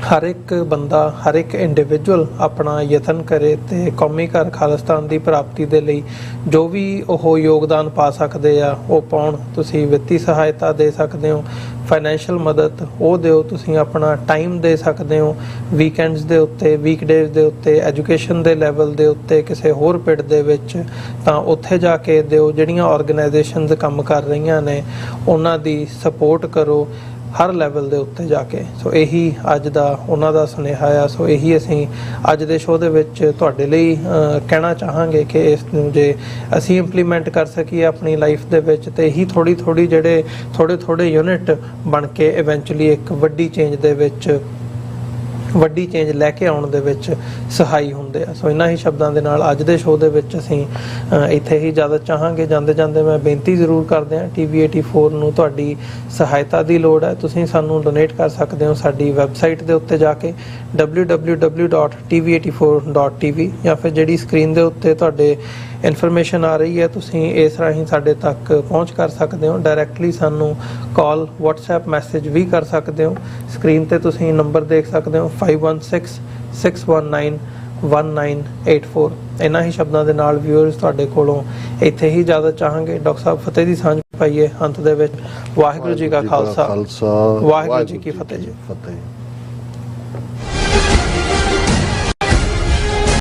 [SPEAKER 1] ਹਰ ਇੱਕ ਬੰਦਾ, ਹਰ ਇੱਕ ਇੰਡੀਵਿਜੂਅਲ ਆਪਣਾ ਯਤਨ ਕਰੇ ਤੇ ਕੌਮੀ ਘਰ ਖਾਲਿਸਤਾਨ ਦੀ ਪ੍ਰਾਪਤੀ ਦੇ ਲਈ ਜੋ ਵੀ ਉਹ ਯੋਗਦਾਨ ਪਾ ਸਕਦੇ ਆ ਉਹ ਪਾਉਣ। ਤੁਸੀਂ ਵਿੱਤੀ ਸਹਾਇਤਾ ਦੇ ਸਕਦੇ ਹੋ, ਫਾਈਨੈਂਸ਼ੀਅਲ ਮਦਦ ਉਹ ਦਿਓ, ਤੁਸੀਂ ਆਪਣਾ ਟਾਈਮ ਦੇ ਸਕਦੇ ਹੋ ਵੀਕਐਂਡਸ ਦੇ ਉੱਤੇ, ਵੀਕਡੇਜ਼ ਦੇ ਉੱਤੇ, ਐਜੂਕੇਸ਼ਨ ਦੇ ਲੈਵਲ ਦੇ ਉੱਤੇ ਕਿਸੇ ਹੋਰ ਪਿੰਡ ਦੇ ਵਿੱਚ, ਤਾਂ ਉੱਥੇ ਜਾ ਕੇ ਦਿਓ। ਜਿਹੜੀਆਂ ਆਰਗੇਨਾਈਜੇਸ਼ਨਸ ਕੰਮ ਕਰ ਰਹੀਆਂ ਨੇ ਉਹਨਾਂ ਦੀ ਸਪੋਰਟ ਕਰੋ। ਹਰ ਲੈਵਲ ਦੇ ਉੱਤੇ ਜਾ ਕੇ। ਸੋ ਇਹੀ ਅੱਜ ਦਾ ਉਹਨਾਂ ਦਾ ਸੁਨੇਹਾ ਆ। ਸੋ ਇਹੀ ਅਸੀਂ ਅੱਜ ਦੇ ਸ਼ੋਅ ਦੇ ਵਿੱਚ ਤੁਹਾਡੇ ਲਈ ਕਹਿਣਾ ਚਾਹਾਂਗੇ ਕਿ ਇਸ ਨੂੰ ਜੇ ਅਸੀਂ ਇੰਪਲੀਮੈਂਟ ਕਰ ਸਕੀਏ ਆਪਣੀ ਲਾਈਫ ਦੇ ਵਿੱਚ, ਤੇ ਇਹੀ ਥੋੜੀ ਜਿਹੜੇ ਥੋੜੇ ਯੂਨਿਟ ਬਣ ਕੇ ਇਵੈਂਚੁਅਲੀ ਇੱਕ ਵੱਡੀ ਚੇਂਜ ਲੈ ਕੇ ਆਉਣ ਦੇ ਵਿੱਚ ਸਹਾਈ ਹੁੰਦੇ ਆ। ਸੋ ਇਹਨਾਂ ਹੀ ਸ਼ਬਦਾਂ ਦੇ ਨਾਲ ਅੱਜ ਦੇ ਸ਼ੋਅ ਦੇ ਵਿੱਚ ਅਸੀਂ ਇੱਥੇ ਹੀ ਇਜਾਜ਼ਤ ਚਾਹਾਂਗੇ। ਜਾਂਦੇ ਮੈਂ ਬੇਨਤੀ ਜ਼ਰੂਰ ਕਰਦੇ ਹਾਂ, TV84 ਨੂੰ ਤੁਹਾਡੀ ਸਹਾਇਤਾ ਦੀ ਲੋੜ ਹੈ। ਤੁਸੀਂ ਸਾਨੂੰ ਡੋਨੇਟ ਕਰ ਸਕਦੇ ਹੋ ਸਾਡੀ ਵੈਬਸਾਈਟ ਦੇ ਉੱਤੇ ਜਾ ਕੇ www.tv84.tv, ਜਾਂ ਫਿਰ ਜਿਹੜੀ ਸਕਰੀਨ ਦੇ ਉੱਤੇ ਤੁਹਾਡੇ ਇਨਫੋਰਮੇਸ਼ਨ ਆ ਰਹੀ ਹੈ, ਤੁਸੀਂ ਇਸ ਰਾਹੀਂ ਸਾਡੇ ਤੱਕ ਪਹੁੰਚ ਕਰ ਸਕਦੇ ਹੋ। ਡਾਇਰੈਕਟਲੀ ਸਾਨੂੰ ਕਾਲ, WhatsApp ਮੈਸੇਜ ਵੀ ਕਰ ਸਕਦੇ ਹੋ। ਸਕਰੀਨ ਤੇ ਤੁਸੀਂ ਨੰਬਰ ਦੇਖ ਸਕਦੇ ਹੋ 5166191984। ਇਹਨਾਂ ਹੀ ਸ਼ਬਦਾਂ ਦੇ ਨਾਲ ਵਿਊਅਰਸ ਤੁਹਾਡੇ ਕੋਲੋਂ ਇੱਥੇ ਹੀ ਇਜਾਜ਼ਤ ਚਾਹਾਂਗੇ। ਡਾਕਟਰ ਸਾਹਿਬ ਫਤਿਹ ਦੀ ਸਾਂਝ ਪਾਈਏ ਅੰਤ ਦੇ ਵਿੱਚ। ਵਾਹਿਗੁਰੂ ਜੀ ਕਾ ਖਾਲਸਾ, ਵਾਹਿਗੁਰੂ ਜੀ ਕੀ ਫਤਿਹ ਜੀ।